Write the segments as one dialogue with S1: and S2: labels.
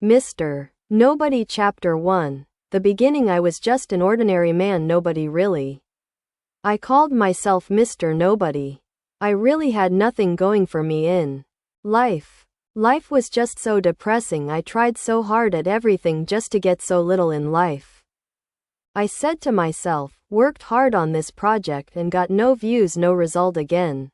S1: Mr. Nobody Chapter 1. The beginning I was just an ordinary man, nobody really. I called myself Mr. Nobody. I really had nothing going for me in life. Life was just so depressing. I tried so hard at everything just to get so little in life. I said to myself, worked hard on this project and got no views, no result again.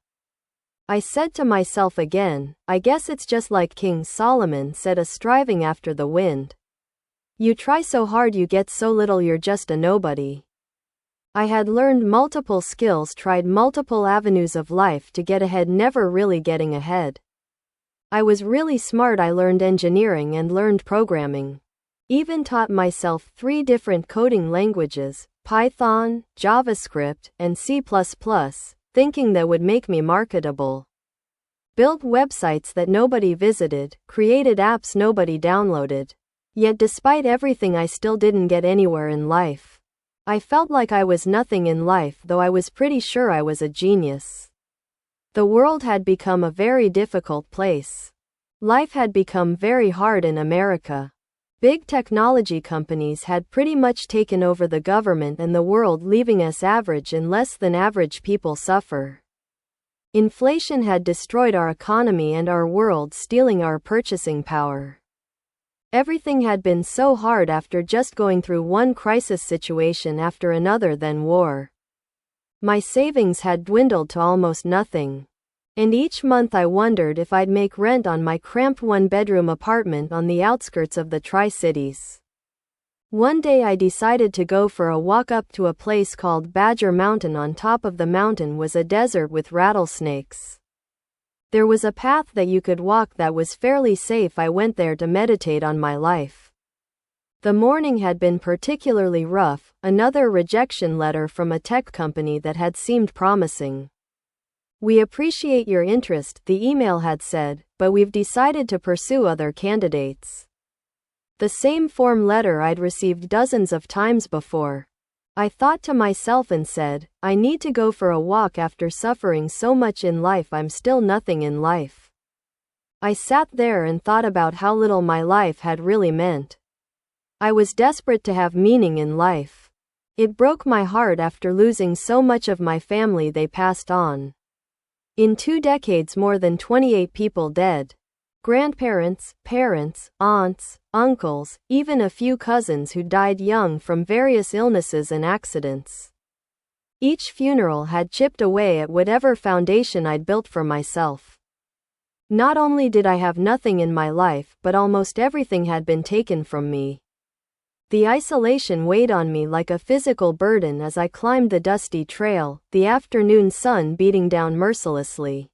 S1: I said to myself again, I guess it's just like King Solomon said, a striving after the wind. You try so hard, you get so little, you're just a nobody. I had learned multiple skills, tried multiple avenues of life to get ahead, never really getting ahead. I was really smart. I learned engineering and learned programming. Even taught myself 3 different coding languages, Python, JavaScript, and C++, thinking that would make me marketable. Built websites that nobody visited, created apps nobody downloaded. Yet despite everything, I still didn't get anywhere in life. I felt like I was nothing in life, though I was pretty sure I was a genius. The world had become a very difficult place. Life had become very hard in America. Big technology companies had pretty much taken over the government and the world, leaving us average and less than average people suffer. Inflation had destroyed our economy and our world, stealing our purchasing power. Everything had been so hard after just going through one crisis situation after another, then war. My savings had dwindled to almost nothing. And each month I wondered if I'd make rent on my cramped 1-bedroom apartment on the outskirts of the Tri-Cities. One day I decided to go for a walk up to a place called Badger Mountain. On top of the mountain was a desert with rattlesnakes. There was a path that you could walk that was fairly safe. I went there to meditate on my life. The morning had been particularly rough, another rejection letter from a tech company that had seemed promising. We appreciate your interest, the email had said, but we've decided to pursue other candidates. The same form letter I'd received dozens of times before. I thought to myself and said, I need to go for a walk. After suffering so much in life, I'm still nothing in life. I sat there and thought about how little my life had really meant. I was desperate to have meaning in life. It broke my heart after losing so much of my family. They passed on. In 2 decades, more than 28 people dead. Grandparents, parents, aunts, uncles, even a few cousins who died young from various illnesses and accidents. Each funeral had chipped away at whatever foundation I'd built for myself. Not only did I have nothing in my life, but almost everything had been taken from me. The isolation weighed on me like a physical burden as I climbed the dusty trail, the afternoon sun beating down mercilessly.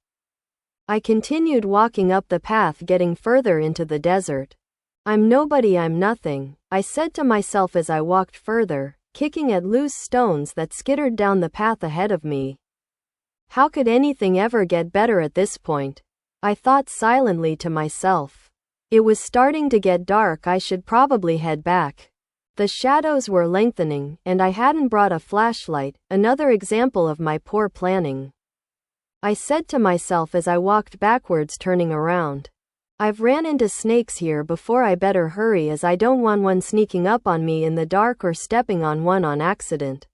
S1: I continued walking up the path, getting further into the desert. I'm nobody, I'm nothing, I said to myself as I walked further, kicking at loose stones that skittered down the path ahead of me. How could anything ever get better at this point? I thought silently to myself. It was starting to get dark. I should probably head back. The shadows were lengthening, and I hadn't brought a flashlight, another example of my poor planning. I said to myself as I walked backwards, turning around. I've ran into snakes here before. I better hurry, as I don't want one sneaking up on me in the dark or stepping on one on accident.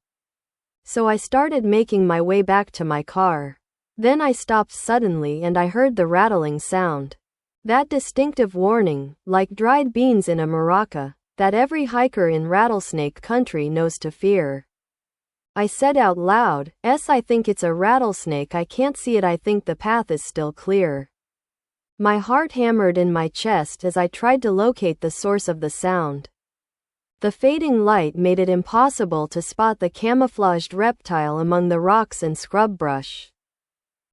S1: So I started making my way back to my car. Then I stopped suddenly and I heard the rattling sound. That distinctive warning, like dried beans in a maraca, that every hiker in rattlesnake country knows to fear. I said out loud, I think it's a rattlesnake. I can't see it. I think the path is still clear. My heart hammered in my chest as I tried to locate the source of the sound. The fading light made it impossible to spot the camouflaged reptile among the rocks and scrub brush.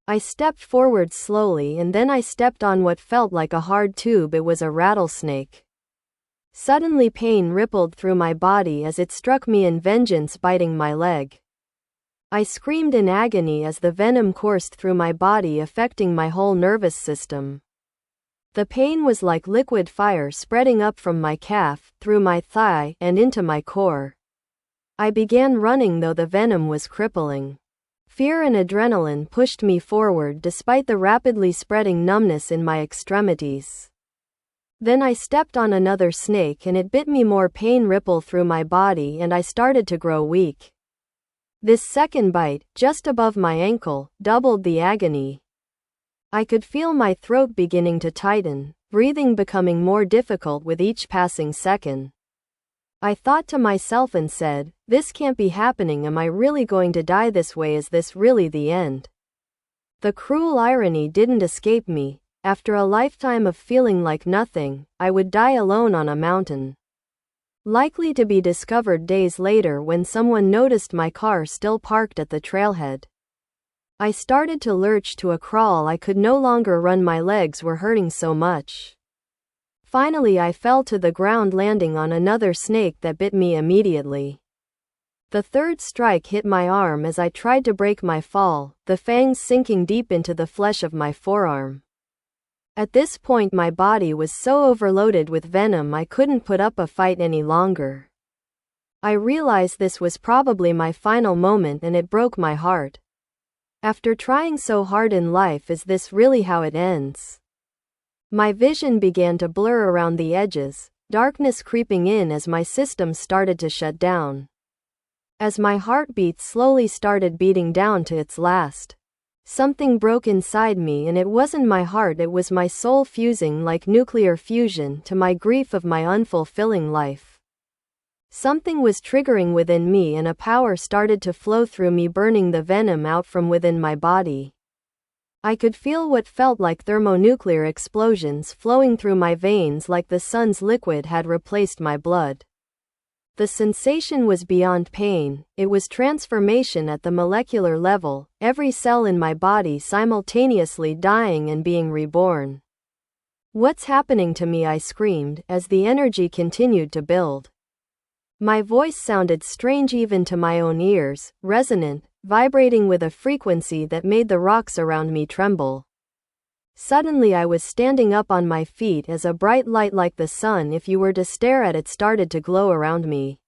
S1: I stepped forward slowly and then I stepped on what felt like a hard tube. It was a rattlesnake. Suddenly pain rippled through my body as it struck me in vengeance, biting my leg. I screamed in agony as the venom coursed through my body, affecting my whole nervous system. The pain was like liquid fire spreading up from my calf, through my thigh, and into my core. I began running, though the venom was crippling. Fear and adrenaline pushed me forward despite the rapidly spreading numbness in my extremities. Then I stepped on another snake and it bit me. More pain rippled through my body and I started to grow weak. This second bite, just above my ankle, doubled the agony. I could feel my throat beginning to tighten, breathing becoming more difficult with each passing second. I thought to myself and said, this can't be happening. Am I really going to die this way? Is this really the end? The cruel irony didn't escape me. After a lifetime of feeling like nothing, I would die alone on a mountain. Likely to be discovered days later when someone noticed my car still parked at the trailhead. I started to lurch to a crawl. I could no longer run. My legs were hurting so much. Finally I fell to the ground, landing on another snake that bit me immediately. The third strike hit my arm as I tried to break my fall, the fangs sinking deep into the flesh of my forearm. At this point my body was so overloaded with venom I couldn't put up a fight any longer. I realized this was probably my final moment and it broke my heart. After trying so hard in life, is this really how it ends? My vision began to blur around the edges, darkness creeping in as my system started to shut down. As my heartbeat slowly started beating down to its last, something broke inside me, and it wasn't my heart, it was my soul fusing like nuclear fusion to my grief of my unfulfilling life. Something was triggering within me and a power started to flow through me, burning the venom out from within my body. I could feel what felt like thermonuclear explosions flowing through my veins, like the sun's liquid had replaced my blood. The sensation was beyond pain, it was transformation at the molecular level, every cell in my body simultaneously dying and being reborn. What's happening to me? I screamed, as the energy continued to build. My voice sounded strange even to my own ears, resonant, vibrating with a frequency that made the rocks around me tremble. Suddenly I was standing up on my feet as a bright light like the sun, if you were to stare at it, started to glow around me.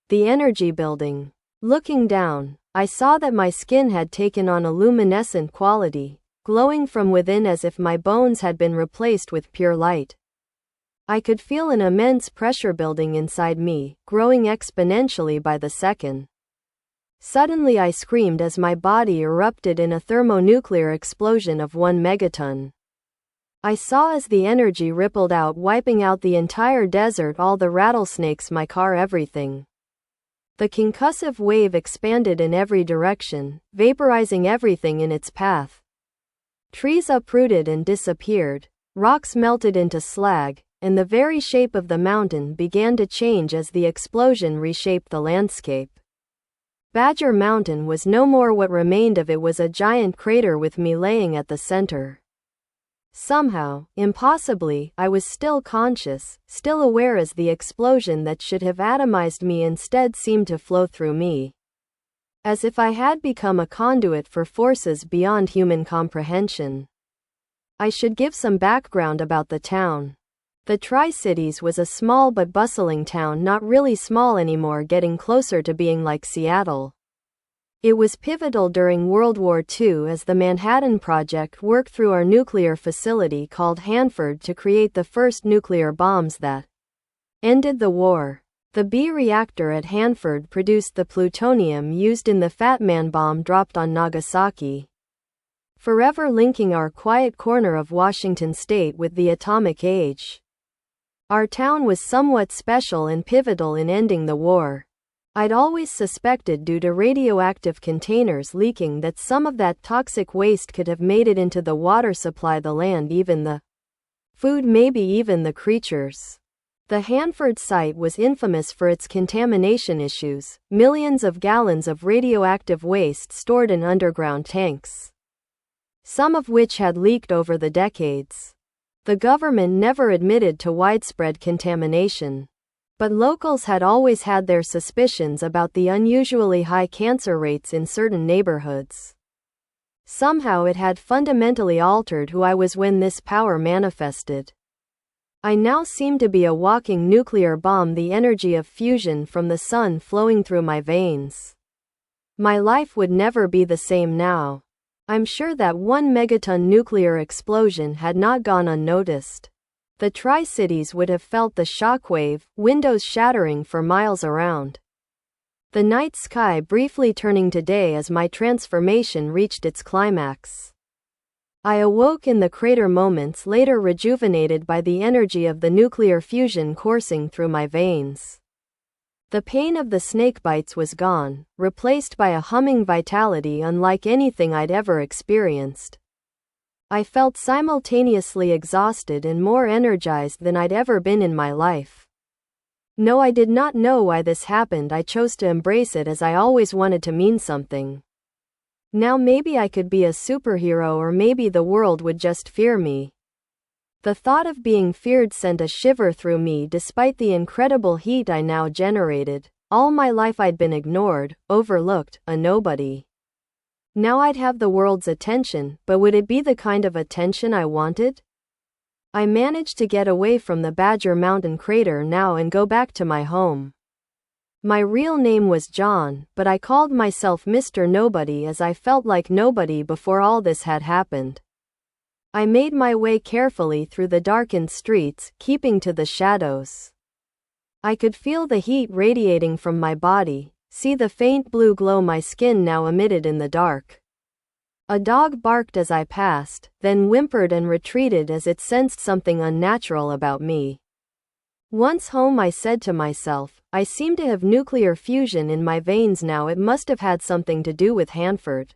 S1: The energy building. Looking down, I saw that my skin had taken on a luminescent quality, glowing from within as if my bones had been replaced with pure light. I could feel an immense pressure building inside me, growing exponentially by the second. Suddenly I screamed as my body erupted in a thermonuclear explosion of 1 megaton. I saw as the energy rippled out, wiping out the entire desert, all the rattlesnakes, my car, everything. The concussive wave expanded in every direction, vaporizing everything in its path. Trees uprooted and disappeared, rocks melted into slag, and the very shape of the mountain began to change as the explosion reshaped the landscape. Badger Mountain was no more. What remained of it was a giant crater with me laying at the center. Somehow, impossibly, I was still conscious, still aware, as the explosion that should have atomized me instead seemed to flow through me. As if I had become a conduit for forces beyond human comprehension. I should give some background about the town. The Tri-Cities was a small but bustling town, not really small anymore, getting closer to being like Seattle. It was pivotal during World War II as the Manhattan Project worked through our nuclear facility called Hanford to create the first nuclear bombs that ended the war. The B reactor at Hanford produced the plutonium used in the Fat Man bomb dropped on Nagasaki, forever linking our quiet corner of Washington state with the atomic age. Our town was somewhat special and pivotal in ending the war. I'd always suspected, due to radioactive containers leaking, that some of that toxic waste could have made it into the water supply, the land, even the food, maybe even the creatures. The Hanford site was infamous for its contamination issues, millions of gallons of radioactive waste stored in underground tanks, some of which had leaked over the decades. The government never admitted to widespread contamination, but locals had always had their suspicions about the unusually high cancer rates in certain neighborhoods. Somehow it had fundamentally altered who I was when this power manifested. I now seemed to be a walking nuclear bomb, the energy of fusion from the sun flowing through my veins. My life would never be the same now. I'm sure that 1 megaton nuclear explosion had not gone unnoticed. The Tri-Cities would have felt the shockwave, windows shattering for miles around. The night sky briefly turning to day as my transformation reached its climax. I awoke in the crater moments later, rejuvenated by the energy of the nuclear fusion coursing through my veins. The pain of the snake bites was gone, replaced by a humming vitality unlike anything I'd ever experienced. I felt simultaneously exhausted and more energized than I'd ever been in my life. No, I did not know why this happened. I chose to embrace it as I always wanted to mean something. Now maybe I could be a superhero, or maybe the world would just fear me. The thought of being feared sent a shiver through me despite the incredible heat I now generated. All my life I'd been ignored, overlooked, a nobody. Now I'd have the world's attention, but would it be the kind of attention I wanted? I managed to get away from the Badger Mountain crater now and go back to my home. My real name was John, but I called myself Mr. Nobody as I felt like nobody before all this had happened. I made my way carefully through the darkened streets, keeping to the shadows. I could feel the heat radiating from my body, see the faint blue glow my skin now emitted in the dark. A dog barked as I passed, then whimpered and retreated as it sensed something unnatural about me. Once home, I said to myself, I seem to have nuclear fusion in my veins now. It must have had something to do with Hanford.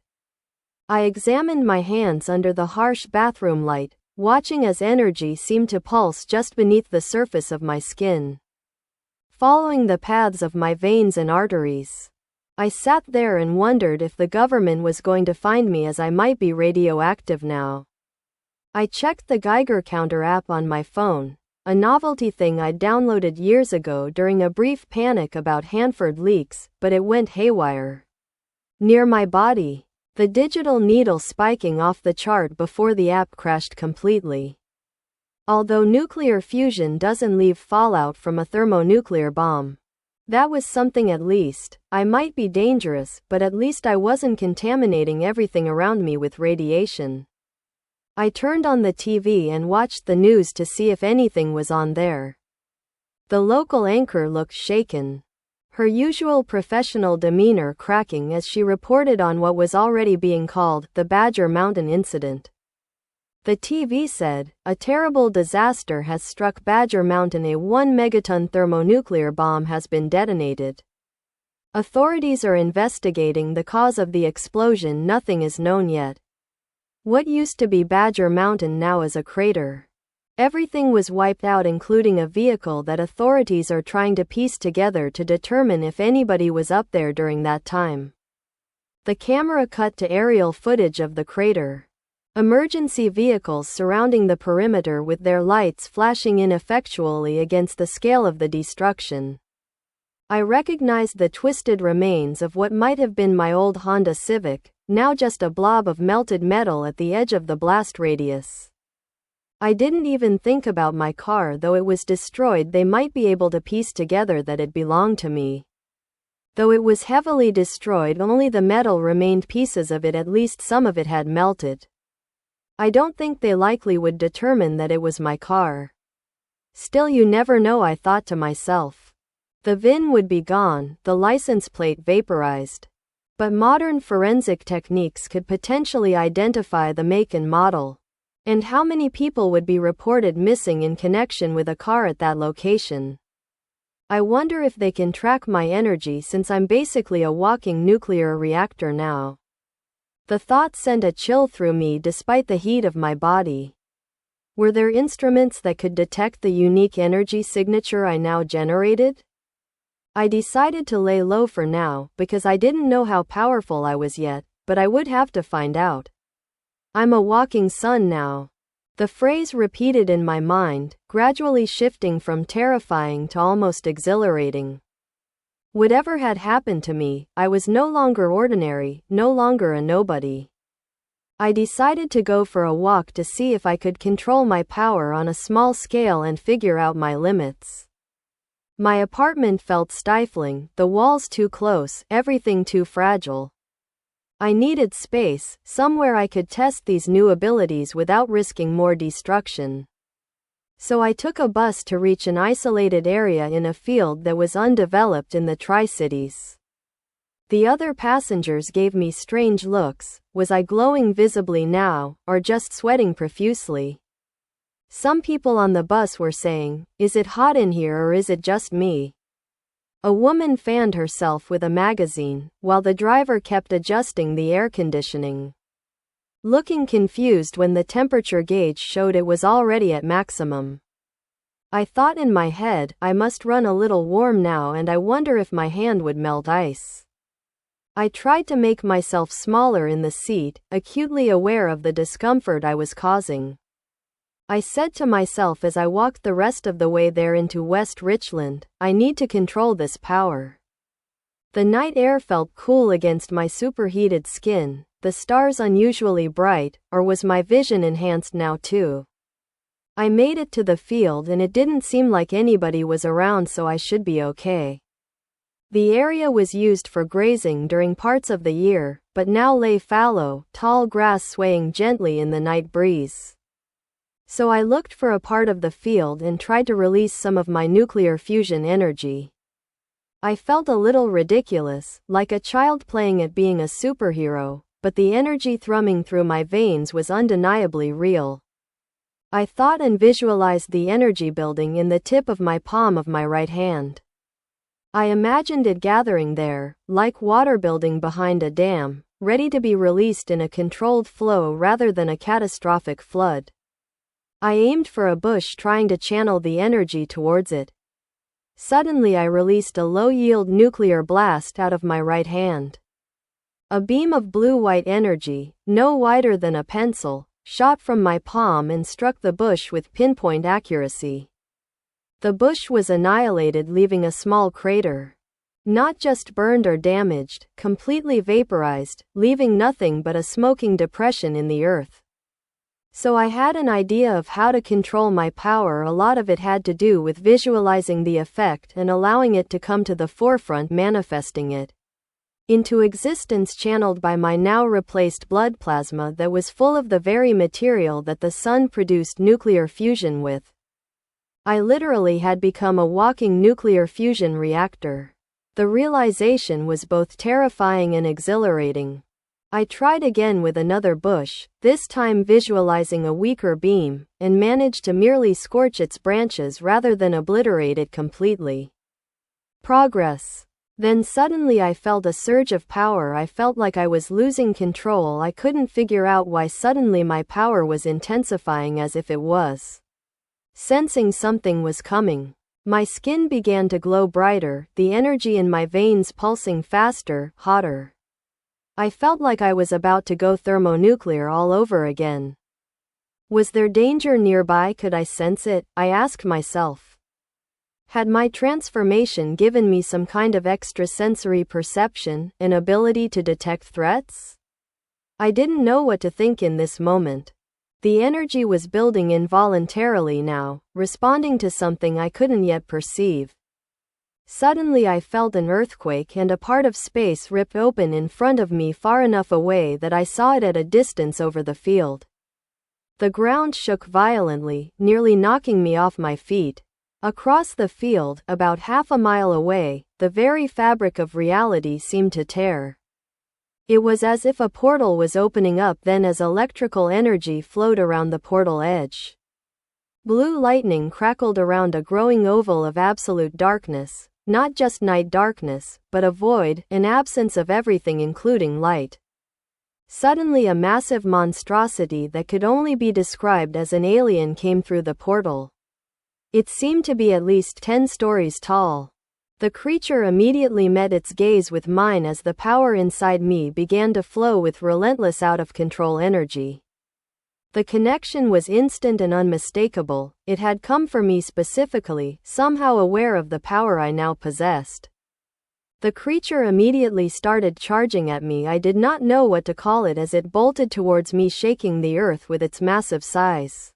S1: I examined my hands under the harsh bathroom light, watching as energy seemed to pulse just beneath the surface of my skin, following the paths of my veins and arteries. I sat there and wondered if the government was going to find me, as I might be radioactive now. I checked the Geiger counter app on my phone, a novelty thing I'd downloaded years ago during a brief panic about Hanford leaks, but it went haywire. Near my body, the digital needle spiking off the chart before the app crashed completely. Although nuclear fusion doesn't leave fallout from a thermonuclear bomb. That was something at least. I might be dangerous, but at least I wasn't contaminating everything around me with radiation. I turned on the TV and watched the news to see if anything was on there. The local anchor looked shaken, her usual professional demeanor cracking as she reported on what was already being called the Badger Mountain incident. The TV said, a terrible disaster has struck Badger Mountain. A 1-megaton thermonuclear bomb has been detonated. Authorities are investigating the cause of the explosion. Nothing is known yet. What used to be Badger Mountain now is a crater. Everything was wiped out, including a vehicle that authorities are trying to piece together to determine if anybody was up there during that time. The camera cut to aerial footage of the crater. Emergency vehicles surrounding the perimeter with their lights flashing ineffectually against the scale of the destruction. I recognized the twisted remains of what might have been my old Honda Civic, now just a blob of melted metal at the edge of the blast radius. I didn't even think about my car. Though it was destroyed, they might be able to piece together that it belonged to me. Though it was heavily destroyed, only the metal remained. Pieces of it, at least some of it, had melted. I don't think they likely would determine that it was my car. Still, you never know, I thought to myself. The VIN would be gone, the license plate vaporized. But modern forensic techniques could potentially identify the make and model. And how many people would be reported missing in connection with a car at that location? I wonder if they can track my energy, since I'm basically a walking nuclear reactor now. The thought sent a chill through me despite the heat of my body. Were there instruments that could detect the unique energy signature I now generated? I decided to lay low for now, because I didn't know how powerful I was yet, but I would have to find out. I'm a walking sun now. The phrase repeated in my mind, gradually shifting from terrifying to almost exhilarating. Whatever had happened to me, I was no longer ordinary, no longer a nobody. I decided to go for a walk to see if I could control my power on a small scale and figure out my limits. My apartment felt stifling, the walls too close, everything too fragile. I needed space, somewhere I could test these new abilities without risking more destruction. So I took a bus to reach an isolated area in a field that was undeveloped in the Tri-Cities. The other passengers gave me strange looks. Was I glowing visibly now, or just sweating profusely? Some people on the bus were saying, "Is it hot in here or is it just me?" A woman fanned herself with a magazine, while the driver kept adjusting the air conditioning, looking confused when the temperature gauge showed it was already at maximum. I thought in my head, I must run a little warm now, and I wonder if my hand would melt ice. I tried to make myself smaller in the seat, acutely aware of the discomfort I was causing. I said to myself as I walked the rest of the way there into West Richland, I need to control this power. The night air felt cool against my superheated skin, the stars unusually bright, or was my vision enhanced now too? I made it to the field and it didn't seem like anybody was around, so I should be okay. The area was used for grazing during parts of the year, but now lay fallow, tall grass swaying gently in the night breeze. So I looked for a part of the field and tried to release some of my nuclear fusion energy. I felt a little ridiculous, like a child playing at being a superhero, but the energy thrumming through my veins was undeniably real. I thought and visualized the energy building in the tip of my palm of my right hand. I imagined it gathering there, like water building behind a dam, ready to be released in a controlled flow rather than a catastrophic flood. I aimed for a bush, trying to channel the energy towards it. Suddenly I released a low-yield nuclear blast out of my right hand. A beam of blue-white energy, no wider than a pencil, shot from my palm and struck the bush with pinpoint accuracy. The bush was annihilated, leaving a small crater. Not just burned or damaged, completely vaporized, leaving nothing but a smoking depression in the earth. So I had an idea of how to control my power. A lot of it had to do with visualizing the effect and allowing it to come to the forefront, manifesting it into existence, channeled by my now replaced blood plasma that was full of the very material that the sun produced nuclear fusion with. I literally had become a walking nuclear fusion reactor. The realization was both terrifying and exhilarating. I tried again with another bush, this time visualizing a weaker beam, and managed to merely scorch its branches rather than obliterate it completely. Progress. Then suddenly I felt a surge of power. I felt like I was losing control. I couldn't figure out why suddenly my power was intensifying, as if it was sensing something was coming. My skin began to glow brighter, the energy in my veins pulsing faster, hotter. I felt like I was about to go thermonuclear all over again. Was there danger nearby? Could I sense it? I asked myself. Had my transformation given me some kind of extrasensory perception, an ability to detect threats? I didn't know what to think in this moment. The energy was building involuntarily now, responding to something I couldn't yet perceive. Suddenly I felt an earthquake and a part of space rip open in front of me, far enough away that I saw it at a distance over the field. The ground shook violently, nearly knocking me off my feet. Across the field, about half a mile away, the very fabric of reality seemed to tear. It was as if a portal was opening up then, as electrical energy flowed around the portal edge. Blue lightning crackled around a growing oval of absolute darkness. Not just night darkness, but a void, an absence of everything including light. Suddenly a massive monstrosity that could only be described as an alien came through the portal. It seemed to be at least 10 stories tall. The creature immediately met its gaze with mine as the power inside me began to flow with relentless, out-of-control energy. The connection was instant and unmistakable. It had come for me specifically, somehow aware of the power I now possessed. The creature immediately started charging at me. I did not know what to call it as it bolted towards me, shaking the earth with its massive size.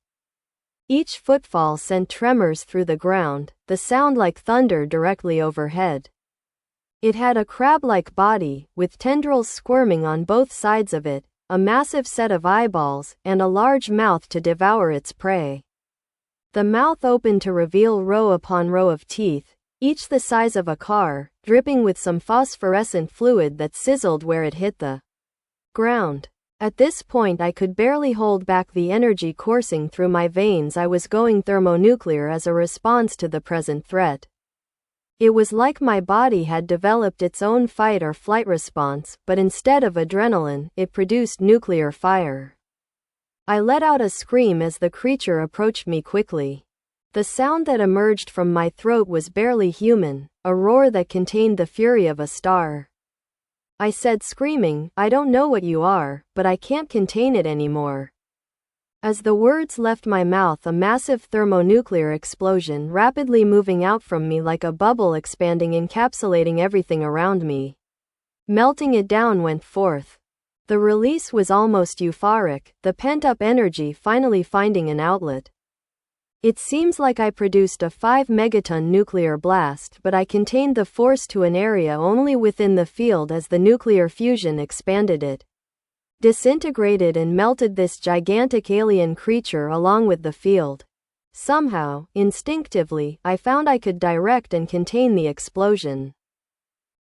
S1: Each footfall sent tremors through the ground, the sound like thunder directly overhead. It had a crab-like body, with tendrils squirming on both sides of it, a massive set of eyeballs, and a large mouth to devour its prey. The mouth opened to reveal row upon row of teeth, each the size of a car, dripping with some phosphorescent fluid that sizzled where it hit the ground. At this point I could barely hold back the energy coursing through my veins. I was going thermonuclear as a response to the present threat. It was like my body had developed its own fight or flight response, but instead of adrenaline, it produced nuclear fire. I let out a scream as the creature approached me quickly. The sound that emerged from my throat was barely human, a roar that contained the fury of a star. I said, screaming, "I don't know what you are, but I can't contain it anymore." As the words left my mouth, a massive thermonuclear explosion rapidly moving out from me like a bubble expanding, encapsulating everything around me. Melting it down went forth. The release was almost euphoric, the pent-up energy finally finding an outlet. It seems like I produced a 5-megaton nuclear blast, but I contained the force to an area only within the field as the nuclear fusion expanded it. Disintegrated and melted this gigantic alien creature along with the field. Somehow, instinctively, I found I could direct and contain the explosion,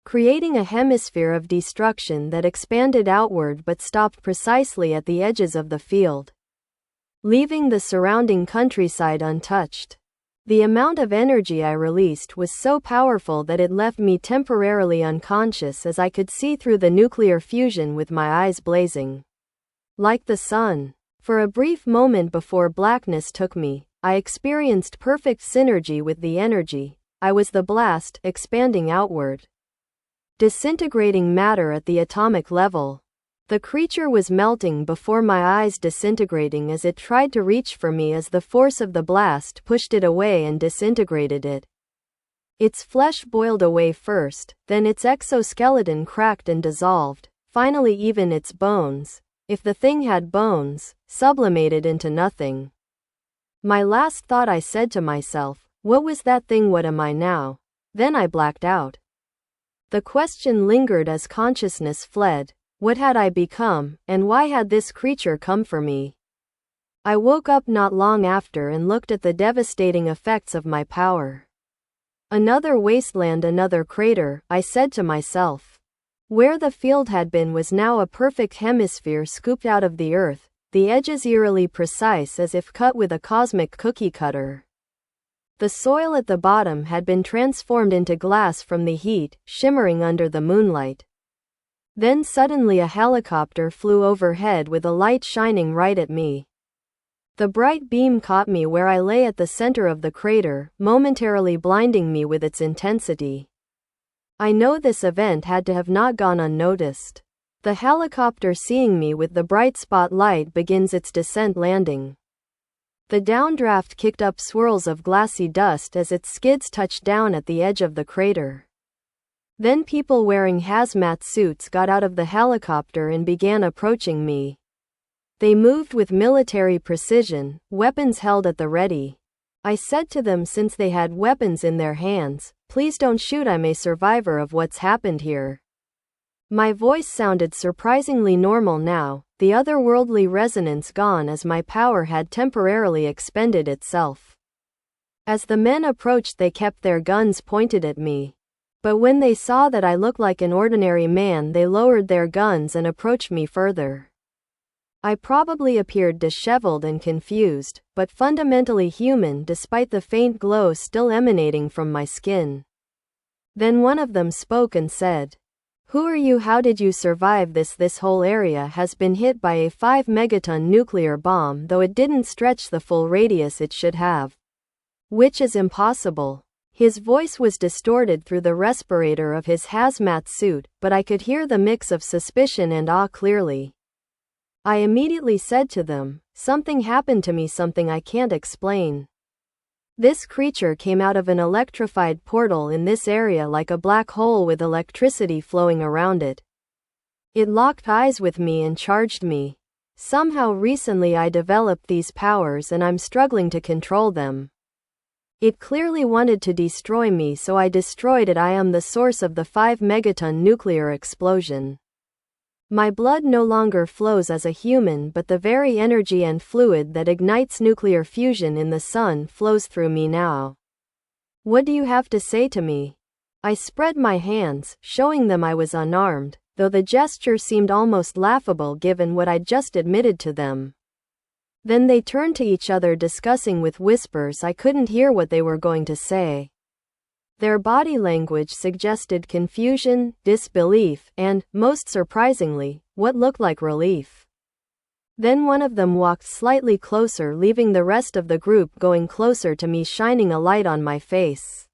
S1: creating a hemisphere of destruction that expanded outward but stopped precisely at the edges of the field, leaving the surrounding countryside untouched. The amount of energy I released was so powerful that it left me temporarily unconscious as I could see through the nuclear fusion with my eyes blazing like the sun. For a brief moment before blackness took me, I experienced perfect synergy with the energy. I was the blast, expanding outward, disintegrating matter at the atomic level. The creature was melting before my eyes, disintegrating as it tried to reach for me as the force of the blast pushed it away and disintegrated it. Its flesh boiled away first, then its exoskeleton cracked and dissolved, finally even its bones, if the thing had bones, sublimated into nothing. My last thought, I said to myself, what was that thing? What am I now? Then I blacked out. The question lingered as consciousness fled. What had I become, and why had this creature come for me? I woke up not long after and looked at the devastating effects of my power. Another wasteland, another crater, I said to myself. Where the field had been was now a perfect hemisphere scooped out of the earth, the edges eerily precise as if cut with a cosmic cookie cutter. The soil at the bottom had been transformed into glass from the heat, shimmering under the moonlight. Then suddenly a helicopter flew overhead with a light shining right at me. The bright beam caught me where I lay at the center of the crater, momentarily blinding me with its intensity. I know this event had to have not gone unnoticed. The helicopter, seeing me with the bright spotlight, begins its descent landing. The downdraft kicked up swirls of glassy dust as its skids touched down at the edge of the crater. Then people wearing hazmat suits got out of the helicopter and began approaching me. They moved with military precision, weapons held at the ready. I said to them, since they had weapons in their hands, "Please don't shoot, I'm a survivor of what's happened here." My voice sounded surprisingly normal now, the otherworldly resonance gone as my power had temporarily expended itself. As the men approached, they kept their guns pointed at me. But when they saw that I looked like an ordinary man, they lowered their guns and approached me further. I probably appeared disheveled and confused, but fundamentally human despite the faint glow still emanating from my skin. Then one of them spoke and said, "Who are you? How did you survive this? This whole area has been hit by a 5-megaton nuclear bomb, though it didn't stretch the full radius it should have. Which is impossible." His voice was distorted through the respirator of his hazmat suit, but I could hear the mix of suspicion and awe clearly. I immediately said to them, "Something happened to me, something I can't explain. This creature came out of an electrified portal in this area like a black hole with electricity flowing around it. It locked eyes with me and charged me. Somehow recently I developed these powers and I'm struggling to control them. It clearly wanted to destroy me, so I destroyed it. I am the source of the 5-megaton nuclear explosion." My blood no longer flows as a human, but the very energy and fluid that ignites nuclear fusion in the sun flows through me now. What do you have to say to me? I spread my hands, showing them I was unarmed, though the gesture seemed almost laughable given what I'd just admitted to them. Then they turned to each other, discussing with whispers. I couldn't hear what they were going to say. Their body language suggested confusion, disbelief, and, most surprisingly, what looked like relief. Then one of them walked slightly closer, leaving the rest of the group going closer to me, shining a light on my face.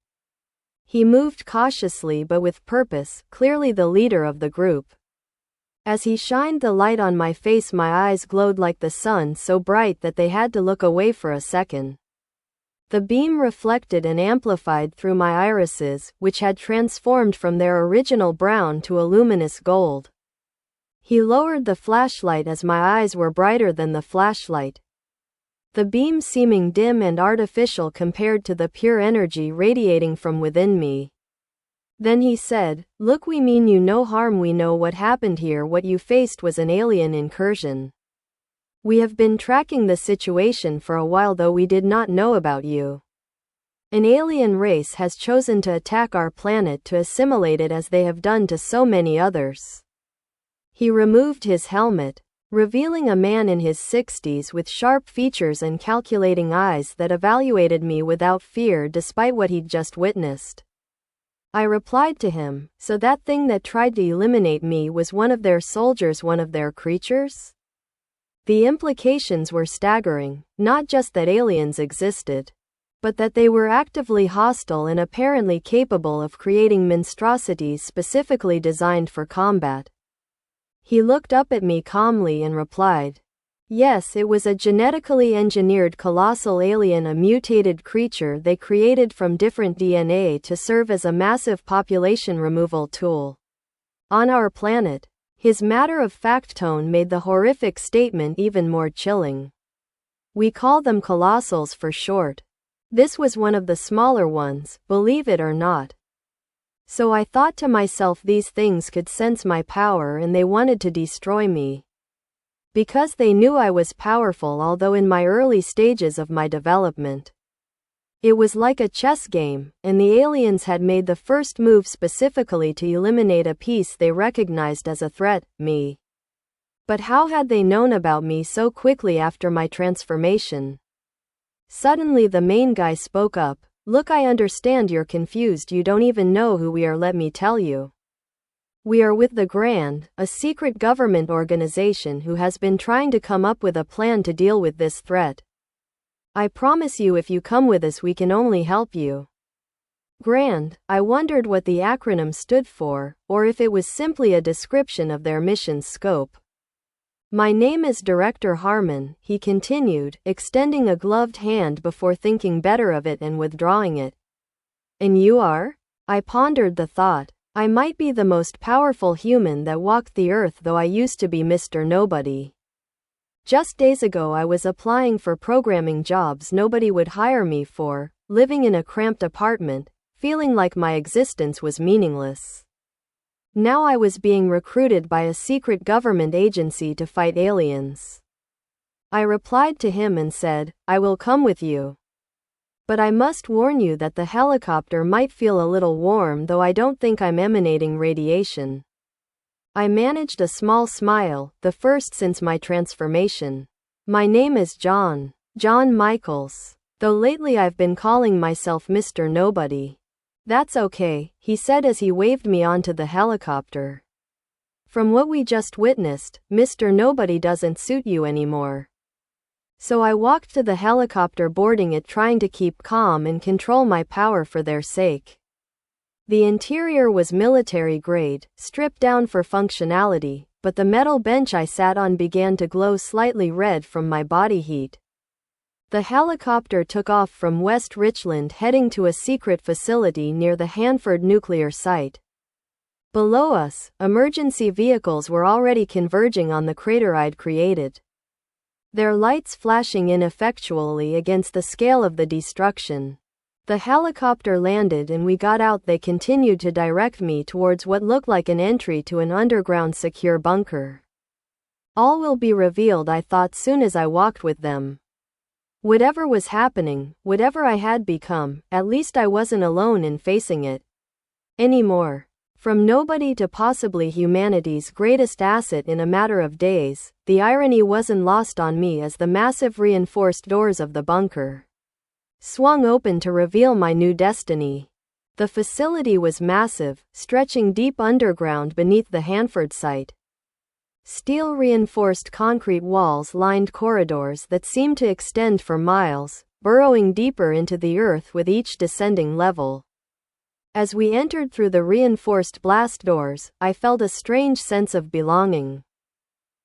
S1: He moved cautiously but with purpose, clearly the leader of the group. As he shined the light on my face, my eyes glowed like the sun, so bright that they had to look away for a second. The beam reflected and amplified through my irises, which had transformed from their original brown to a luminous gold. He lowered the flashlight as my eyes were brighter than the flashlight, the beam seeming dim and artificial compared to the pure energy radiating from within me. Then he said, "Look, we mean you no harm. We know what happened here. What you faced was an alien incursion. We have been tracking the situation for a while, though we did not know about you. An alien race has chosen to attack our planet to assimilate it, as they have done to so many others." He removed his helmet, revealing a man in his 60s with sharp features and calculating eyes that evaluated me without fear despite what he'd just witnessed. I replied to him, "So that thing that tried to eliminate me was one of their soldiers, one of their creatures?" The implications were staggering, not just that aliens existed, but that they were actively hostile and apparently capable of creating monstrosities specifically designed for combat. He looked up at me calmly and replied, "Yes, it was a genetically engineered colossal alien, a mutated creature they created from different DNA to serve as a massive population removal tool on our planet." His matter-of-fact tone made the horrific statement even more chilling. "We call them colossals for short. This was one of the smaller ones, believe it or not. So I thought to myself, these things could sense my power and they wanted to destroy me. Because they knew I was powerful, although in my early stages of my development. It was like a chess game, and the aliens had made the first move specifically to eliminate a piece they recognized as a threat, me. But how had they known about me so quickly after my transformation?" Suddenly the main guy spoke up, "Look, I understand you're confused. You don't even know who we are. Let me tell you. We are with the Grand, a secret government organization who has been trying to come up with a plan to deal with this threat. I promise you, if you come with us, we can only help you." Grand, I wondered what the acronym stood for, or if it was simply a description of their mission's scope. "My name is Director Harmon," he continued, extending a gloved hand before thinking better of it and withdrawing it. "And you are?" I pondered the thought. I might be the most powerful human that walked the earth, though I used to be Mr. Nobody. Just days ago I was applying for programming jobs nobody would hire me for, living in a cramped apartment, feeling like my existence was meaningless. Now I was being recruited by a secret government agency to fight aliens. I replied to him and said, "I will come with you. But I must warn you that the helicopter might feel a little warm, though I don't think I'm emanating radiation." I managed a small smile, the first since my transformation. "My name is John Michaels. Though lately I've been calling myself Mr. Nobody." "That's okay," he said as he waved me onto the helicopter. "From what we just witnessed, Mr. Nobody doesn't suit you anymore." So I walked to the helicopter, boarding it, trying to keep calm and control my power for their sake. The interior was military grade, stripped down for functionality, but the metal bench I sat on began to glow slightly red from my body heat. The helicopter took off from West Richland, heading to a secret facility near the Hanford nuclear site. Below us, emergency vehicles were already converging on the crater I'd created, their lights flashing ineffectually against the scale of the destruction. The helicopter landed and we got out. They continued to direct me towards what looked like an entry to an underground secure bunker. All will be revealed, I thought soon as I walked with them. Whatever was happening, whatever I had become, at least I wasn't alone in facing it anymore. From nobody to possibly humanity's greatest asset in a matter of days, the irony wasn't lost on me as the massive reinforced doors of the bunker swung open to reveal my new destiny. The facility was massive, stretching deep underground beneath the Hanford site. Steel-reinforced concrete walls lined corridors that seemed to extend for miles, burrowing deeper into the earth with each descending level. As we entered through the reinforced blast doors, I felt a strange sense of belonging.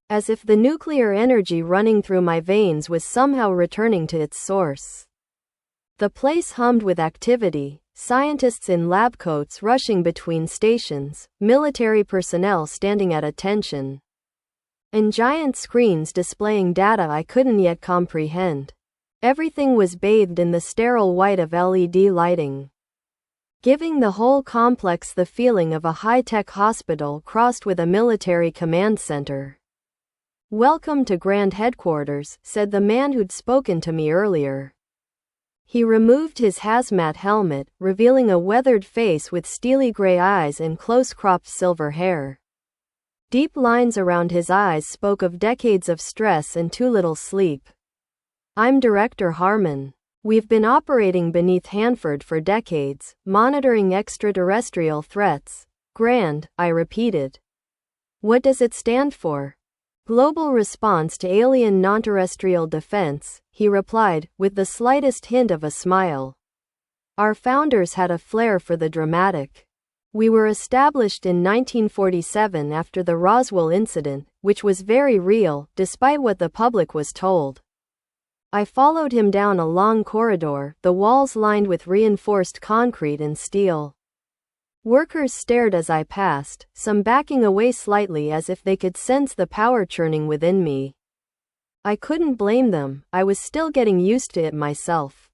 S1: As if the nuclear energy running through my veins was somehow returning to its source. The place hummed with activity, scientists in lab coats rushing between stations, military personnel standing at attention, and giant screens displaying data I couldn't yet comprehend. Everything was bathed in the sterile white of LED lighting, giving the whole complex the feeling of a high-tech hospital crossed with a military command center. "Welcome to Grand Headquarters," said the man who'd spoken to me earlier. He removed his hazmat helmet, revealing a weathered face with steely gray eyes and close-cropped silver hair. Deep lines around his eyes spoke of decades of stress and too little sleep. "I'm Director Harmon. We've been operating beneath Hanford for decades, monitoring extraterrestrial threats." "Grand," I repeated. "What does it stand for?" "Global Response to Alien Non-Terrestrial Defense," he replied, with the slightest hint of a smile. Our founders had a flair for the dramatic. We were established in 1947 after the Roswell incident, which was very real, despite what the public was told. I followed him down a long corridor, the walls lined with reinforced concrete and steel. Workers stared as I passed, some backing away slightly as if they could sense the power churning within me. I couldn't blame them, I was still getting used to it myself.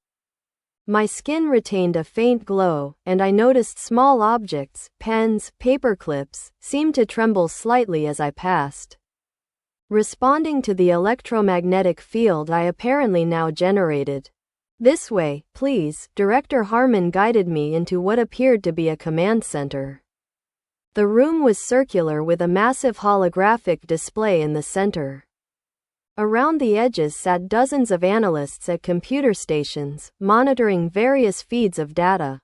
S1: My skin retained a faint glow, and I noticed small objects, pens, paper clips, seemed to tremble slightly as I passed, responding to the electromagnetic field I apparently now generated. "This way, please." Director Harmon guided me into what appeared to be a command center. The room was circular with a massive holographic display in the center. Around the edges sat dozens of analysts at computer stations, monitoring various feeds of data.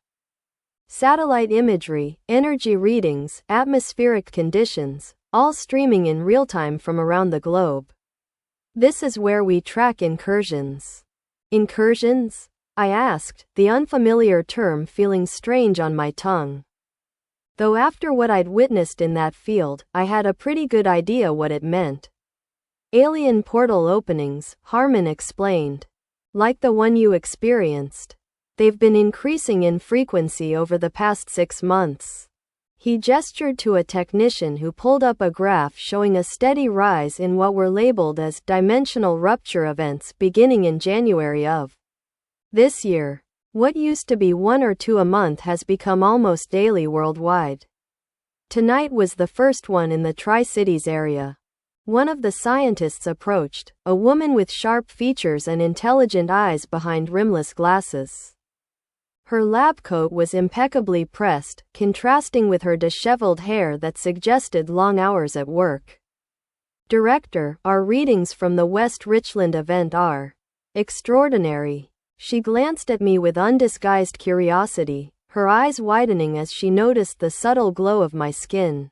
S1: Satellite imagery, energy readings, atmospheric conditions, all streaming in real time from around the globe. "This is where we track incursions." "Incursions?" I asked, the unfamiliar term feeling strange on my tongue. Though after what I'd witnessed in that field, I had a pretty good idea what it meant. "Alien portal openings," Harmon explained. "Like the one you experienced. They've been increasing in frequency over the past 6 months. He gestured to a technician who pulled up a graph showing a steady rise in what were labeled as dimensional rupture events beginning in January of this year. What used to be 1 or 2 a month has become almost daily worldwide. Tonight was the first one in the Tri-Cities area. One of the scientists approached, a woman with sharp features and intelligent eyes behind rimless glasses. Her lab coat was impeccably pressed, contrasting with her disheveled hair that suggested long hours at work. "Director, our readings from the West Richland event are extraordinary." She glanced at me with undisguised curiosity, her eyes widening as she noticed the subtle glow of my skin.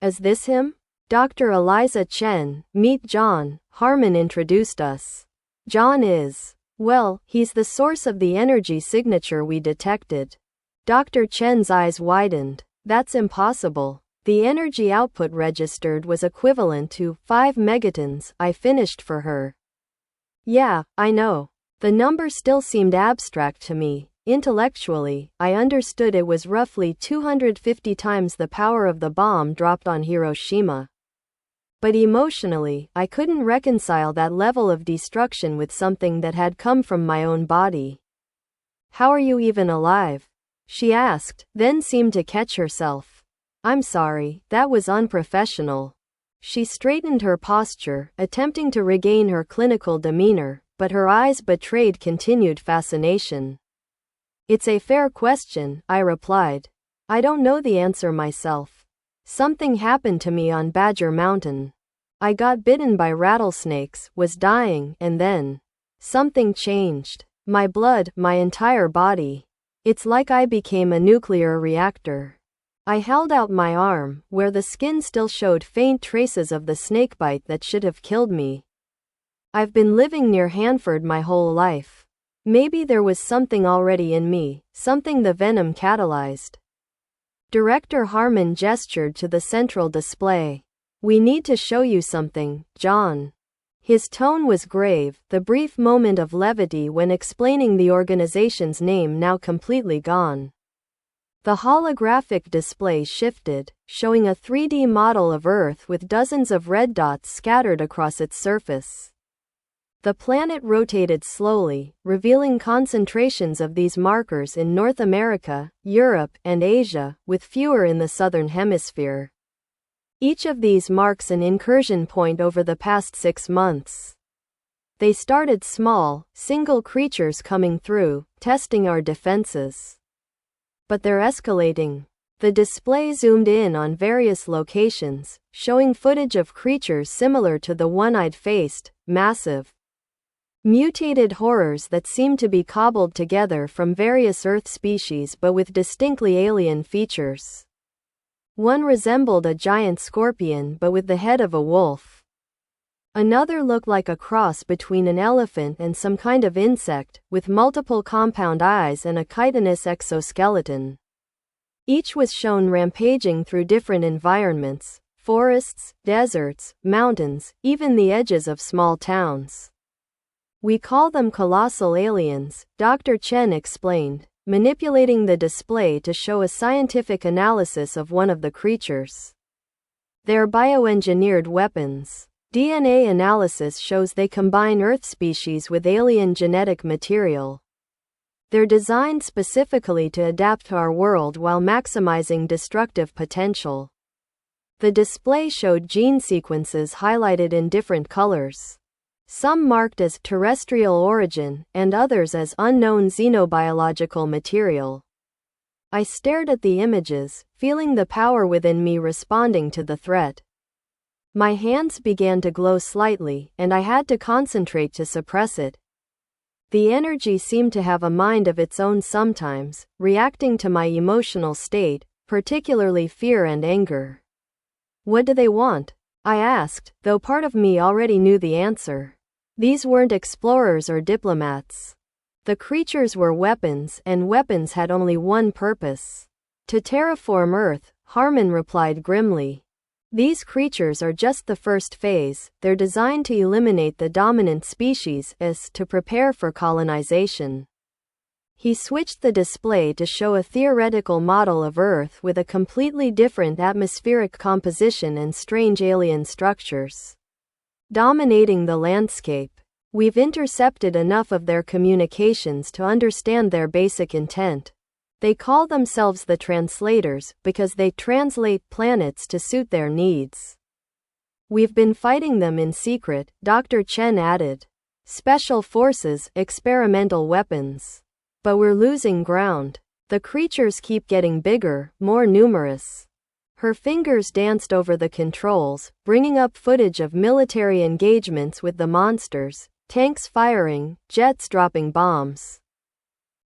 S1: "Is this him?" "Dr. Eliza Chen, meet John," Harmon introduced us. "John is, well, he's the source of the energy signature we detected." Dr. Chen's eyes widened. "That's impossible. The energy output registered was equivalent to 5 megatons," I finished for her. "Yeah, I know." The number still seemed abstract to me. Intellectually, I understood it was roughly 250 times the power of the bomb dropped on Hiroshima. But emotionally, I couldn't reconcile that level of destruction with something that had come from my own body. How are you even alive? She asked, then seemed to catch herself. I'm sorry, that was unprofessional. She straightened her posture, attempting to regain her clinical demeanor, but her eyes betrayed continued fascination. It's a fair question, I replied. I don't know the answer myself. Something happened to me on Badger Mountain. I got bitten by rattlesnakes, was dying, and then something changed. My blood, my entire body. It's like I became a nuclear reactor. I held out my arm, where the skin still showed faint traces of the snakebite that should have killed me. I've been living near Hanford my whole life. Maybe there was something already in me, something the venom catalyzed. Director Harmon gestured to the central display. We need to show you something, John. His tone was grave, the brief moment of levity when explaining the organization's name now completely gone. The holographic display shifted, showing a 3D model of Earth with dozens of red dots scattered across its surface. The planet rotated slowly, revealing concentrations of these markers in North America, Europe, and Asia, with fewer in the southern hemisphere. Each of these marks an incursion point over the past 6 months. They started small, single creatures coming through, testing our defenses. But they're escalating. The display zoomed in on various locations, showing footage of creatures similar to the one I'd faced, massive, mutated horrors that seemed to be cobbled together from various Earth species but with distinctly alien features. One resembled a giant scorpion but with the head of a wolf. Another looked like a cross between an elephant and some kind of insect, with multiple compound eyes and a chitinous exoskeleton. Each was shown rampaging through different environments, forests, deserts, mountains, even the edges of small towns. We call them colossal aliens, Dr. Chen explained, manipulating the display to show a scientific analysis of one of the creatures. They're bioengineered weapons. DNA analysis shows they combine Earth species with alien genetic material. They're designed specifically to adapt to our world while maximizing destructive potential. The display showed gene sequences highlighted in different colors. Some marked as terrestrial origin, and others as unknown xenobiological material. I stared at the images, feeling the power within me responding to the threat. My hands began to glow slightly, and I had to concentrate to suppress it. The energy seemed to have a mind of its own sometimes, reacting to my emotional state, particularly fear and anger. What do they want? I asked, though part of me already knew the answer. These weren't explorers or diplomats. The creatures were weapons, and weapons had only one purpose: to terraform Earth, Harmon replied grimly. These creatures are just the first phase, they're designed to eliminate the dominant species to prepare for colonization. He switched the display to show a theoretical model of Earth with a completely different atmospheric composition and strange alien structures dominating the landscape. We've intercepted enough of their communications to understand their basic intent. They call themselves the translators because they translate planets to suit their needs. We've been fighting them in secret, Dr. Chen added. Special forces, experimental weapons. But we're losing ground. The creatures keep getting bigger, more numerous. Her fingers danced over the controls, bringing up footage of military engagements with the monsters, tanks firing, jets dropping bombs.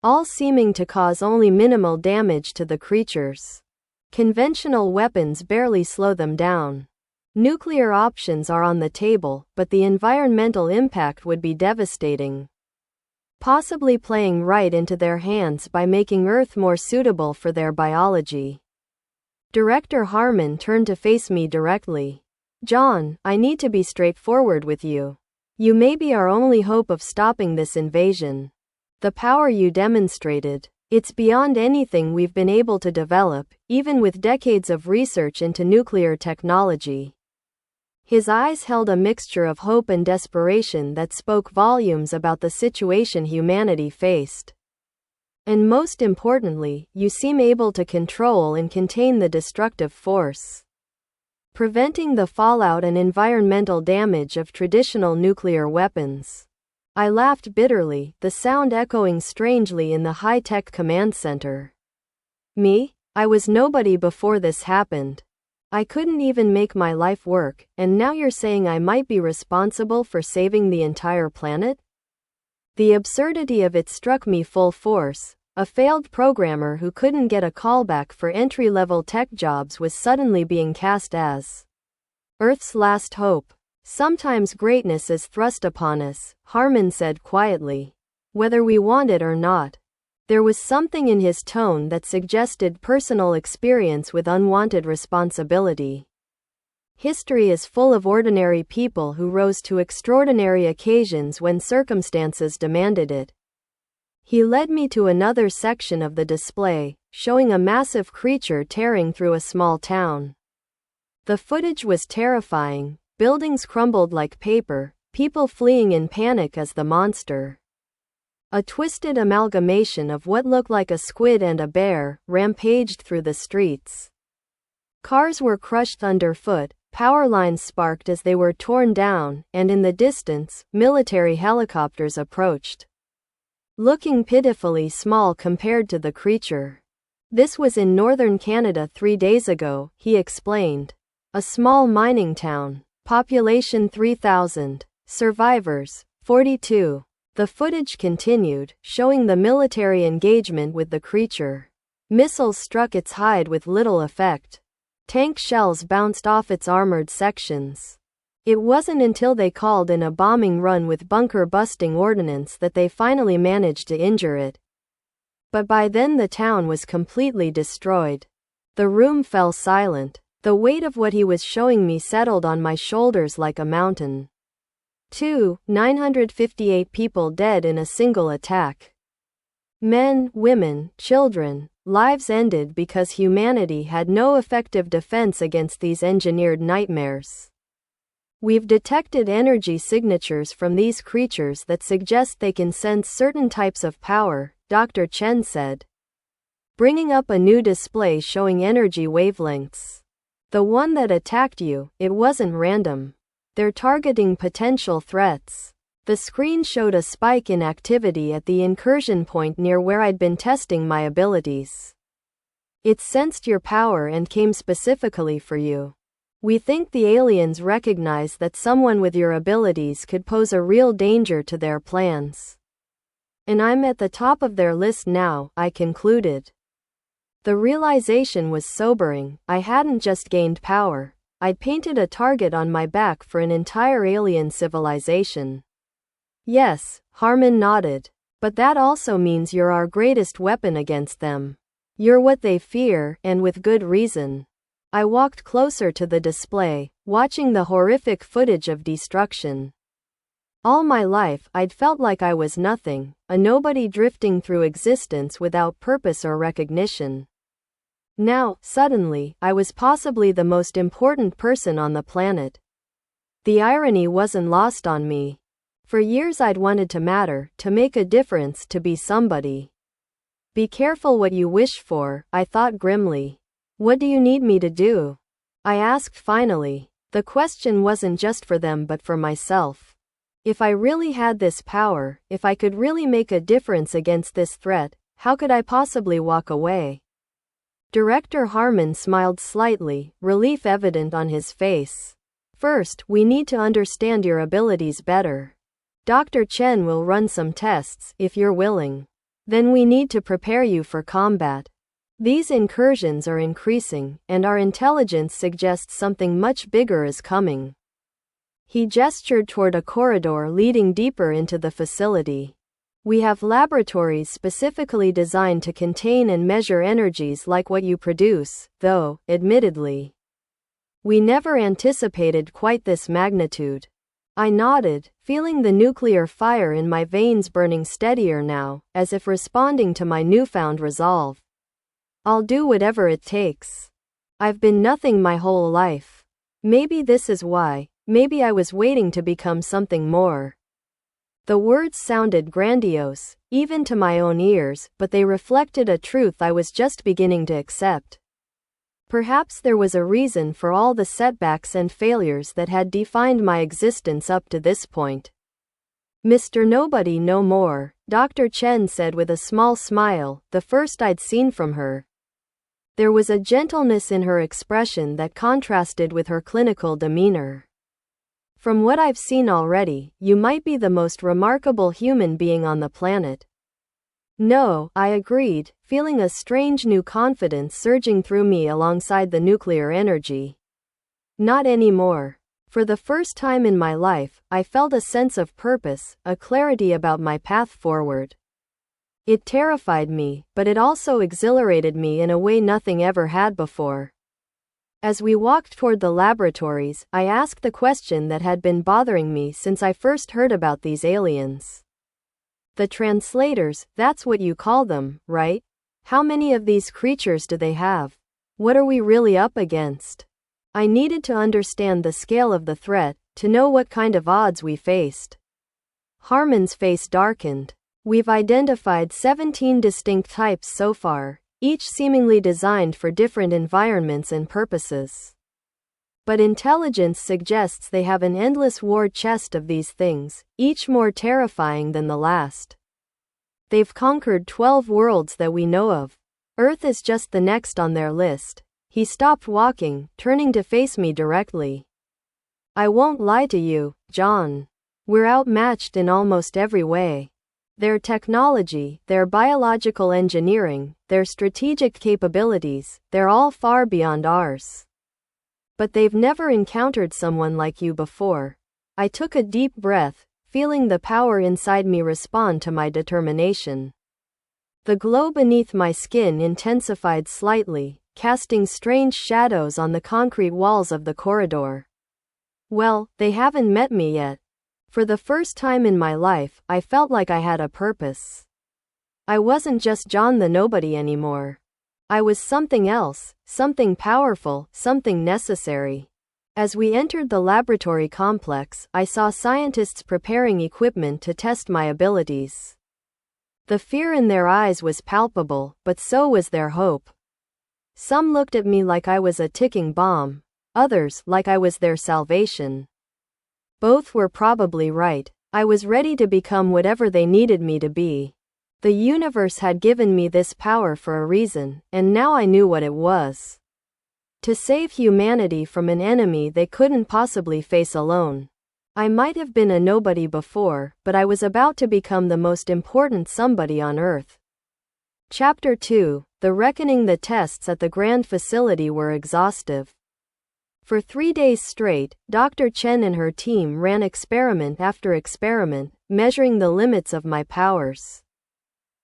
S1: All seeming to cause only minimal damage to the creatures. Conventional weapons barely slow them down. Nuclear options are on the table, but the environmental impact would be devastating. Possibly playing right into their hands by making Earth more suitable for their biology. Director Harmon turned to face me directly. John, I need to be straightforward with you. You may be our only hope of stopping this invasion. The power you demonstrated, it's beyond anything we've been able to develop, even with decades of research into nuclear technology. His eyes held a mixture of hope and desperation that spoke volumes about the situation humanity faced. And most importantly, you seem able to control and contain the destructive force, preventing the fallout and environmental damage of traditional nuclear weapons. I laughed bitterly, the sound echoing strangely in the high-tech command center. Me? I was nobody before this happened. I couldn't even make my life work, and now you're saying I might be responsible for saving the entire planet? The absurdity of it struck me full force. A failed programmer who couldn't get a callback for entry-level tech jobs was suddenly being cast as Earth's last hope. Sometimes greatness is thrust upon us, Harmon said quietly. Whether we want it or not. There was something in his tone that suggested personal experience with unwanted responsibility. History is full of ordinary people who rose to extraordinary occasions when circumstances demanded it. He led me to another section of the display, showing a massive creature tearing through a small town. The footage was terrifying. Buildings crumbled like paper, people fleeing in panic as the monster, a twisted amalgamation of what looked like a squid and a bear, rampaged through the streets. Cars were crushed underfoot, power lines sparked as they were torn down, and in the distance, military helicopters approached, looking pitifully small compared to the creature. This was in northern Canada 3 days ago, he explained. A small mining town. Population 3,000. Survivors, 42. The footage continued, showing the military engagement with the creature. Missiles struck its hide with little effect. Tank shells bounced off its armored sections. It wasn't until they called in a bombing run with bunker-busting ordnance that they finally managed to injure it. But by then the town was completely destroyed. The room fell silent. The weight of what he was showing me settled on my shoulders like a mountain. 958 people dead in a single attack. Men, women, children, lives ended because humanity had no effective defense against these engineered nightmares. We've detected energy signatures from these creatures that suggest they can sense certain types of power, Dr. Chen said, bringing up a new display showing energy wavelengths. The one that attacked you, it wasn't random. They're targeting potential threats. The screen showed a spike in activity at the incursion point near where I'd been testing my abilities. It sensed your power and came specifically for you. We think the aliens recognize that someone with your abilities could pose a real danger to their plans. And I'm at the top of their list now, I concluded. The realization was sobering. I hadn't just gained power. I'd painted a target on my back for an entire alien civilization. Yes, Harmon nodded. But that also means you're our greatest weapon against them. You're what they fear, and with good reason. I walked closer to the display, watching the horrific footage of destruction. All my life, I'd felt like I was nothing, a nobody drifting through existence without purpose or recognition. Now, suddenly, I was possibly the most important person on the planet. The irony wasn't lost on me. For years I'd wanted to matter, to make a difference, to be somebody. Be careful what you wish for, I thought grimly. What do you need me to do? I asked finally. The question wasn't just for them but for myself. If I really had this power, if I could really make a difference against this threat, how could I possibly walk away? Director Harmon smiled slightly, relief evident on his face. First, we need to understand your abilities better. Dr. Chen will run some tests, if you're willing. Then we need to prepare you for combat. These incursions are increasing, and our intelligence suggests something much bigger is coming. He gestured toward a corridor leading deeper into the facility. We have laboratories specifically designed to contain and measure energies like what you produce, though, admittedly, we never anticipated quite this magnitude. I nodded, feeling the nuclear fire in my veins burning steadier now, as if responding to my newfound resolve. I'll do whatever it takes. I've been nothing my whole life. Maybe this is why, maybe I was waiting to become something more. The words sounded grandiose, even to my own ears, but they reflected a truth I was just beginning to accept. Perhaps there was a reason for all the setbacks and failures that had defined my existence up to this point. Mr. Nobody no more, Dr. Chen said with a small smile, the first I'd seen from her. There was a gentleness in her expression that contrasted with her clinical demeanor. From what I've seen already, you might be the most remarkable human being on the planet. No, I agreed, feeling a strange new confidence surging through me alongside the nuclear energy. Not anymore. For the first time in my life, I felt a sense of purpose, a clarity about my path forward. It terrified me, but it also exhilarated me in a way nothing ever had before. As we walked toward the laboratories, I asked the question that had been bothering me since I first heard about these aliens. The translators, that's what you call them, right? How many of these creatures do they have? What are we really up against? I needed to understand the scale of the threat, to know what kind of odds we faced. Harmon's face darkened. We've identified 17 distinct types so far, each seemingly designed for different environments and purposes. But intelligence suggests they have an endless war chest of these things, each more terrifying than the last. They've conquered 12 worlds that we know of. Earth is just the next on their list. He stopped walking, turning to face me directly. I won't lie to you, John. We're outmatched in almost every way. Their technology, their biological engineering, their strategic capabilities, they're all far beyond ours. But they've never encountered someone like you before. I took a deep breath, feeling the power inside me respond to my determination. The glow beneath my skin intensified slightly, casting strange shadows on the concrete walls of the corridor. Well, they haven't met me yet. For the first time in my life, I felt like I had a purpose. I wasn't just John the Nobody anymore. I was something else, something powerful, something necessary. As we entered the laboratory complex, I saw scientists preparing equipment to test my abilities. The fear in their eyes was palpable, but so was their hope. Some looked at me like I was a ticking bomb, others like I was their salvation. Both were probably right. I was ready to become whatever they needed me to be. The universe had given me this power for a reason, and now I knew what it was. To save humanity from an enemy they couldn't possibly face alone. I might have been a nobody before, but I was about to become the most important somebody on Earth. Chapter 2: The Reckoning. The tests at the Grand Facility were exhaustive. For 3 days straight, Dr. Chen and her team ran experiment after experiment, measuring the limits of my powers.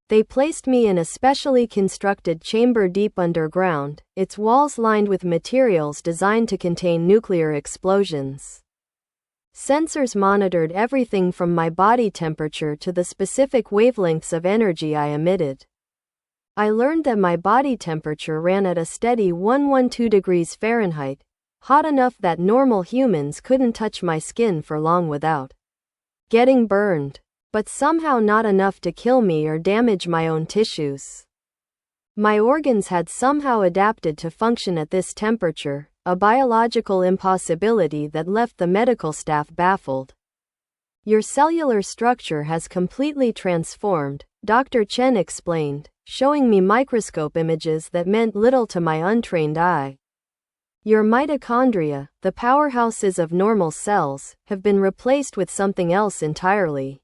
S1: They placed me in a specially constructed chamber deep underground, its walls lined with materials designed to contain nuclear explosions. Sensors monitored everything from my body temperature to the specific wavelengths of energy I emitted. I learned that my body temperature ran at a steady 112 degrees Fahrenheit, hot enough that normal humans couldn't touch my skin for long without getting burned, but somehow not enough to kill me or damage my own tissues. My organs had somehow adapted to function at this temperature, a biological impossibility that left the medical staff baffled. Your cellular structure has completely transformed, Dr. Chen explained, showing me microscope images that meant little to my untrained eye. Your mitochondria, the powerhouses of normal cells, have been replaced with something else entirely.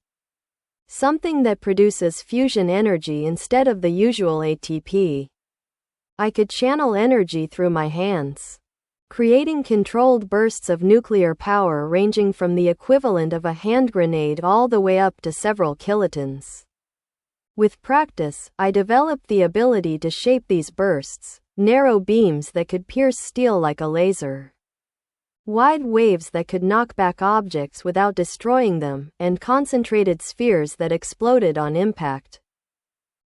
S1: Something that produces fusion energy instead of the usual ATP. I could channel energy through my hands, creating controlled bursts of nuclear power ranging from the equivalent of a hand grenade all the way up to several kilotons. With practice, I developed the ability to shape these bursts, narrow beams that could pierce steel like a laser, wide waves that could knock back objects without destroying them, and concentrated spheres that exploded on impact.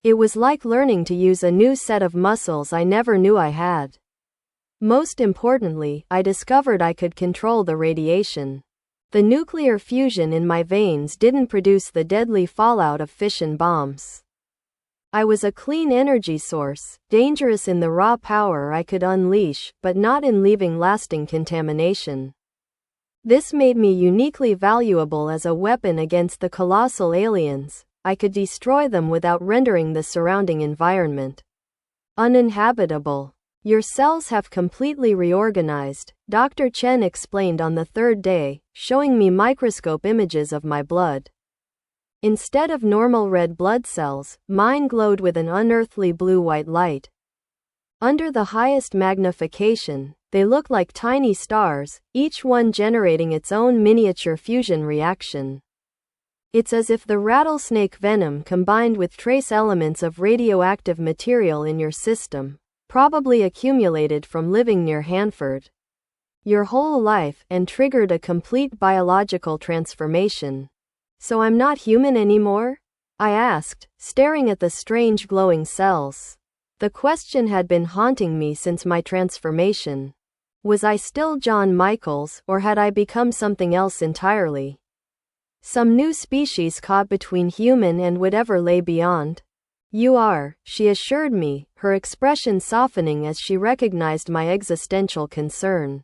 S1: It was like learning to use a new set of muscles I never knew I had. Most importantly, I discovered I could control the radiation. The nuclear fusion in my veins didn't produce the deadly fallout of fission bombs. I was a clean energy source, dangerous in the raw power I could unleash, but not in leaving lasting contamination. This made me uniquely valuable as a weapon against the colossal aliens. I could destroy them without rendering the surrounding environment uninhabitable. Your cells have completely reorganized, Dr. Chen explained on the third day, showing me microscope images of my blood. Instead of normal red blood cells, mine glowed with an unearthly blue-white light. Under the highest magnification, they look like tiny stars, each one generating its own miniature fusion reaction. It's as if the rattlesnake venom combined with trace elements of radioactive material in your system, probably accumulated from living near Hanford your whole life, and triggered a complete biological transformation. So I'm not human anymore? I asked, staring at the strange glowing cells. The question had been haunting me since my transformation. Was I still John Michaels, or had I become something else entirely? Some new species caught between human and whatever lay beyond? You are, she assured me, her expression softening as she recognized my existential concern.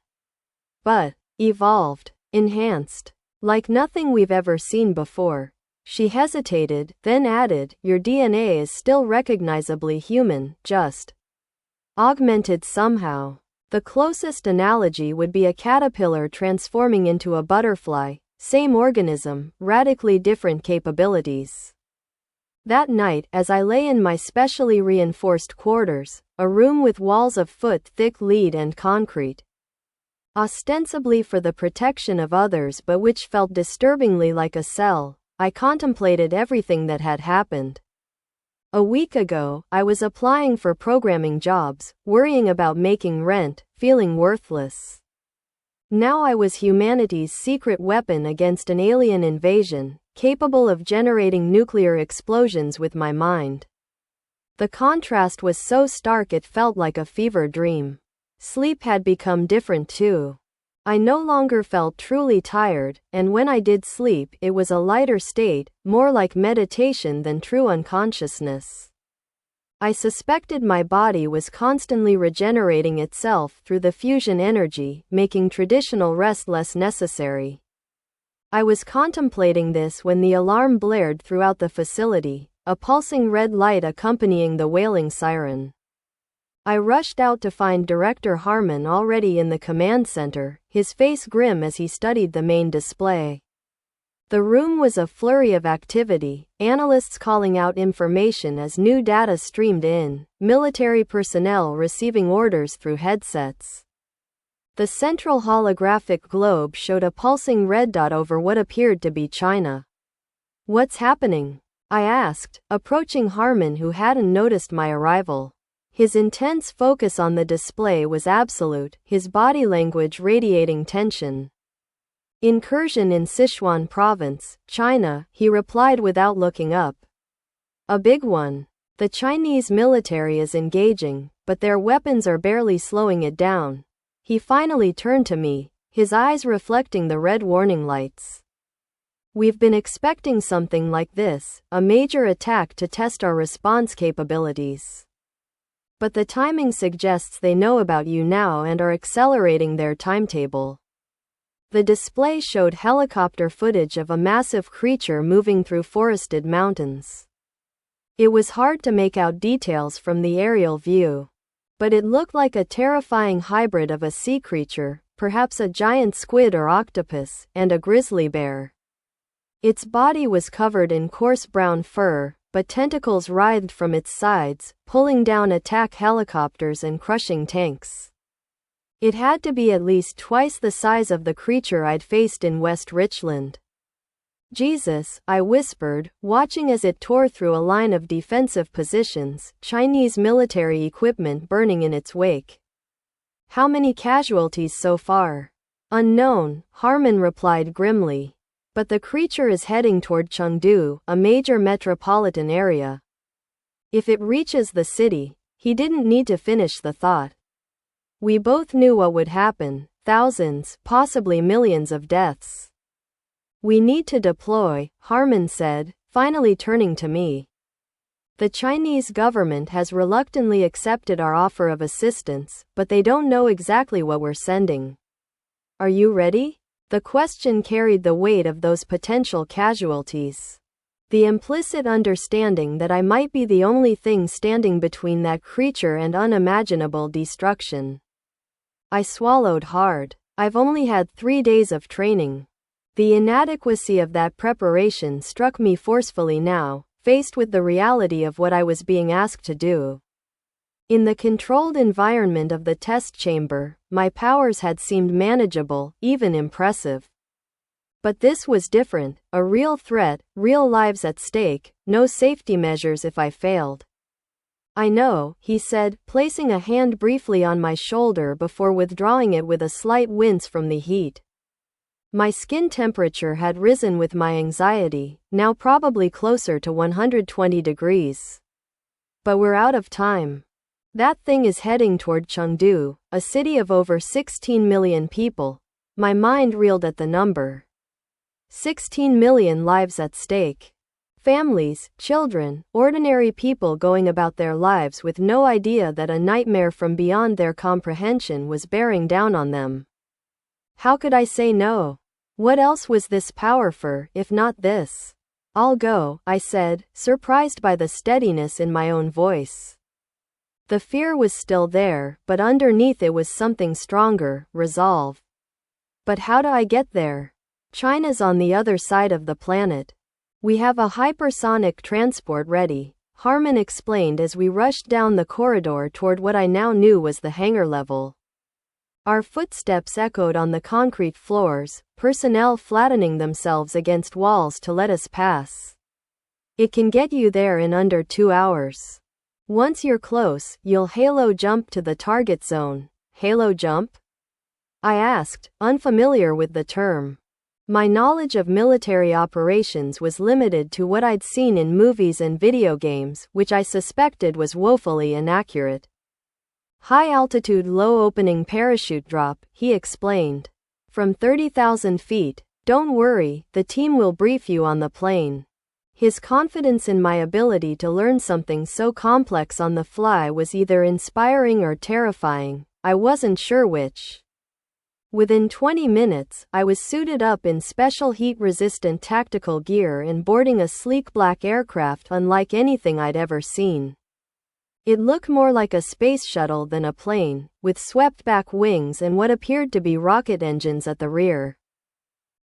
S1: But, evolved, enhanced, like nothing we've ever seen before. She hesitated, then added, your DNA is still recognizably human, just augmented somehow. The closest analogy would be a caterpillar transforming into a butterfly. Same organism, radically different capabilities. That night, as I lay in my specially reinforced quarters, a room with walls of foot-thick lead and concrete, ostensibly for the protection of others but which felt disturbingly like a cell, I contemplated everything that had happened. A week ago, I was applying for programming jobs, worrying about making rent, feeling worthless. Now I was humanity's secret weapon against an alien invasion, capable of generating nuclear explosions with my mind. The contrast was so stark it felt like a fever dream. Sleep had become different too. I no longer felt truly tired, and when I did sleep, it was a lighter state, more like meditation than true unconsciousness. I suspected my body was constantly regenerating itself through the fusion energy, making traditional rest less necessary. I was contemplating this when the alarm blared throughout the facility, a pulsing red light accompanying the wailing siren. I rushed out to find Director Harmon already in the command center, his face grim as he studied the main display. The room was a flurry of activity, analysts calling out information as new data streamed in, military personnel receiving orders through headsets. The central holographic globe showed a pulsing red dot over what appeared to be China. What's happening? I asked, approaching Harmon, who hadn't noticed my arrival. His intense focus on the display was absolute, his body language radiating tension. Incursion in Sichuan province, China, he replied without looking up. A big one. The Chinese military is engaging, but their weapons are barely slowing it down. He finally turned to me, his eyes reflecting the red warning lights. We've been expecting something like this, a major attack to test our response capabilities. But the timing suggests they know about you now and are accelerating their timetable. The display showed helicopter footage of a massive creature moving through forested mountains. It was hard to make out details from the aerial view, but it looked like a terrifying hybrid of a sea creature, perhaps a giant squid or octopus, and a grizzly bear. Its body was covered in coarse brown fur, but tentacles writhed from its sides, pulling down attack helicopters and crushing tanks. It had to be at least twice the size of the creature I'd faced in West Richland. Jesus, I whispered, watching as it tore through a line of defensive positions, Chinese military equipment burning in its wake. How many casualties so far? Unknown, Harmon replied grimly. But the creature is heading toward Chengdu, a major metropolitan area. If it reaches the city, he didn't need to finish the thought. We both knew what would happen, thousands, possibly millions of deaths. We need to deploy, Harmon said, finally turning to me. The Chinese government has reluctantly accepted our offer of assistance, but they don't know exactly what we're sending. Are you ready? The question carried the weight of those potential casualties. The implicit understanding that I might be the only thing standing between that creature and unimaginable destruction. I swallowed hard. I've only had 3 days of training. The inadequacy of that preparation struck me forcefully now, faced with the reality of what I was being asked to do. In the controlled environment of the test chamber, my powers had seemed manageable, even impressive. But this was different, a real threat, real lives at stake, no safety measures if I failed. I know, he said, placing a hand briefly on my shoulder before withdrawing it with a slight wince from the heat. My skin temperature had risen with my anxiety, now probably closer to 120 degrees. But we're out of time. That thing is heading toward Chengdu, a city of over 16 million people. My mind reeled at the number. 16 million lives at stake. Families, children, ordinary people going about their lives with no idea that a nightmare from beyond their comprehension was bearing down on them. How could I say no? What else was this power for, if not this? I'll go, I said, surprised by the steadiness in my own voice. The fear was still there, but underneath it was something stronger, resolve. But how do I get there? China's on the other side of the planet. We have a hypersonic transport ready, Harmon explained as we rushed down the corridor toward what I now knew was the hangar level. Our footsteps echoed on the concrete floors, personnel flattening themselves against walls to let us pass. It can get you there in under 2 hours. Once you're close, you'll halo jump to the target zone. Halo jump? I asked, unfamiliar with the term. My knowledge of military operations was limited to what I'd seen in movies and video games, which I suspected was woefully inaccurate. High-altitude low-opening parachute drop, he explained. From 30,000 feet. Don't worry, the team will brief you on the plane. His confidence in my ability to learn something so complex on the fly was either inspiring or terrifying. I wasn't sure which. Within 20 minutes, I was suited up in special heat-resistant tactical gear and boarding a sleek black aircraft unlike anything I'd ever seen. It looked more like a space shuttle than a plane, with swept-back wings and what appeared to be rocket engines at the rear.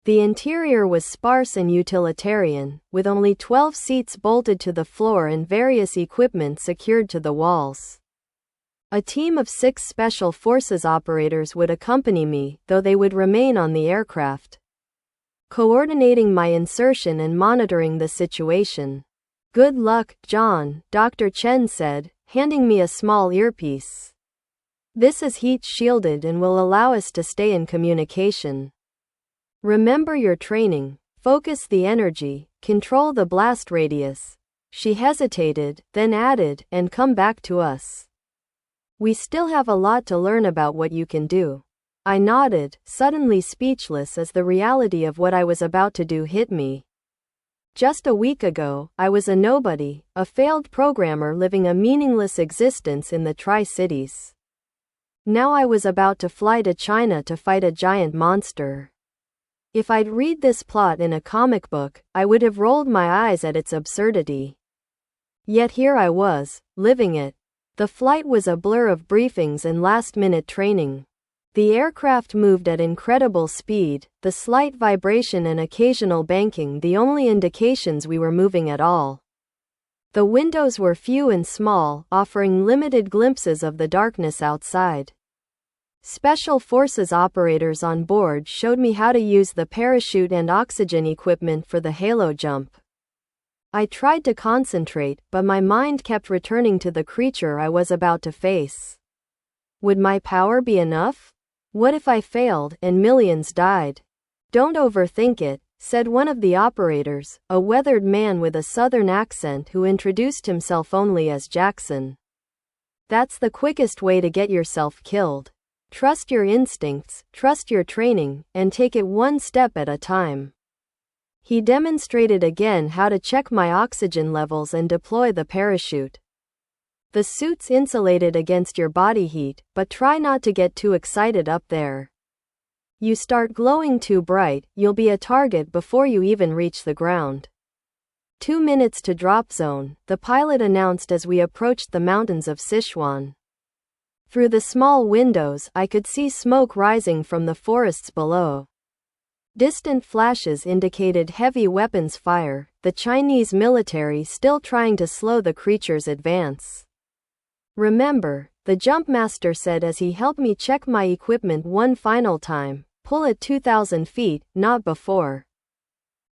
S1: The interior was sparse and utilitarian, with only 12 seats bolted to the floor and various equipment secured to the walls. A team of 6 Special Forces operators would accompany me, though they would remain on the aircraft, coordinating my insertion and monitoring the situation. Good luck, John, Dr. Chen said, handing me a small earpiece. This is heat-shielded and will allow us to stay in communication. Remember your training, focus the energy, control the blast radius. She hesitated, then added, and come back to us. We still have a lot to learn about what you can do. I nodded, suddenly speechless as the reality of what I was about to do hit me. Just a week ago, I was a nobody, a failed programmer living a meaningless existence in the Tri-Cities. Now I was about to fly to China to fight a giant monster. If I'd read this plot in a comic book, I would have rolled my eyes at its absurdity. Yet here I was, living it. The flight was a blur of briefings and last-minute training. The aircraft moved at incredible speed, the slight vibration and occasional banking the only indications we were moving at all. The windows were few and small, offering limited glimpses of the darkness outside. Special Forces operators on board showed me how to use the parachute and oxygen equipment for the halo jump. I tried to concentrate, but my mind kept returning to the creature I was about to face. Would my power be enough? What if I failed, and millions died? Don't overthink it, said one of the operators, a weathered man with a southern accent who introduced himself only as Jackson. That's the quickest way to get yourself killed. Trust your instincts, trust your training, and take it one step at a time. He demonstrated again how to check my oxygen levels and deploy the parachute. The suit's insulated against your body heat, but try not to get too excited up there. You start glowing too bright, you'll be a target before you even reach the ground. 2 minutes to drop zone, the pilot announced as we approached the mountains of Sichuan. Through the small windows, I could see smoke rising from the forests below. Distant flashes indicated heavy weapons fire, the Chinese military still trying to slow the creature's advance. Remember, the jumpmaster said as he helped me check my equipment one final time, pull at 2,000 feet, not before.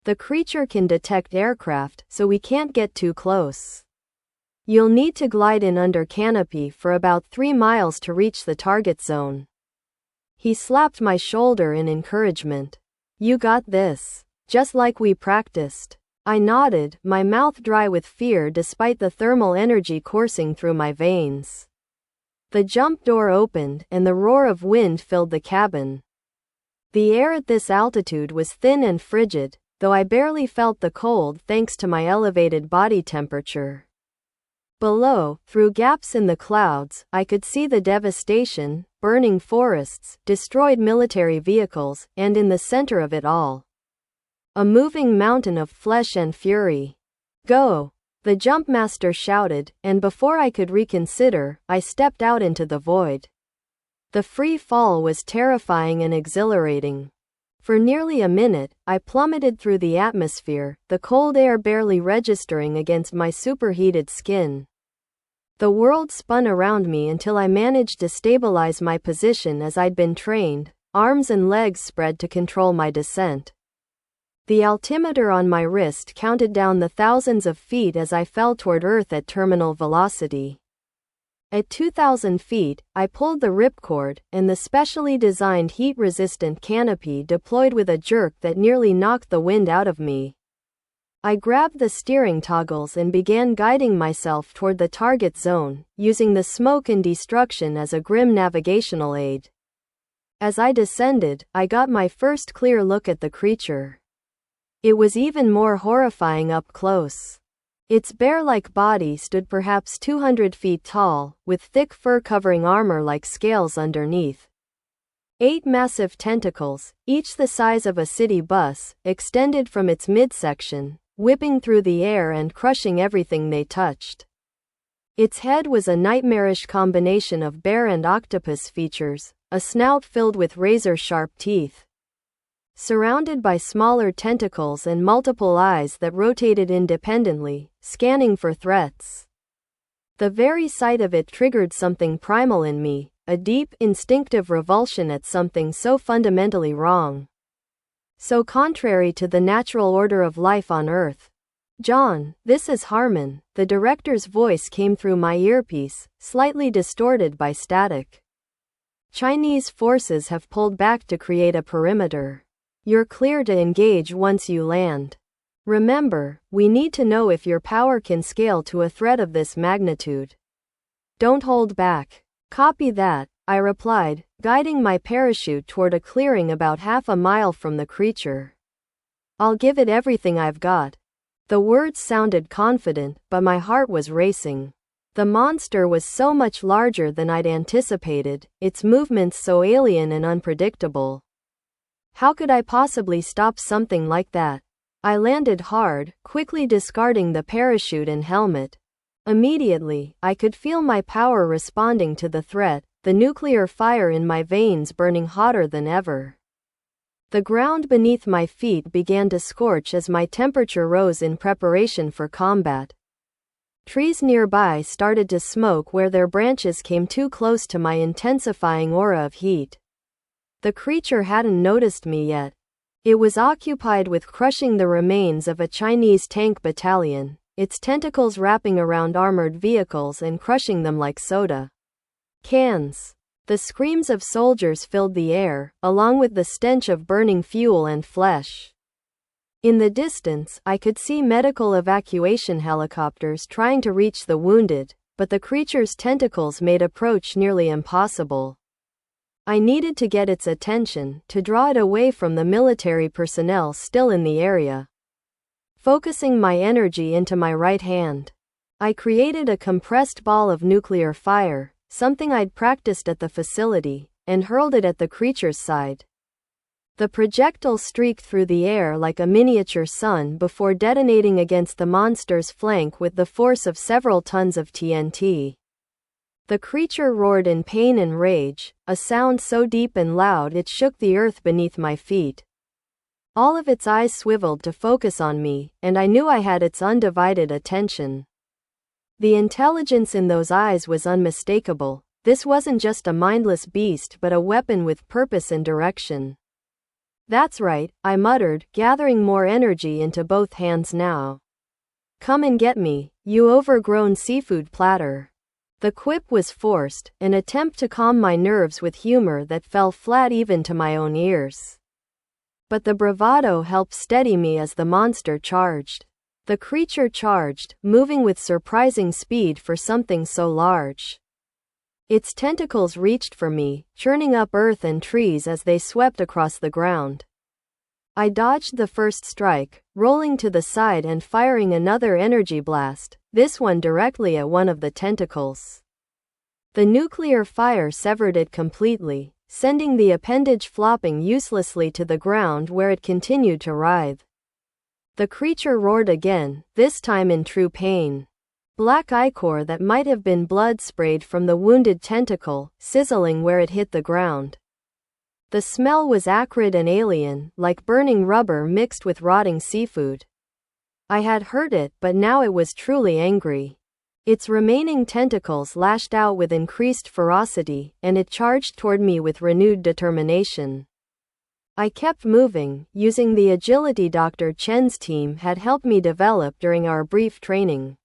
S1: The creature can detect aircraft, so we can't get too close. You'll need to glide in under canopy for about 3 miles to reach the target zone. He slapped my shoulder in encouragement. You got this. Just like we practiced. I nodded, my mouth dry with fear despite the thermal energy coursing through my veins. The jump door opened, and the roar of wind filled the cabin. The air at this altitude was thin and frigid, though I barely felt the cold thanks to my elevated body temperature. Below, through gaps in the clouds, I could see the devastation, burning forests, destroyed military vehicles, and in the center of it all, a moving mountain of flesh and fury. Go! The jumpmaster shouted, and before I could reconsider, I stepped out into the void. The free fall was terrifying and exhilarating. For nearly a minute, I plummeted through the atmosphere, the cold air barely registering against my superheated skin. The world spun around me until I managed to stabilize my position as I'd been trained, arms and legs spread to control my descent. The altimeter on my wrist counted down the thousands of feet as I fell toward Earth at terminal velocity. At 2,000 feet, I pulled the ripcord, and the specially designed heat-resistant canopy deployed with a jerk that nearly knocked the wind out of me. I grabbed the steering toggles and began guiding myself toward the target zone, using the smoke and destruction as a grim navigational aid. As I descended, I got my first clear look at the creature. It was even more horrifying up close. Its bear-like body stood perhaps 200 feet tall, with thick fur-covering armor like scales underneath. 8 massive tentacles, each the size of a city bus, extended from its midsection, whipping through the air and crushing everything they touched. Its head was a nightmarish combination of bear and octopus features, a snout filled with razor-sharp teeth, surrounded by smaller tentacles and multiple eyes that rotated independently, scanning for threats. The very sight of it triggered something primal in me, a deep, instinctive revulsion at something so fundamentally wrong, so contrary to the natural order of life on Earth. John, this is Harmon. The director's voice came through my earpiece, slightly distorted by static. Chinese forces have pulled back to create a perimeter. You're clear to engage once you land. Remember, we need to know if your power can scale to a threat of this magnitude. Don't hold back. Copy that, I replied, guiding my parachute toward a clearing about half a mile from the creature. I'll give it everything I've got. The words sounded confident, but my heart was racing. The monster was so much larger than I'd anticipated, its movements so alien and unpredictable. How could I possibly stop something like that? I landed hard, quickly discarding the parachute and helmet. Immediately, I could feel my power responding to the threat, the nuclear fire in my veins burning hotter than ever. The ground beneath my feet began to scorch as my temperature rose in preparation for combat. Trees nearby started to smoke where their branches came too close to my intensifying aura of heat. The creature hadn't noticed me yet. It was occupied with crushing the remains of a Chinese tank battalion, its tentacles wrapping around armored vehicles and crushing them like soda cans. The screams of soldiers filled the air, along with the stench of burning fuel and flesh. In the distance, I could see medical evacuation helicopters trying to reach the wounded, but the creature's tentacles made approach nearly impossible. I needed to get its attention, to draw it away from the military personnel still in the area. focusing my energy into my right hand. I created a compressed ball of nuclear fire, something I'd practiced at the facility, and hurled it at the creature's side. The projectile streaked through the air like a miniature sun before detonating against the monster's flank with the force of several tons of TNT. The creature roared in pain and rage, a sound so deep and loud it shook the earth beneath my feet. All of its eyes swiveled to focus on me, and I knew I had its undivided attention. The intelligence in those eyes was unmistakable. This wasn't just a mindless beast but a weapon with purpose and direction. "That's right," I muttered, gathering more energy into both hands now. "Come and get me, you overgrown seafood platter." The quip was forced, an attempt to calm my nerves with humor that fell flat even to my own ears. But the bravado helped steady me as the monster charged. The creature charged, moving with surprising speed for something so large. Its tentacles reached for me, churning up earth and trees as they swept across the ground. I dodged the first strike, rolling to the side and firing another energy blast, this one directly at one of the tentacles. The nuclear fire severed it completely, sending the appendage flopping uselessly to the ground where it continued to writhe. The creature roared again, this time in true pain. Black ichor that might have been blood sprayed from the wounded tentacle, sizzling where it hit the ground. The smell was acrid and alien, like burning rubber mixed with rotting seafood. I had heard it, but now it was truly angry. Its remaining tentacles lashed out with increased ferocity, and it charged toward me with renewed determination. I kept moving, using the agility Dr. Chen's team had helped me develop during our brief training.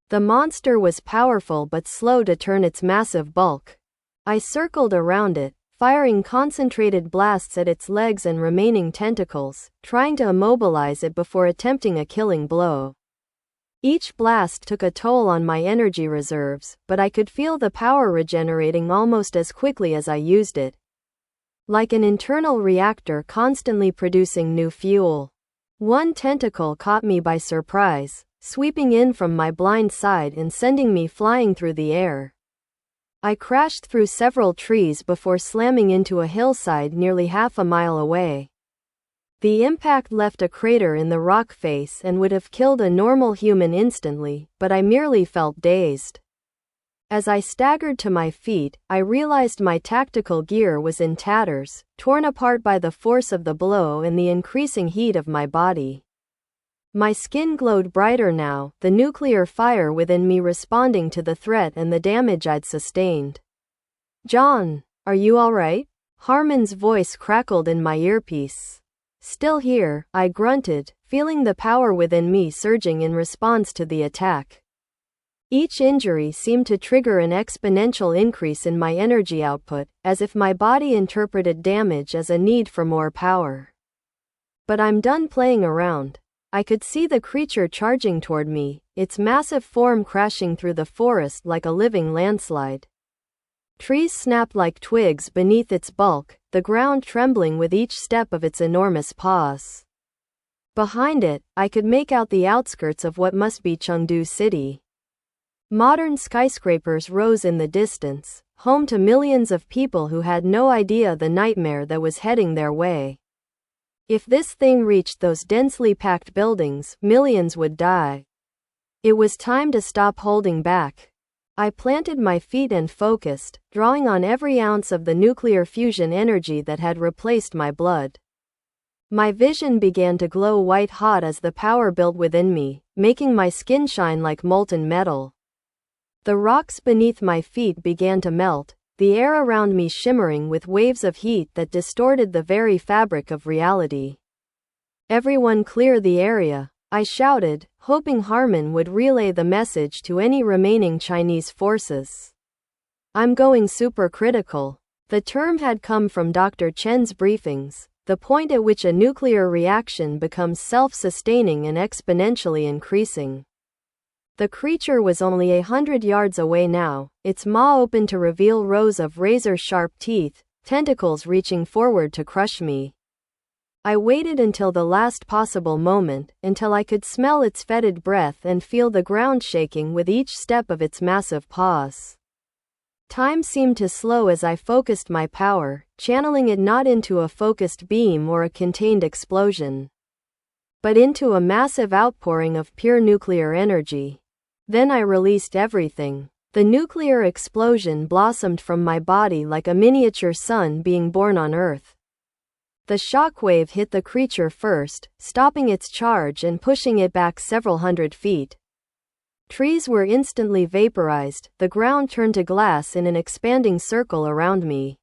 S1: The monster was powerful but slow to turn its massive bulk. I circled around it, firing concentrated blasts at its legs and remaining tentacles, trying to immobilize it before attempting a killing blow. Each blast took a toll on my energy reserves, but I could feel the power regenerating almost as quickly as I used it. Like an internal reactor constantly producing new fuel. One tentacle caught me by surprise, sweeping in from my blind side and sending me flying through the air. I crashed through several trees before slamming into a hillside nearly half a mile away. The impact left a crater in the rock face and would have killed a normal human instantly, but I merely felt dazed. As I staggered to my feet, I realized my tactical gear was in tatters, torn apart by the force of the blow and the increasing heat of my body. My skin glowed brighter now, the nuclear fire within me responding to the threat and the damage I'd sustained. "John, are you all right?" Harmon's voice crackled in my earpiece. "Still here," I grunted, feeling the power within me surging in response to the attack. Each injury seemed to trigger an exponential increase in my energy output, as if my body interpreted damage as a need for more power. But I'm done playing around. I could see the creature charging toward me, its massive form crashing through the forest like a living landslide. Trees snapped like twigs beneath its bulk, the ground trembling with each step of its enormous paws. Behind it, I could make out the outskirts of what must be Chengdu City. Modern skyscrapers rose in the distance, home to millions of people who had no idea the nightmare that was heading their way. If this thing reached those densely packed buildings, millions would die. It was time to stop holding back. I planted my feet and focused, drawing on every ounce of the nuclear fusion energy that had replaced my blood. My vision began to glow white-hot as the power built within me, making my skin shine like molten metal. The rocks beneath my feet began to melt, the air around me shimmering with waves of heat that distorted the very fabric of reality. "Everyone clear the area," I shouted, hoping Harmon would relay the message to any remaining Chinese forces. "I'm going supercritical." The term had come from Dr. Chen's briefings, the point at which a nuclear reaction becomes self-sustaining and exponentially increasing. The creature was only 100 yards away now, its maw open to reveal rows of razor-sharp teeth, tentacles reaching forward to crush me. I waited until the last possible moment, until I could smell its fetid breath and feel the ground shaking with each step of its massive paws. Time seemed to slow as I focused my power, channeling it not into a focused beam or a contained explosion, but into a massive outpouring of pure nuclear energy. Then I released everything. The nuclear explosion blossomed from my body like a miniature sun being born on Earth. The shockwave hit the creature first, stopping its charge and pushing it back several hundred feet. Trees were instantly vaporized, the ground turned to glass in an expanding circle around me.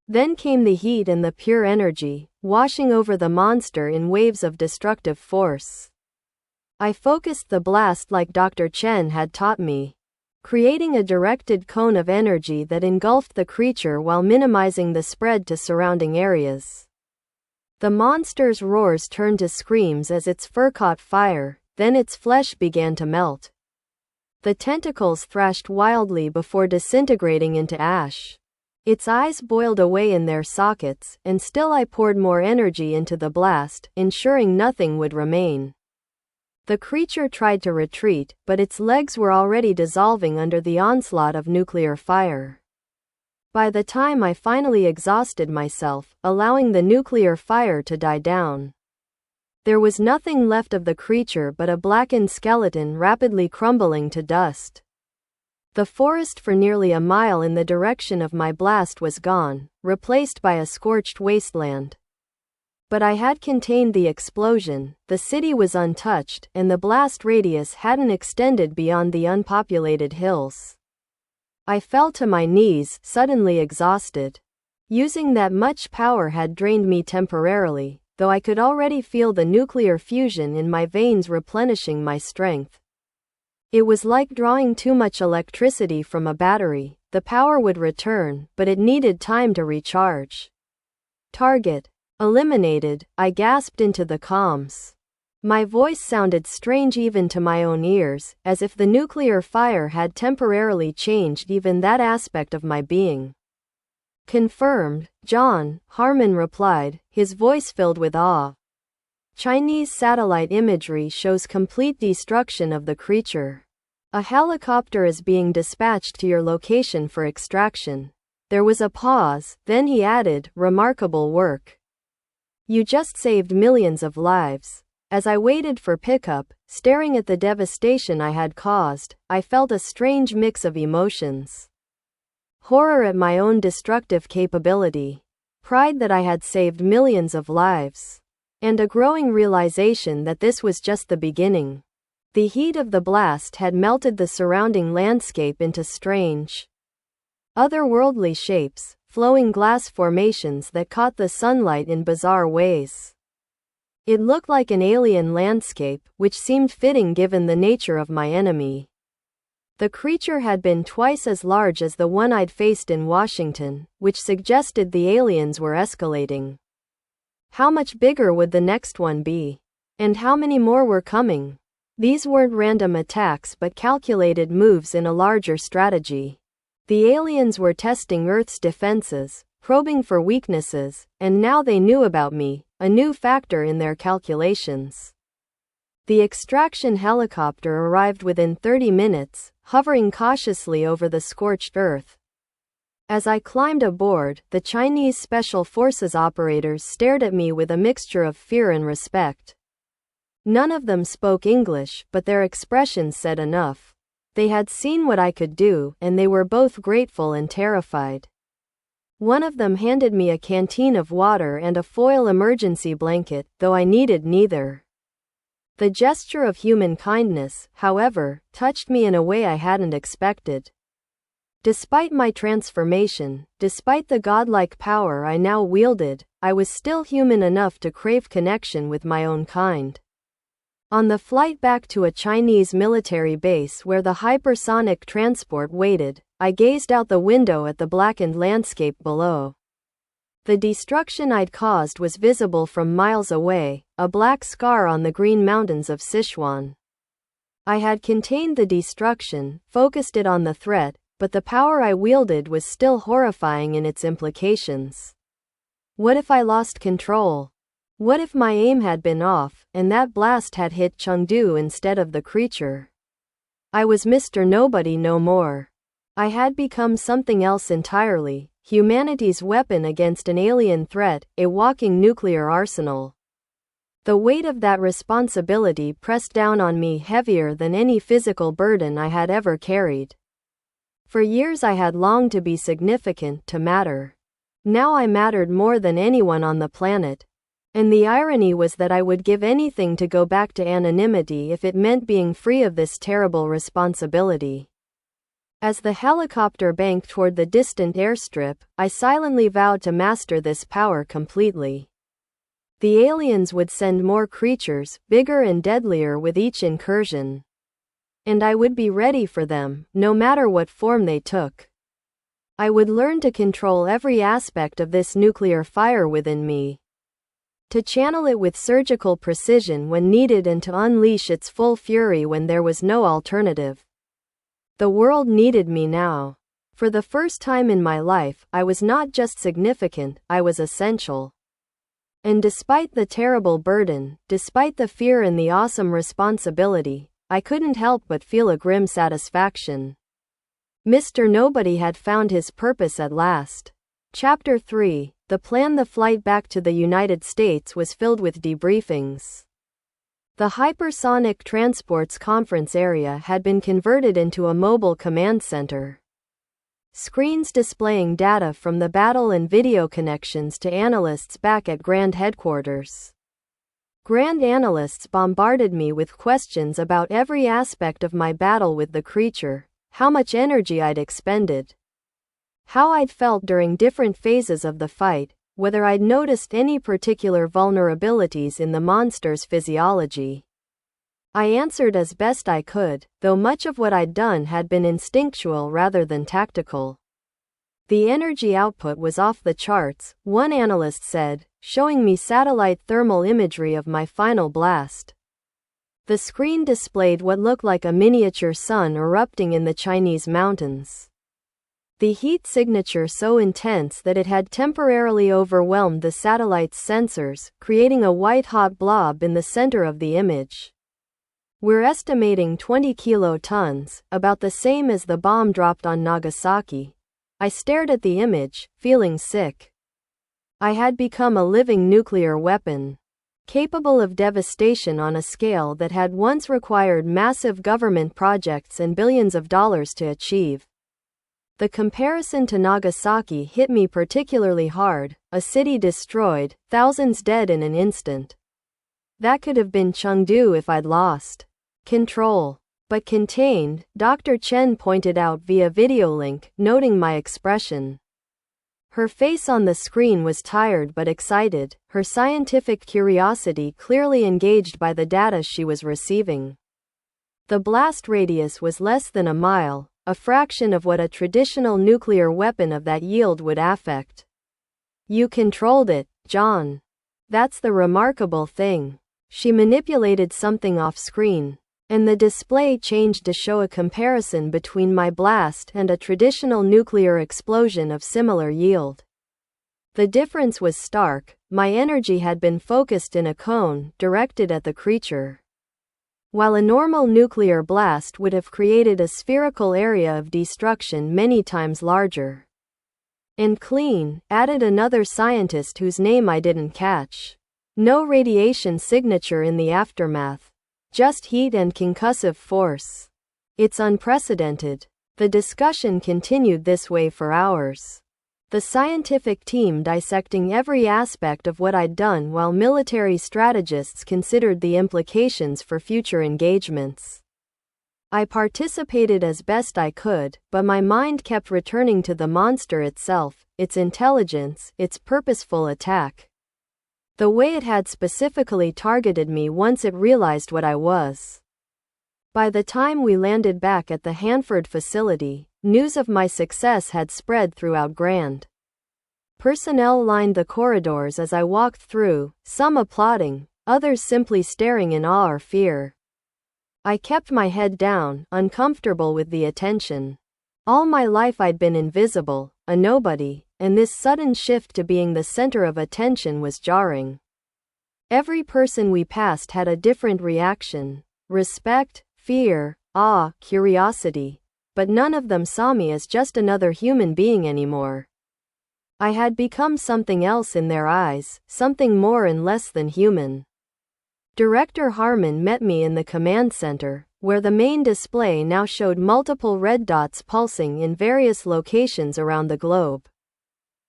S1: Then came the heat and the pure energy, washing over the monster in waves of destructive force. I focused the blast like Dr. Chen had taught me, creating a directed cone of energy that engulfed the creature while minimizing the spread to surrounding areas. The monster's roars turned to screams as its fur caught fire, then its flesh began to melt. The tentacles thrashed wildly before disintegrating into ash. Its eyes boiled away in their sockets, and still I poured more energy into the blast, ensuring nothing would remain. The creature tried to retreat, but its legs were already dissolving under the onslaught of nuclear fire. By the time I finally exhausted myself, allowing the nuclear fire to die down, there was nothing left of the creature but a blackened skeleton rapidly crumbling to dust. The forest for nearly a mile in the direction of my blast was gone, replaced by a scorched wasteland. But I had contained the explosion, the city was untouched, and the blast radius hadn't extended beyond the unpopulated hills. I fell to my knees, suddenly exhausted. Using that much power had drained me temporarily, though I could already feel the nuclear fusion in my veins replenishing my strength. It was like drawing too much electricity from a battery. The power would return, but it needed time to recharge. Target eliminated, I gasped into the comms. My voice sounded strange even to my own ears, as if the nuclear fire had temporarily changed even that aspect of my being. Confirmed, John, Harmon replied, his voice filled with awe. Chinese satellite imagery shows complete destruction of the creature. A helicopter is being dispatched to your location for extraction. There was a pause, then he added, remarkable work. You just saved millions of lives. As I waited for pickup, staring at the devastation I had caused, I felt a strange mix of emotions. Horror at my own destructive capability, pride that I had saved millions of lives, and a growing realization that this was just the beginning. The heat of the blast had melted the surrounding landscape into strange, otherworldly shapes, flowing glass formations that caught the sunlight in bizarre ways. It looked like an alien landscape, which seemed fitting given the nature of my enemy. The creature had been twice as large as the one I'd faced in Washington, which suggested the aliens were escalating. How much bigger would the next one be? And how many more were coming? These weren't random attacks but calculated moves in a larger strategy. The aliens were testing Earth's defenses, probing for weaknesses, and now they knew about me, a new factor in their calculations. The extraction helicopter arrived within 30 minutes, hovering cautiously over the scorched earth. As I climbed aboard, the Chinese Special Forces operators stared at me with a mixture of fear and respect. None of them spoke English, but their expressions said enough. They had seen what I could do, and they were both grateful and terrified. One of them handed me a canteen of water and a foil emergency blanket, though I needed neither. The gesture of human kindness, however, touched me in a way I hadn't expected. Despite my transformation, despite the godlike power I now wielded, I was still human enough to crave connection with my own kind. On the flight back to a Chinese military base where the hypersonic transport waited, I gazed out the window at the blackened landscape below. The destruction I'd caused was visible from miles away, a black scar on the green mountains of Sichuan. I had contained the destruction, focused it on the threat, but the power I wielded was still horrifying in its implications. What if I lost control? What if my aim had been off, and that blast had hit Chengdu instead of the creature? I was Mr. Nobody no more. I had become something else entirely, humanity's weapon against an alien threat, a walking nuclear arsenal. The weight of that responsibility pressed down on me heavier than any physical burden I had ever carried. For years I had longed to be significant, to matter. Now I mattered more than anyone on the planet. And the irony was that I would give anything to go back to anonymity if it meant being free of this terrible responsibility. As the helicopter banked toward the distant airstrip, I silently vowed to master this power completely. The aliens would send more creatures, bigger and deadlier with each incursion. And I would be ready for them, no matter what form they took. I would learn to control every aspect of this nuclear fire within me. To channel it with surgical precision when needed and to unleash its full fury when there was no alternative. The world needed me now. For the first time in my life, I was not just significant, I was essential. And despite the terrible burden, despite the fear and the awesome responsibility, I couldn't help but feel a grim satisfaction. Mr. Nobody had found his purpose at last. Chapter 3. The plan. The flight back to the United States was filled with debriefings. The Hypersonic Transports conference area had been converted into a mobile command center. Screens displaying data from the battle and video connections to analysts back at Grand Headquarters. Grand Analysts bombarded me with questions about every aspect of my battle with the creature, how much energy I'd expended, how I'd felt during different phases of the fight, whether I'd noticed any particular vulnerabilities in the monster's physiology. I answered as best I could, though much of what I'd done had been instinctual rather than tactical. The energy output was off the charts, one analyst said, showing me satellite thermal imagery of my final blast. The screen displayed what looked like a miniature sun erupting in the Chinese mountains. The heat signature so intense that it had temporarily overwhelmed the satellite's sensors, creating a white-hot blob in the center of the image. We're estimating 20 kilotons, about the same as the bomb dropped on Nagasaki. I stared at the image, feeling sick. I had become a living nuclear weapon, capable of devastation on a scale that had once required massive government projects and billions of dollars to achieve. The comparison to Nagasaki hit me particularly hard, a city destroyed, thousands dead in an instant. That could have been Chengdu if I'd lost control. But contained, Dr. Chen pointed out via video link, noting my expression. Her face on the screen was tired but excited, her scientific curiosity clearly engaged by the data she was receiving. The blast radius was less than a mile, a fraction of what a traditional nuclear weapon of that yield would affect. You controlled it, John. That's the remarkable thing. She manipulated something off-screen, and the display changed to show a comparison between my blast and a traditional nuclear explosion of similar yield. The difference was stark. My energy had been focused in a cone, directed at the creature, while a normal nuclear blast would have created a spherical area of destruction many times larger. And clean, added another scientist whose name I didn't catch. No radiation signature in the aftermath. Just heat and concussive force. It's unprecedented. The discussion continued this way for hours. The scientific team dissecting every aspect of what I'd done while military strategists considered the implications for future engagements. I participated as best I could, but my mind kept returning to the monster itself, its intelligence, its purposeful attack. The way it had specifically targeted me once it realized what I was. By the time we landed back at the Hanford facility, news of my success had spread throughout Grand. Personnel lined the corridors as I walked through, some applauding, others simply staring in awe or fear. I kept my head down, uncomfortable with the attention. All my life I'd been invisible, a nobody, and this sudden shift to being the center of attention was jarring. Every person we passed had a different reaction. Respect, fear, awe, curiosity. But none of them saw me as just another human being anymore. I had become something else in their eyes, something more and less than human. Director Harmon met me in the command center, where the main display now showed multiple red dots pulsing in various locations around the globe.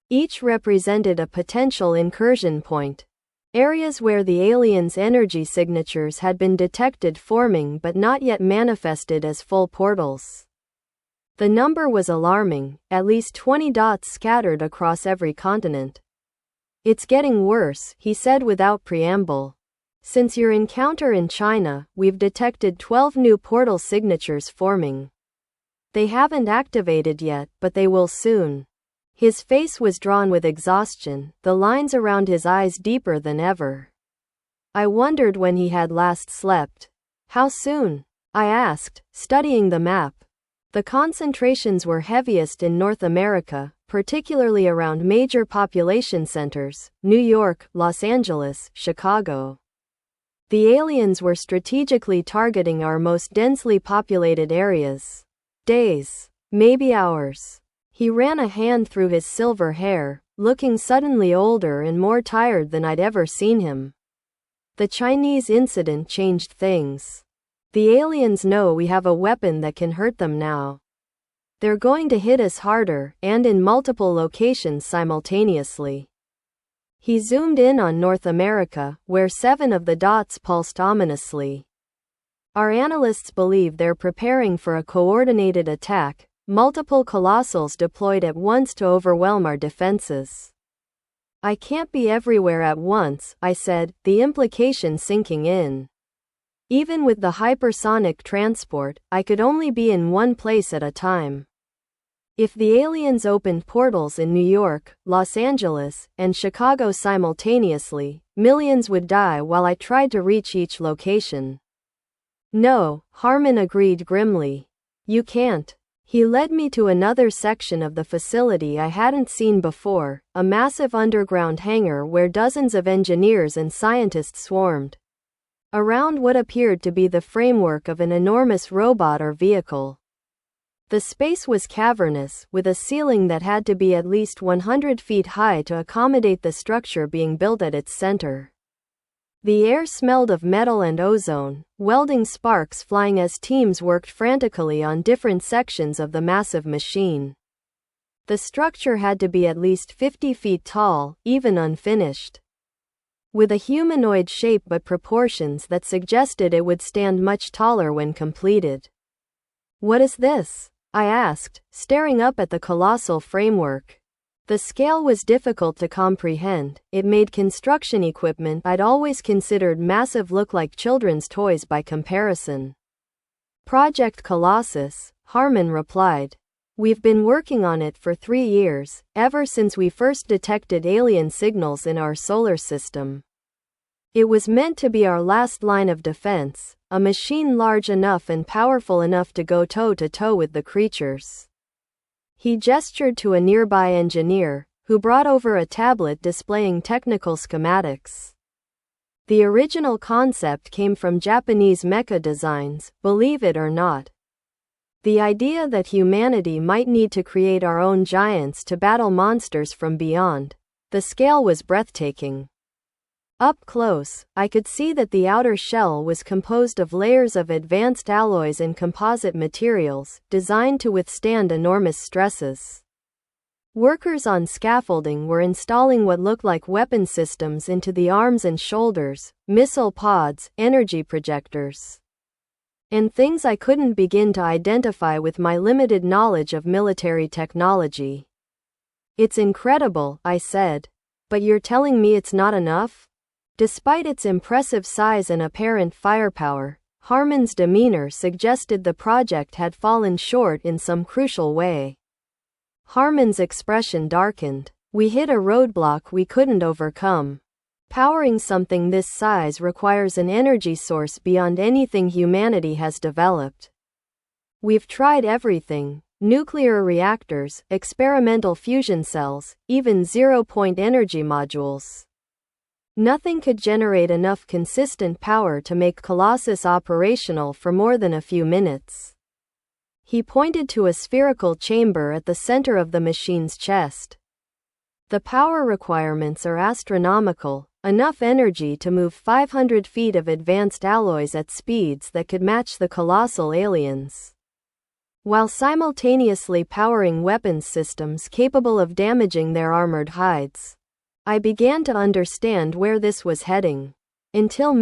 S1: Each represented a potential incursion point. Areas where the aliens' energy signatures had been detected forming but not yet manifested as full portals. The number was alarming, at least 20 dots scattered across every continent. "It's getting worse," he said without preamble. "Since your encounter in China, we've detected 12 new portal signatures forming. They haven't activated yet, but they will soon." His face was drawn with exhaustion, the lines around his eyes deeper than ever. I wondered when he had last slept. "How soon?" I asked, studying the map. The concentrations were heaviest in North America, particularly around major population centers, New York, Los Angeles, Chicago. The aliens were strategically targeting our most densely populated areas. Days. Maybe hours. He ran a hand through his silver hair, looking suddenly older and more tired than I'd ever seen him. "The Chinese incident changed things. The aliens know we have a weapon that can hurt them now. They're going to hit us harder, and in multiple locations simultaneously." He zoomed in on North America, where 7 of the dots pulsed ominously. "Our analysts believe they're preparing for a coordinated attack, multiple colossals deployed at once to overwhelm our defenses." "I can't be everywhere at once," I said, the implication sinking in. Even with the hypersonic transport, I could only be in one place at a time. If the aliens opened portals in New York, Los Angeles, and Chicago simultaneously, millions would die while I tried to reach each location. "No," Harmon agreed grimly. "You can't." He led me to another section of the facility I hadn't seen before, a massive underground hangar where dozens of engineers and scientists swarmed around what appeared to be the framework of an enormous robot or vehicle. The space was cavernous, with a ceiling that had to be at least 100 feet high to accommodate the structure being built at its center. The air smelled of metal and ozone, welding sparks flying as teams worked frantically on different sections of the massive machine. The structure had to be at least 50 feet tall, even unfinished, with a humanoid shape but proportions that suggested it would stand much taller when completed. "What is this?" I asked, staring up at the colossal framework. The scale was difficult to comprehend. It made construction equipment I'd always considered massive look like children's toys by comparison. "Project Colossus," Harmon replied. "We've been working on it for 3 years, ever since we first detected alien signals in our solar system. It was meant to be our last line of defense, a machine large enough and powerful enough to go toe-to-toe with the creatures." He gestured to a nearby engineer, who brought over a tablet displaying technical schematics. The original concept came from Japanese mecha designs, believe it or not. The idea that humanity might need to create our own giants to battle monsters from beyond. The scale was breathtaking. Up close, I could see that the outer shell was composed of layers of advanced alloys and composite materials, designed to withstand enormous stresses. Workers on scaffolding were installing what looked like weapon systems into the arms and shoulders, missile pods, energy projectors, and things I couldn't begin to identify with my limited knowledge of military technology. "It's incredible," I said. "But you're telling me it's not enough?" Despite its impressive size and apparent firepower, Harmon's demeanor suggested the project had fallen short in some crucial way. Harmon's expression darkened. "We hit a roadblock we couldn't overcome. Powering something this size requires an energy source beyond anything humanity has developed. We've tried everything: nuclear reactors, experimental fusion cells, even zero-point energy modules. Nothing could generate enough consistent power to make Colossus operational for more than a few minutes. He pointed to a spherical chamber at the center of the machine's chest. The power requirements are astronomical, enough energy to move 500 feet of advanced alloys at speeds that could match the colossal aliens, while simultaneously powering weapons systems capable of damaging their armored hides. I began to understand where this was heading. Until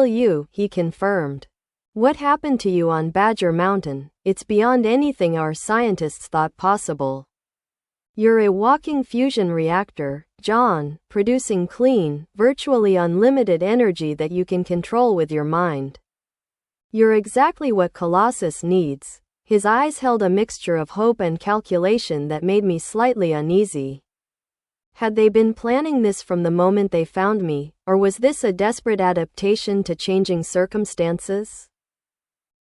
S1: you, he confirmed. What happened to you on Badger Mountain? It's beyond anything our scientists thought possible. You're a walking fusion reactor, John, producing clean, virtually unlimited energy that you can control with your mind. You're exactly what Colossus needs. His eyes held a mixture of hope and calculation that made me slightly uneasy. Had they been planning this from the moment they found me, or was this a desperate adaptation to changing circumstances?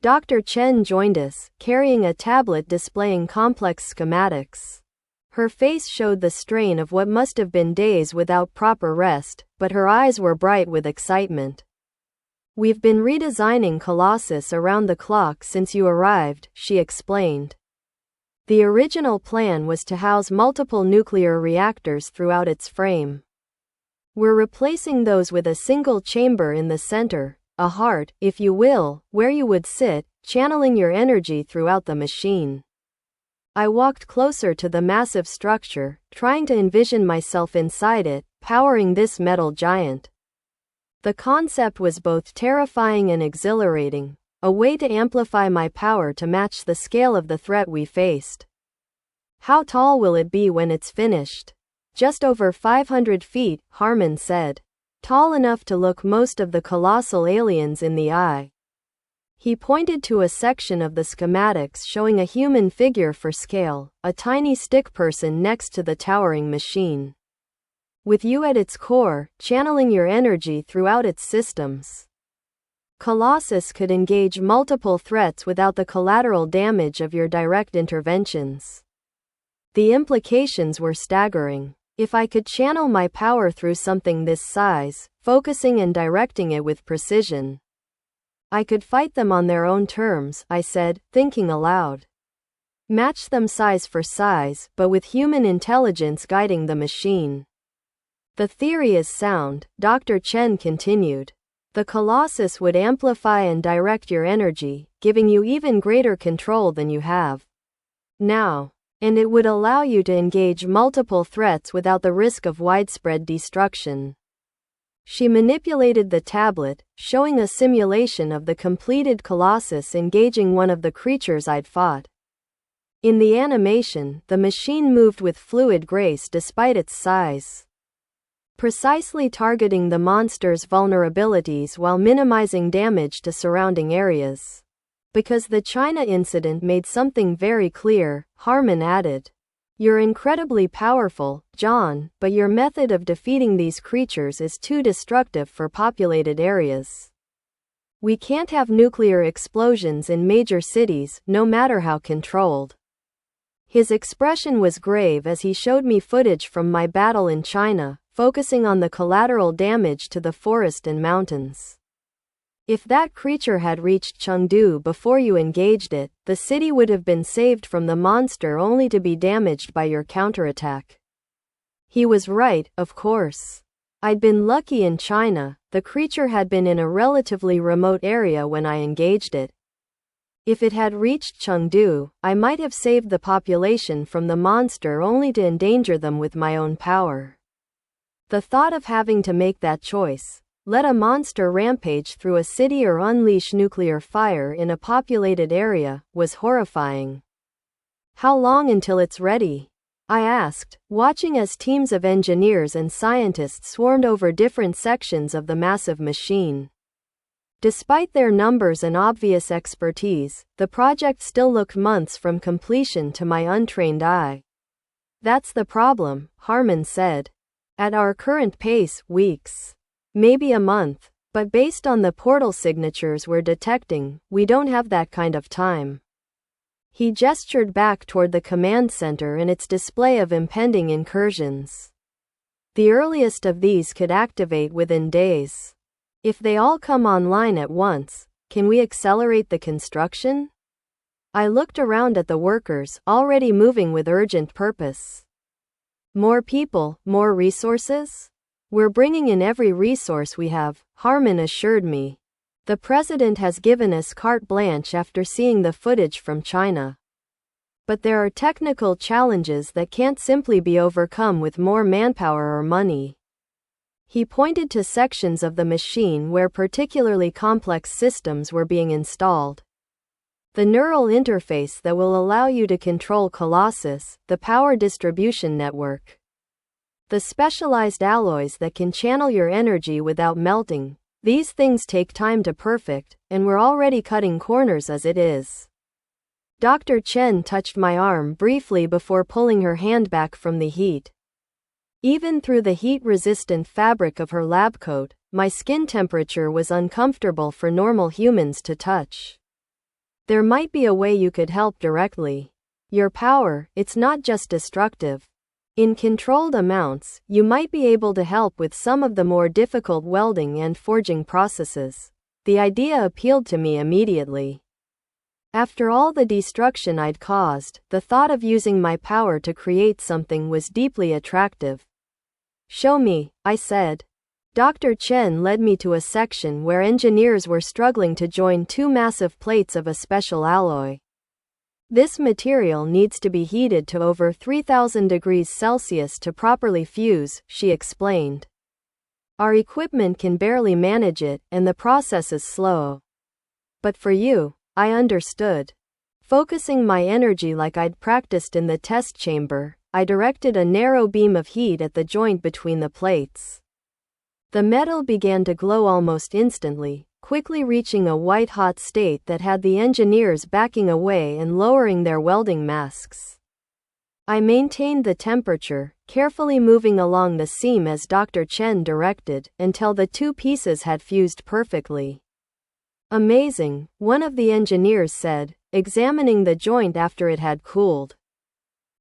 S1: Dr. Chen joined us, carrying a tablet displaying complex schematics. Her face showed the strain of what must have been days without proper rest, but her eyes were bright with excitement. We've been redesigning Colossus around the clock since you arrived, she explained. The original plan was to house multiple nuclear reactors throughout its frame. We're replacing those with a single chamber in the center, a heart, if you will, where you would sit, channeling your energy throughout the machine. I walked closer to the massive structure, trying to envision myself inside it, powering this metal giant. The concept was both terrifying and exhilarating. A way to amplify my power to match the scale of the threat we faced. How tall will it be when it's finished? Just over 500 feet, Harmon said. Tall enough to look most of the colossal aliens in the eye. He pointed to a section of the schematics showing a human figure for scale, a tiny stick person next to the towering machine. With you at its core, channeling your energy throughout its systems. Colossus could engage multiple threats without the collateral damage of your direct interventions. The implications were staggering. If I could channel my power through something this size, focusing and directing it with precision, I could fight them on their own terms, I said, thinking aloud. Match them size for size, but with human intelligence guiding the machine. The theory is sound, Dr. Chen continued. The Colossus would amplify and direct your energy, giving you even greater control than you have now. And it would allow you to engage multiple threats without the risk of widespread destruction. She manipulated the tablet, showing a simulation of the completed Colossus engaging one of the creatures I'd fought. In the animation, the machine moved with fluid grace despite its size, precisely targeting the monster's vulnerabilities while minimizing damage to surrounding areas. Because the China incident made something very clear, Harmon added. You're incredibly powerful, John, but your method of defeating these creatures is too destructive for populated areas. We can't have nuclear explosions in major cities, no matter how controlled. His expression was grave as he showed me footage from my battle in China, focusing on the collateral damage to the forest and mountains. If that creature had reached Chengdu before you engaged it, the city would have been saved from the monster only to be damaged by your counterattack. He was right, of course. I'd been lucky in China, the creature had been in a relatively remote area when I engaged it. If it had reached Chengdu, I might have saved the population from the monster only to endanger them with my own power. The thought of having to make that choice, let a monster rampage through a city or unleash nuclear fire in a populated area, was horrifying. How long until it's ready? I asked, watching as teams of engineers and scientists swarmed over different sections of the massive machine. Despite their numbers and obvious expertise, the project still looked months from completion to my untrained eye. That's the problem, Harmon said. At our current pace, weeks. Maybe a month. But based on the portal signatures we're detecting, we don't have that kind of time. He gestured back toward the command center and its display of impending incursions. The earliest of these could activate within days. If they all come online at once, can we accelerate the construction? I looked around at the workers, already moving with urgent purpose. More people, more resources? We're bringing in every resource we have, Harmon assured me. The president has given us carte blanche after seeing the footage from China. But there are technical challenges that can't simply be overcome with more manpower or money. He pointed to sections of the machine where particularly complex systems were being installed. The neural interface that will allow you to control Colossus, the power distribution network. The specialized alloys that can channel your energy without melting. These things take time to perfect, and we're already cutting corners as it is. Dr. Chen touched my arm briefly before pulling her hand back from the heat. Even through the heat-resistant fabric of her lab coat, my skin temperature was uncomfortable for normal humans to touch. There might be a way you could help directly. Your power, it's not just destructive. In controlled amounts, you might be able to help with some of the more difficult welding and forging processes. The idea appealed to me immediately. After all the destruction I'd caused, the thought of using my power to create something was deeply attractive. Show me, I said. Dr. Chen led me to a section where engineers were struggling to join two massive plates of a special alloy. This material needs to be heated to over 3000 degrees Celsius to properly fuse, she explained. Our equipment can barely manage it, and the process is slow. But for you, I understood. Focusing my energy like I'd practiced in the test chamber, I directed a narrow beam of heat at the joint between the plates. The metal began to glow almost instantly, quickly reaching a white-hot state that had the engineers backing away and lowering their welding masks. I maintained the temperature, carefully moving along the seam as Dr. Chen directed, until the two pieces had fused perfectly. Amazing, one of the engineers said, examining the joint after it had cooled.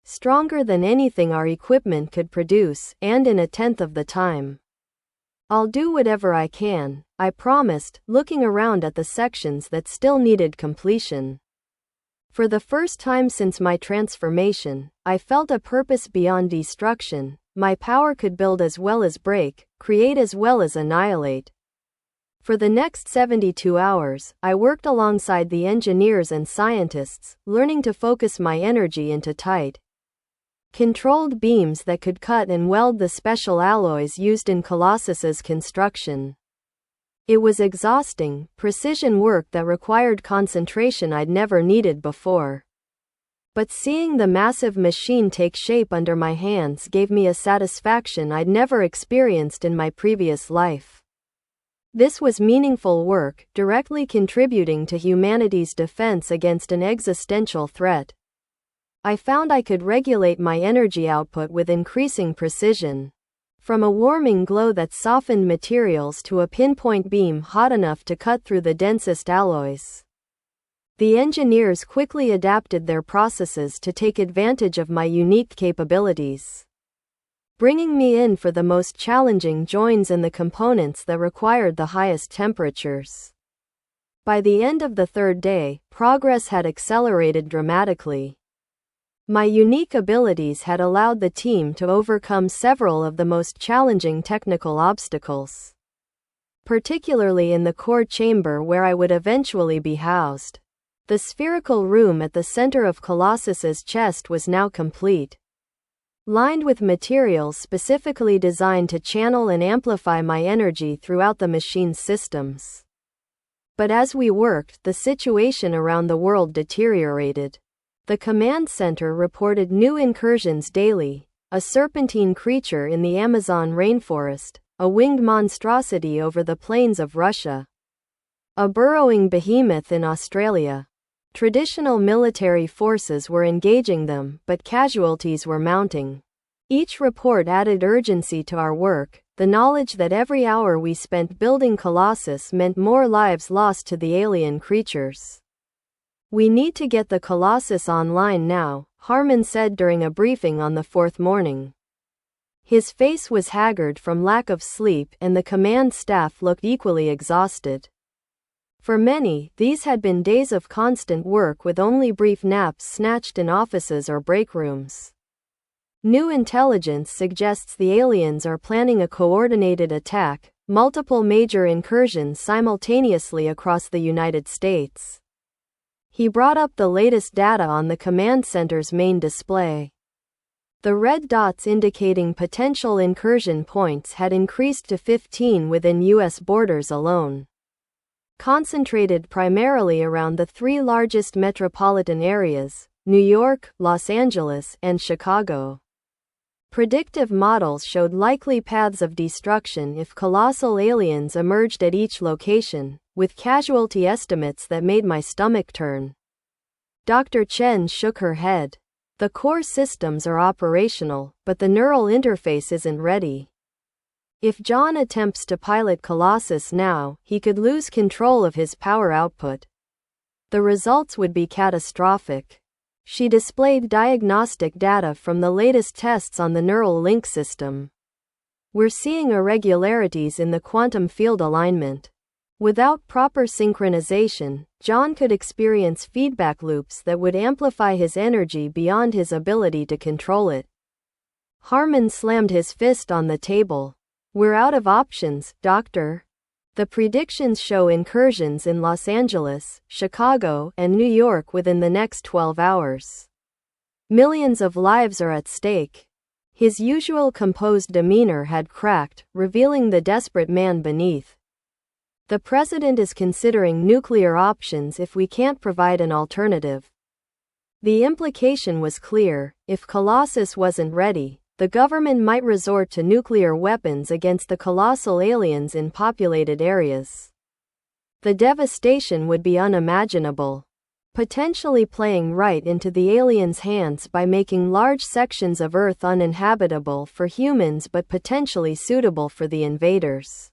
S1: Stronger than anything our equipment could produce, and in 1/10 of the time. I'll do whatever I can, I promised, looking around at the sections that still needed completion. For the first time since my transformation, I felt a purpose beyond destruction. My power could build as well as break, create as well as annihilate. For the next 72 hours, I worked alongside the engineers and scientists, learning to focus my energy into tight, controlled beams that could cut and weld the special alloys used in Colossus's construction. It was exhausting, precision work that required concentration I'd never needed before. But seeing the massive machine take shape under my hands gave me a satisfaction I'd never experienced in my previous life. This was meaningful work, directly contributing to humanity's defense against an existential threat. I found I could regulate my energy output with increasing precision. From a warming glow that softened materials to a pinpoint beam hot enough to cut through the densest alloys. The engineers quickly adapted their processes to take advantage of my unique capabilities, bringing me in for the most challenging joins and the components that required the highest temperatures. By the end of the third day, progress had accelerated dramatically. My unique abilities had allowed the team to overcome several of the most challenging technical obstacles, particularly in the core chamber where I would eventually be housed. The spherical room at the center of Colossus's chest was now complete, lined with materials specifically designed to channel and amplify my energy throughout the machine's systems. But as we worked, the situation around the world deteriorated. The command center reported new incursions daily, a serpentine creature in the Amazon rainforest, a winged monstrosity over the plains of Russia, a burrowing behemoth in Australia. Traditional military forces were engaging them, but casualties were mounting. Each report added urgency to our work, the knowledge that every hour we spent building Colossus meant more lives lost to the alien creatures. We need to get the Colossus online now, Harmon said during a briefing on the fourth morning. His face was haggard from lack of sleep, and the command staff looked equally exhausted. For many, these had been days of constant work with only brief naps snatched in offices or break rooms. New intelligence suggests the aliens are planning a coordinated attack, multiple major incursions simultaneously across the United States. He brought up the latest data on the command center's main display. The red dots indicating potential incursion points had increased to 15 within U.S. borders alone, concentrated primarily around the three largest metropolitan areas, New York, Los Angeles, and Chicago. Predictive models showed likely paths of destruction if colossal aliens emerged at each location, with casualty estimates that made my stomach turn. Dr. Chen shook her head. The core systems are operational, but the neural interface isn't ready. If John attempts to pilot Colossus now, he could lose control of his power output. The results would be catastrophic. She displayed diagnostic data from the latest tests on the neural link system. We're seeing irregularities in the quantum field alignment. Without proper synchronization, John could experience feedback loops that would amplify his energy beyond his ability to control it. Harmon slammed his fist on the table. We're out of options, Doctor. The predictions show incursions in Los Angeles, Chicago, and New York within the next 12 hours. Millions of lives are at stake. His usual composed demeanor had cracked, revealing the desperate man beneath. The president is considering nuclear options if we can't provide an alternative. The implication was clear: if Colossus wasn't ready, the government might resort to nuclear weapons against the colossal aliens in populated areas. The devastation would be unimaginable, potentially playing right into the aliens' hands by making large sections of Earth uninhabitable for humans but potentially suitable for the invaders.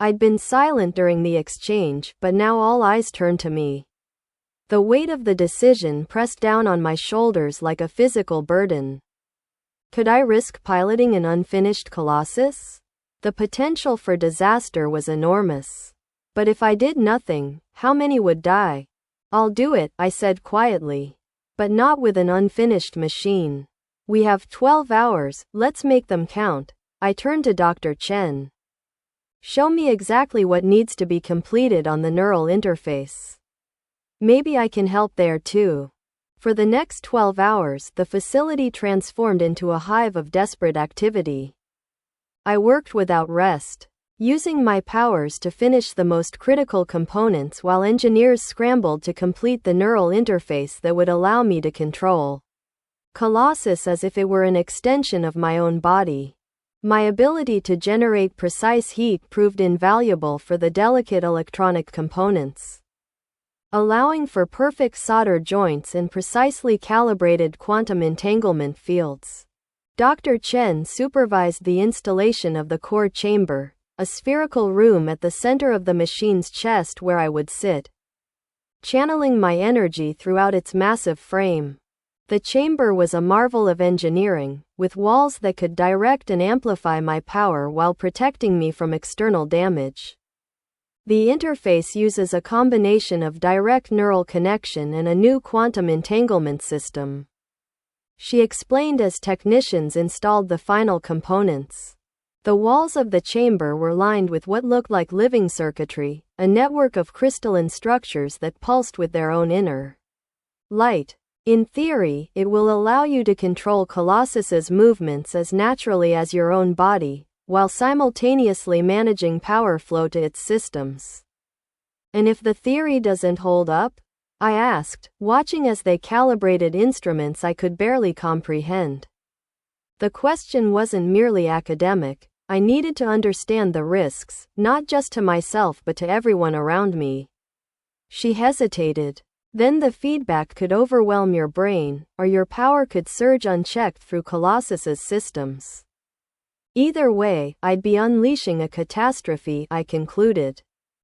S1: I'd been silent during the exchange, but now all eyes turned to me. The weight of the decision pressed down on my shoulders like a physical burden. Could I risk piloting an unfinished Colossus? The potential for disaster was enormous. But if I did nothing, how many would die? I'll do it, I said quietly. But not with an unfinished machine. We have 12 hours, let's make them count. I turned to Dr. Chen. Show me exactly what needs to be completed on the neural interface. Maybe I can help there too. For the next 12 hours, the facility transformed into a hive of desperate activity. I worked without rest, using my powers to finish the most critical components while engineers scrambled to complete the neural interface that would allow me to control Colossus as if it were an extension of my own body. My ability to generate precise heat proved invaluable for the delicate electronic components, allowing for perfect solder joints and precisely calibrated quantum entanglement fields. Dr. Chen supervised the installation of the core chamber, a spherical room at the center of the machine's chest where I would sit, channeling my energy throughout its massive frame. The chamber was a marvel of engineering, with walls that could direct and amplify my power while protecting me from external damage. The interface uses a combination of direct neural connection and a new quantum entanglement system, she explained as technicians installed the final components. The walls of the chamber were lined with what looked like living circuitry, a network of crystalline structures that pulsed with their own inner light. In theory, it will allow you to control Colossus's movements as naturally as your own body, while simultaneously managing power flow to its systems. And if the theory doesn't hold up? I asked, watching as they calibrated instruments I could barely comprehend. The question wasn't merely academic. I needed to understand the risks, not just to myself but to everyone around me. She hesitated. Then the feedback could overwhelm your brain, or your power could surge unchecked through Colossus's systems. Either way, I'd be unleashing a catastrophe, I concluded.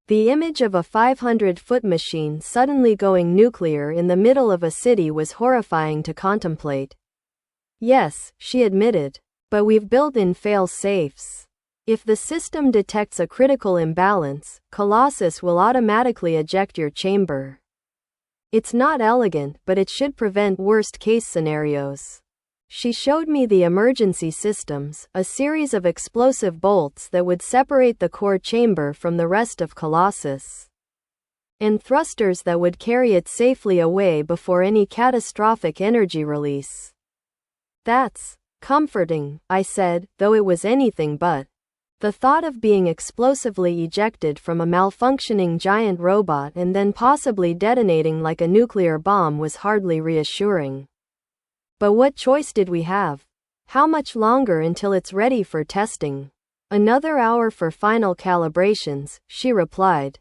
S1: The image of a 500-foot machine suddenly going nuclear in the middle of a city was horrifying to contemplate. Yes, she admitted. But we've built in fail-safes. If the system detects a critical imbalance, Colossus will automatically eject your chamber. It's not elegant, but it should prevent worst-case scenarios. She showed me the emergency systems, a series of explosive bolts that would separate the core chamber from the rest of Colossus, and thrusters that would carry it safely away before any catastrophic energy release. That's comforting, I said, though it was anything but. The thought of being explosively ejected from a malfunctioning giant robot and then possibly detonating like a nuclear bomb was hardly reassuring. But what choice did we have? How much longer until it's ready for testing? Another hour for final calibrations, she replied.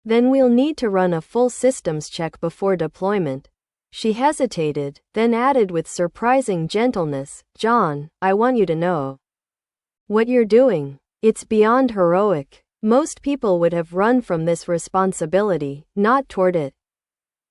S1: Then we'll need to run a full systems check before deployment. She hesitated, then added with surprising gentleness, John, I want you to know what you're doing. It's beyond heroic. Most people would have run from this responsibility, not toward it.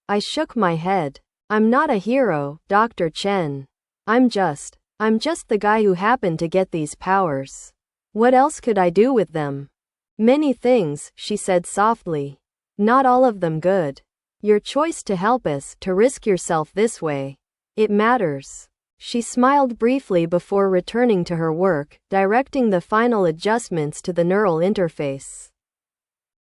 S1: I shook my head. I'm not a hero, Dr. Chen. I'm just the guy who happened to get these powers. What else could I do with them? Many things, she said softly. Not all of them good. Your choice to help us, to risk yourself this way. It matters. She smiled briefly before returning to her work, directing the final adjustments to the neural interface.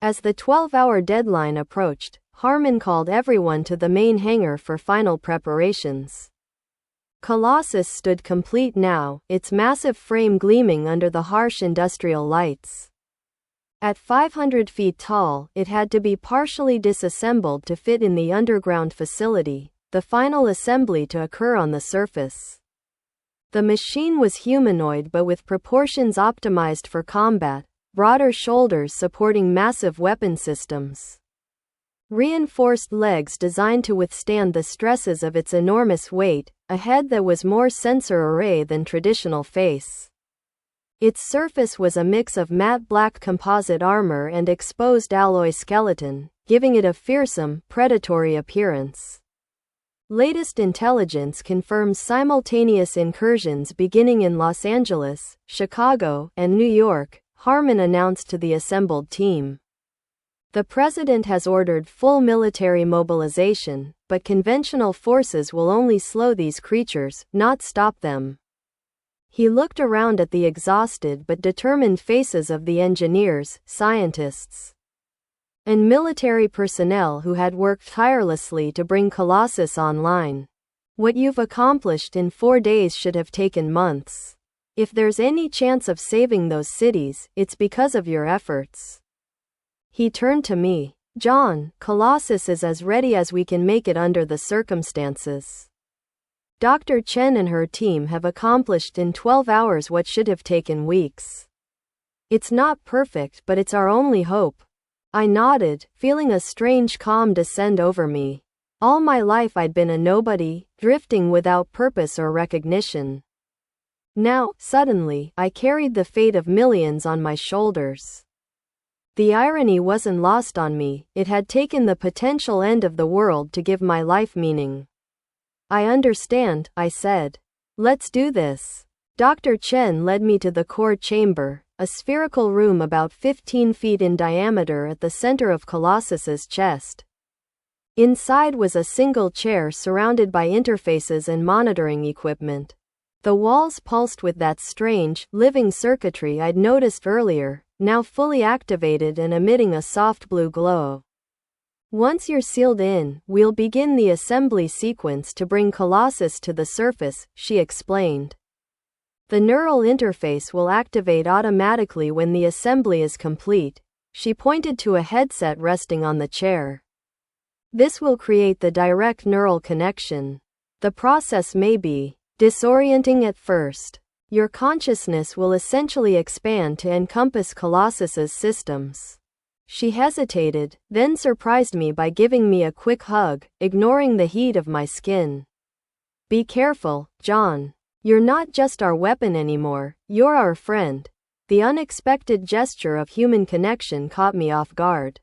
S1: As the 12-hour deadline approached, Harmon called everyone to the main hangar for final preparations. Colossus stood complete now, its massive frame gleaming under the harsh industrial lights. At 500 feet tall, it had to be partially disassembled to fit in the underground facility, the final assembly to occur on the surface. The machine was humanoid but with proportions optimized for combat, broader shoulders supporting massive weapon systems, reinforced legs designed to withstand the stresses of its enormous weight, a head that was more sensor array than traditional face. Its surface was a mix of matte black composite armor and exposed alloy skeleton, giving it a fearsome, predatory appearance. Latest intelligence confirms simultaneous incursions beginning in Los Angeles, Chicago, and New York, Harmon announced to the assembled team. The president has ordered full military mobilization, but conventional forces will only slow these creatures, not stop them. He looked around at the exhausted but determined faces of the engineers, scientists, and military personnel who had worked tirelessly to bring Colossus online. What you've accomplished in 4 days should have taken months. If there's any chance of saving those cities, it's because of your efforts. He turned to me. John, Colossus is as ready as we can make it under the circumstances. Dr. Chen and her team have accomplished in 12 hours what should have taken weeks. It's not perfect, but it's our only hope. I nodded, feeling a strange calm descend over me. All my life I'd been a nobody, drifting without purpose or recognition. Now, suddenly, I carried the fate of millions on my shoulders. The irony wasn't lost on me, it had taken the potential end of the world to give my life meaning. I understand, I said. Let's do this. Dr. Chen led me to the core chamber, a spherical room about 15 feet in diameter at the center of Colossus's chest. Inside was a single chair surrounded by interfaces and monitoring equipment. The walls pulsed with that strange, living circuitry I'd noticed earlier, now fully activated and emitting a soft blue glow. Once you're sealed in, we'll begin the assembly sequence to bring Colossus to the surface, she explained. The neural interface will activate automatically when the assembly is complete. She pointed to a headset resting on the chair. This will create the direct neural connection. The process may be disorienting at first. Your consciousness will essentially expand to encompass Colossus's systems. She hesitated, then surprised me by giving me a quick hug, ignoring the heat of my skin. Be careful, John. You're not just our weapon anymore, you're our friend. The unexpected gesture of human connection caught me off guard.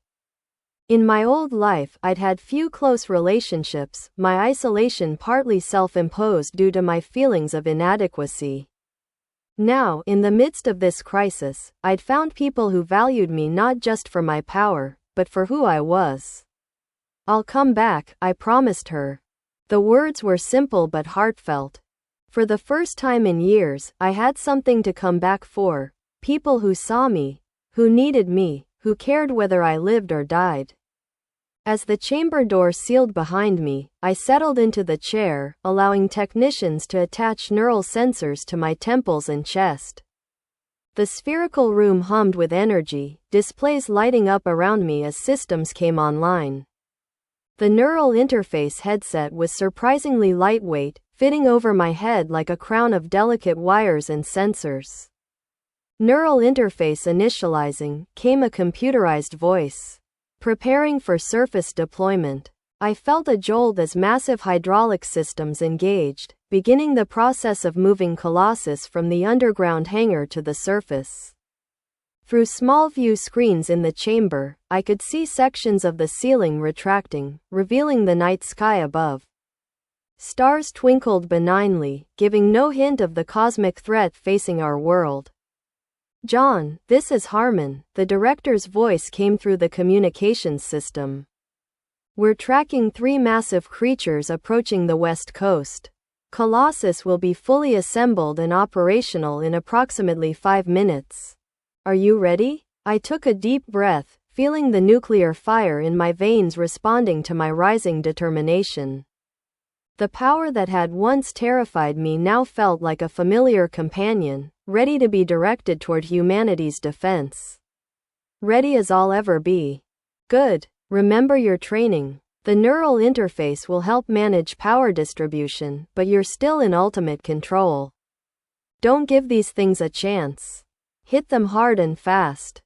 S1: In my old life, I'd had few close relationships, my isolation partly self-imposed due to my feelings of inadequacy. Now, in the midst of this crisis, I'd found people who valued me not just for my power, but for who I was. I'll come back, I promised her. The words were simple but heartfelt. For the first time in years, I had something to come back for. People who saw me, who needed me, who cared whether I lived or died. As the chamber door sealed behind me, I settled into the chair, allowing technicians to attach neural sensors to my temples and chest. The spherical room hummed with energy, displays lighting up around me as systems came online. The neural interface headset was surprisingly lightweight, fitting over my head like a crown of delicate wires and sensors. Neural interface initializing, came a computerized voice. Preparing for surface deployment. I felt a jolt as massive hydraulic systems engaged, beginning the process of moving Colossus from the underground hangar to the surface. Through small view screens in the chamber, I could see sections of the ceiling retracting, revealing the night sky above. Stars twinkled benignly, giving no hint of the cosmic threat facing our world. "John, this is Harmon," the director's voice came through the communications system. "We're tracking 3 massive creatures approaching the west coast. Colossus will be fully assembled and operational in approximately 5 minutes. Are you ready?" I took a deep breath, feeling the nuclear fire in my veins responding to my rising determination. The power that had once terrified me now felt like a familiar companion, ready to be directed toward humanity's defense. Ready as I'll ever be. Good. Remember your training. The neural interface will help manage power distribution, but you're still in ultimate control. Don't give these things a chance. Hit them hard and fast.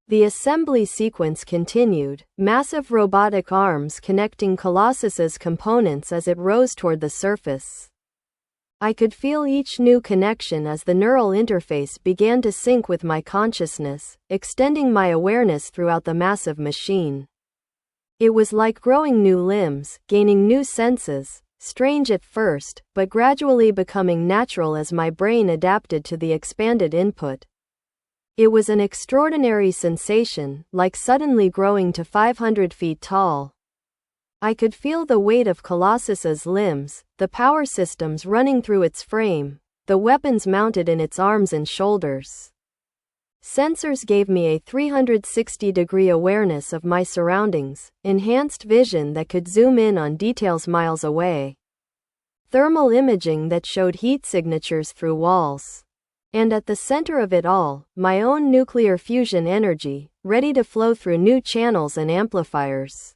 S1: The assembly sequence continued, massive robotic arms connecting Colossus's components as it rose toward the surface. I could feel each new connection as the neural interface began to sync with my consciousness, extending my awareness throughout the massive machine. It was like growing new limbs, gaining new senses, strange at first, but gradually becoming natural as my brain adapted to the expanded input. It was an extraordinary sensation, like suddenly growing to 500 feet tall. I could feel the weight of Colossus's limbs, the power systems running through its frame, the weapons mounted in its arms and shoulders. Sensors gave me a 360-degree awareness of my surroundings, enhanced vision that could zoom in on details miles away. Thermal imaging that showed heat signatures through walls. And at the center of it all, my own nuclear fusion energy, ready to flow through new channels and amplifiers.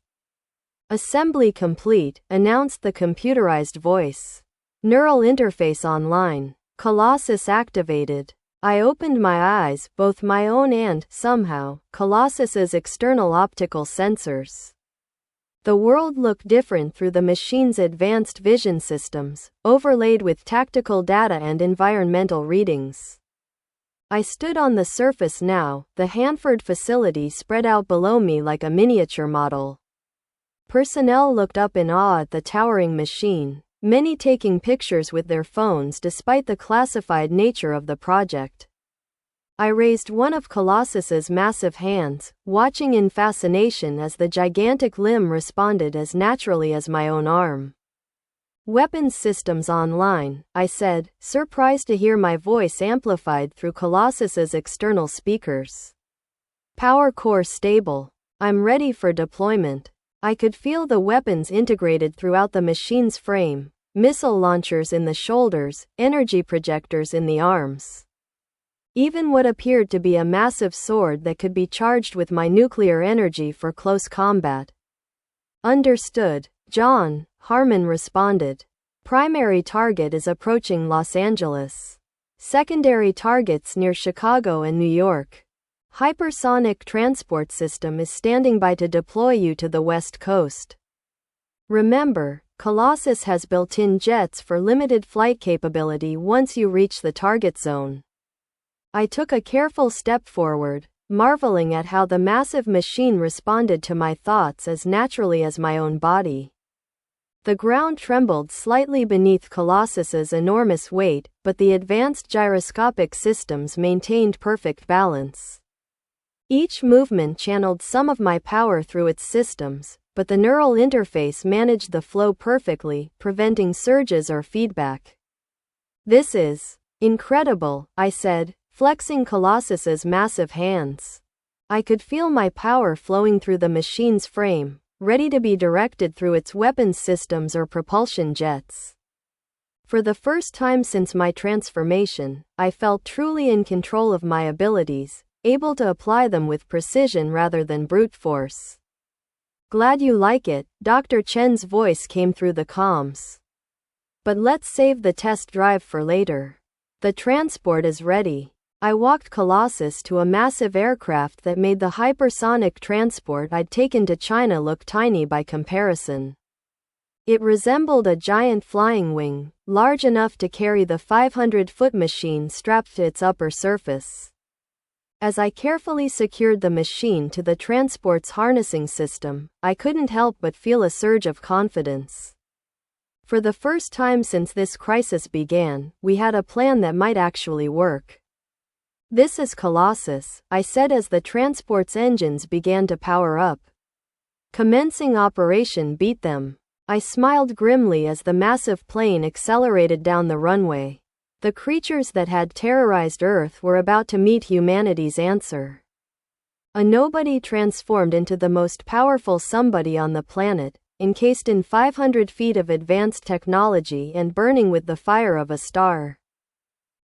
S1: "Assembly complete," announced the computerized voice. "Neural interface online. Colossus activated." I opened my eyes, both my own and, somehow, Colossus's external optical sensors. The world looked different through the machine's advanced vision systems, overlaid with tactical data and environmental readings. I stood on the surface now, the Hanford facility spread out below me like a miniature model. Personnel looked up in awe at the towering machine, many taking pictures with their phones despite the classified nature of the project. I raised one of Colossus's massive hands, watching in fascination as the gigantic limb responded as naturally as my own arm. "Weapons systems online," I said, surprised to hear my voice amplified through Colossus's external speakers. "Power core stable. I'm ready for deployment." I could feel the weapons integrated throughout the machine's frame, missile launchers in the shoulders, energy projectors in the arms. Even what appeared to be a massive sword that could be charged with my nuclear energy for close combat. "Understood, John," Harmon responded. "Primary target is approaching Los Angeles. Secondary targets near Chicago and New York. Hypersonic transport system is standing by to deploy you to the West Coast. Remember, Colossus has built-in jets for limited flight capability once you reach the target zone." I took a careful step forward, marveling at how the massive machine responded to my thoughts as naturally as my own body. The ground trembled slightly beneath Colossus's enormous weight, but the advanced gyroscopic systems maintained perfect balance. Each movement channeled some of my power through its systems, but the neural interface managed the flow perfectly, preventing surges or feedback. "This is incredible," I said, flexing Colossus's massive hands. I could feel my power flowing through the machine's frame, ready to be directed through its weapons systems or propulsion jets. For the first time since my transformation, I felt truly in control of my abilities, able to apply them with precision rather than brute force. "Glad you like it," Dr. Chen's voice came through the comms. "But let's save the test drive for later. The transport is ready." I walked Colossus to a massive aircraft that made the hypersonic transport I'd taken to China look tiny by comparison. It resembled a giant flying wing, large enough to carry the 500-foot machine strapped to its upper surface. As I carefully secured the machine to the transport's harnessing system, I couldn't help but feel a surge of confidence. For the first time since this crisis began, we had a plan that might actually work. "This is Colossus," I said as the transport's engines began to power up. "Commencing operation beat them." I smiled grimly as the massive plane accelerated down the runway. The creatures that had terrorized Earth were about to meet humanity's answer. A nobody transformed into the most powerful somebody on the planet, encased in 500 feet of advanced technology and burning with the fire of a star.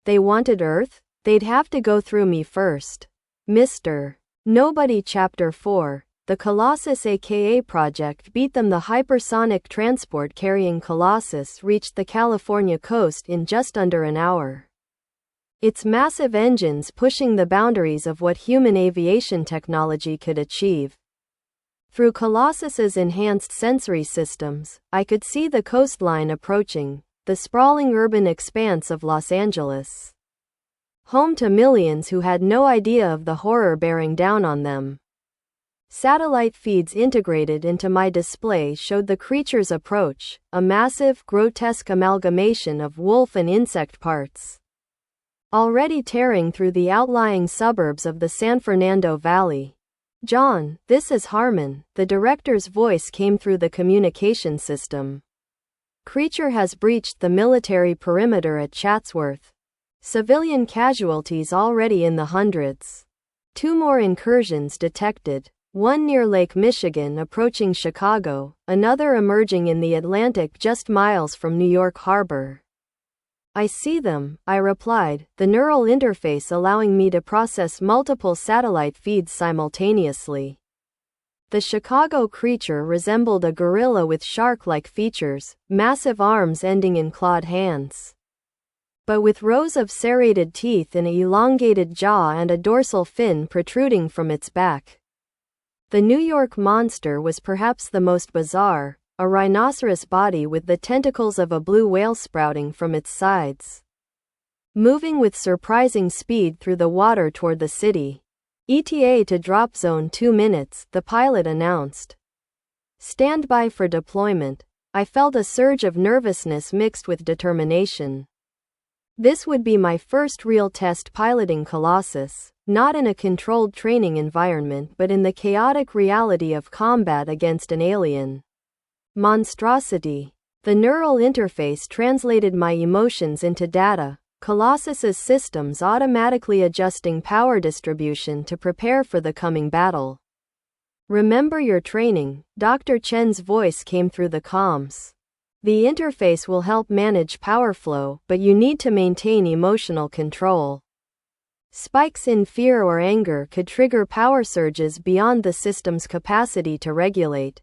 S1: They wanted Earth? They'd have to go through me first. Mr. Nobody Chapter 4. The Colossus aka Project beat them. The hypersonic transport carrying Colossus reached the California coast in just under an hour. Its massive engines pushing the boundaries of what human aviation technology could achieve. Through Colossus's enhanced sensory systems, I could see the coastline approaching, the sprawling urban expanse of Los Angeles. Home to millions who had no idea of the horror bearing down on them. Satellite feeds integrated into my display showed the creature's approach, a massive, grotesque amalgamation of wolf and insect parts. Already tearing through the outlying suburbs of the San Fernando Valley. "John, this is Harmon," the director's voice came through the communication system. "Creature has breached the military perimeter at Chatsworth. Civilian casualties already in the hundreds. 2 more incursions detected, one near Lake Michigan approaching Chicago, another emerging in the Atlantic just miles from New York Harbor." "I see them," I replied, the neural interface allowing me to process multiple satellite feeds simultaneously. The Chicago creature resembled a gorilla with shark-like features, massive arms ending in clawed hands, but with rows of serrated teeth in an elongated jaw and a dorsal fin protruding from its back. The New York monster was perhaps the most bizarre, a rhinoceros body with the tentacles of a blue whale sprouting from its sides. Moving with surprising speed through the water toward the city. "ETA to drop zone 2 minutes, the pilot announced. "Stand by for deployment." I felt a surge of nervousness mixed with determination. This would be my first real test piloting Colossus, not in a controlled training environment but in the chaotic reality of combat against an alien monstrosity. The neural interface translated my emotions into data, Colossus's systems automatically adjusting power distribution to prepare for the coming battle. "Remember your training," Dr. Chen's voice came through the comms. "The interface will help manage power flow, but you need to maintain emotional control. Spikes in fear or anger could trigger power surges beyond the system's capacity to regulate."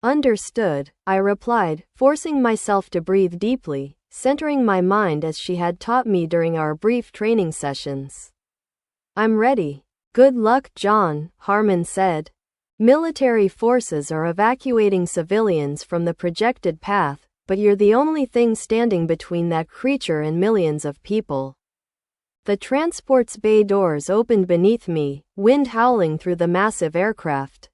S1: "Understood," I replied, forcing myself to breathe deeply, centering my mind as she had taught me during our brief training sessions. "I'm ready." "Good luck, John," Harmon said. "Military forces are evacuating civilians from the projected path, but you're the only thing standing between that creature and millions of people." The transport's bay doors opened beneath me, wind howling through the massive aircraft.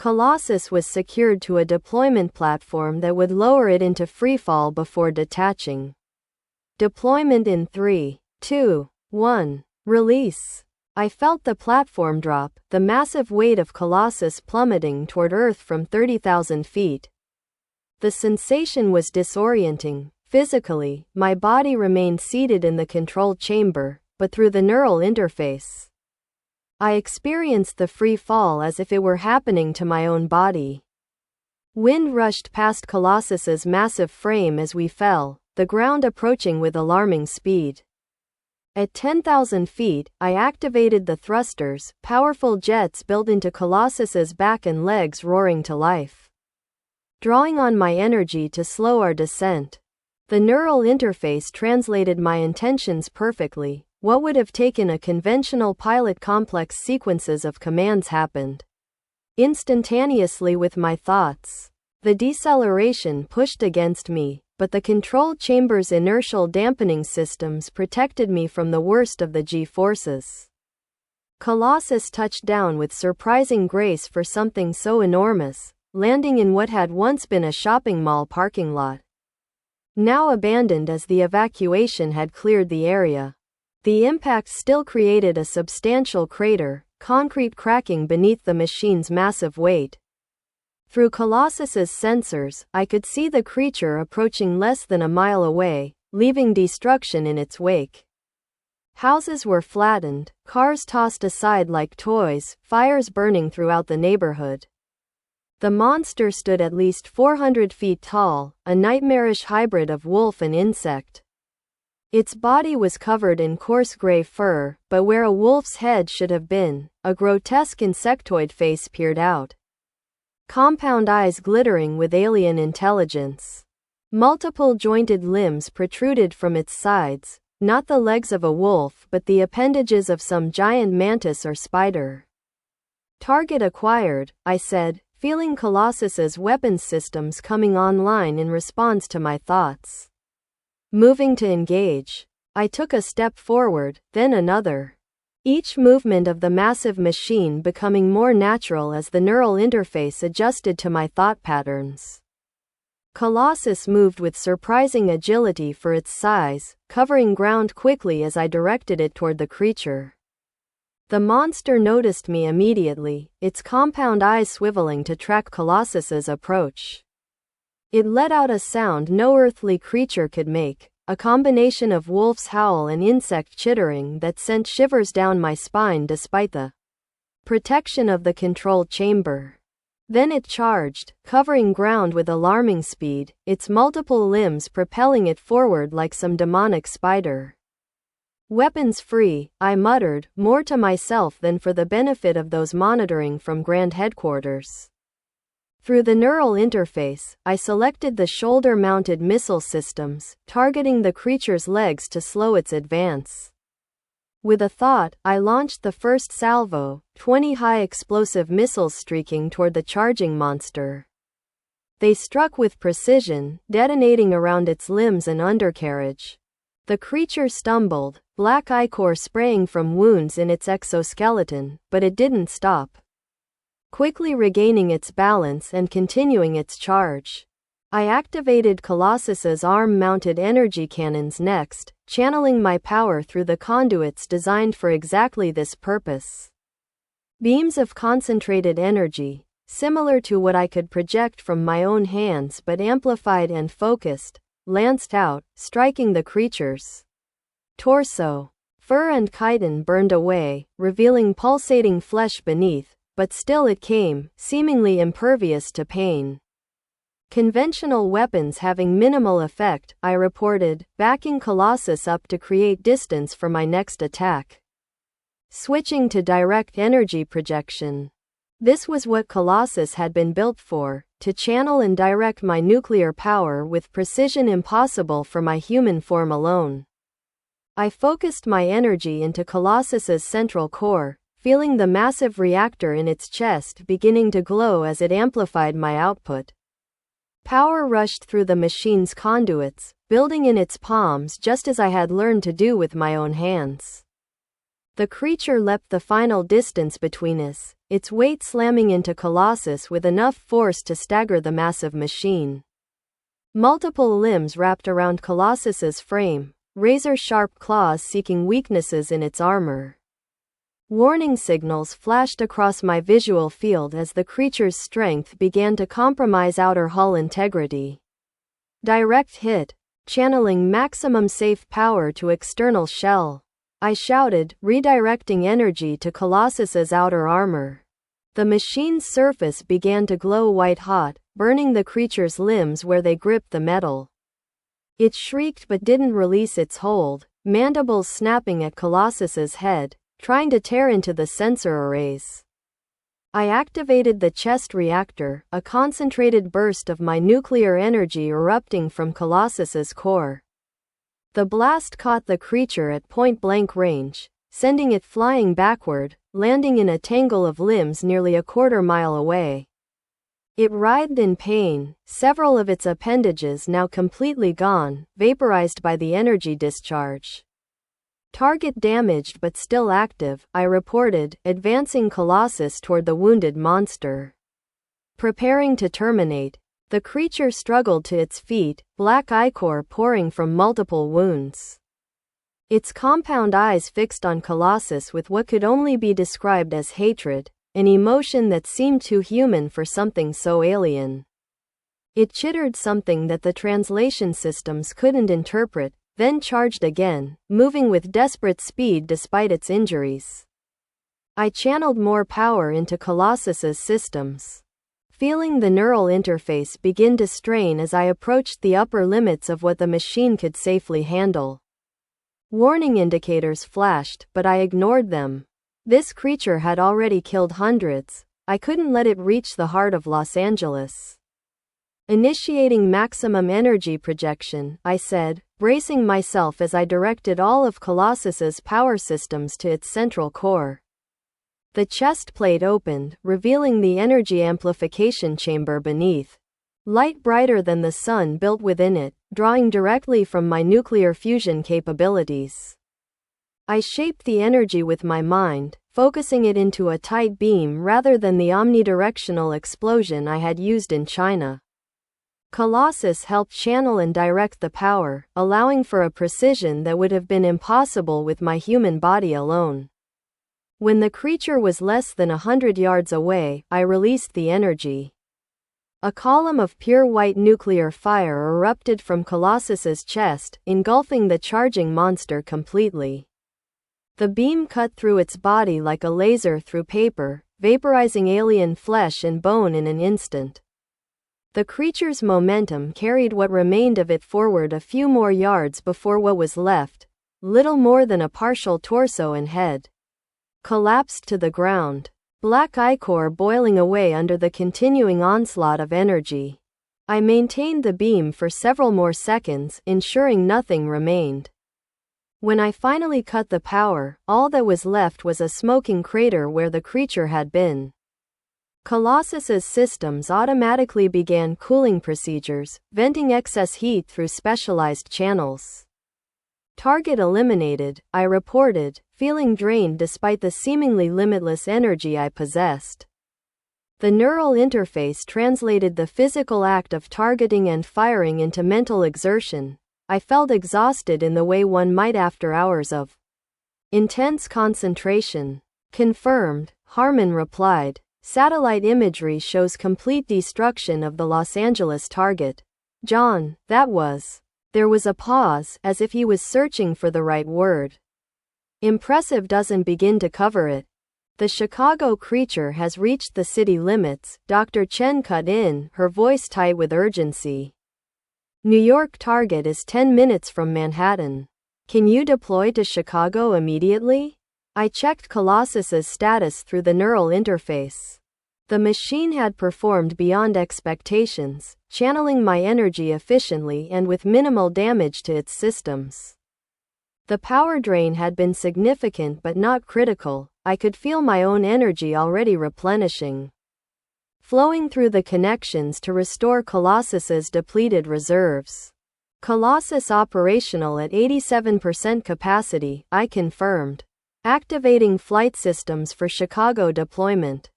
S1: Colossus was secured to a deployment platform that would lower it into freefall before detaching. Deployment in 3, 2, 1. Release. I felt the platform drop, the massive weight of Colossus plummeting toward Earth from 30,000 feet. The sensation was disorienting. Physically, my body remained seated in the control chamber, but through the neural interface, I experienced the free fall as if it were happening to my own body. Wind rushed past Colossus's massive frame as we fell, the ground approaching with alarming speed. At 10,000 feet, I activated the thrusters, powerful jets built into Colossus's back and legs roaring to life, drawing on my energy to slow our descent. The neural interface translated my intentions perfectly. What would have taken a conventional pilot complex sequences of commands happened instantaneously with my thoughts. The deceleration pushed against me, but the control chamber's inertial dampening systems protected me from the worst of the G-forces. Colossus touched down with surprising grace for something so enormous, landing in what had once been a shopping mall parking lot, now abandoned as the evacuation had cleared the area. The impact still created a substantial crater, concrete cracking beneath the machine's massive weight. Through Colossus's sensors, I could see the creature approaching less than a mile away, leaving destruction in its wake. Houses were flattened, cars tossed aside like toys, fires burning throughout the neighborhood. The monster stood at least 400 feet tall, a nightmarish hybrid of wolf and insect. Its body was covered in coarse gray fur, but where a wolf's head should have been, a grotesque insectoid face peered out. Compound eyes glittering with alien intelligence. Multiple jointed limbs protruded from its sides, not the legs of a wolf but the appendages of some giant mantis or spider. Target acquired, I said, feeling Colossus's weapons systems coming online in response to my thoughts. Moving to engage. I took a step forward, then another. Each movement of the massive machine becoming more natural as the neural interface adjusted to my thought patterns. Colossus moved with surprising agility for its size, covering ground quickly as I directed it toward the creature. The monster noticed me immediately, its compound eyes swiveling to track Colossus's approach. It let out a sound no earthly creature could make, a combination of wolf's howl and insect chittering that sent shivers down my spine despite the protection of the control chamber. Then it charged, covering ground with alarming speed, its multiple limbs propelling it forward like some demonic spider. Weapons free, I muttered, more to myself than for the benefit of those monitoring from Grand Headquarters. Through the neural interface, I selected the shoulder-mounted missile systems, targeting the creature's legs to slow its advance. With a thought, I launched the first salvo, 20 high-explosive missiles streaking toward the charging monster. They struck with precision, detonating around its limbs and undercarriage. The creature stumbled, black ichor spraying from wounds in its exoskeleton, but it didn't stop, quickly regaining its balance and continuing its charge. I activated Colossus's arm-mounted energy cannons next, channeling my power through the conduits designed for exactly this purpose. Beams of concentrated energy, similar to what I could project from my own hands but amplified and focused, lanced out, striking the creature's torso. Fur and chitin burned away, revealing pulsating flesh beneath, but still it came, seemingly impervious to pain. Conventional weapons having minimal effect, I reported, backing Colossus up to create distance for my next attack. Switching to direct energy projection. This was what Colossus had been built for, to channel and direct my nuclear power with precision impossible for my human form alone. I focused my energy into Colossus's central core, feeling the massive reactor in its chest beginning to glow as it amplified my output. Power rushed through the machine's conduits, building in its palms just as I had learned to do with my own hands. The creature leapt the final distance between us, its weight slamming into Colossus with enough force to stagger the massive machine. Multiple limbs wrapped around Colossus's frame, razor-sharp claws seeking weaknesses in its armor. Warning signals flashed across my visual field as the creature's strength began to compromise outer hull integrity. Direct hit. Channeling maximum safe power to external shell. I shouted, redirecting energy to Colossus's outer armor. The machine's surface began to glow white-hot, burning the creature's limbs where they gripped the metal. It shrieked but didn't release its hold, mandibles snapping at Colossus's head, trying to tear into the sensor arrays. I activated the chest reactor, a concentrated burst of my nuclear energy erupting from Colossus's core. The blast caught the creature at point-blank range, sending it flying backward, landing in a tangle of limbs nearly a quarter-mile away. It writhed in pain, several of its appendages now completely gone, vaporized by the energy discharge. Target damaged but still active, I reported, advancing Colossus toward the wounded monster. Preparing to terminate, the creature struggled to its feet, black ichor pouring from multiple wounds. Its compound eyes fixed on Colossus with what could only be described as hatred, an emotion that seemed too human for something so alien. It chittered something that the translation systems couldn't interpret, then charged again, moving with desperate speed despite its injuries. I channeled more power into Colossus's systems. Feeling the neural interface begin to strain as I approached the upper limits of what the machine could safely handle. Warning indicators flashed, but I ignored them. This creature had already killed hundreds. I couldn't let it reach the heart of Los Angeles. Initiating maximum energy projection, I said, bracing myself as I directed all of Colossus's power systems to its central core. The chest plate opened, revealing the energy amplification chamber beneath. Light brighter than the sun built within it, drawing directly from my nuclear fusion capabilities. I shaped the energy with my mind, focusing it into a tight beam rather than the omnidirectional explosion I had used in China. Colossus helped channel and direct the power, allowing for a precision that would have been impossible with my human body alone. When the creature was less than 100 yards away, I released the energy. A column of pure white nuclear fire erupted from Colossus's chest, engulfing the charging monster completely. The beam cut through its body like a laser through paper, vaporizing alien flesh and bone in an instant. The creature's momentum carried what remained of it forward a few more yards before what was left, little more than a partial torso and head, collapsed to the ground. Black ichor boiling away under the continuing onslaught of energy. I maintained the beam for several more seconds, ensuring nothing remained. When I finally cut the power, all that was left was a smoking crater where the creature had been. Colossus's systems automatically began cooling procedures, venting excess heat through specialized channels. Target eliminated, I reported, feeling drained despite the seemingly limitless energy I possessed. The neural interface translated the physical act of targeting and firing into mental exertion. I felt exhausted in the way one might after hours of intense concentration. Confirmed, Harmon replied. Satellite imagery shows complete destruction of the Los Angeles target. John, that was. There was a pause, as if he was searching for the right word. Impressive doesn't begin to cover it. The Chicago creature has reached the city limits, Dr. Chen cut in, her voice tight with urgency. New York target is 10 minutes from Manhattan. Can you deploy to Chicago immediately? I checked Colossus's status through the neural interface. The machine had performed beyond expectations, channeling my energy efficiently and with minimal damage to its systems. The power drain had been significant but not critical. I could feel my own energy already replenishing, flowing through the connections to restore Colossus's depleted reserves. Colossus operational at 87% capacity, I confirmed. Activating flight systems for Chicago deployment.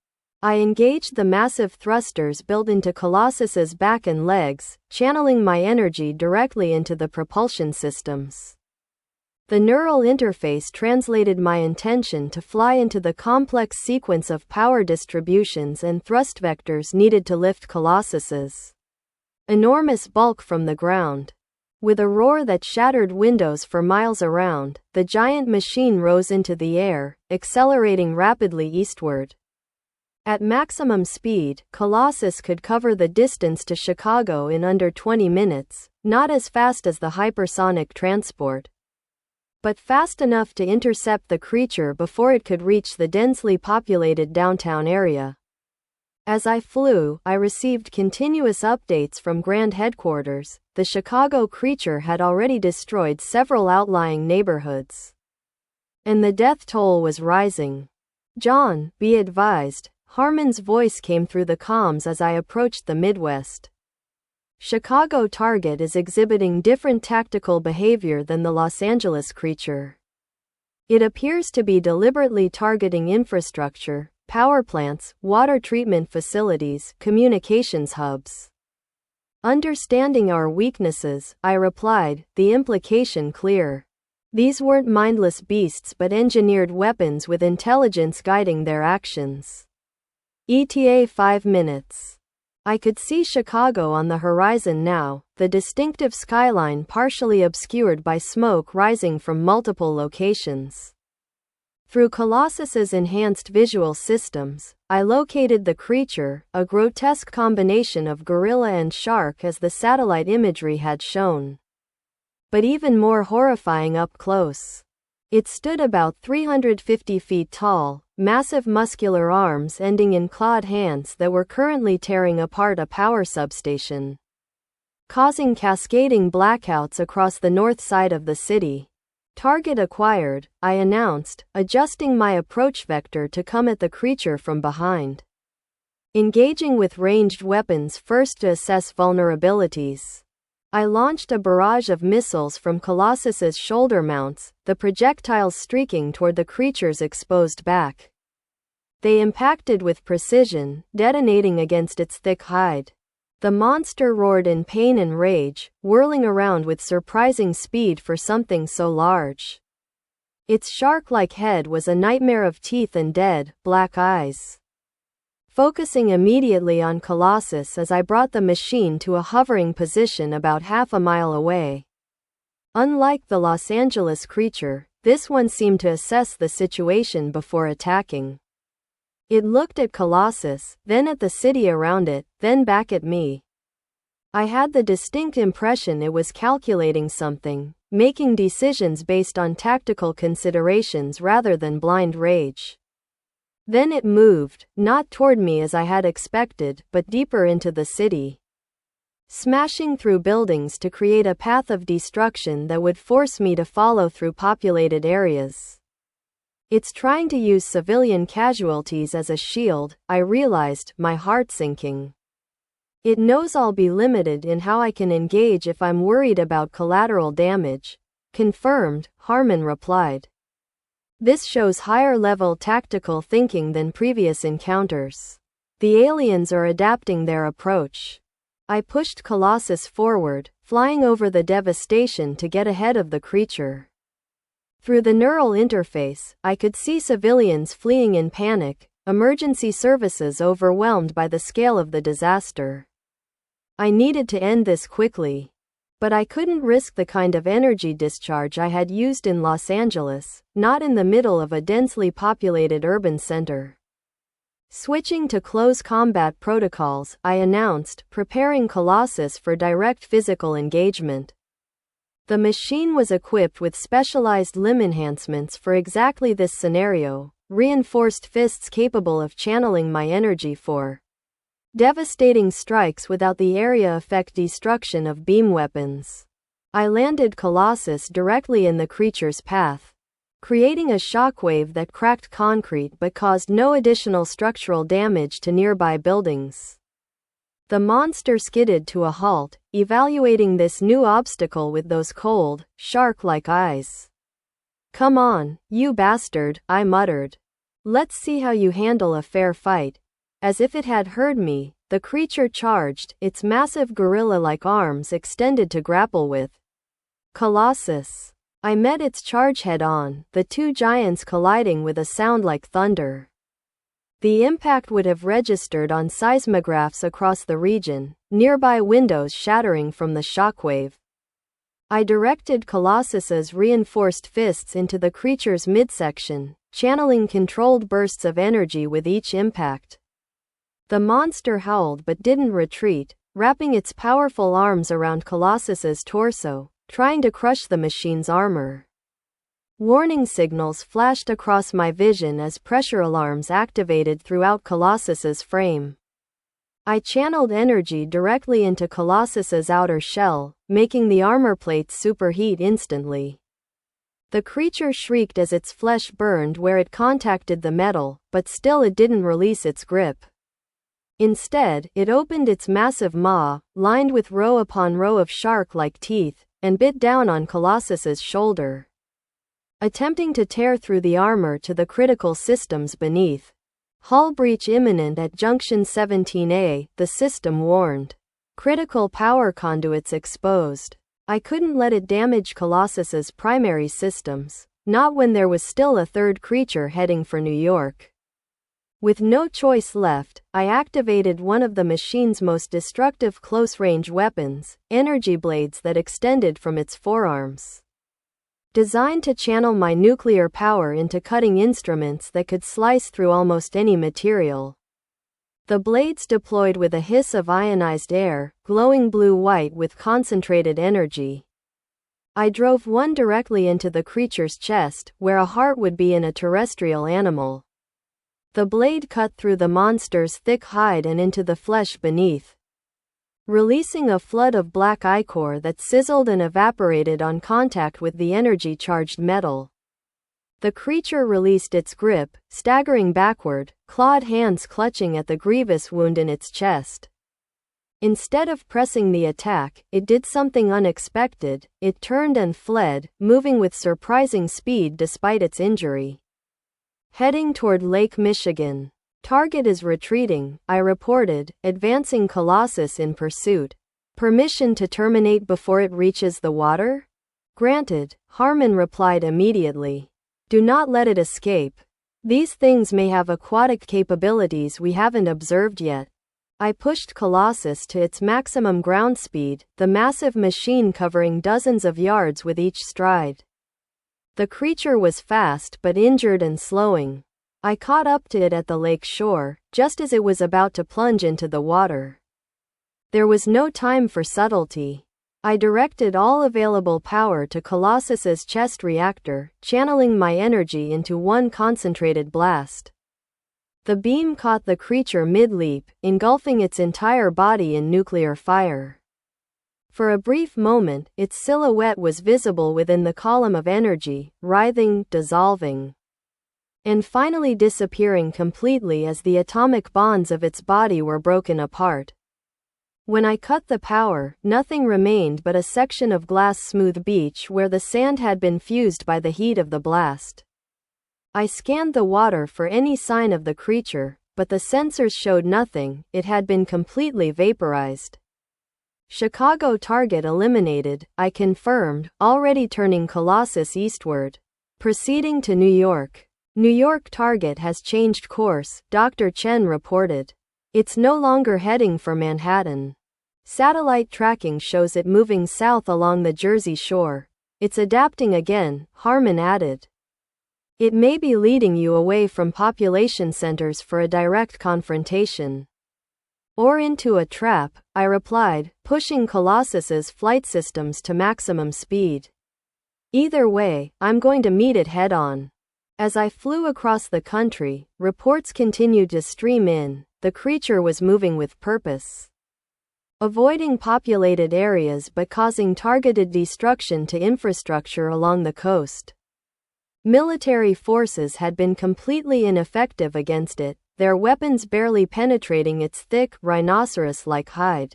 S1: I engaged the massive thrusters built into Colossus's back and legs, channeling my energy directly into the propulsion systems. The neural interface translated my intention to fly into the complex sequence of power distributions and thrust vectors needed to lift Colossus's enormous bulk from the ground. With a roar that shattered windows for miles around, the giant machine rose into the air, accelerating rapidly eastward. At maximum speed, Colossus could cover the distance to Chicago in under 20 minutes, not as fast as the hypersonic transport, but fast enough to intercept the creature before it could reach the densely populated downtown area. As I flew, I received continuous updates from Grand Headquarters. The Chicago creature had already destroyed several outlying neighborhoods, and the death toll was rising. "John, be advised," Harmon's voice came through the comms as I approached the Midwest. "Chicago target is exhibiting different tactical behavior than the Los Angeles creature. It appears to be deliberately targeting infrastructure, power plants, water treatment facilities, communications hubs." Understanding our weaknesses, I replied, the implication clear. These weren't mindless beasts but engineered weapons with intelligence guiding their actions. ETA 5 minutes. I could see Chicago on the horizon now, the distinctive skyline partially obscured by smoke rising from multiple locations. Through Colossus's enhanced visual systems, I located the creature, a grotesque combination of gorilla and shark as the satellite imagery had shown, but even more horrifying up close. It stood about 350 feet tall, massive muscular arms ending in clawed hands that were currently tearing apart a power substation, causing cascading blackouts across the north side of the city. "Target acquired," I announced, adjusting my approach vector to come at the creature from behind. Engaging with ranged weapons first to assess vulnerabilities. I launched a barrage of missiles from Colossus's shoulder mounts, the projectiles streaking toward the creature's exposed back. They impacted with precision, detonating against its thick hide. The monster roared in pain and rage, whirling around with surprising speed for something so large. Its shark-like head was a nightmare of teeth and dead, black eyes. Focusing immediately on Colossus as I brought the machine to a hovering position about half a mile away. Unlike the Los Angeles creature, this one seemed to assess the situation before attacking. It looked at Colossus, then at the city around it, then back at me. I had the distinct impression it was calculating something, making decisions based on tactical considerations rather than blind rage. Then it moved, not toward me as I had expected, but deeper into the city, smashing through buildings to create a path of destruction that would force me to follow through populated areas. It's trying to use civilian casualties as a shield, I realized, my heart sinking. It knows I'll be limited in how I can engage if I'm worried about collateral damage. Confirmed, Harmon replied. This shows higher-level tactical thinking than previous encounters. The aliens are adapting their approach. I pushed Colossus forward, flying over the devastation to get ahead of the creature. Through the neural interface, I could see civilians fleeing in panic, emergency services overwhelmed by the scale of the disaster. I needed to end this quickly. But I couldn't risk the kind of energy discharge I had used in Los Angeles, not in the middle of a densely populated urban center. Switching to close combat protocols, I announced, preparing Colossus for direct physical engagement. The machine was equipped with specialized limb enhancements for exactly this scenario, reinforced fists capable of channeling my energy for devastating strikes without the area effect destruction of beam weapons. I landed Colossus directly in the creature's path, creating a shockwave that cracked concrete but caused no additional structural damage to nearby buildings. The monster skidded to a halt, evaluating this new obstacle with those cold, shark-like eyes. Come on, you bastard, I muttered. Let's see how you handle a fair fight. As if it had heard me, the creature charged, its massive gorilla-like arms extended to grapple with Colossus. I met its charge head-on, the two giants colliding with a sound like thunder. The impact would have registered on seismographs across the region, nearby windows shattering from the shockwave. I directed Colossus's reinforced fists into the creature's midsection, channeling controlled bursts of energy with each impact. The monster howled but didn't retreat, wrapping its powerful arms around Colossus's torso, trying to crush the machine's armor. Warning signals flashed across my vision as pressure alarms activated throughout Colossus's frame. I channeled energy directly into Colossus's outer shell, making the armor plates superheat instantly. The creature shrieked as its flesh burned where it contacted the metal, but still it didn't release its grip. Instead, it opened its massive maw, lined with row upon row of shark-like teeth, and bit down on Colossus's shoulder, attempting to tear through the armor to the critical systems beneath. Hull breach imminent at Junction 17A, the system warned. Critical power conduits exposed. I couldn't let it damage Colossus's primary systems, not when there was still a third creature heading for New York. With no choice left, I activated one of the machine's most destructive close-range weapons, energy blades that extended from its forearms. Designed to channel my nuclear power into cutting instruments that could slice through almost any material. The blades deployed with a hiss of ionized air, glowing blue-white with concentrated energy. I drove one directly into the creature's chest, where a heart would be in a terrestrial animal. The blade cut through the monster's thick hide and into the flesh beneath, releasing a flood of black ichor that sizzled and evaporated on contact with the energy-charged metal. The creature released its grip, staggering backward, clawed hands clutching at the grievous wound in its chest. Instead of pressing the attack, it did something unexpected. It turned and fled, moving with surprising speed despite its injury. Heading toward Lake Michigan. Target is retreating, I reported, advancing Colossus in pursuit. Permission to terminate before it reaches the water? Granted, Harmon replied immediately. Do not let it escape. These things may have aquatic capabilities we haven't observed yet. I pushed Colossus to its maximum ground speed, the massive machine covering dozens of yards with each stride. The creature was fast but injured and slowing. I caught up to it at the lake shore, just as it was about to plunge into the water. There was no time for subtlety. I directed all available power to Colossus's chest reactor, channeling my energy into one concentrated blast. The beam caught the creature mid-leap, engulfing its entire body in nuclear fire. For a brief moment, its silhouette was visible within the column of energy, writhing, dissolving, and finally disappearing completely as the atomic bonds of its body were broken apart. When I cut the power, nothing remained but a section of glass-smooth beach where the sand had been fused by the heat of the blast. I scanned the water for any sign of the creature, but the sensors showed nothing. It had been completely vaporized. Chicago target eliminated, I confirmed, already turning Colossus eastward. Proceeding to New York. New York target has changed course, Dr. Chen reported. It's no longer heading for Manhattan. Satellite tracking shows it moving south along the Jersey shore. It's adapting again, Harmon added. It may be leading you away from population centers for a direct confrontation. Or into a trap, I replied, pushing Colossus's flight systems to maximum speed. Either way, I'm going to meet it head-on. As I flew across the country, reports continued to stream in. The creature was moving with purpose, avoiding populated areas but causing targeted destruction to infrastructure along the coast. Military forces had been completely ineffective against it, their weapons barely penetrating its thick, rhinoceros-like hide.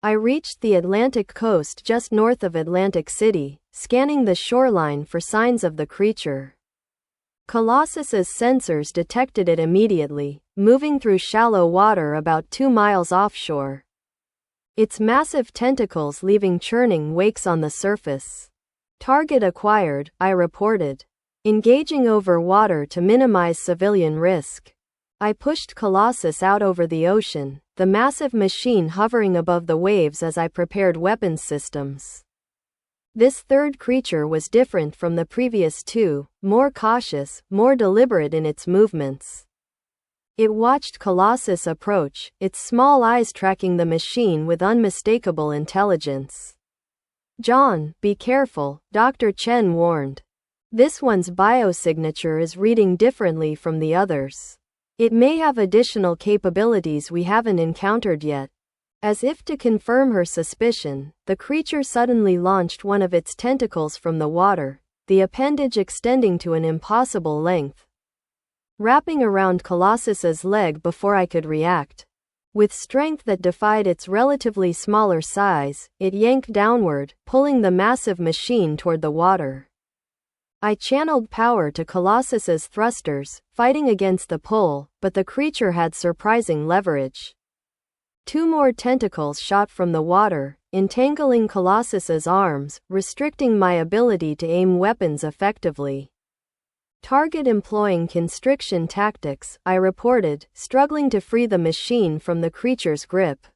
S1: I reached the Atlantic coast just north of Atlantic City, scanning the shoreline for signs of the creature. Colossus's sensors detected it immediately, moving through shallow water about 2 miles offshore. Its massive tentacles leaving churning wakes on the surface. Target acquired, I reported. Engaging over water to minimize civilian risk. I pushed Colossus out over the ocean, the massive machine hovering above the waves as I prepared weapons systems. This third creature was different from the previous two, more cautious, more deliberate in its movements. It watched Colossus approach, its small eyes tracking the machine with unmistakable intelligence. "John, be careful," Dr. Chen warned. "This one's biosignature is reading differently from the others. It may have additional capabilities we haven't encountered yet." As if to confirm her suspicion, the creature suddenly launched one of its tentacles from the water, the appendage extending to an impossible length, wrapping around Colossus's leg before I could react. With strength that defied its relatively smaller size, it yanked downward, pulling the massive machine toward the water. I channeled power to Colossus's thrusters, fighting against the pull, but the creature had surprising leverage. 2 more tentacles shot from the water, entangling Colossus's arms, restricting my ability to aim weapons effectively. Target employing constriction tactics, I reported, struggling to free the machine from the creature's grip.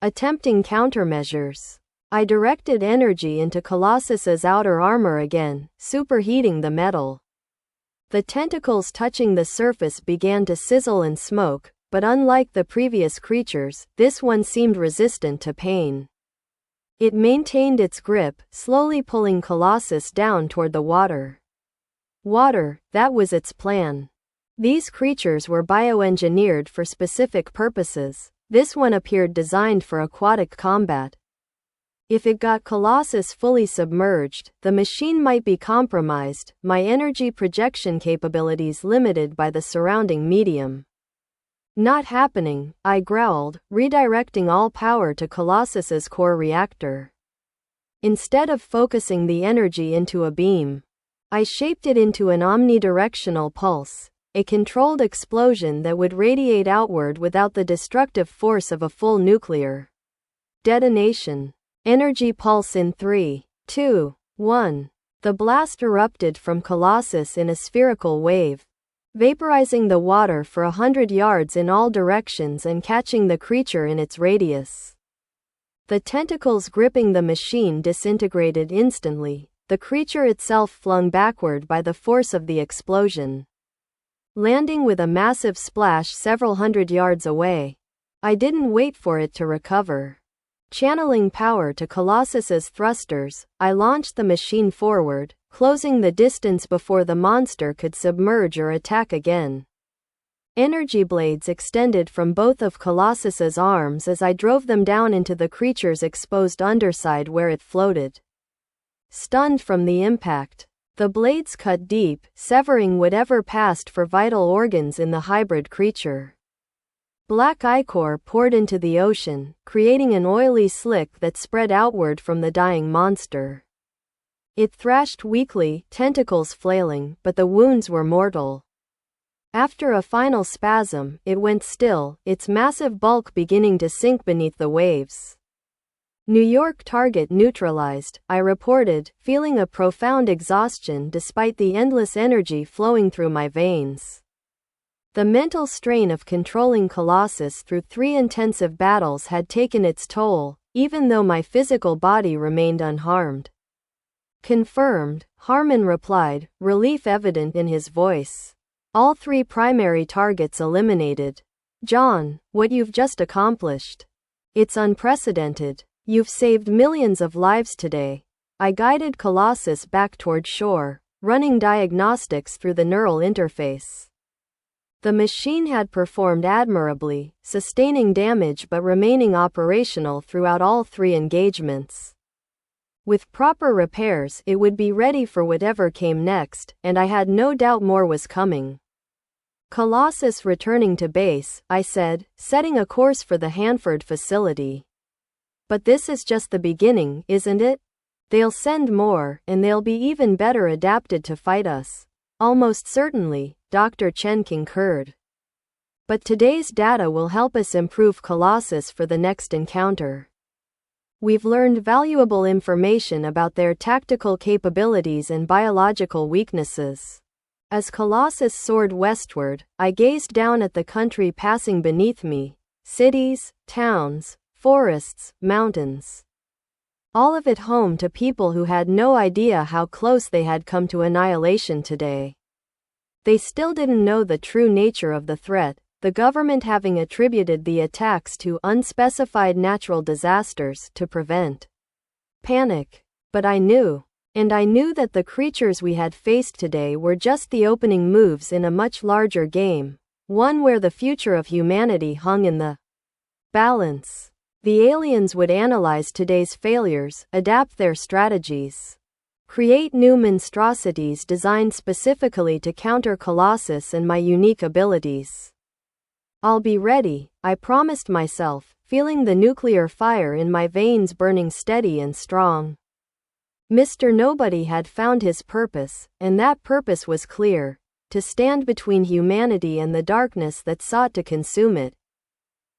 S1: Attempting countermeasures. I directed energy into Colossus's outer armor again, superheating the metal. The tentacles touching the surface began to sizzle and smoke, but unlike the previous creatures, this one seemed resistant to pain. It maintained its grip, slowly pulling Colossus down toward the water. Water, that was its plan. These creatures were bioengineered for specific purposes. This one appeared designed for aquatic combat. If it got Colossus fully submerged, the machine might be compromised, my energy projection capabilities limited by the surrounding medium. "Not happening," I growled, redirecting all power to Colossus's core reactor. Instead of focusing the energy into a beam, I shaped it into an omnidirectional pulse, a controlled explosion that would radiate outward without the destructive force of a full nuclear detonation. Energy pulse in 3, 2, 1. The blast erupted from Colossus in a spherical wave, vaporizing the water for 100 yards in all directions and catching the creature in its radius. The tentacles gripping the machine disintegrated instantly, the creature itself flung backward by the force of the explosion, landing with a massive splash several hundred yards away. I didn't wait for it to recover. Channeling power to Colossus's thrusters, I launched the machine forward, closing the distance before the monster could submerge or attack again. Energy blades extended from both of Colossus's arms as I drove them down into the creature's exposed underside where it floated. Stunned from the impact, the blades cut deep, severing whatever passed for vital organs in the hybrid creature. Black ichor poured into the ocean, creating an oily slick that spread outward from the dying monster. It thrashed weakly, tentacles flailing, but the wounds were mortal. After a final spasm, it went still, its massive bulk beginning to sink beneath the waves. "New York target neutralized," I reported, feeling a profound exhaustion despite the endless energy flowing through my veins. The mental strain of controlling Colossus through 3 intensive battles had taken its toll, even though my physical body remained unharmed. "Confirmed," Harmon replied, relief evident in his voice. "All 3 primary targets eliminated. John, what you've just accomplished. It's unprecedented. You've saved millions of lives today." I guided Colossus back toward shore, running diagnostics through the neural interface. The machine had performed admirably, sustaining damage but remaining operational throughout all 3 engagements. With proper repairs, it would be ready for whatever came next, and I had no doubt more was coming. "Colossus returning to base," I said, setting a course for the Hanford facility. But this is just the beginning, isn't it? They'll send more, and they'll be even better adapted to fight us. Almost certainly, Dr. Chen concurred. But today's data will help us improve Colossus for the next encounter. We've learned valuable information about their tactical capabilities and biological weaknesses. As Colossus soared westward, I gazed down at the country passing beneath me. Cities, towns, forests, mountains. All of it home to people who had no idea how close they had come to annihilation today. They still didn't know the true nature of the threat, the government having attributed the attacks to unspecified natural disasters to prevent panic. But I knew. And I knew that the creatures we had faced today were just the opening moves in a much larger game, one where the future of humanity hung in the balance. The aliens would analyze today's failures, adapt their strategies, create new monstrosities designed specifically to counter Colossus and my unique abilities. I'll be ready, I promised myself, feeling the nuclear fire in my veins burning steady and strong. Mr. Nobody had found his purpose, and that purpose was clear: to stand between humanity and the darkness that sought to consume it,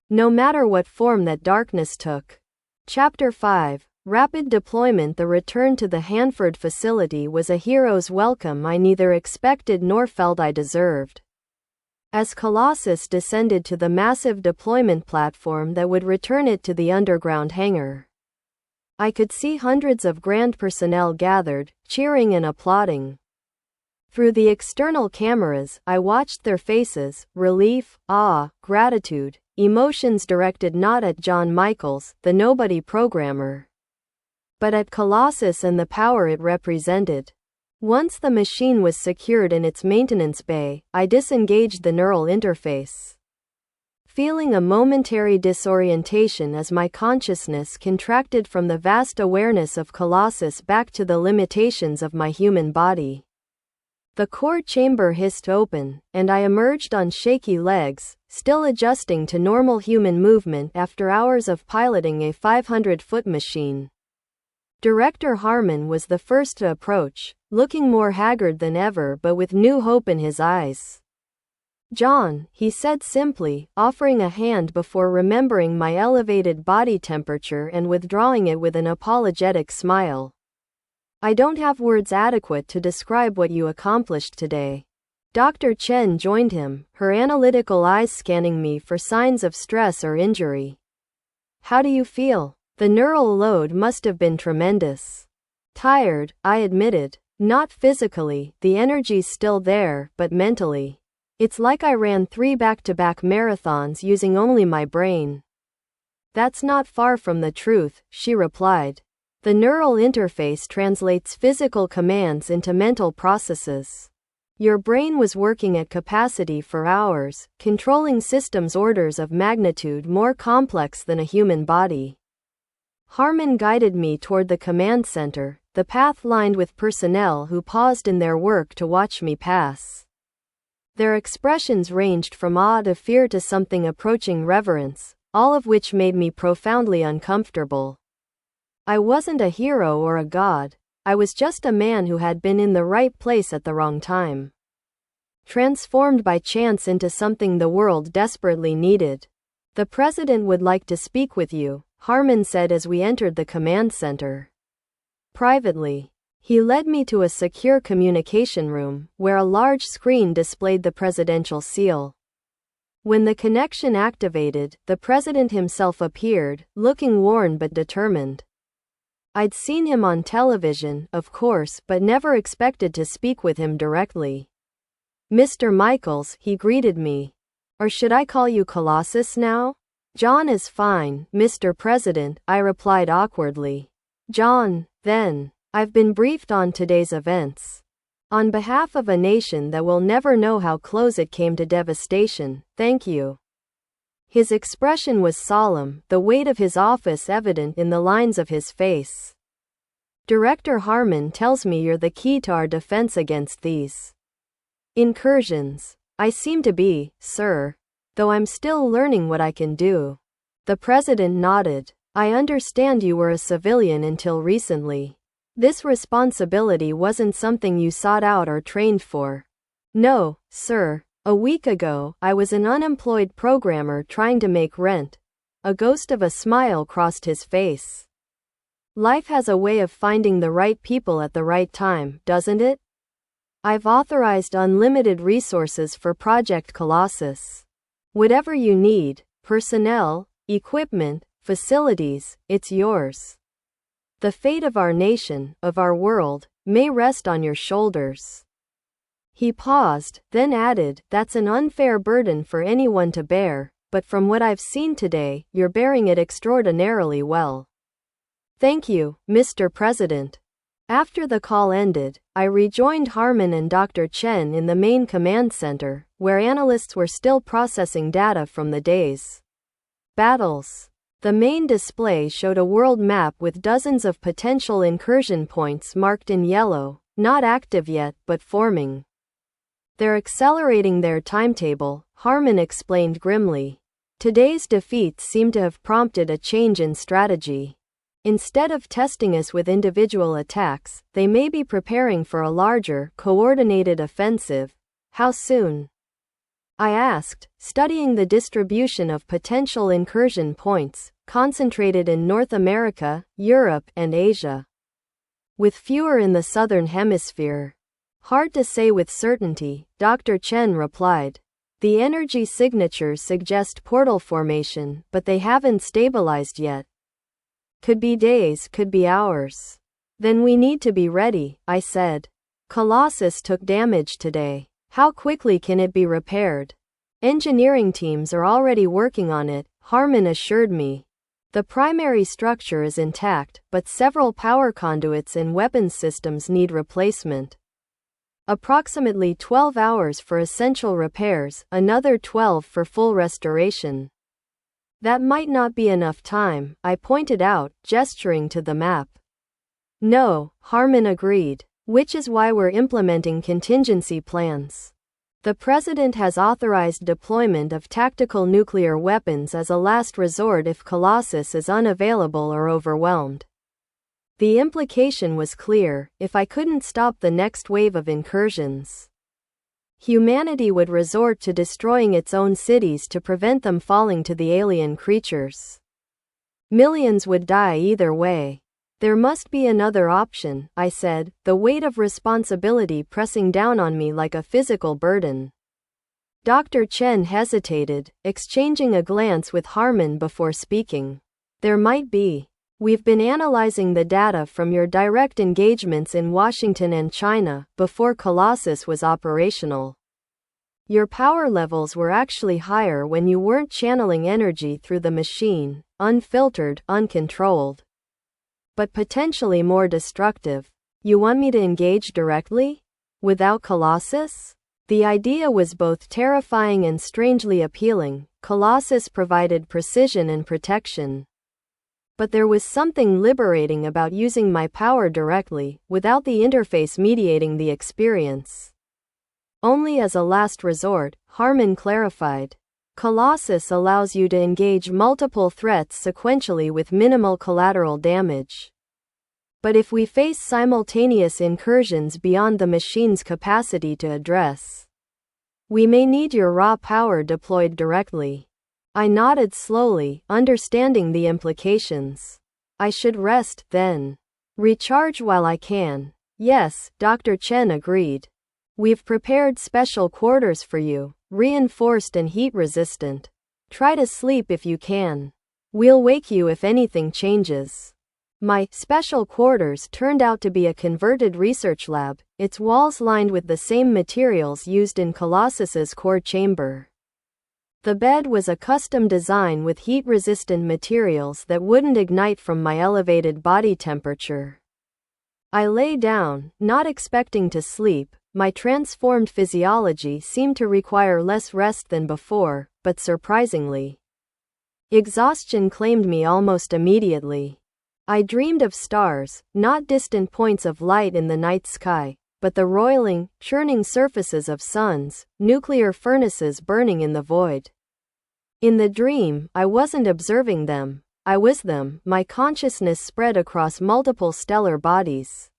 S1: no matter what form that darkness took. Chapter 5: Rapid Deployment. The return to the Hanford facility was a hero's welcome I neither expected nor felt I deserved. As Colossus descended to the massive deployment platform that would return it to the underground hangar, I could see hundreds of Grand personnel gathered, cheering and applauding. Through the external cameras, I watched their faces: relief, awe, gratitude, emotions directed not at John Michaels, the nobody programmer, but at Colossus and the power it represented. Once the machine was secured in its maintenance bay, I disengaged the neural interface, feeling a momentary disorientation as my consciousness contracted from the vast awareness of Colossus back to the limitations of my human body. The core chamber hissed open, and I emerged on shaky legs, still adjusting to normal human movement after hours of piloting a 500-foot machine. Director Harmon was the first to approach, looking more haggard than ever but with new hope in his eyes. "John," he said simply, offering a hand before remembering my elevated body temperature and withdrawing it with an apologetic smile. "I don't have words adequate to describe what you accomplished today." Dr. Chen joined him, her analytical eyes scanning me for signs of stress or injury. "How do you feel?" "The neural load must have been tremendous." "Tired," I admitted. "Not physically, the energy's still there, but mentally. It's like I ran 3 back-to-back marathons using only my brain." "That's not far from the truth," she replied. "The neural interface translates physical commands into mental processes. Your brain was working at capacity for hours, controlling systems orders of magnitude more complex than a human body." Harmon guided me toward the command center, the path lined with personnel who paused in their work to watch me pass. Their expressions ranged from awe to fear to something approaching reverence, all of which made me profoundly uncomfortable. I wasn't a hero or a god. I was just a man who had been in the right place at the wrong time, transformed by chance into something the world desperately needed. "The president would like to speak with you," Harmon said as we entered the command center. Privately. He led me to a secure communication room, where a large screen displayed the presidential seal. When the connection activated, the president himself appeared, looking worn but determined. I'd seen him on television, of course, but never expected to speak with him directly. "Mr. Michaels," he greeted me. "Or should I call you Colossus now?" "John is fine, Mr. President," I replied awkwardly. "John, then. I've been briefed on today's events. On behalf of a nation that will never know how close it came to devastation, thank you." His expression was solemn, the weight of his office evident in the lines of his face. "Director Harmon tells me you're the key to our defense against these incursions." "I seem to be, sir. Though I'm still learning what I can do." The president nodded. I understand you were a civilian until recently. This responsibility wasn't something you sought out or trained for. No, sir. A week ago, I was an unemployed programmer trying to make rent. A ghost of a smile crossed his face. Life has a way of finding the right people at the right time, doesn't it? I've authorized unlimited resources for Project Colossus. Whatever you need, personnel, equipment, facilities, it's yours. The fate of our nation, of our world, may rest on your shoulders. He paused, then added, that's an unfair burden for anyone to bear, but from what I've seen today, you're bearing it extraordinarily well. Thank you, Mr. President. After the call ended, I rejoined Harmon and Dr. Chen in the main command center, where analysts were still processing data from the day's battles. The main display showed a world map with dozens of potential incursion points marked in yellow, not active yet, but forming. They're accelerating their timetable, Harmon explained grimly. Today's defeats seem to have prompted a change in strategy. Instead of testing us with individual attacks, they may be preparing for a larger, coordinated offensive. How soon? I asked, studying the distribution of potential incursion points, concentrated in North America, Europe, and Asia, with fewer in the southern hemisphere. Hard to say with certainty, Dr. Chen replied. The energy signatures suggest portal formation, but they haven't stabilized yet. Could be days, could be hours. Then we need to be ready, I said. Colossus took damage today. How quickly can it be repaired? Engineering teams are already working on it, Harmon assured me. The primary structure is intact, but several power conduits and weapons systems need replacement. Approximately 12 hours for essential repairs, another 12 for full restoration. That might not be enough time, I pointed out, gesturing to the map. No, Harmon agreed, which is why we're implementing contingency plans. The President has authorized deployment of tactical nuclear weapons as a last resort if Colossus is unavailable or overwhelmed. The implication was clear: if I couldn't stop the next wave of incursions, humanity would resort to destroying its own cities to prevent them falling to the alien creatures. Millions would die either way. There must be another option, I said, the weight of responsibility pressing down on me like a physical burden. Dr. Chen hesitated, exchanging a glance with Harmon before speaking. There might be. We've been analyzing the data from your direct engagements in Washington and China, before Colossus was operational. Your power levels were actually higher when you weren't channeling energy through the machine, unfiltered, uncontrolled. But potentially more destructive. You want me to engage directly? Without Colossus? The idea was both terrifying and strangely appealing. Colossus provided precision and protection. But there was something liberating about using my power directly, without the interface mediating the experience. Only as a last resort, Harmon clarified. Colossus allows you to engage multiple threats sequentially with minimal collateral damage. But if we face simultaneous incursions beyond the machine's capacity to address, we may need your raw power deployed directly. I nodded slowly, understanding the implications. I should rest, then. Recharge while I can. Yes, Dr. Chen agreed. We've prepared special quarters for you, reinforced and heat-resistant. Try to sleep if you can. We'll wake you if anything changes. My special quarters turned out to be a converted research lab, its walls lined with the same materials used in Colossus's core chamber. The bed was a custom design with heat-resistant materials that wouldn't ignite from my elevated body temperature. I lay down, not expecting to sleep. My transformed physiology seemed to require less rest than before, but surprisingly, exhaustion claimed me almost immediately. I dreamed of stars, not distant points of light in the night sky, but the roiling, churning surfaces of suns, nuclear furnaces burning in the void. In the dream, I wasn't observing them. I was them. My consciousness spread across multiple stellar bodies,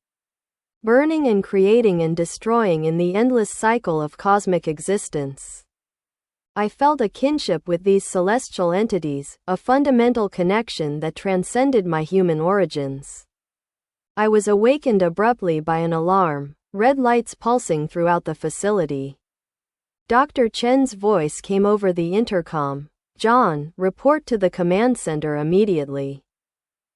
S1: burning and creating and destroying in the endless cycle of cosmic existence. I felt a kinship with these celestial entities, a fundamental connection that transcended my human origins. I was awakened abruptly by an alarm, red lights pulsing throughout the facility. Dr. Chen's voice came over the intercom. John, report to the command center immediately.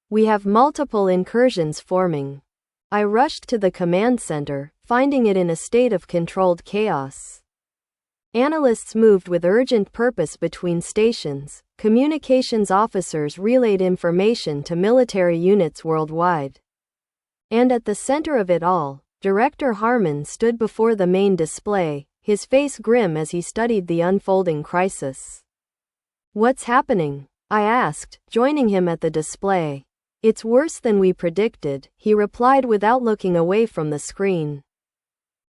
S1: We have multiple incursions forming. I rushed to the command center, finding it in a state of controlled chaos. Analysts moved with urgent purpose between stations. Communications officers relayed information to military units worldwide. And at the center of it all, Director Harmon stood before the main display, his face grim as he studied the unfolding crisis. What's happening? I asked, joining him at the display. It's worse than we predicted, he replied without looking away from the screen.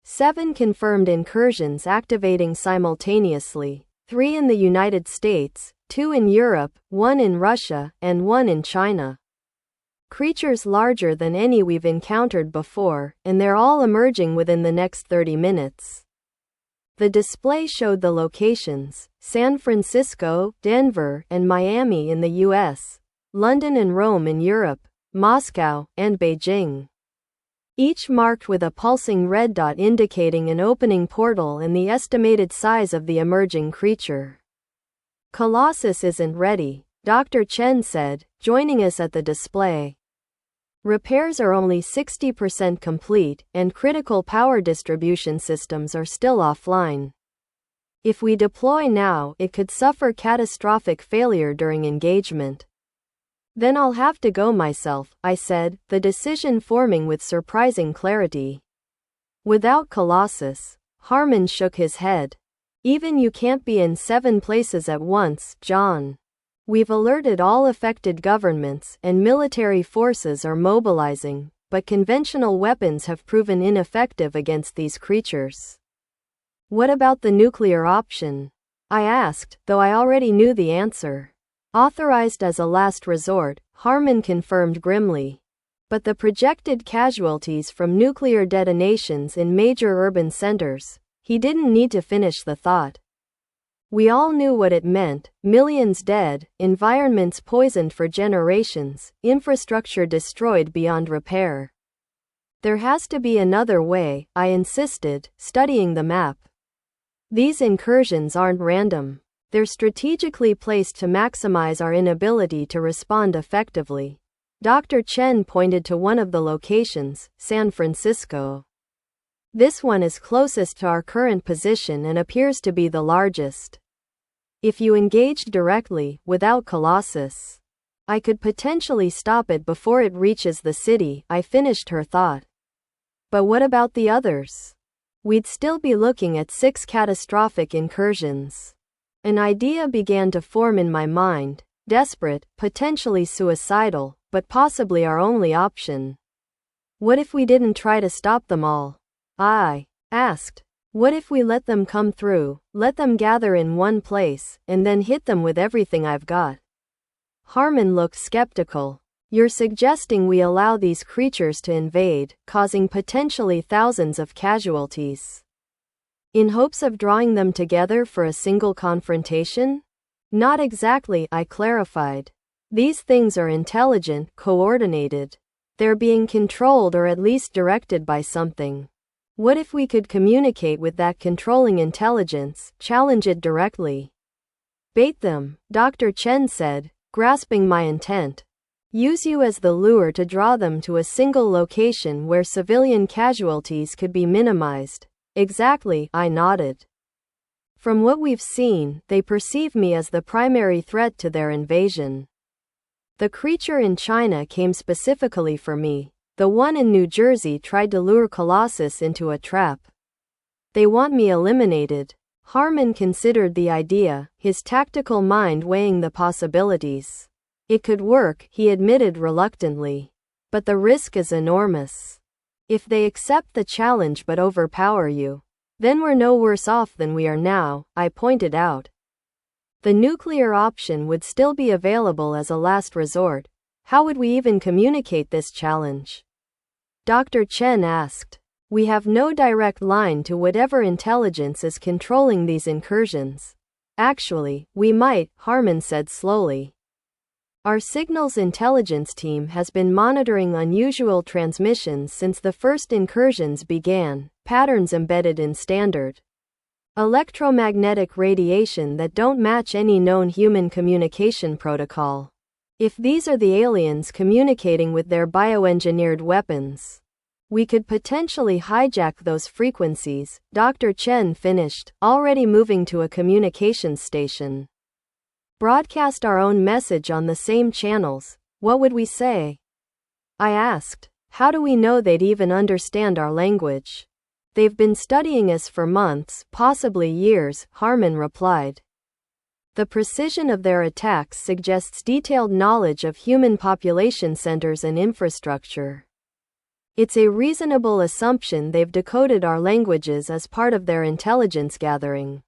S1: 7 confirmed incursions activating simultaneously, 3 in the United States, 2 in Europe, 1 in Russia, and 1 in China. Creatures larger than any we've encountered before, and they're all emerging within the next 30 minutes. The display showed the locations: San Francisco, Denver, and Miami in the US, London and Rome in Europe, Moscow, and Beijing. Each marked with a pulsing red dot indicating an opening portal and the estimated size of the emerging creature. Colossus isn't ready, Dr. Chen said, joining us at the display. Repairs are only 60% complete, and critical power distribution systems are still offline. If we deploy now, it could suffer catastrophic failure during engagement. Then I'll have to go myself, I said, the decision forming with surprising clarity. Without Colossus, Harmon shook his head. Even you can't be in 7 places at once, John. We've alerted all affected governments, and military forces are mobilizing, but conventional weapons have proven ineffective against these creatures. What about the nuclear option? I asked, though I already knew the answer. Authorized as a last resort, Harmon confirmed grimly. But the projected casualties from nuclear detonations in major urban centers, he didn't need to finish the thought. We all knew what it meant: millions dead, environments poisoned for generations, infrastructure destroyed beyond repair. There has to be another way, I insisted, studying the map. These incursions aren't random. They're strategically placed to maximize our inability to respond effectively. Dr. Chen pointed to one of the locations, San Francisco. This one is closest to our current position and appears to be the largest. If you engaged directly, without Colossus, I could potentially stop it before it reaches the city, I finished her thought. But what about the others? We'd still be looking at 6 catastrophic incursions. An idea began to form in my mind, desperate, potentially suicidal, but possibly our only option. What if we didn't try to stop them all? I asked. What if we let them come through, let them gather in one place, and then hit them with everything I've got? Harmon looked skeptical. You're suggesting we allow these creatures to invade, causing potentially thousands of casualties, in hopes of drawing them together for a single confrontation? Not exactly, I clarified. These things are intelligent, coordinated. They're being controlled or at least directed by something. What if we could communicate with that controlling intelligence, challenge it directly? Bait them, Dr. Chen said, grasping my intent. Use you as the lure to draw them to a single location where civilian casualties could be minimized. Exactly, I nodded. From what we've seen, they perceive me as the primary threat to their invasion. The creature in China came specifically for me. The one in New Jersey tried to lure Colossus into a trap. They want me eliminated. Harmon considered the idea, his tactical mind weighing the possibilities. It could work, he admitted reluctantly. But the risk is enormous. If they accept the challenge but overpower you, then we're no worse off than we are now, I pointed out. The nuclear option would still be available as a last resort. How would we even communicate this challenge? Dr. Chen asked. We have no direct line to whatever intelligence is controlling these incursions. Actually, we might, Harmon said slowly. Our signals intelligence team has been monitoring unusual transmissions since the first incursions began, patterns embedded in standard electromagnetic radiation that don't match any known human communication protocol. If these are the aliens communicating with their bioengineered weapons, we could potentially hijack those frequencies, Dr. Chen finished, already moving to a communications station. Broadcast our own message on the same channels. What would we say? I asked. How do we know they'd even understand our language? They've been studying us for months, possibly years, Harmon replied. The precision of their attacks suggests detailed knowledge of human population centers and infrastructure. It's a reasonable assumption they've decoded our languages as part of their intelligence gathering.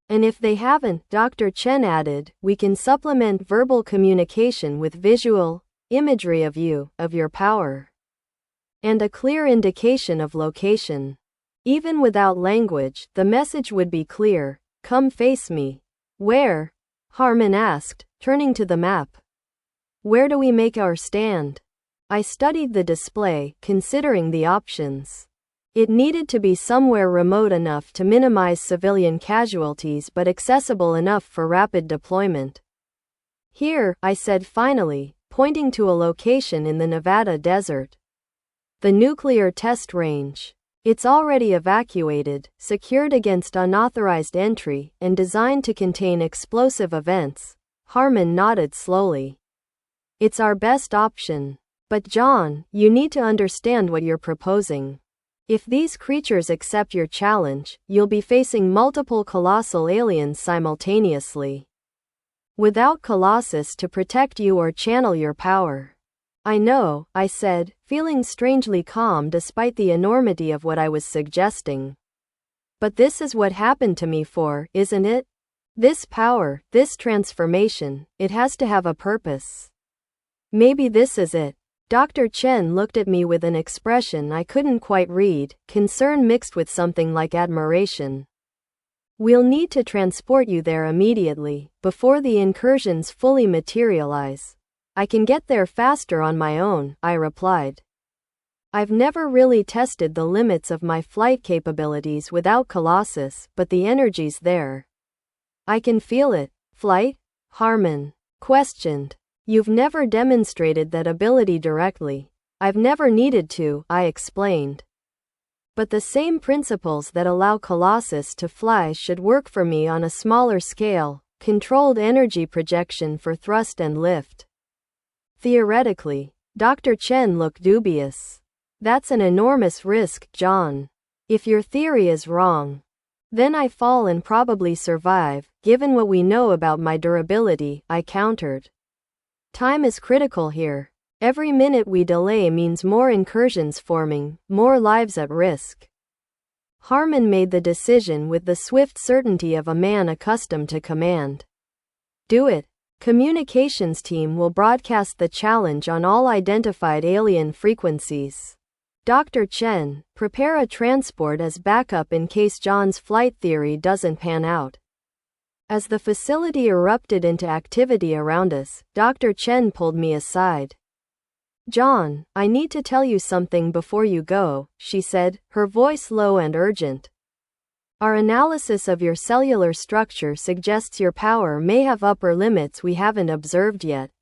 S1: And if they haven't, Dr. Chen added, we can supplement verbal communication with visual imagery of you, of your power, and a clear indication of location. Even without language, the message would be clear. Come face me. Where? Harmon asked, turning to the map. Where do we make our stand? I studied the display, considering the options. It needed to be somewhere remote enough to minimize civilian casualties but accessible enough for rapid deployment. Here, I said finally, pointing to a location in the Nevada desert. The nuclear test range. It's already evacuated, secured against unauthorized entry, and designed to contain explosive events. Harmon nodded slowly. It's our best option. But John, you need to understand what you're proposing. If these creatures accept your challenge, you'll be facing multiple colossal aliens simultaneously, without Colossus to protect you or channel your power. I know, I said, feeling strangely calm despite the enormity of what I was suggesting. But this is what happened to me for, isn't it? This power, this transformation, it has to have a purpose. Maybe this is it. Dr. Chen looked at me with an expression I couldn't quite read, concern mixed with something like admiration. We'll need to transport you there immediately, before the incursions fully materialize. I can get there faster on my own, I replied. I've never really tested the limits of my flight capabilities without Colossus, but the energy's there. I can feel it. Flight? Harmon questioned. You've never demonstrated that ability directly. I've never needed to, I explained. But the same principles that allow Colossus to fly should work for me on a smaller scale, controlled energy projection for thrust and lift. Theoretically, Dr. Chen looked dubious. That's an enormous risk, John. If your theory is wrong, then I fall and probably survive, given what we know about my durability, I countered. Time is critical here. Every minute we delay means more incursions forming, more lives at risk. Harmon made the decision with the swift certainty of a man accustomed to command. Do it. Communications team will broadcast the challenge on all identified alien frequencies. Dr. Chen, prepare a transport as backup in case John's flight theory doesn't pan out. As the facility erupted into activity around us, Dr. Chen pulled me aside. John, I need to tell you something before you go, she said, her voice low and urgent. Our analysis of your cellular structure suggests your power may have upper limits we haven't observed yet.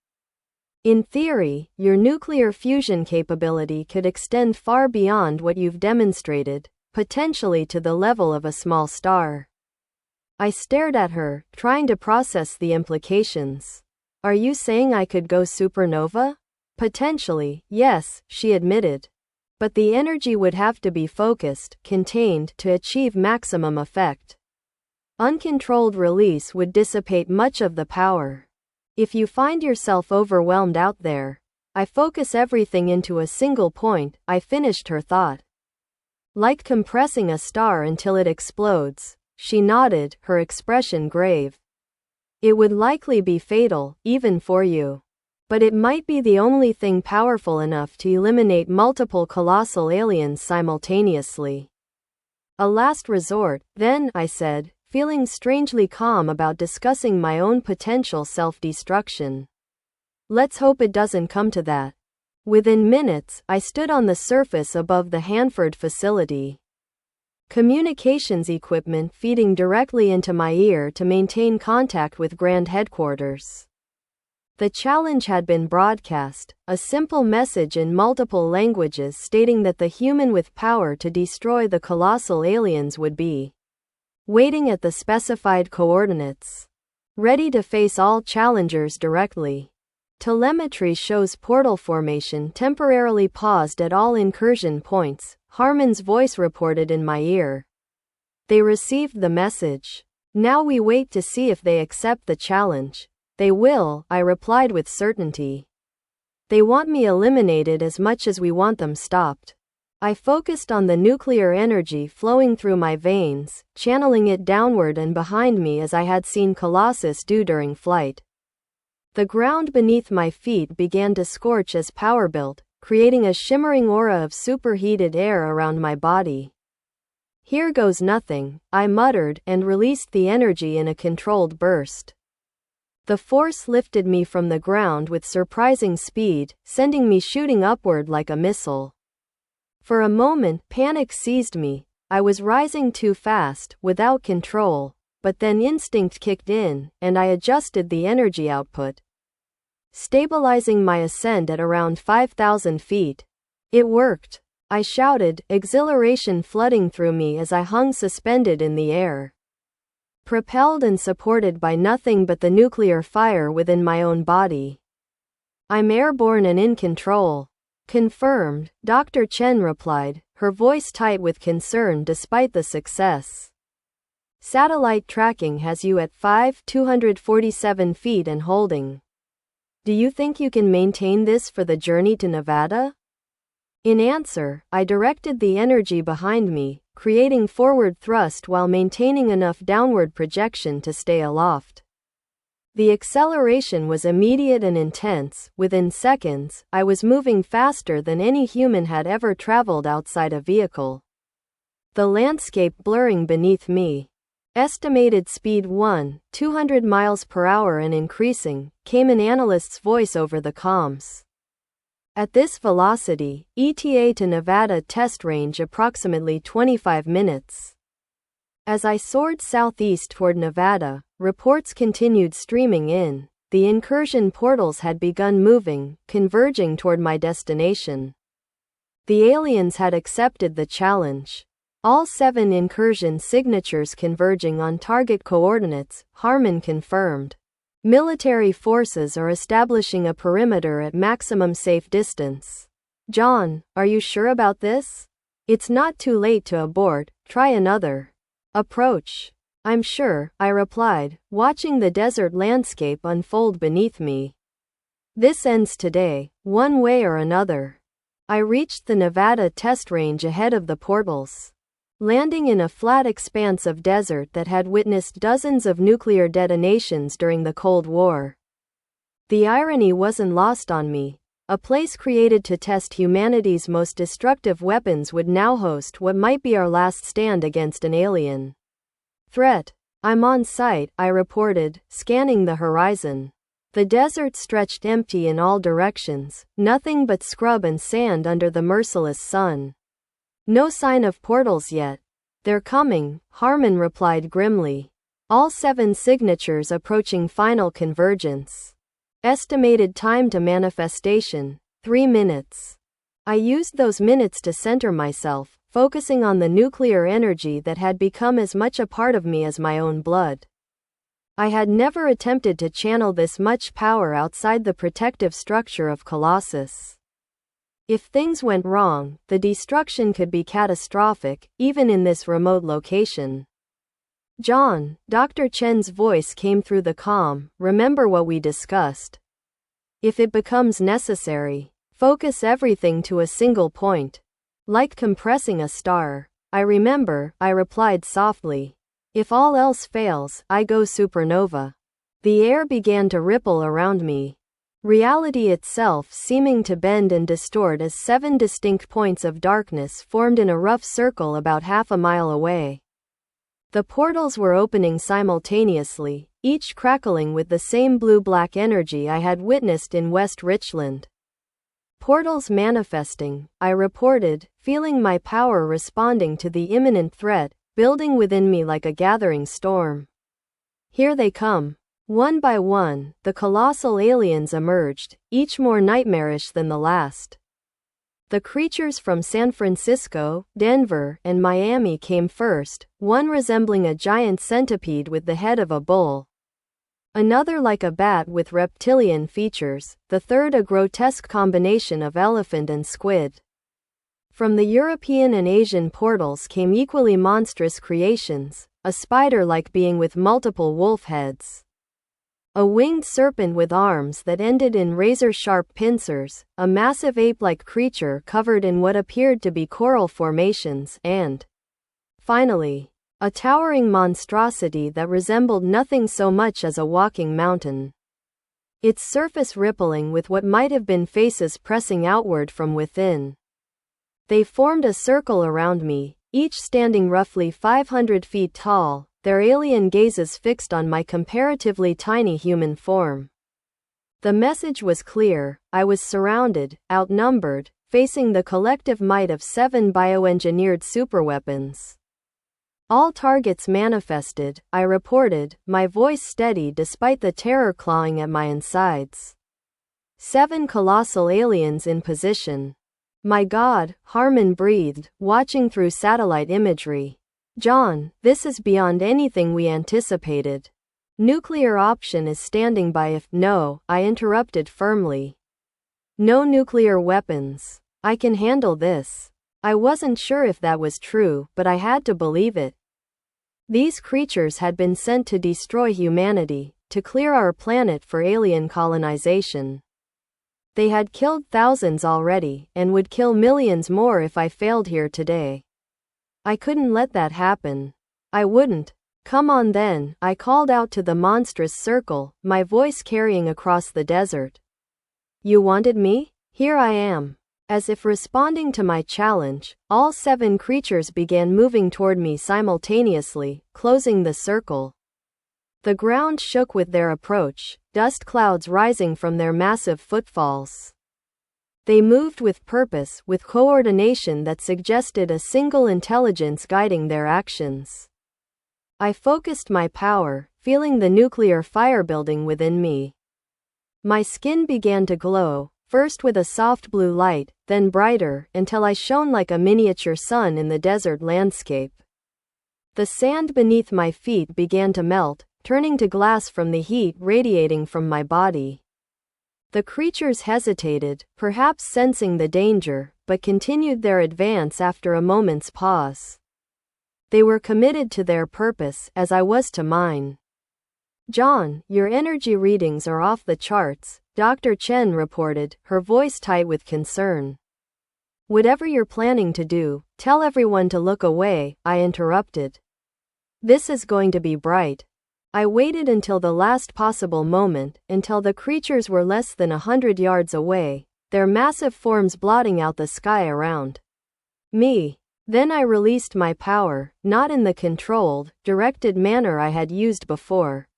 S1: In theory, your nuclear fusion capability could extend far beyond what you've demonstrated, potentially to the level of a small star. I stared at her, trying to process the implications. Are you saying I could go supernova? Potentially, yes, she admitted. But the energy would have to be focused, contained, to achieve maximum effect. Uncontrolled release would dissipate much of the power. If you find yourself overwhelmed out there, I focus everything into a single point, I finished her thought. Like compressing a star until it explodes. She nodded, her expression grave. It would likely be fatal, even for you. But it might be the only thing powerful enough to eliminate multiple colossal aliens simultaneously. A last resort, then, I said, feeling strangely calm about discussing my own potential self-destruction. Let's hope it doesn't come to that. Within minutes, I stood on the surface above the Hanford facility. Communications equipment feeding directly into my ear to maintain contact with Grand Headquarters. The challenge had been broadcast, a simple message in multiple languages stating that the human with power to destroy the colossal aliens would be waiting at the specified coordinates, ready to face all challengers directly. Telemetry shows portal formation temporarily paused at all incursion points, Harmon's voice reported in my ear. They received the message. Now we wait to see if they accept the challenge. They will, I replied with certainty. They want me eliminated as much as we want them stopped. I focused on the nuclear energy flowing through my veins, channeling it downward and behind me as I had seen Colossus do during flight. The ground beneath my feet began to scorch as power built, creating a shimmering aura of superheated air around my body. Here goes nothing, I muttered, and released the energy in a controlled burst. The force lifted me from the ground with surprising speed, sending me shooting upward like a missile. For a moment, panic seized me. I was rising too fast, without control, but then instinct kicked in, and I adjusted the energy output, stabilizing my ascent at around 5,000 feet. It worked. I shouted, exhilaration flooding through me as I hung suspended in the air, propelled and supported by nothing but the nuclear fire within my own body. I'm airborne and in control. Confirmed, Dr. Chen replied, her voice tight with concern despite the success. Satellite tracking has you at 5,247 feet and holding. Do you think you can maintain this for the journey to Nevada? In answer, I directed the energy behind me, creating forward thrust while maintaining enough downward projection to stay aloft. The acceleration was immediate and intense. Within seconds, I was moving faster than any human had ever traveled outside a vehicle. The landscape blurring beneath me. Estimated speed 200 miles per hour and increasing, came an analyst's voice over the comms. At this velocity, ETA to Nevada test range approximately 25 minutes. As I soared southeast toward Nevada, reports continued streaming in. The incursion portals had begun moving, converging toward my destination. The aliens had accepted the challenge. All 7 incursion signatures converging on target coordinates, Harmon confirmed. Military forces are establishing a perimeter at maximum safe distance. John, are you sure about this? It's not too late to abort, try another approach. I'm sure, I replied, watching the desert landscape unfold beneath me. This ends today, one way or another. I reached the Nevada test range ahead of the portals, landing in a flat expanse of desert that had witnessed dozens of nuclear detonations during the Cold War. The irony wasn't lost on me. A place created to test humanity's most destructive weapons would now host what might be our last stand against an alien threat. I'm on site, I reported, scanning the horizon. The desert stretched empty in all directions, nothing but scrub and sand under the merciless sun. No sign of portals yet. They're coming, Harmon replied grimly. All 7 signatures approaching final convergence. Estimated time to manifestation, 3 minutes. I used those minutes to center myself, focusing on the nuclear energy that had become as much a part of me as my own blood. I had never attempted to channel this much power outside the protective structure of Colossus. If things went wrong, the destruction could be catastrophic, even in this remote location. John, Dr. Chen's voice came through the comm, remember what we discussed. If it becomes necessary, focus everything to a single point. Like compressing a star. I remember, I replied softly. If all else fails, I go supernova. The air began to ripple around me. Reality itself seeming to bend and distort as 7 distinct points of darkness formed in a rough circle about half a mile away. The portals were opening simultaneously, each crackling with the same blue-black energy I had witnessed in West Richland. Portals manifesting, I reported, feeling my power responding to the imminent threat, building within me like a gathering storm. Here they come. One by one, the colossal aliens emerged, each more nightmarish than the last. The creatures from San Francisco, Denver, and Miami came first, one resembling a giant centipede with the head of a bull. Another like a bat with reptilian features, the third a grotesque combination of elephant and squid. From the European and Asian portals came equally monstrous creations, a spider-like being with multiple wolf heads. A winged serpent with arms that ended in razor-sharp pincers, a massive ape-like creature covered in what appeared to be coral formations, and, finally, a towering monstrosity that resembled nothing so much as a walking mountain. Its surface rippling with what might have been faces pressing outward from within. They formed a circle around me, each standing roughly 500 feet tall, their alien gazes fixed on my comparatively tiny human form. The message was clear: I was surrounded, outnumbered, facing the collective might of 7 bioengineered superweapons. All targets manifested, I reported, my voice steady despite the terror clawing at my insides. 7 colossal aliens in position. My God, Harmon breathed, watching through satellite imagery. John, this is beyond anything we anticipated. Nuclear option is standing by if— No, I interrupted firmly. No nuclear weapons. I can handle this. I wasn't sure if that was true, but I had to believe it. These creatures had been sent to destroy humanity, to clear our planet for alien colonization. They had killed thousands already, and would kill millions more if I failed here today. I couldn't let that happen. I wouldn't. Come on then, I called out to the monstrous circle, my voice carrying across the desert. You wanted me? Here I am. As if responding to my challenge, all 7 creatures began moving toward me simultaneously, closing the circle. The ground shook with their approach, dust clouds rising from their massive footfalls. They moved with purpose, with coordination that suggested a single intelligence guiding their actions. I focused my power, feeling the nuclear fire building within me. My skin began to glow, first with a soft blue light, then brighter, until I shone like a miniature sun in the desert landscape. The sand beneath my feet began to melt, turning to glass from the heat radiating from my body. The creatures hesitated, perhaps sensing the danger, but continued their advance after a moment's pause. They were committed to their purpose, as I was to mine. John, your energy readings are off the charts, Dr. Chen reported, her voice tight with concern. Whatever you're planning to do, tell everyone to look away, I interrupted. This is going to be bright. I waited until the last possible moment, until the creatures were less than 100 yards away, their massive forms blotting out the sky around me. Then I released my power, not in the controlled, directed manner I had used before,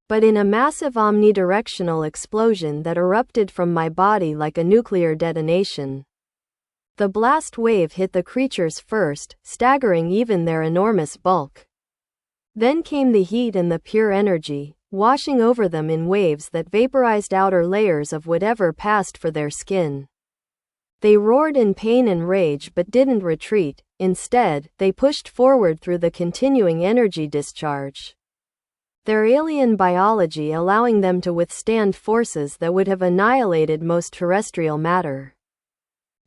S1: but in a massive omnidirectional explosion that erupted from my body like a nuclear detonation. The blast wave hit the creatures first, staggering even their enormous bulk. Then came the heat and the pure energy, washing over them in waves that vaporized outer layers of whatever passed for their skin. They roared in pain and rage but didn't retreat. Instead, they pushed forward through the continuing energy discharge. Their alien biology allowing them to withstand forces that would have annihilated most terrestrial matter.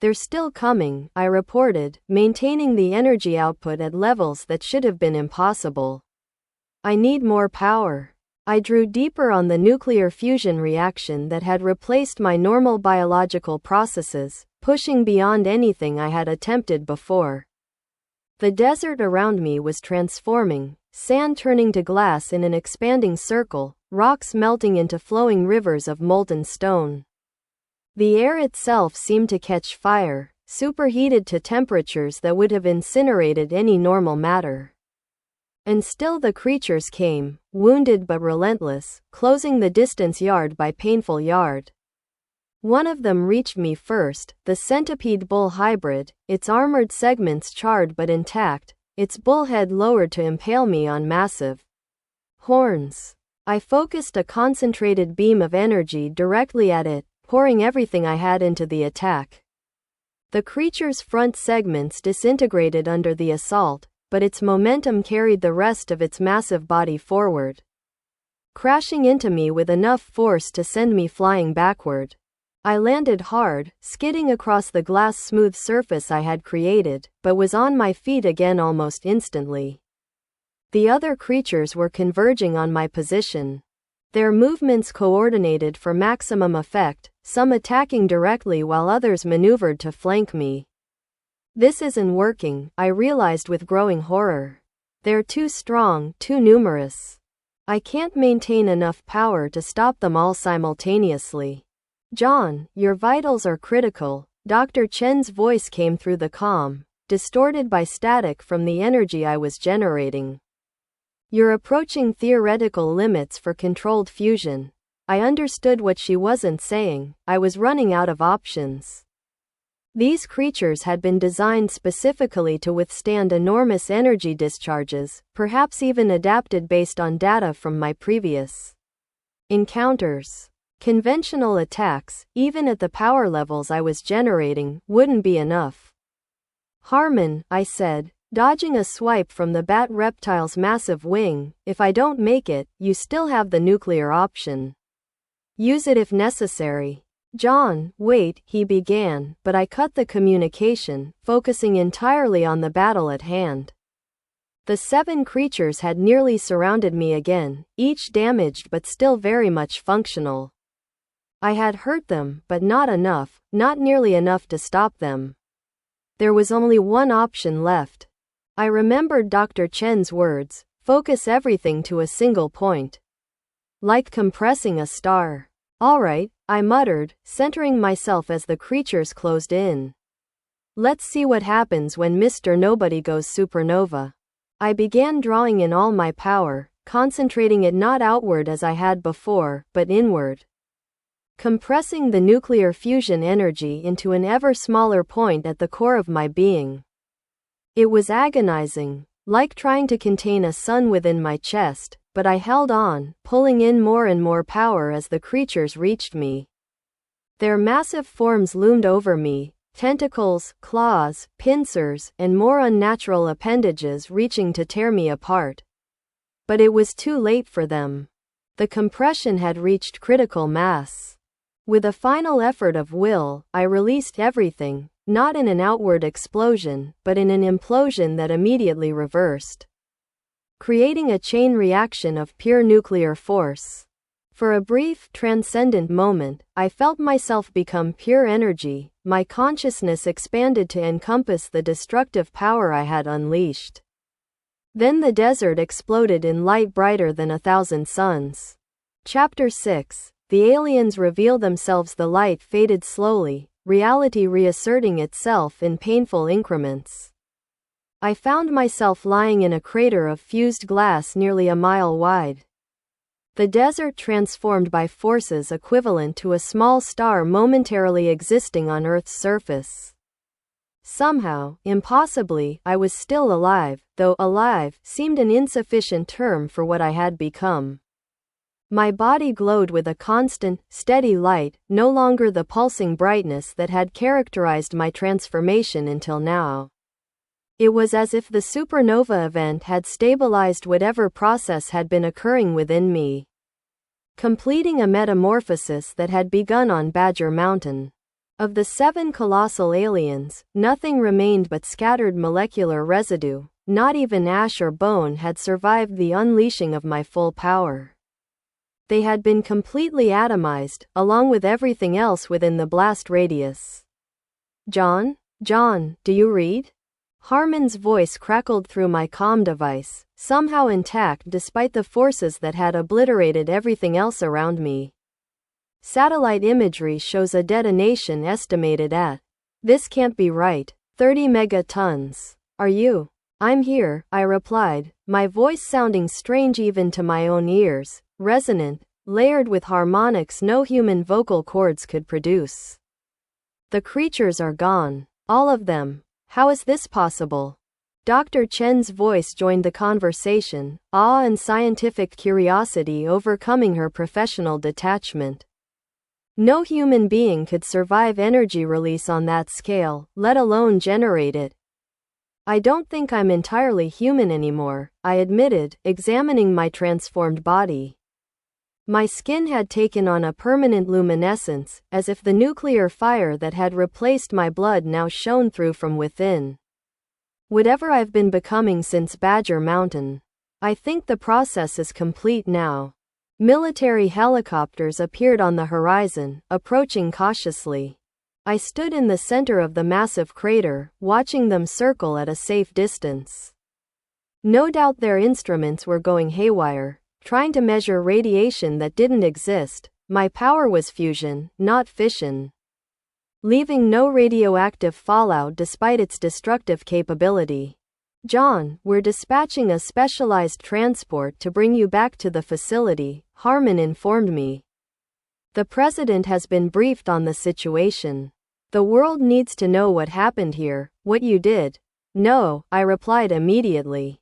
S1: They're still coming, I reported, maintaining the energy output at levels that should have been impossible. I need more power. I drew deeper on the nuclear fusion reaction that had replaced my normal biological processes, pushing beyond anything I had attempted before. The desert around me was transforming, sand turning to glass in an expanding circle, rocks melting into flowing rivers of molten stone. The air itself seemed to catch fire, superheated to temperatures that would have incinerated any normal matter. And still the creatures came, wounded but relentless, closing the distance yard by painful yard. One of them reached me first, the centipede bull hybrid, its armored segments charred but intact, its bullhead lowered to impale me on massive horns. I focused a concentrated beam of energy directly at it, pouring everything I had into the attack. The creature's front segments disintegrated under the assault, but its momentum carried the rest of its massive body forward, crashing into me with enough force to send me flying backward. I landed hard, skidding across the glass-smooth surface I had created, but was on my feet again almost instantly. The other creatures were converging on my position, their movements coordinated for maximum effect, some attacking directly while others maneuvered to flank me. This isn't working, I realized with growing horror. They're too strong, too numerous. I can't maintain enough power to stop them all simultaneously. John, your vitals are critical. Dr. Chen's voice came through the comm, distorted by static from the energy I was generating. You're approaching theoretical limits for controlled fusion. I understood what she wasn't saying, I was running out of options. These creatures had been designed specifically to withstand enormous energy discharges, perhaps even adapted based on data from my previous encounters. Conventional attacks, even at the power levels I was generating, wouldn't be enough. Harmon, I said, dodging a swipe from the bat reptile's massive wing, if I don't make it, you still have the nuclear option. Use it if necessary. John, wait, he began, but I cut the communication, focusing entirely on the battle at hand. The 7 creatures had nearly surrounded me again, each damaged but still very much functional. I had hurt them, but not enough, not nearly enough to stop them. There was only one option left. I remembered Dr. Chen's words, focus everything to a single point. Like compressing a star. All right, I muttered, centering myself as the creatures closed in. Let's see what happens when Mr. Nobody goes supernova. I began drawing in all my power, concentrating it not outward as I had before, but inward. Compressing the nuclear fusion energy into an ever smaller point at the core of my being. It was agonizing, like trying to contain a sun within my chest, but I held on, pulling in more and more power as the creatures reached me. Their massive forms loomed over me, tentacles, claws, pincers, and more unnatural appendages reaching to tear me apart. But it was too late for them. The compression had reached critical mass. With a final effort of will, I released everything, not in an outward explosion, but in an implosion that immediately reversed, creating a chain reaction of pure nuclear force. For a brief, transcendent moment, I felt myself become pure energy, my consciousness expanded to encompass the destructive power I had unleashed. Then the desert exploded in light brighter than 1,000 suns. Chapter 6. The aliens reveal themselves. The light faded slowly, reality reasserting itself in painful increments. I found myself lying in a crater of fused glass nearly a mile wide. The desert transformed by forces equivalent to a small star momentarily existing on Earth's surface. Somehow, impossibly, I was still alive, though alive seemed an insufficient term for what I had become. My body glowed with a constant, steady light, no longer the pulsing brightness that had characterized my transformation until now. It was as if the supernova event had stabilized whatever process had been occurring within me, completing a metamorphosis that had begun on Badger Mountain. Of the 7 colossal aliens, nothing remained but scattered molecular residue. Not even ash or bone had survived the unleashing of my full power. They had been completely atomized, along with everything else within the blast radius. John, do you read? Harmon's voice crackled through my comm device, somehow intact despite the forces that had obliterated everything else around me. Satellite imagery shows a detonation estimated at. This can't be right. 30 megatons. Are you? I'm here, I replied, my voice sounding strange even to my own ears, resonant, layered with harmonics no human vocal cords could produce. The creatures are gone. All of them. How is this possible? Dr. Chen's voice joined the conversation, awe and scientific curiosity overcoming her professional detachment. No human being could survive energy release on that scale, let alone generate it. I don't think I'm entirely human anymore, I admitted, examining my transformed body. My skin had taken on a permanent luminescence, as if the nuclear fire that had replaced my blood now shone through from within. Whatever I've been becoming since Badger Mountain. I think the process is complete now. Military helicopters appeared on the horizon, approaching cautiously. I stood in the center of the massive crater, watching them circle at a safe distance. No doubt their instruments were going haywire, trying to measure radiation that didn't exist. My power was fusion, not fission. Leaving no radioactive fallout despite its destructive capability. John, we're dispatching a specialized transport to bring you back to the facility, Harmon informed me. The president has been briefed on the situation. The world needs to know what happened here, what you did. No, I replied immediately.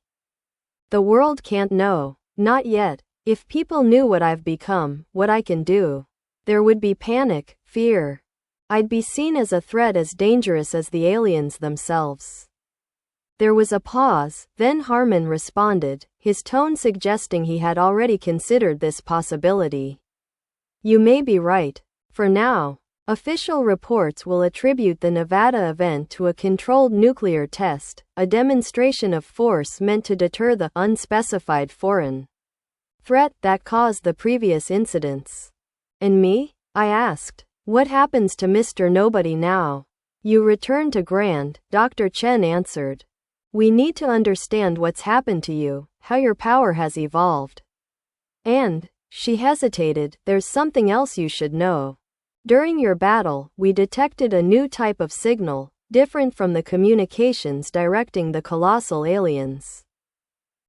S1: The world can't know. Not yet. If people knew what I've become, what I can do, there would be panic, fear. I'd be seen as a threat as dangerous as the aliens themselves. There was a pause, then Harmon responded, his tone suggesting he had already considered this possibility. You may be right. For now, official reports will attribute the Nevada event to a controlled nuclear test, a demonstration of force meant to deter the unspecified foreign threat that caused the previous incidents. And me? I asked. What happens to Mr. Nobody now? You return to Grand, Dr. Chen answered. We need to understand what's happened to you, how your power has evolved. And, she hesitated, there's something else you should know. During your battle, we detected a new type of signal, different from the communications directing the colossal aliens.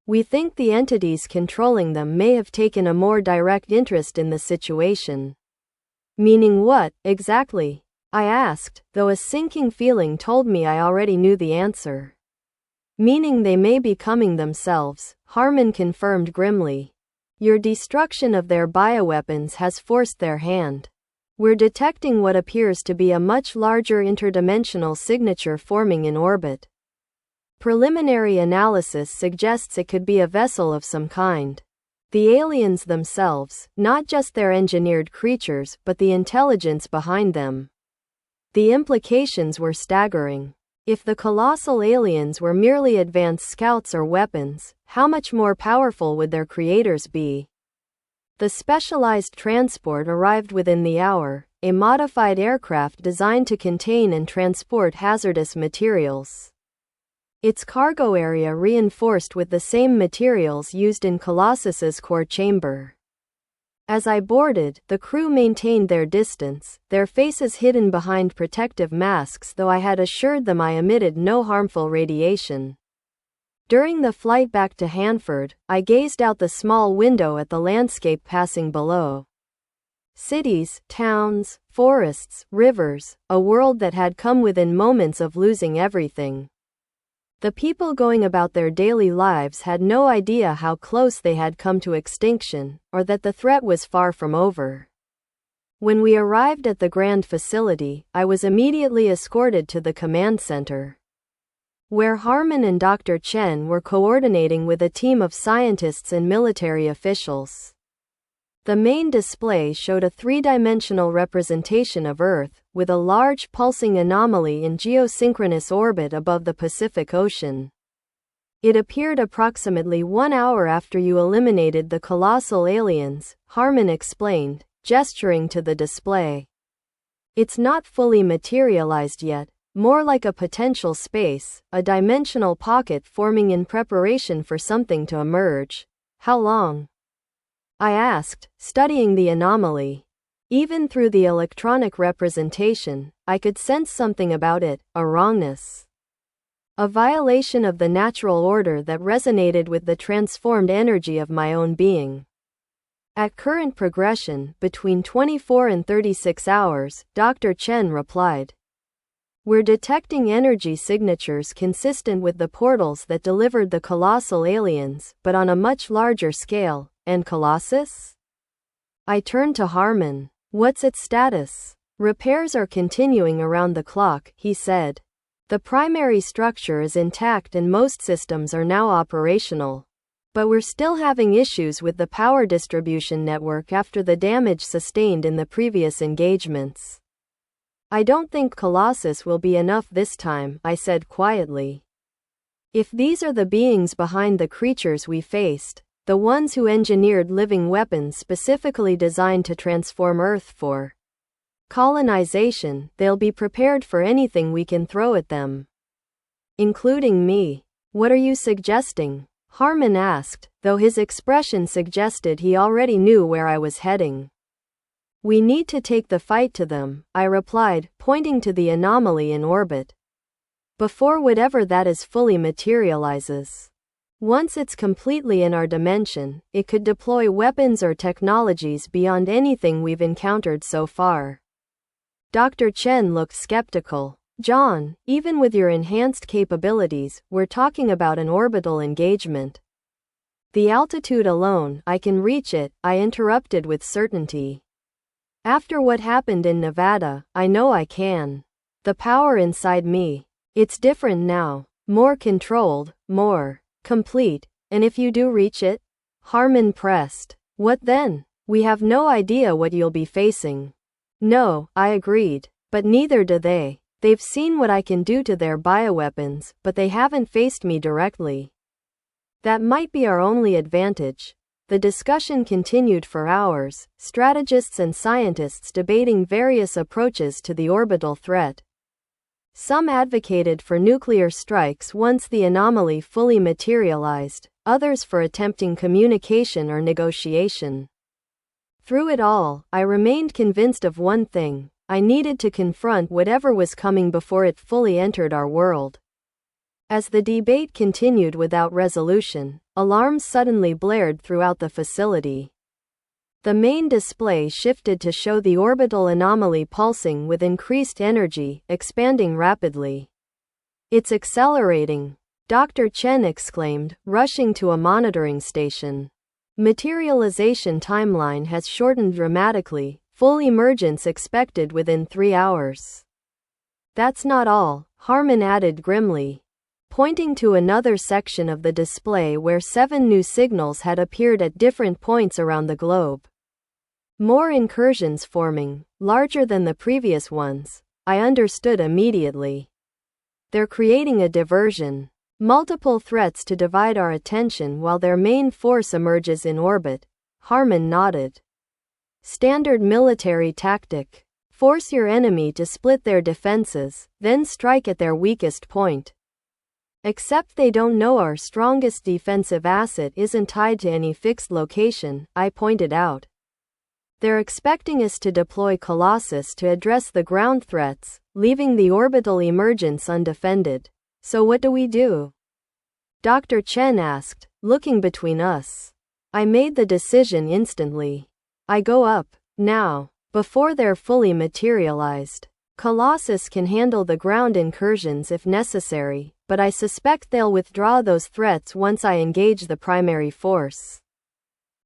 S1: We think the entities controlling them may have taken a more direct interest in the situation. Meaning what, exactly? I asked, though a sinking feeling told me I already knew the answer. Meaning they may be coming themselves, Harmon confirmed grimly. Your destruction of their bioweapons has forced their hand. We're detecting what appears to be a much larger interdimensional signature forming in orbit. Preliminary analysis suggests it could be a vessel of some kind. The aliens themselves, not just their engineered creatures, but the intelligence behind them. The implications were staggering. If the colossal aliens were merely advanced scouts or weapons, how much more powerful would their creators be? The specialized transport arrived within the hour, a modified aircraft designed to contain and transport hazardous materials. Its cargo area reinforced with the same materials used in Colossus's core chamber. As I boarded, the crew maintained their distance, their faces hidden behind protective masks, though I had assured them I emitted no harmful radiation. During the flight back to Hanford, I gazed out the small window at the landscape passing below. Cities, towns, forests, rivers, a world that had come within moments of losing everything. The people going about their daily lives had no idea how close they had come to extinction, or that the threat was far from over. When we arrived at the Grand facility, I was immediately escorted to the command center, where Harmon and Dr. Chen were coordinating with a team of scientists and military officials. The main display showed a three-dimensional representation of Earth, with a large pulsing anomaly in geosynchronous orbit above the Pacific Ocean. It appeared approximately 1 hour after you eliminated the colossal aliens, Harmon explained, gesturing to the display. It's not fully materialized yet. More like a potential space, a dimensional pocket forming in preparation for something to emerge. How long? I asked, studying the anomaly. Even through the electronic representation, I could sense something about it, a wrongness. A violation of the natural order that resonated with the transformed energy of my own being. At current progression, between 24 and 36 hours, Dr. Chen replied. We're detecting energy signatures consistent with the portals that delivered the colossal aliens, but on a much larger scale. And Colossus? I turned to Harmon. What's its status? Repairs are continuing around the clock, he said. The primary structure is intact and most systems are now operational. But we're still having issues with the power distribution network after the damage sustained in the previous engagements. I don't think Colossus will be enough this time, I said quietly. If these are the beings behind the creatures we faced, the ones who engineered living weapons specifically designed to transform Earth for colonization, they'll be prepared for anything we can throw at them. Including me. What are you suggesting? Harmon asked, though his expression suggested he already knew where I was heading. We need to take the fight to them, I replied, pointing to the anomaly in orbit. Before whatever that is fully materializes. Once it's completely in our dimension, it could deploy weapons or technologies beyond anything we've encountered so far. Dr. Chen looked skeptical. John, even with your enhanced capabilities, we're talking about an orbital engagement. The altitude alone, I can reach it, I interrupted with certainty. After what happened in Nevada, I know I can. The power inside me. It's different now. More controlled, more complete. And if you do reach it? Harmon pressed. What then? We have no idea what you'll be facing. No, I agreed. But neither do they. They've seen what I can do to their bioweapons, but they haven't faced me directly. That might be our only advantage. The discussion continued for hours, strategists and scientists debating various approaches to the orbital threat. Some advocated for nuclear strikes once the anomaly fully materialized, others for attempting communication or negotiation. Through it all, I remained convinced of one thing: I needed to confront whatever was coming before it fully entered our world. As the debate continued without resolution, alarms suddenly blared throughout the facility. The main display shifted to show the orbital anomaly pulsing with increased energy, expanding rapidly. It's accelerating, Dr. Chen exclaimed, rushing to a monitoring station. Materialization timeline has shortened dramatically, full emergence expected within 3 hours. That's not all, Harmon added grimly, pointing to another section of the display where 7 new signals had appeared at different points around the globe. More incursions forming, larger than the previous ones, I understood immediately. They're creating a diversion. Multiple threats to divide our attention while their main force emerges in orbit, Harmon nodded. Standard military tactic. Force your enemy to split their defenses, then strike at their weakest point. Except they don't know our strongest defensive asset isn't tied to any fixed location, I pointed out. They're expecting us to deploy Colossus to address the ground threats, leaving the orbital emergence undefended. So what do we do? Dr. Chen asked, looking between us. I made the decision instantly. I go up, now, before they're fully materialized. Colossus can handle the ground incursions if necessary, but I suspect they'll withdraw those threats once I engage the primary force.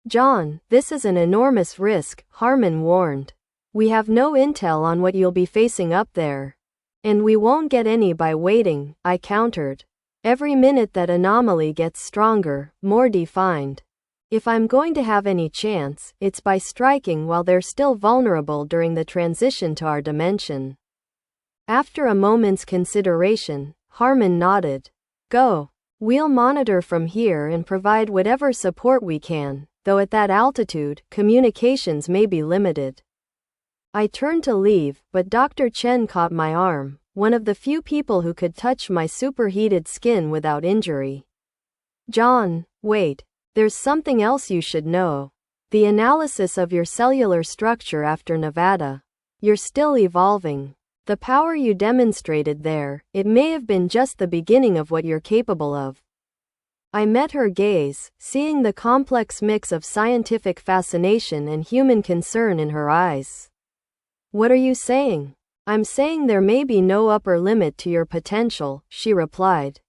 S1: John, this is an enormous risk, Harmon warned. We have no intel on what you'll be facing up there. And we won't get any by waiting, I countered. Every minute that anomaly gets stronger, more defined. If I'm going to have any chance, it's by striking while they're still vulnerable during the transition to our dimension. After a moment's consideration, Harmon nodded. Go. We'll monitor from here and provide whatever support we can, though at that altitude, communications may be limited. I turned to leave, but Dr. Chen caught my arm. one of the few people who could touch my superheated skin without injury. John, wait. There's something else you should know. The analysis of your cellular structure after Nevada. You're still evolving. The power you demonstrated there, it may have been just the beginning of what you're capable of. I met her gaze, seeing the complex mix of scientific fascination and human concern in her eyes. What are you saying? I'm saying there may be no upper limit to your potential, she replied.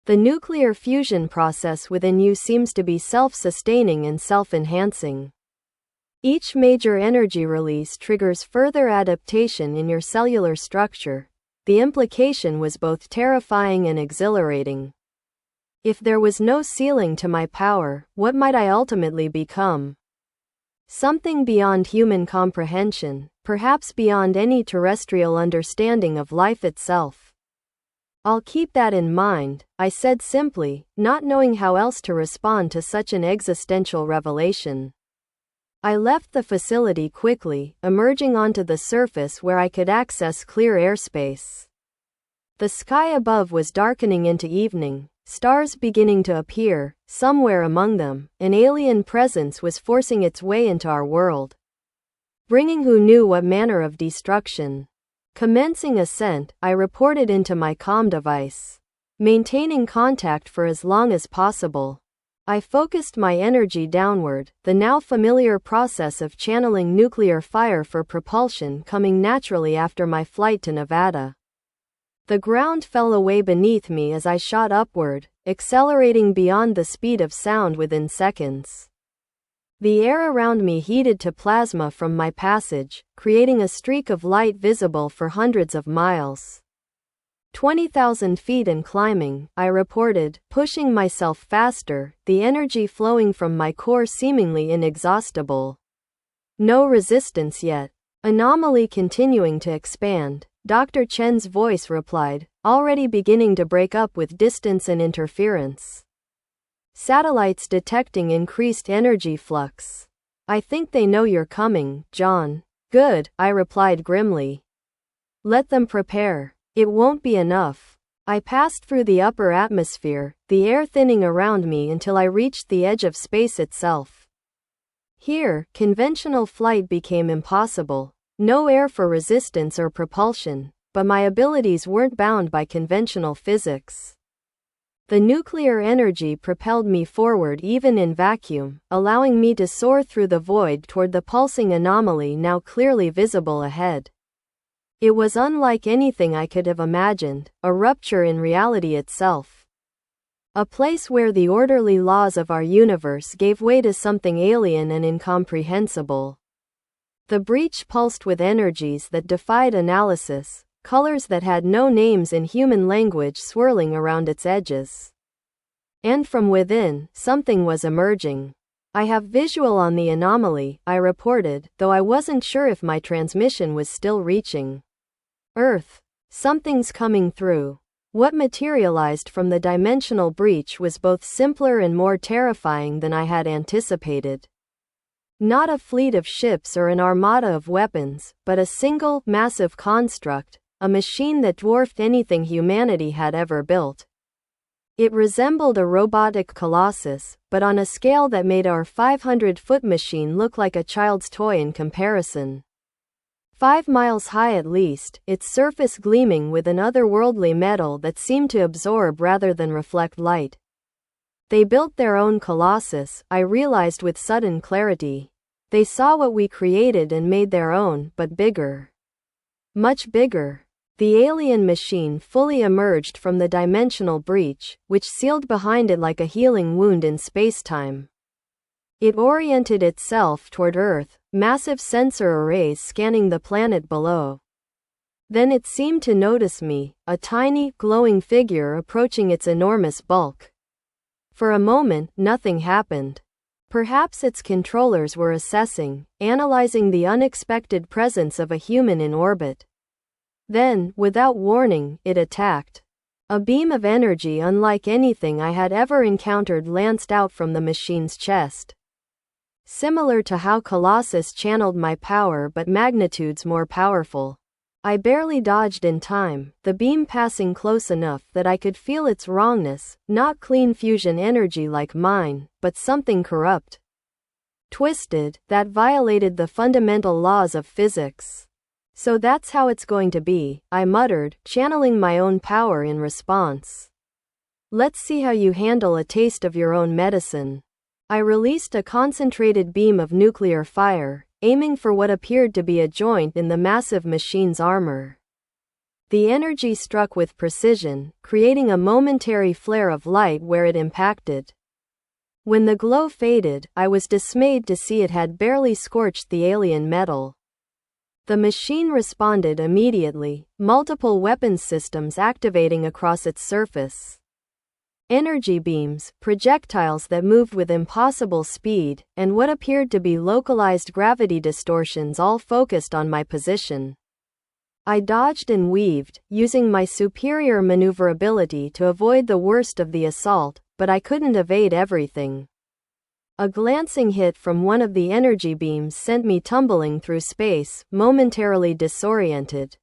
S1: The nuclear fusion process within you seems to be self-sustaining and self-enhancing. Each major energy release triggers further adaptation in your cellular structure. The implication was both terrifying and exhilarating. If there was no ceiling to my power, what might I ultimately become? Something beyond human comprehension, perhaps beyond any terrestrial understanding of life itself. I'll keep that in mind, I said simply, not knowing how else to respond to such an existential revelation. I left the facility quickly, emerging onto the surface where I could access clear airspace. The sky above was darkening into evening, stars beginning to appear. Somewhere among them, an alien presence was forcing its way into our world, bringing who knew what manner of destruction. Commencing ascent, I reported into my comm device, maintaining contact for as long as possible. I focused my energy downward, the now familiar process of channeling nuclear fire for propulsion coming naturally after my flight to Nevada. The ground fell away beneath me as I shot upward, accelerating beyond the speed of sound within seconds. The air around me heated to plasma from my passage, creating a streak of light visible for hundreds of miles. 20,000 feet and climbing, I reported, pushing myself faster, the energy flowing from my core seemingly inexhaustible. No resistance yet. Anomaly continuing to expand, Dr. Chen's voice replied, already beginning to break up with distance and interference. Satellites detecting increased energy flux. I think they know you're coming, John. Good, I replied grimly. Let them prepare. It won't be enough. I passed through the upper atmosphere, the air thinning around me until I reached the edge of space itself. Here, conventional flight became impossible. No air for resistance or propulsion, but my abilities weren't bound by conventional physics. The nuclear energy propelled me forward even in vacuum, allowing me to soar through the void toward the pulsing anomaly now clearly visible ahead. It was unlike anything I could have imagined, a rupture in reality itself. A place where the orderly laws of our universe gave way to something alien and incomprehensible. The breach pulsed with energies that defied analysis, colors that had no names in human language swirling around its edges. And from within, something was emerging. I have visual on the anomaly, I reported, though I wasn't sure if my transmission was still reaching Earth. Something's coming through. What materialized from the dimensional breach was both simpler and more terrifying than I had anticipated. Not a fleet of ships or an armada of weapons, but a single, massive construct, a machine that dwarfed anything humanity had ever built. It resembled a robotic colossus, but on a scale that made our 500-foot machine look like a child's toy in comparison. 5 miles high at least, its surface gleaming with an otherworldly metal that seemed to absorb rather than reflect light. They built their own colossus, I realized with sudden clarity. They saw what we created and made their own, but bigger. Much bigger. The alien machine fully emerged from the dimensional breach, which sealed behind it like a healing wound in space-time. It oriented itself toward Earth, massive sensor arrays scanning the planet below. Then it seemed to notice me, a tiny, glowing figure approaching its enormous bulk. For a moment, nothing happened. Perhaps its controllers were assessing, analyzing the unexpected presence of a human in orbit. Then, without warning, it attacked. A beam of energy unlike anything I had ever encountered lanced out from the machine's chest. Similar to how Colossus channeled my power but magnitudes more powerful. I barely dodged in time, the beam passing close enough that I could feel its wrongness, not clean fusion energy like mine, but something corrupt, twisted, that violated the fundamental laws of physics. So that's how it's going to be, I muttered, channeling my own power in response. Let's see how you handle a taste of your own medicine. I released a concentrated beam of nuclear fire, aiming for what appeared to be a joint in the massive machine's armor. The energy struck with precision, creating a momentary flare of light where it impacted. When the glow faded, I was dismayed to see it had barely scorched the alien metal. The machine responded immediately, multiple weapons systems activating across its surface. Energy beams, projectiles that moved with impossible speed, and what appeared to be localized gravity distortions all focused on my position. I dodged and weaved, using my superior maneuverability to avoid the worst of the assault, but I couldn't evade everything. A glancing hit from one of the energy beams sent me tumbling through space, momentarily disoriented.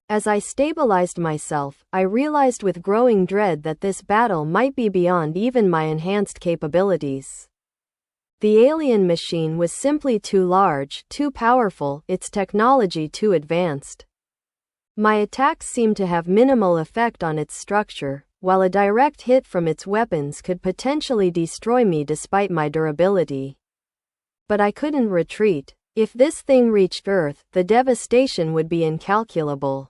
S1: As I stabilized myself, I realized with growing dread that this battle might be beyond even my enhanced capabilities. The alien machine was simply too large, too powerful, its technology too advanced. My attacks seemed to have minimal effect on its structure, while a direct hit from its weapons could potentially destroy me despite my durability. But I couldn't retreat. If this thing reached Earth, the devastation would be incalculable.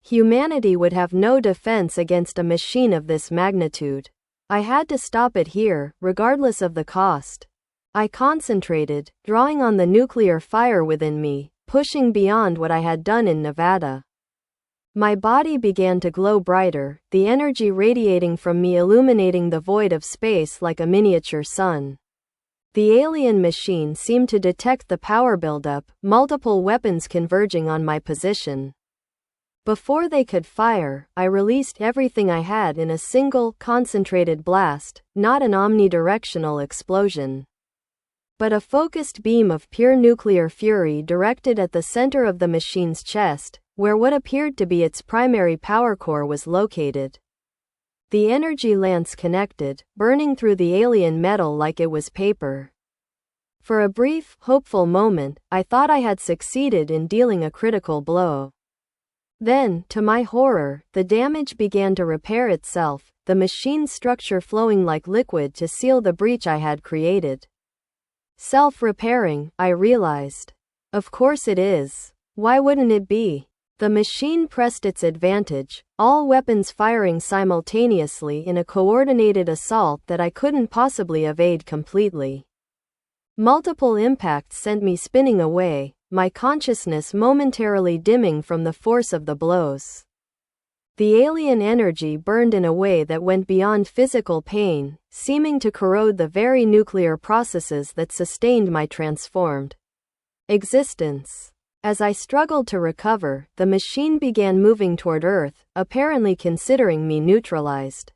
S1: Humanity would have no defense against a machine of this magnitude. I had to stop it here, regardless of the cost. I concentrated, drawing on the nuclear fire within me, pushing beyond what I had done in Nevada. My body began to glow brighter, the energy radiating from me illuminating the void of space like a miniature sun. The alien machine seemed to detect the power buildup, multiple weapons converging on my position. Before they could fire, I released everything I had in a single, concentrated blast, not an omnidirectional explosion, but a focused beam of pure nuclear fury directed at the center of the machine's chest, where what appeared to be its primary power core was located. The energy lance connected, burning through the alien metal like it was paper. For a brief, hopeful moment, I thought I had succeeded in dealing a critical blow. Then, to my horror, the damage began to repair itself, the machine's structure flowing like liquid to seal the breach I had created. Self-repairing, I realized. Of course it is. Why wouldn't it be? The machine pressed its advantage, all weapons firing simultaneously in a coordinated assault that I couldn't possibly evade completely. Multiple impacts sent me spinning away, my consciousness momentarily dimming from the force of the blows. The alien energy burned in a way that went beyond physical pain, seeming to corrode the very nuclear processes that sustained my transformed existence. As I struggled to recover, the machine began moving toward Earth, apparently considering me neutralized.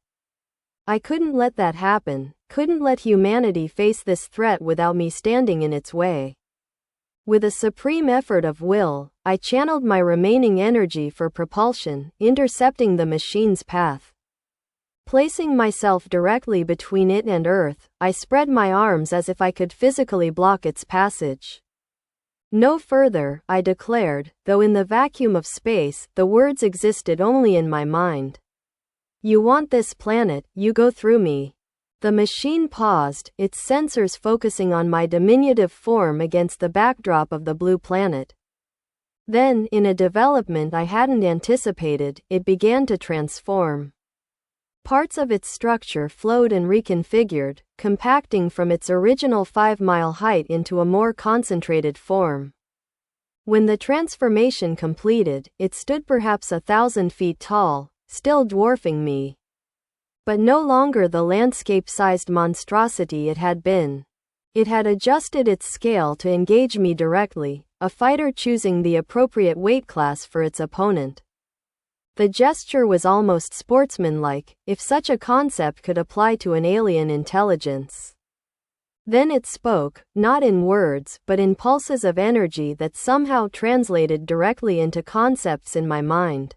S1: I couldn't let that happen, couldn't let humanity face this threat without me standing in its way. With a supreme effort of will, I channeled my remaining energy for propulsion, intercepting the machine's path. Placing myself directly between it and Earth, I spread my arms as if I could physically block its passage. No further, I declared, though in the vacuum of space, the words existed only in my mind. You want this planet, you go through me. The machine paused, its sensors focusing on my diminutive form against the backdrop of the blue planet. Then, in a development I hadn't anticipated, it began to transform. Parts of its structure flowed and reconfigured, compacting from its original 5-mile height into a more concentrated form. When the transformation completed, it stood perhaps 1,000 feet tall, still dwarfing me. But no longer the landscape-sized monstrosity it had been. It had adjusted its scale to engage me directly, a fighter choosing the appropriate weight class for its opponent. The gesture was almost sportsmanlike, if such a concept could apply to an alien intelligence. Then it spoke, not in words, but in pulses of energy that somehow translated directly into concepts in my mind.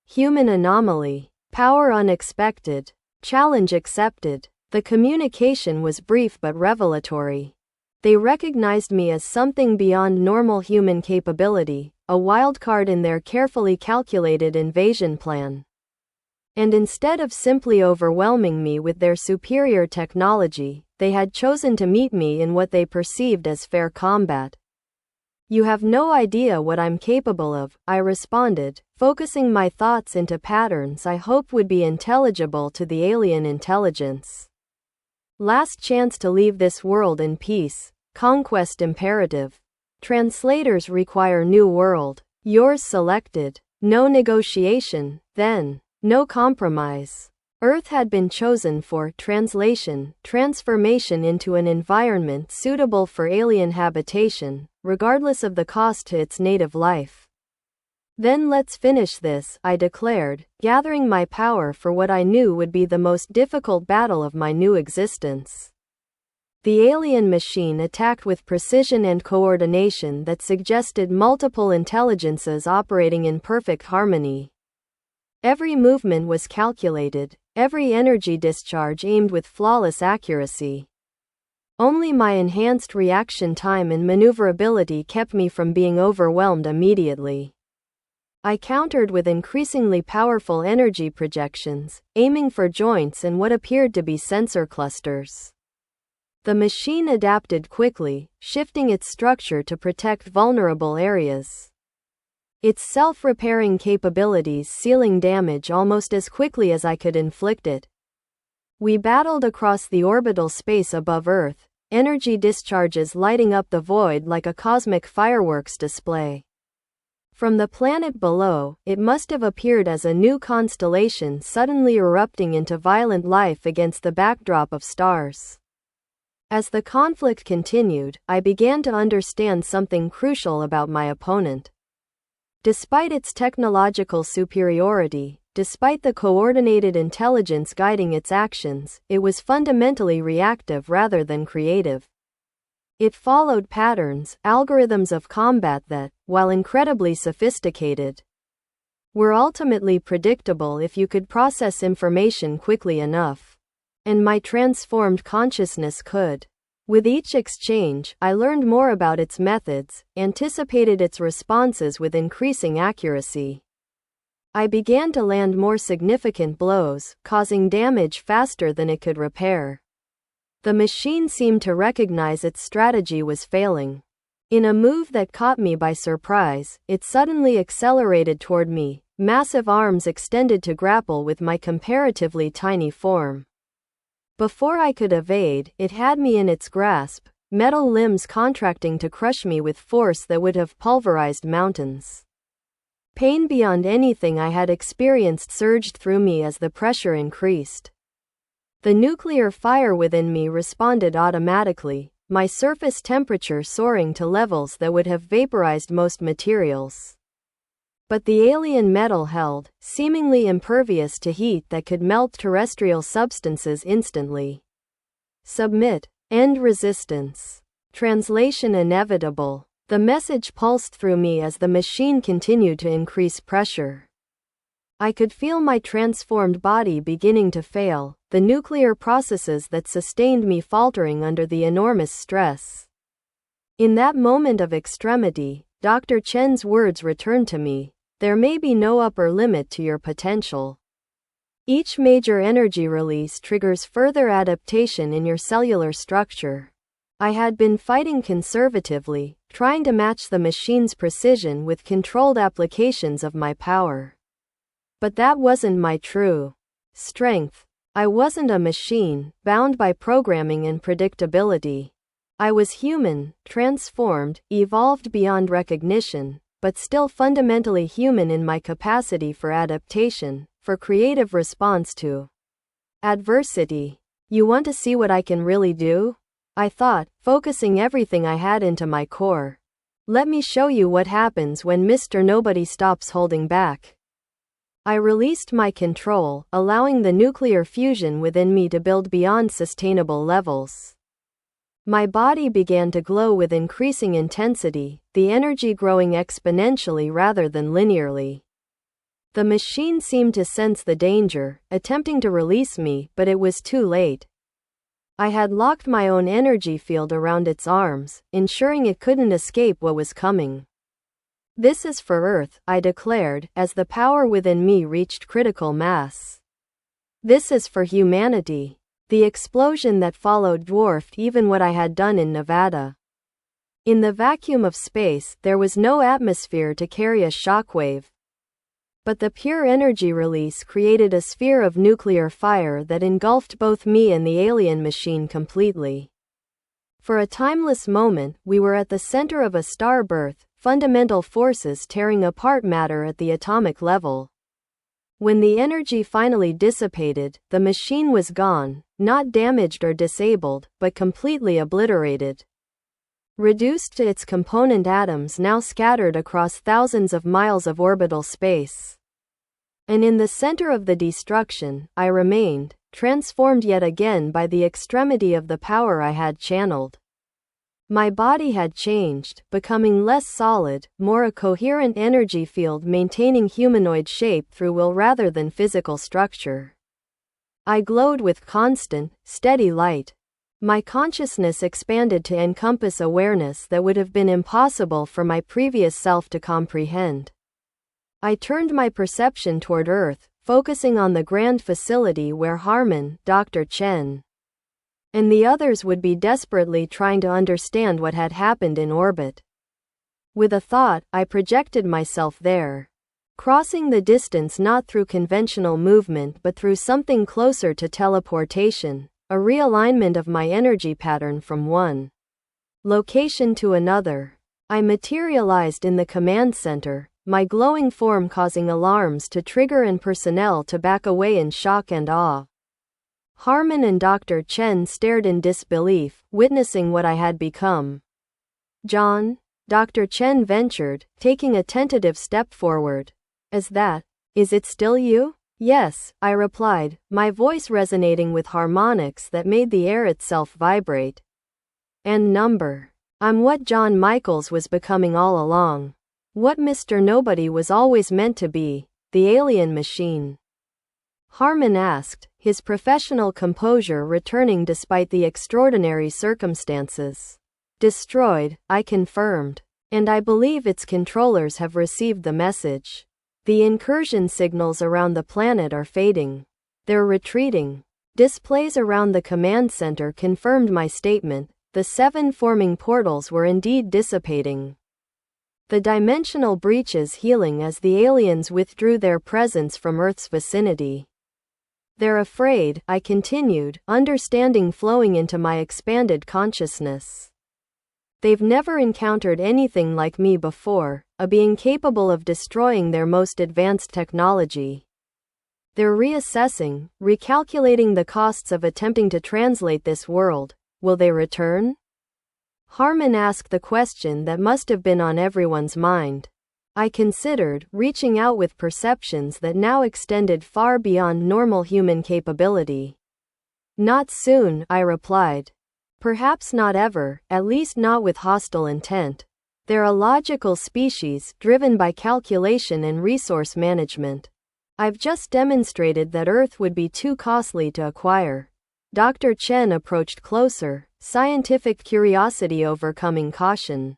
S1: Human anomaly. Power unexpected. Challenge accepted. The communication was brief but revelatory. They recognized me as something beyond normal human capability, a wildcard in their carefully calculated invasion plan. And instead of simply overwhelming me with their superior technology, they had chosen to meet me in what they perceived as fair combat. "You have no idea what I'm capable of," I responded, focusing my thoughts into patterns I hoped would be intelligible to the alien intelligence. Last chance to leave this world in peace. Conquest imperative. Translators require new world. Yours selected. No negotiation, then. No compromise. Earth had been chosen for translation, transformation into an environment suitable for alien habitation, regardless of the cost to its native life. "Then let's finish this," I declared, gathering my power for what I knew would be the most difficult battle of my new existence. The alien machine attacked with precision and coordination that suggested multiple intelligences operating in perfect harmony. Every movement was calculated, every energy discharge aimed with flawless accuracy. Only my enhanced reaction time and maneuverability kept me from being overwhelmed immediately. I countered with increasingly powerful energy projections, aiming for joints and what appeared to be sensor clusters. The machine adapted quickly, shifting its structure to protect vulnerable areas. Its self-repairing capabilities sealing damage almost as quickly as I could inflict it. We battled across the orbital space above Earth, energy discharges lighting up the void like a cosmic fireworks display. From the planet below, it must have appeared as a new constellation suddenly erupting into violent life against the backdrop of stars. As the conflict continued, I began to understand something crucial about my opponent. Despite its technological superiority, despite the coordinated intelligence guiding its actions, it was fundamentally reactive rather than creative. It followed patterns, algorithms of combat that, while incredibly sophisticated, were ultimately predictable if you could process information quickly enough. And my transformed consciousness could. With each exchange, I learned more about its methods, anticipated its responses with increasing accuracy. I began to land more significant blows, causing damage faster than it could repair. The machine seemed to recognize its strategy was failing. In a move that caught me by surprise, it suddenly accelerated toward me, massive arms extended to grapple with my comparatively tiny form. Before I could evade, it had me in its grasp, metal limbs contracting to crush me with force that would have pulverized mountains. Pain beyond anything I had experienced surged through me as the pressure increased. The nuclear fire within me responded automatically, my surface temperature soaring to levels that would have vaporized most materials. But the alien metal held, seemingly impervious to heat that could melt terrestrial substances instantly. Submit. End resistance. Translation inevitable. The message pulsed through me as the machine continued to increase pressure. I could feel my transformed body beginning to fail, the nuclear processes that sustained me faltering under the enormous stress. In that moment of extremity, Dr. Chen's words returned to me. There may be no upper limit to your potential. Each major energy release triggers further adaptation in your cellular structure. I had been fighting conservatively, trying to match the machine's precision with controlled applications of my power. But that wasn't my true strength. I wasn't a machine, bound by programming and predictability. I was human, transformed, evolved beyond recognition, but still fundamentally human in my capacity for adaptation, for creative response to adversity. "You want to see what I can really do?" I thought, focusing everything I had into my core. "Let me show you what happens when Mr. Nobody stops holding back." I released my control, allowing the nuclear fusion within me to build beyond sustainable levels. My body began to glow with increasing intensity, the energy growing exponentially rather than linearly. The machine seemed to sense the danger, attempting to release me, but it was too late. I had locked my own energy field around its arms, ensuring it couldn't escape what was coming. "This is for Earth," I declared, as the power within me reached critical mass. "This is for humanity." The explosion that followed dwarfed even what I had done in Nevada. In the vacuum of space, there was no atmosphere to carry a shockwave. But the pure energy release created a sphere of nuclear fire that engulfed both me and the alien machine completely. For a timeless moment, we were at the center of a starbirth, fundamental forces tearing apart matter at the atomic level. When the energy finally dissipated, the machine was gone, not damaged or disabled, but completely obliterated. Reduced to its component atoms now scattered across thousands of miles of orbital space. And in the center of the destruction, I remained, transformed yet again by the extremity of the power I had channeled. My body had changed, becoming less solid, more a coherent energy field maintaining humanoid shape through will rather than physical structure. I glowed with constant, steady light. My consciousness expanded to encompass awareness that would have been impossible for my previous self to comprehend. I turned my perception toward Earth, focusing on the grand facility where Harmon, Dr. Chen, and the others would be desperately trying to understand what had happened in orbit. With a thought, I projected myself there, crossing the distance not through conventional movement but through something closer to teleportation, a realignment of my energy pattern from one location to another. I materialized in the command center, my glowing form causing alarms to trigger and personnel to back away in shock and awe. Harmon and Dr. Chen stared in disbelief, witnessing what I had become. "John?" Dr. Chen ventured, taking a tentative step forward. Is it still you?" "Yes," I replied, my voice resonating with harmonics that made the air itself vibrate. "And number. I'm what John Michaels was becoming all along. What Mr. Nobody was always meant to be, the alien machine." Harmon asked, his professional composure returning despite the extraordinary circumstances. "Destroyed," I confirmed. "And I believe its controllers have received the message. The incursion signals around the planet are fading. They're retreating." Displays around the command center confirmed my statement. The 7 forming portals were indeed dissipating. The dimensional breaches healing as the aliens withdrew their presence from Earth's vicinity. "They're afraid," I continued, understanding flowing into my expanded consciousness. "They've never encountered anything like me before, a being capable of destroying their most advanced technology. They're reassessing, recalculating the costs of attempting to translate this world. Will they return?" Harmon asked the question that must have been on everyone's mind. I considered, reaching out with perceptions that now extended far beyond normal human capability. "Not soon," I replied. "Perhaps not ever, at least not with hostile intent. They're a logical species, driven by calculation and resource management. I've just demonstrated that Earth would be too costly to acquire." Dr. Chen approached closer, scientific curiosity overcoming caution.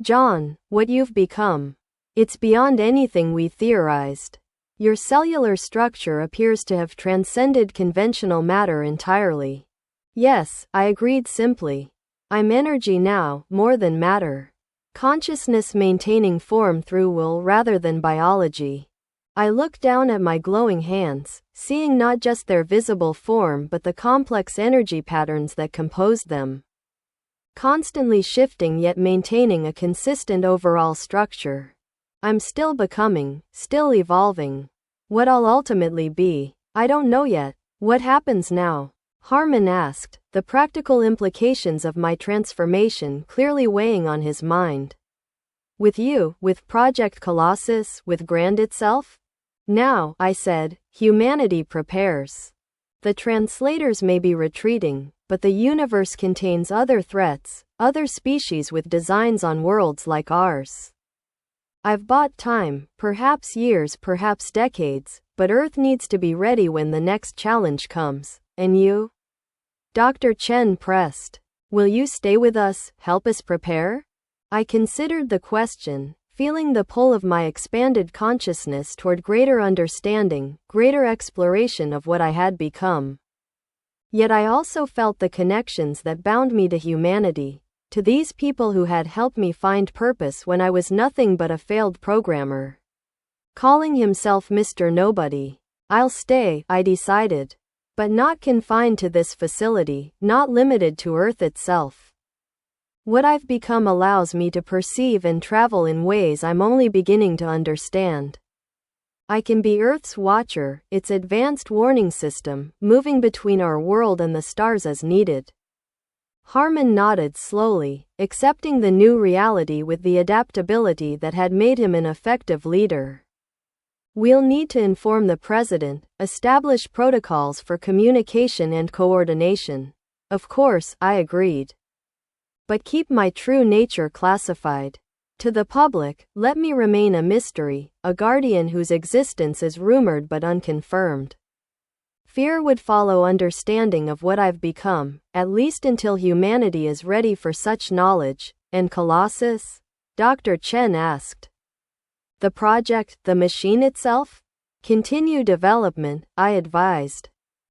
S1: "John, what you've become. It's beyond anything we theorized. Your cellular structure appears to have transcended conventional matter entirely." "Yes," I agreed simply. "I'm energy now, more than matter. Consciousness maintaining form through will rather than biology." I looked down at my glowing hands, seeing not just their visible form but the complex energy patterns that composed them. Constantly shifting yet maintaining a consistent overall structure. I'm still becoming, still evolving. What I'll ultimately be, I don't know yet. "What happens now?" Harmon asked, the practical implications of my transformation clearly weighing on his mind. "With you, with Project Colossus, with Grand itself?" "Now," I said, "humanity prepares. The translators may be retreating, but the universe contains other threats, other species with designs on worlds like ours. I've bought time, perhaps years, perhaps decades, but Earth needs to be ready when the next challenge comes. And you? Dr. Chen pressed. Will you stay with us, help us prepare? I considered the question, feeling the pull of my expanded consciousness toward greater understanding, greater exploration of what I had become. Yet I also felt the connections that bound me to humanity, to these people who had helped me find purpose when I was nothing but a failed programmer. Calling himself Mr. Nobody. I'll stay, I decided. But not confined to this facility, not limited to Earth itself. What I've become allows me to perceive and travel in ways I'm only beginning to understand. I can be Earth's watcher, its advanced warning system, moving between our world and the stars as needed. Harmon nodded slowly, accepting the new reality with the adaptability that had made him an effective leader. We'll need to inform the president, establish protocols for communication and coordination. Of course, I agreed. But keep my true nature classified. To the public, let me remain a mystery, a guardian whose existence is rumored but unconfirmed. Fear would follow understanding of what I've become, at least until humanity is ready for such knowledge. And Colossus? Dr. Chen asked. The project, the machine itself? Continue development, I advised.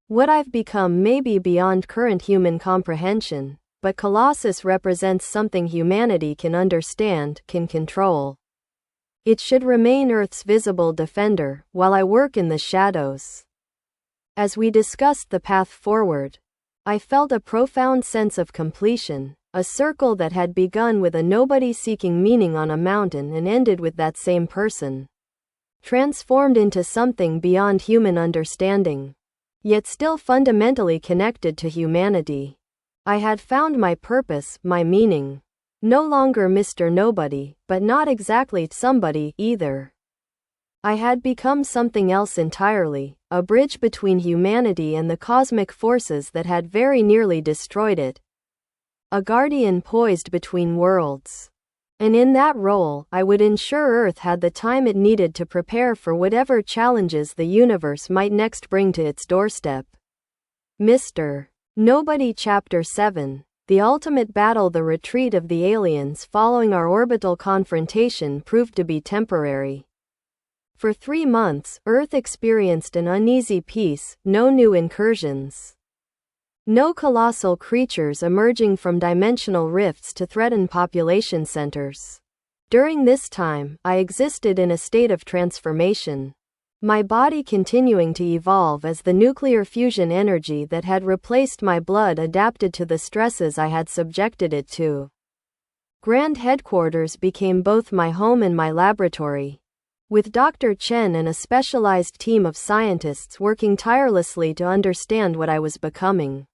S1: What I've become may be beyond current human comprehension, but Colossus represents something humanity can understand, can control. It should remain Earth's visible defender, while I work in the shadows. As we discussed the path forward, I felt a profound sense of completion. A circle that had begun with a nobody seeking meaning on a mountain and ended with that same person. Transformed into something beyond human understanding. Yet still fundamentally connected to humanity. I had found my purpose, my meaning. No longer Mr. Nobody, but not exactly somebody, either. I had become something else entirely, a bridge between humanity and the cosmic forces that had very nearly destroyed it. A guardian poised between worlds. And in that role, I would ensure Earth had the time it needed to prepare for whatever challenges the universe might next bring to its doorstep. Mr. Nobody Chapter 7. The ultimate battle. The retreat of the aliens following our orbital confrontation proved to be temporary. For 3 months, Earth experienced an uneasy peace, no new incursions. No colossal creatures emerging from dimensional rifts to threaten population centers. During this time, I existed in a state of transformation. My body continuing to evolve as the nuclear fusion energy that had replaced my blood adapted to the stresses I had subjected it to. Grand Headquarters became both my home and my laboratory. With Dr. Chen and a specialized team of scientists working tirelessly to understand what I was becoming.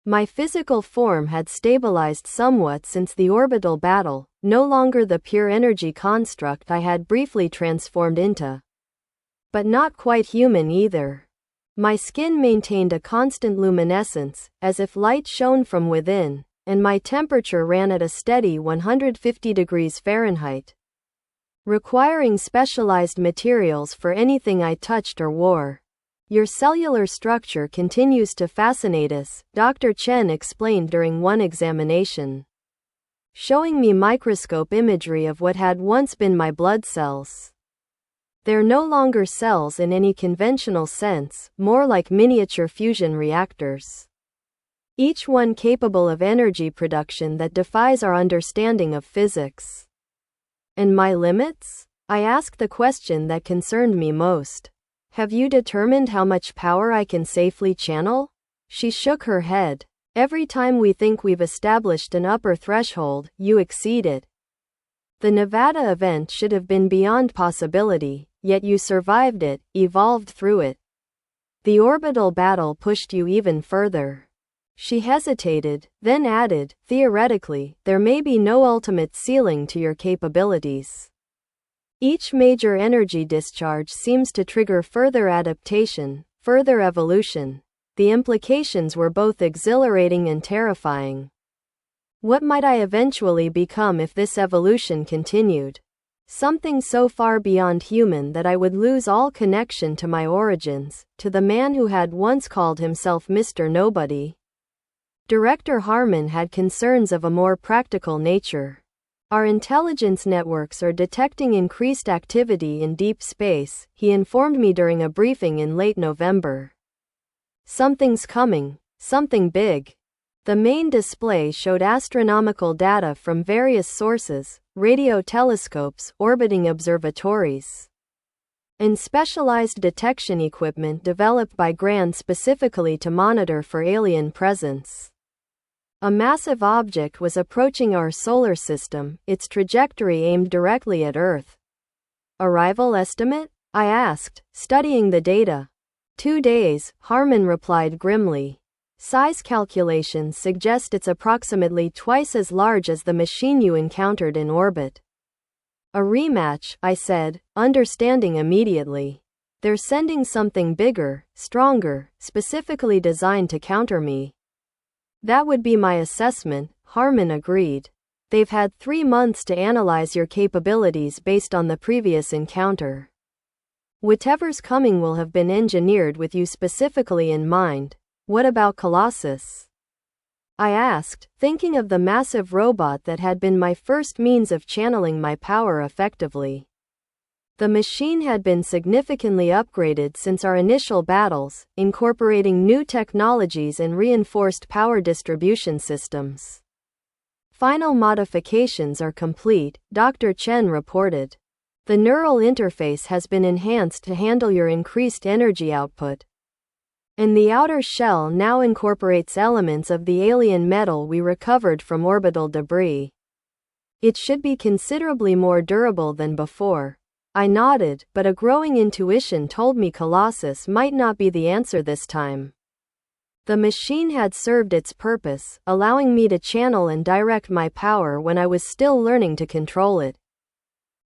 S1: My physical form had stabilized somewhat since the orbital battle, no longer the pure energy construct I had briefly transformed into. But not quite human either. My skin maintained a constant luminescence, as if light shone from within, and my temperature ran at a steady 150 degrees Fahrenheit. Requiring specialized materials for anything I touched or wore. Your cellular structure continues to fascinate us, Dr. Chen explained during one examination. Showing me microscope imagery of what had once been my blood cells. They're no longer cells in any conventional sense, more like miniature fusion reactors. Each one capable of energy production that defies our understanding of physics. And my limits? I asked the question that concerned me most. Have you determined how much power I can safely channel? She shook her head. Every time we think we've established an upper threshold, you exceed it. The Nevada event should have been beyond possibility, yet you survived it, evolved through it. The orbital battle pushed you even further. She hesitated, then added, theoretically, there may be no ultimate ceiling to your capabilities. Each major energy discharge seems to trigger further adaptation, further evolution. the implications were both exhilarating and terrifying. What might I eventually become if this evolution continued? Something so far beyond human that I would lose all connection to my origins, to the man who had once called himself Mr. Nobody. Director Harmon had concerns of a more practical nature. Our intelligence networks are detecting increased activity in deep space, he informed me during a briefing in late November. Something's coming, something big. The main display showed astronomical data from various sources, radio telescopes, orbiting observatories, and specialized detection equipment developed by Grand specifically to monitor for alien presence. A massive object was approaching our solar system, its trajectory aimed directly at Earth. Arrival estimate? I asked, studying the data. 2 days, Harmon replied grimly. Size calculations suggest it's approximately twice as large as the machine you encountered in orbit. A rematch, I said, understanding immediately. They're sending something bigger, stronger, specifically designed to counter me. That would be my assessment, Harmon agreed. They've had 3 months to analyze your capabilities based on the previous encounter. Whatever's coming will have been engineered with you specifically in mind. What about Colossus? I asked, thinking of the massive robot that had been my first means of channeling my power effectively. The machine had been significantly upgraded since our initial battles, incorporating new technologies and reinforced power distribution systems. Final modifications are complete, Dr. Chen reported. The neural interface has been enhanced to handle your increased energy output. And the outer shell now incorporates elements of the alien metal we recovered from orbital debris. It should be considerably more durable than before. I nodded, but a growing intuition told me Colossus might not be the answer this time. The machine had served its purpose, allowing me to channel and direct my power when I was still learning to control it.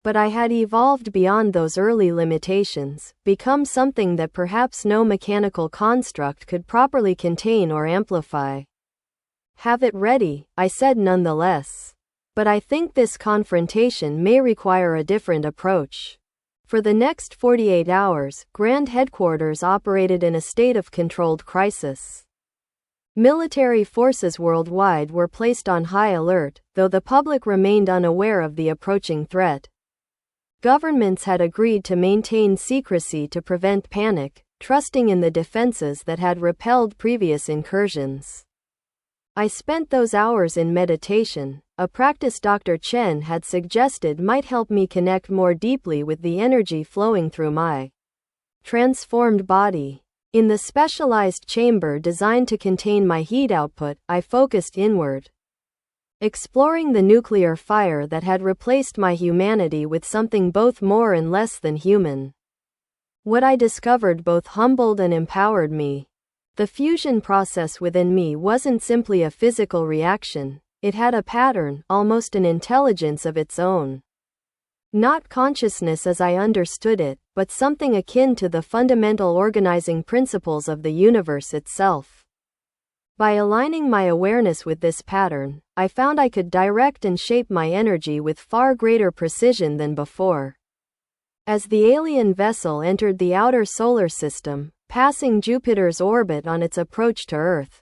S1: But I had evolved beyond those early limitations, become something that perhaps no mechanical construct could properly contain or amplify. Have it ready, I said nonetheless. But I think this confrontation may require a different approach. For the next 48 hours, Grand Headquarters operated in a state of controlled crisis. Military forces worldwide were placed on high alert, though the public remained unaware of the approaching threat. Governments had agreed to maintain secrecy to prevent panic, trusting in the defenses that had repelled previous incursions. I spent those hours in meditation, a practice Dr. Chen had suggested might help me connect more deeply with the energy flowing through my transformed body. In the specialized chamber designed to contain my heat output, I focused inward, exploring the nuclear fire that had replaced my humanity with something both more and less than human. What I discovered both humbled and empowered me. The fusion process within me wasn't simply a physical reaction, it had a pattern, almost an intelligence of its own. Not consciousness as I understood it, but something akin to the fundamental organizing principles of the universe itself. By aligning my awareness with this pattern, I found I could direct and shape my energy with far greater precision than before. As the alien vessel entered the outer solar system, passing Jupiter's orbit on its approach to Earth,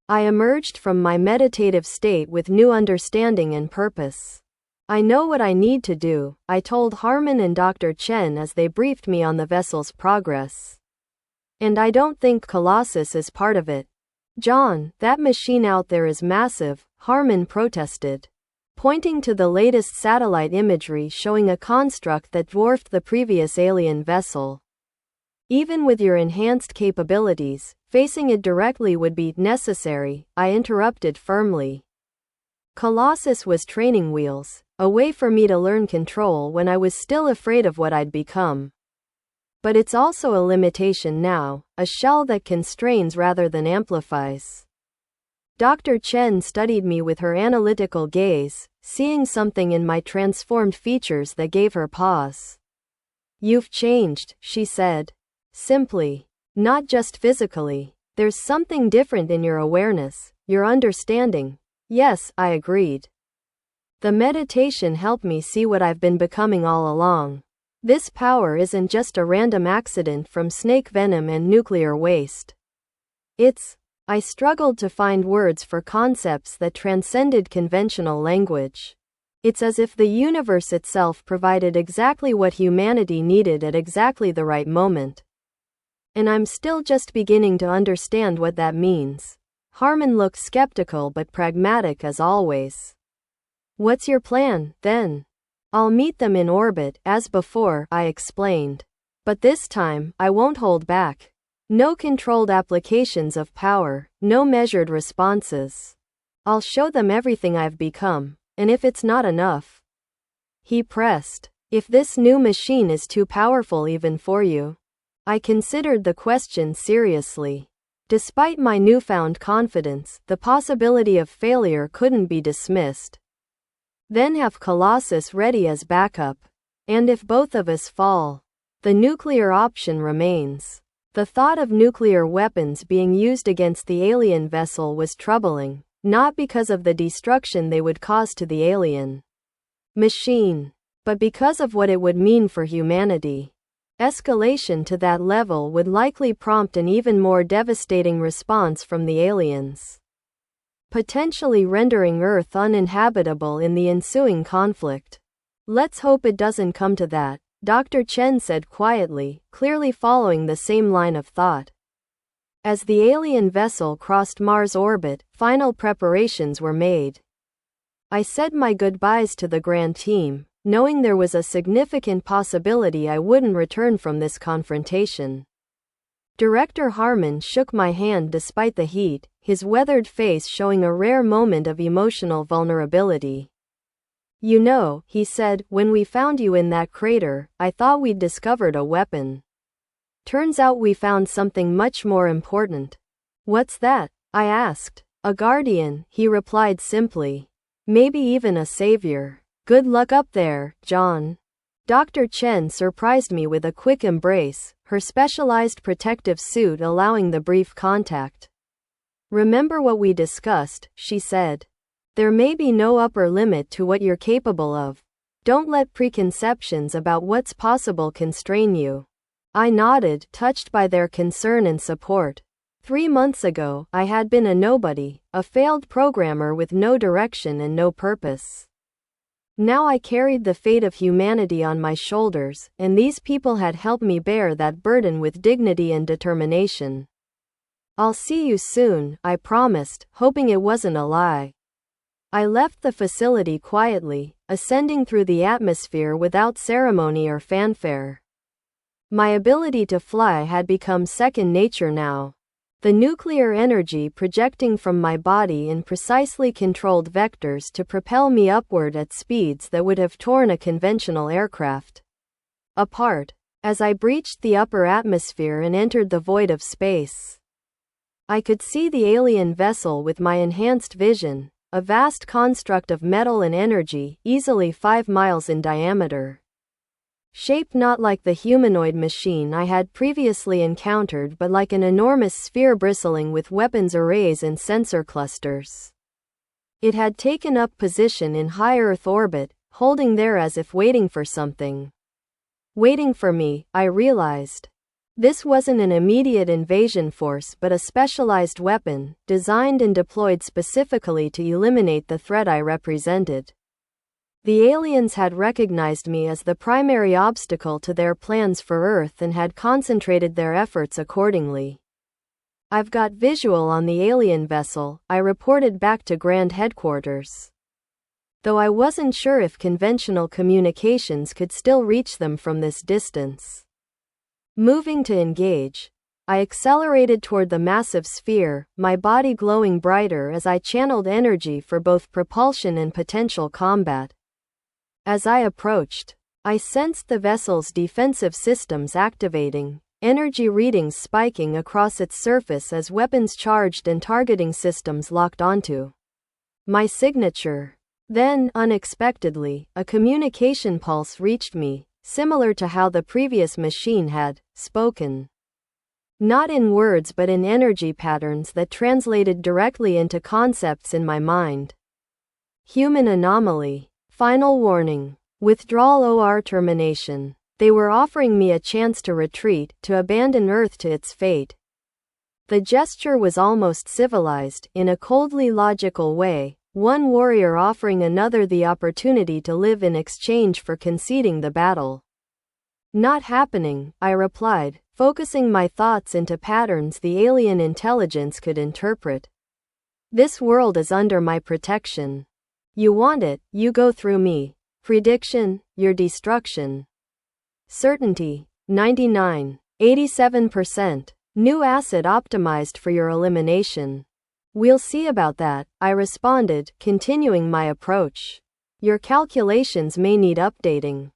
S1: I emerged from my meditative state with new understanding and purpose. I know what I need to do, I told Harmon and Dr. Chen as they briefed me on the vessel's progress. And I don't think Colossus is part of it. John, that machine out there is massive, Harmon protested, pointing to the latest satellite imagery showing a construct that dwarfed the previous alien vessel. Even with your enhanced capabilities, facing it directly would be necessary, I interrupted firmly. Colossus was training wheels, a way for me to learn control when I was still afraid of what I'd become. But it's also a limitation now, a shell that constrains rather than amplifies. Dr. Chen studied me with her analytical gaze, seeing something in my transformed features that gave her pause. You've changed, she said. Simply. Not just physically. There's something different in your awareness, your understanding. Yes, I agreed. The meditation helped me see what I've been becoming all along. This power isn't just a random accident from snake venom and nuclear waste. I struggled to find words for concepts that transcended conventional language. It's as if the universe itself provided exactly what humanity needed at exactly the right moment. And I'm still just beginning to understand what that means. Harmon looked skeptical but pragmatic as always. What's your plan, then? I'll meet them in orbit, as before, I explained. But this time, I won't hold back. No controlled applications of power, no measured responses. I'll show them everything I've become, and if it's not enough, he pressed, if this new machine is too powerful even for you. I considered the question seriously. Despite my newfound confidence, the possibility of failure couldn't be dismissed. Then have Colossus ready as backup. And if both of us fall, the nuclear option remains. The thought of nuclear weapons being used against the alien vessel was troubling, not because of the destruction they would cause to the alien machine, but because of what it would mean for humanity. Escalation to that level would likely prompt an even more devastating response from the aliens, potentially rendering Earth uninhabitable in the ensuing conflict. Let's hope it doesn't come to that, Dr. Chen said quietly, clearly following the same line of thought. As the alien vessel crossed Mars orbit, final preparations were made. I said my goodbyes to the Grand Team, knowing there was a significant possibility I wouldn't return from this confrontation. Director Harmon shook my hand despite the heat, his weathered face showing a rare moment of emotional vulnerability. You know, he said, when we found you in that crater, I thought we'd discovered a weapon. Turns out we found something much more important. What's that? I asked. A guardian, he replied simply. Maybe even a savior. Good luck up there, John. Dr. Chen surprised me with a quick embrace, her specialized protective suit allowing the brief contact. Remember what we discussed, she said. There may be no upper limit to what you're capable of. Don't let preconceptions about what's possible constrain you. I nodded, touched by their concern and support. 3 months ago, I had been a nobody, a failed programmer with no direction and no purpose. Now I carried the fate of humanity on my shoulders, and these people had helped me bear that burden with dignity and determination. I'll see you soon, I promised, hoping it wasn't a lie. I left the facility quietly, ascending through the atmosphere without ceremony or fanfare. My ability to fly had become second nature now. The nuclear energy projecting from my body in precisely controlled vectors to propel me upward at speeds that would have torn a conventional aircraft apart. As I breached the upper atmosphere and entered the void of space, I could see the alien vessel with my enhanced vision, a vast construct of metal and energy, easily 5 miles in diameter. Shaped not like the humanoid machine I had previously encountered but like an enormous sphere bristling with weapons arrays and sensor clusters. It had taken up position in high Earth orbit, holding there as if waiting for something. Waiting for me, I realized. This wasn't an immediate invasion force but a specialized weapon, designed and deployed specifically to eliminate the threat I represented. The aliens had recognized me as the primary obstacle to their plans for Earth and had concentrated their efforts accordingly. I've got visual on the alien vessel, I reported back to Grand Headquarters. Though I wasn't sure if conventional communications could still reach them from this distance. Moving to engage, I accelerated toward the massive sphere, my body glowing brighter as I channeled energy for both propulsion and potential combat. As I approached, I sensed the vessel's defensive systems activating, energy readings spiking across its surface as weapons charged and targeting systems locked onto my signature. Then, unexpectedly, a communication pulse reached me, similar to how the previous machine had spoken. Not in words but in energy patterns that translated directly into concepts in my mind. Human anomaly. Final warning. Withdrawal or termination. They were offering me a chance to retreat, to abandon Earth to its fate. The gesture was almost civilized, in a coldly logical way, one warrior offering another the opportunity to live in exchange for conceding the battle. Not happening, I replied, focusing my thoughts into patterns the alien intelligence could interpret. This world is under my protection. You want it, you go through me. Prediction, your destruction. Certainty, 99. 87%. New asset optimized for your elimination. We'll see about that, I responded, continuing my approach. Your calculations may need updating.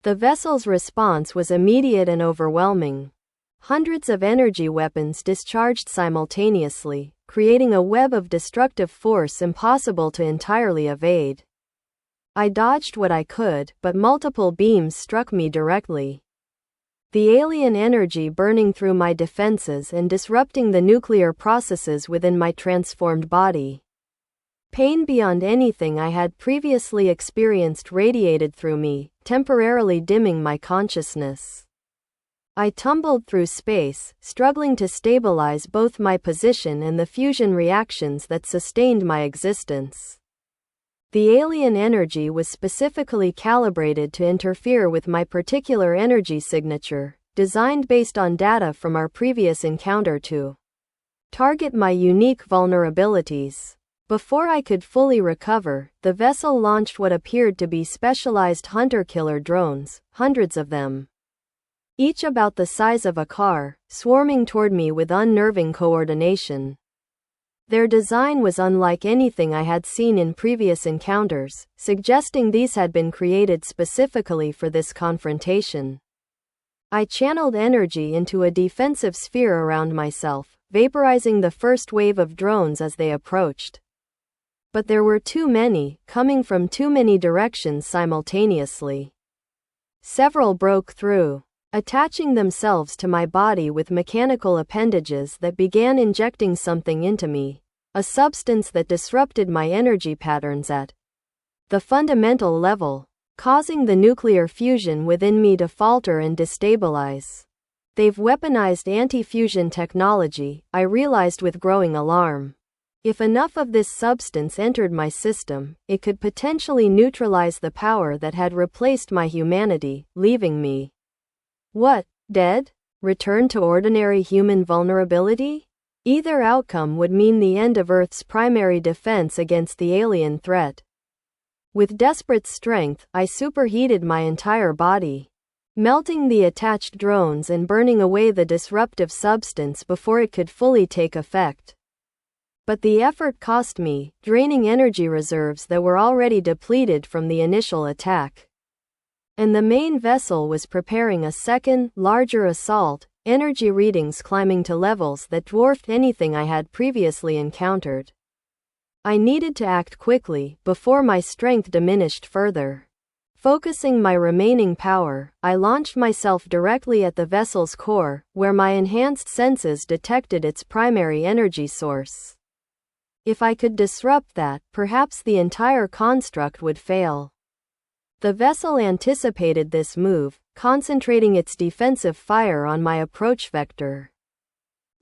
S1: The vessel's response was immediate and overwhelming. Hundreds of energy weapons discharged simultaneously, creating a web of destructive force impossible to entirely evade. I dodged what I could, but multiple beams struck me directly. The alien energy burning through my defenses and disrupting the nuclear processes within my transformed body. Pain beyond anything I had previously experienced radiated through me, temporarily dimming my consciousness. I tumbled through space, struggling to stabilize both my position and the fusion reactions that sustained my existence. The alien energy was specifically calibrated to interfere with my particular energy signature, designed based on data from our previous encounter to target my unique vulnerabilities. Before I could fully recover, the vessel launched what appeared to be specialized hunter-killer drones, hundreds of them, each about the size of a car, swarming toward me with unnerving coordination. Their design was unlike anything I had seen in previous encounters, suggesting these had been created specifically for this confrontation. I channeled energy into a defensive sphere around myself, vaporizing the first wave of drones as they approached. But there were too many, coming from too many directions simultaneously. Several broke through, attaching themselves to my body with mechanical appendages that began injecting something into me, a substance that disrupted my energy patterns at the fundamental level, causing the nuclear fusion within me to falter and destabilize. They've weaponized anti-fusion technology, I realized with growing alarm. If enough of this substance entered my system, it could potentially neutralize the power that had replaced my humanity, leaving me what, dead? Return to ordinary human vulnerability? Either outcome would mean the end of Earth's primary defense against the alien threat. With desperate strength, I superheated my entire body, melting the attached drones and burning away the disruptive substance before it could fully take effect. But the effort cost me, draining energy reserves that were already depleted from the initial attack. And the main vessel was preparing a second, larger assault, energy readings climbing to levels that dwarfed anything I had previously encountered. I needed to act quickly, before my strength diminished further. Focusing my remaining power, I launched myself directly at the vessel's core, where my enhanced senses detected its primary energy source. If I could disrupt that, perhaps the entire construct would fail. The vessel anticipated this move, concentrating its defensive fire on my approach vector.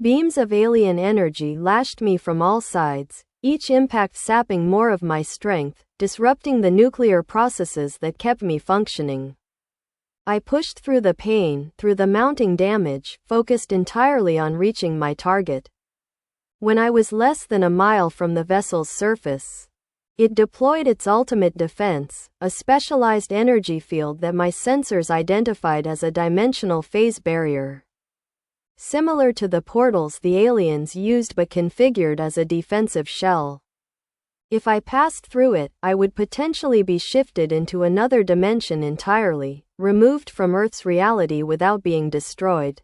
S1: Beams of alien energy lashed me from all sides, each impact sapping more of my strength, disrupting the nuclear processes that kept me functioning. I pushed through the pain, through the mounting damage, focused entirely on reaching my target. When I was less than a mile from the vessel's surface, it deployed its ultimate defense, a specialized energy field that my sensors identified as a dimensional phase barrier. Similar to the portals the aliens used but configured as a defensive shell. If I passed through it, I would potentially be shifted into another dimension entirely, removed from Earth's reality without being destroyed.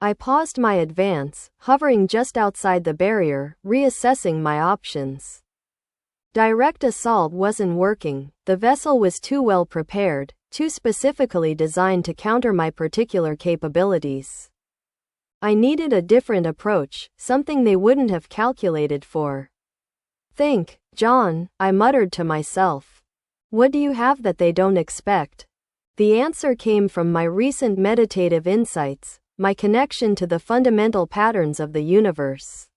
S1: I paused my advance, hovering just outside the barrier, reassessing my options. Direct assault wasn't working, the vessel was too well prepared, too specifically designed to counter my particular capabilities. I needed a different approach, something they wouldn't have calculated for. Think, John, I muttered to myself. What do you have that they don't expect? The answer came from my recent meditative insights, my connection to the fundamental patterns of the universe.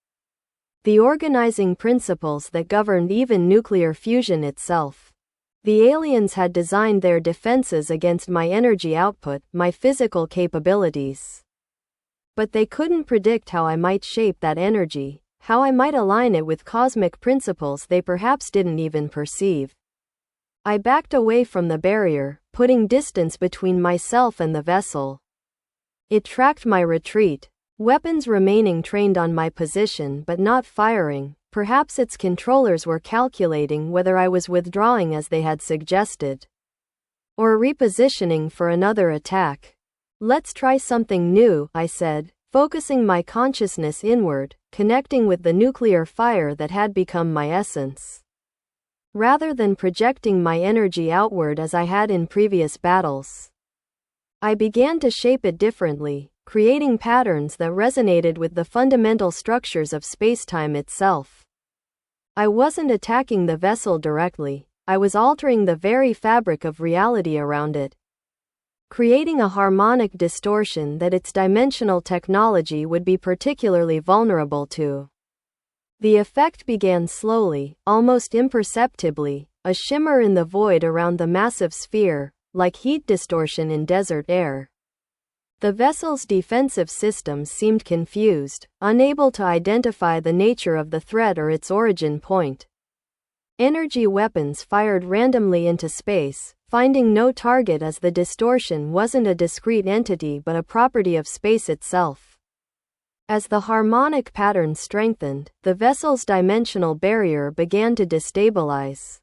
S1: The organizing principles that governed even nuclear fusion itself. The aliens had designed their defenses against my energy output, my physical capabilities. But they couldn't predict how I might shape that energy, how I might align it with cosmic principles they perhaps didn't even perceive. I backed away from the barrier, putting distance between myself and the vessel. It tracked my retreat, weapons remaining trained on my position but not firing. Perhaps its controllers were calculating whether I was withdrawing as they had suggested, or repositioning for another attack. Let's try something new, I said, focusing my consciousness inward, connecting with the nuclear fire that had become my essence. Rather than projecting my energy outward as I had in previous battles, I began to shape it differently, creating patterns that resonated with the fundamental structures of space-time itself. I wasn't attacking the vessel directly, I was altering the very fabric of reality around it, creating a harmonic distortion that its dimensional technology would be particularly vulnerable to. The effect began slowly, almost imperceptibly, a shimmer in the void around the massive sphere, like heat distortion in desert air. The vessel's defensive systems seemed confused, unable to identify the nature of the threat or its origin point. Energy weapons fired randomly into space, finding no target as the distortion wasn't a discrete entity but a property of space itself. As the harmonic pattern strengthened, the vessel's dimensional barrier began to destabilize,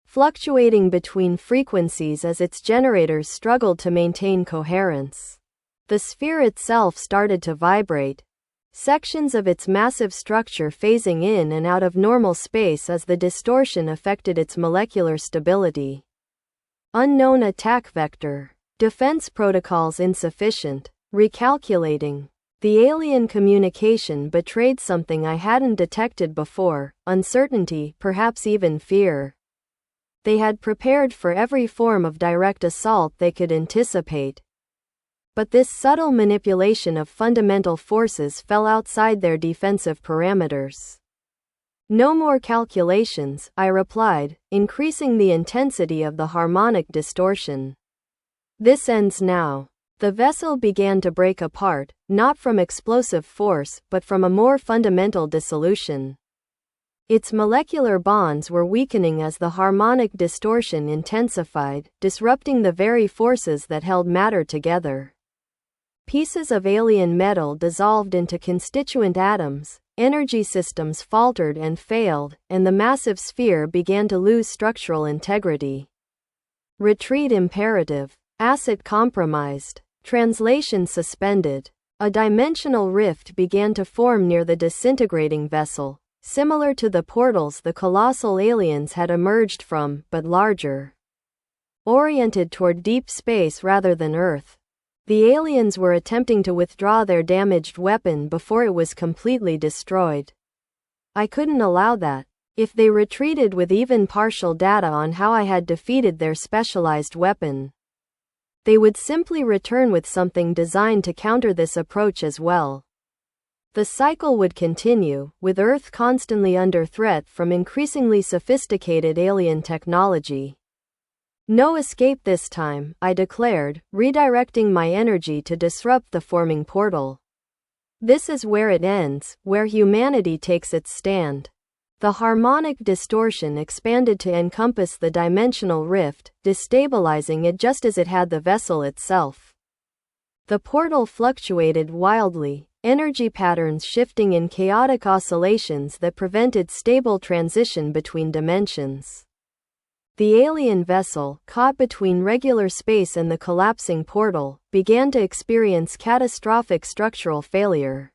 S1: fluctuating between frequencies as its generators struggled to maintain coherence. The sphere itself started to vibrate, sections of its massive structure phasing in and out of normal space as the distortion affected its molecular stability. Unknown attack vector. Defense protocols insufficient. Recalculating. The alien communication betrayed something I hadn't detected before, uncertainty, perhaps even fear. They had prepared for every form of direct assault they could anticipate. But this subtle manipulation of fundamental forces fell outside their defensive parameters. No more calculations, I replied, increasing the intensity of the harmonic distortion. This ends now. The vessel began to break apart, not from explosive force, but from a more fundamental dissolution. Its molecular bonds were weakening as the harmonic distortion intensified, disrupting the very forces that held matter together. Pieces of alien metal dissolved into constituent atoms, energy systems faltered and failed, and the massive sphere began to lose structural integrity. Retreat imperative. Asset compromised. Translation suspended. A dimensional rift began to form near the disintegrating vessel, similar to the portals the colossal aliens had emerged from, but larger. Oriented toward deep space rather than Earth. The aliens were attempting to withdraw their damaged weapon before it was completely destroyed. I couldn't allow that. If they retreated with even partial data on how I had defeated their specialized weapon, they would simply return with something designed to counter this approach as well. The cycle would continue, with Earth constantly under threat from increasingly sophisticated alien technology. No escape this time, I declared, redirecting my energy to disrupt the forming portal. This is where it ends, where humanity takes its stand. The harmonic distortion expanded to encompass the dimensional rift, destabilizing it just as it had the vessel itself. The portal fluctuated wildly, energy patterns shifting in chaotic oscillations that prevented stable transition between dimensions. The alien vessel, caught between regular space and the collapsing portal, began to experience catastrophic structural failure.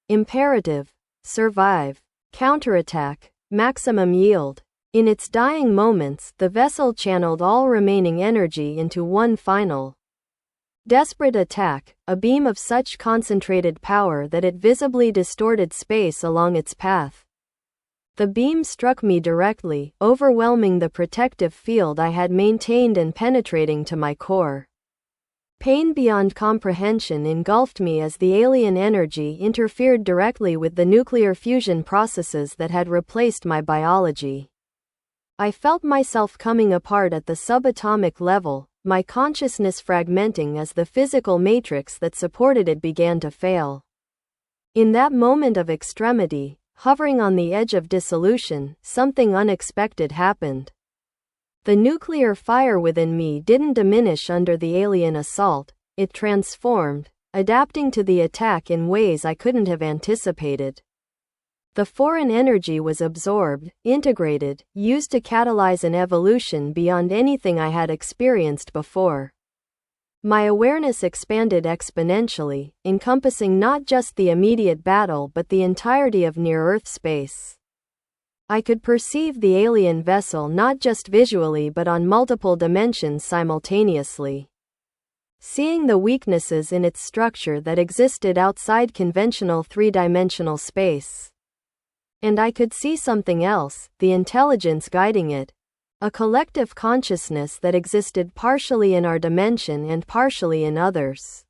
S1: Imperative. Survive. Counterattack. Maximum yield. In its dying moments, the vessel channeled all remaining energy into one final Desperate attack, a beam of such concentrated power that it visibly distorted space along its path. The beam struck me directly, overwhelming the protective field I had maintained and penetrating to my core. Pain beyond comprehension engulfed me as the alien energy interfered directly with the nuclear fusion processes that had replaced my biology. I felt myself coming apart at the subatomic level, my consciousness fragmenting as the physical matrix that supported it began to fail. In that moment of extremity, hovering on the edge of dissolution, something unexpected happened. The nuclear fire within me didn't diminish under the alien assault, it transformed, adapting to the attack in ways I couldn't have anticipated. The foreign energy was absorbed, integrated, used to catalyze an evolution beyond anything I had experienced before. My awareness expanded exponentially, encompassing not just the immediate battle but the entirety of near-Earth space. I could perceive the alien vessel not just visually but on multiple dimensions simultaneously. Seeing the weaknesses in its structure that existed outside conventional three-dimensional space. And I could see something else, the intelligence guiding it. A collective consciousness that existed partially in our dimension and partially in others.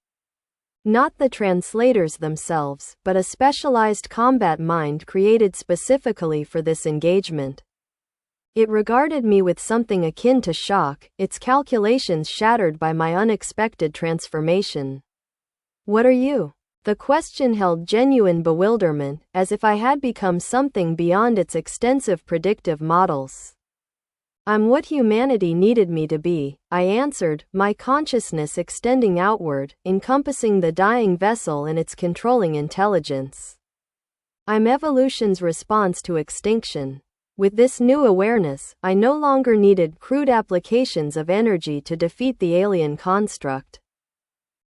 S1: Not the translators themselves, but a specialized combat mind created specifically for this engagement. It regarded me with something akin to shock, its calculations shattered by my unexpected transformation. "What are you?" The question held genuine bewilderment, as if I had become something beyond its extensive predictive models. "I'm what humanity needed me to be," I answered, my consciousness extending outward, encompassing the dying vessel and its controlling intelligence. "I'm evolution's response to extinction." With this new awareness, I no longer needed crude applications of energy to defeat the alien construct.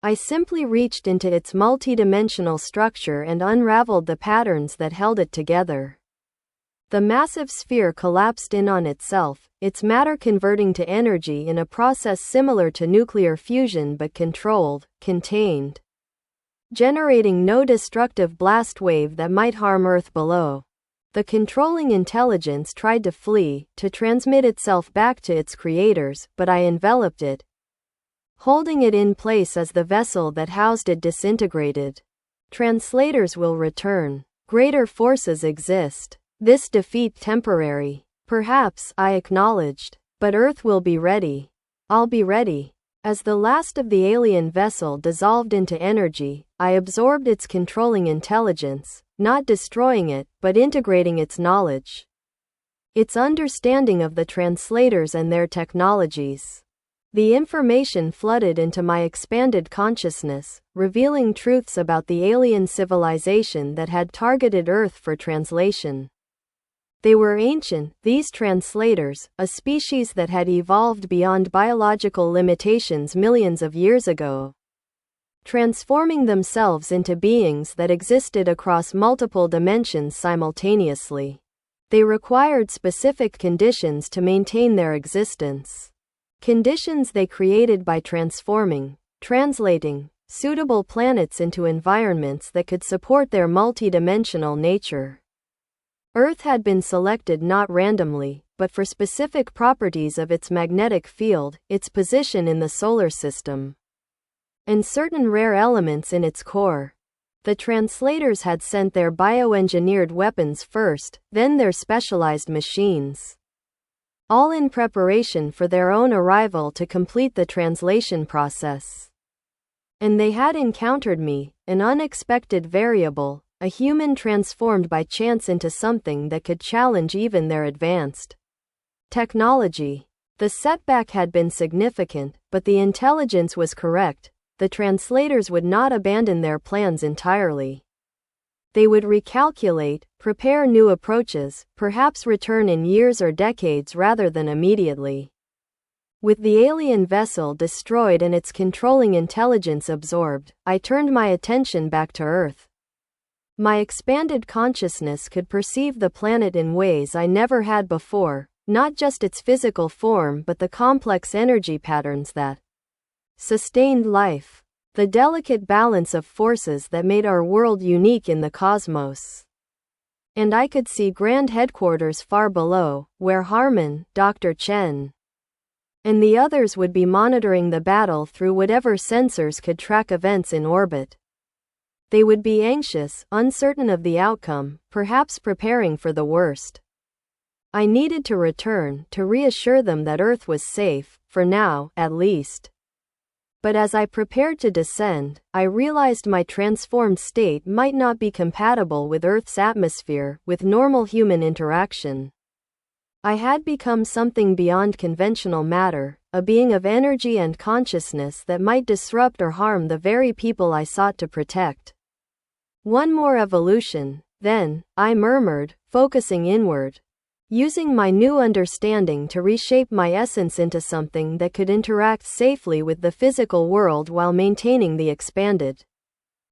S1: I simply reached into its multidimensional structure and unraveled the patterns that held it together. The massive sphere collapsed in on itself, its matter converting to energy in a process similar to nuclear fusion but controlled, contained. Generating no destructive blast wave that might harm Earth below. The controlling intelligence tried to flee, to transmit itself back to its creators, but I enveloped it, holding it in place as the vessel that housed it disintegrated. Translators will return. Greater forces exist. This defeat temporary. Perhaps, I acknowledged. But Earth will be ready. I'll be ready. As the last of the alien vessel dissolved into energy, I absorbed its controlling intelligence, not destroying it, but integrating its knowledge. Its understanding of the translators and their technologies. The information flooded into my expanded consciousness, revealing truths about the alien civilization that had targeted Earth for translation. They were ancient, these translators, a species that had evolved beyond biological limitations millions of years ago, transforming themselves into beings that existed across multiple dimensions simultaneously. They required specific conditions to maintain their existence. Conditions they created by transforming, translating, suitable planets into environments that could support their multidimensional nature. Earth had been selected not randomly, but for specific properties of its magnetic field, its position in the solar system, and certain rare elements in its core. The translators had sent their bioengineered weapons first, then their specialized machines. All in preparation for their own arrival to complete the translation process. And they had encountered me, an unexpected variable, a human transformed by chance into something that could challenge even their advanced technology. The setback had been significant, but the intelligence was correct. The translators would not abandon their plans entirely. They would recalculate, prepare new approaches, perhaps return in years or decades rather than immediately. With the alien vessel destroyed and its controlling intelligence absorbed, I turned my attention back to Earth. My expanded consciousness could perceive the planet in ways I never had before, not just its physical form but the complex energy patterns that sustained life, the delicate balance of forces that made our world unique in the cosmos. And I could see Grand Headquarters far below, where Harmon, Dr. Chen, and the others would be monitoring the battle through whatever sensors could track events in orbit. They would be anxious, uncertain of the outcome, perhaps preparing for the worst. I needed to return, to reassure them that Earth was safe, for now, at least. But as I prepared to descend, I realized my transformed state might not be compatible with Earth's atmosphere, with normal human interaction. I had become something beyond conventional matter, a being of energy and consciousness that might disrupt or harm the very people I sought to protect. One more evolution, then, I murmured, focusing inward, using my new understanding to reshape my essence into something that could interact safely with the physical world while maintaining the expanded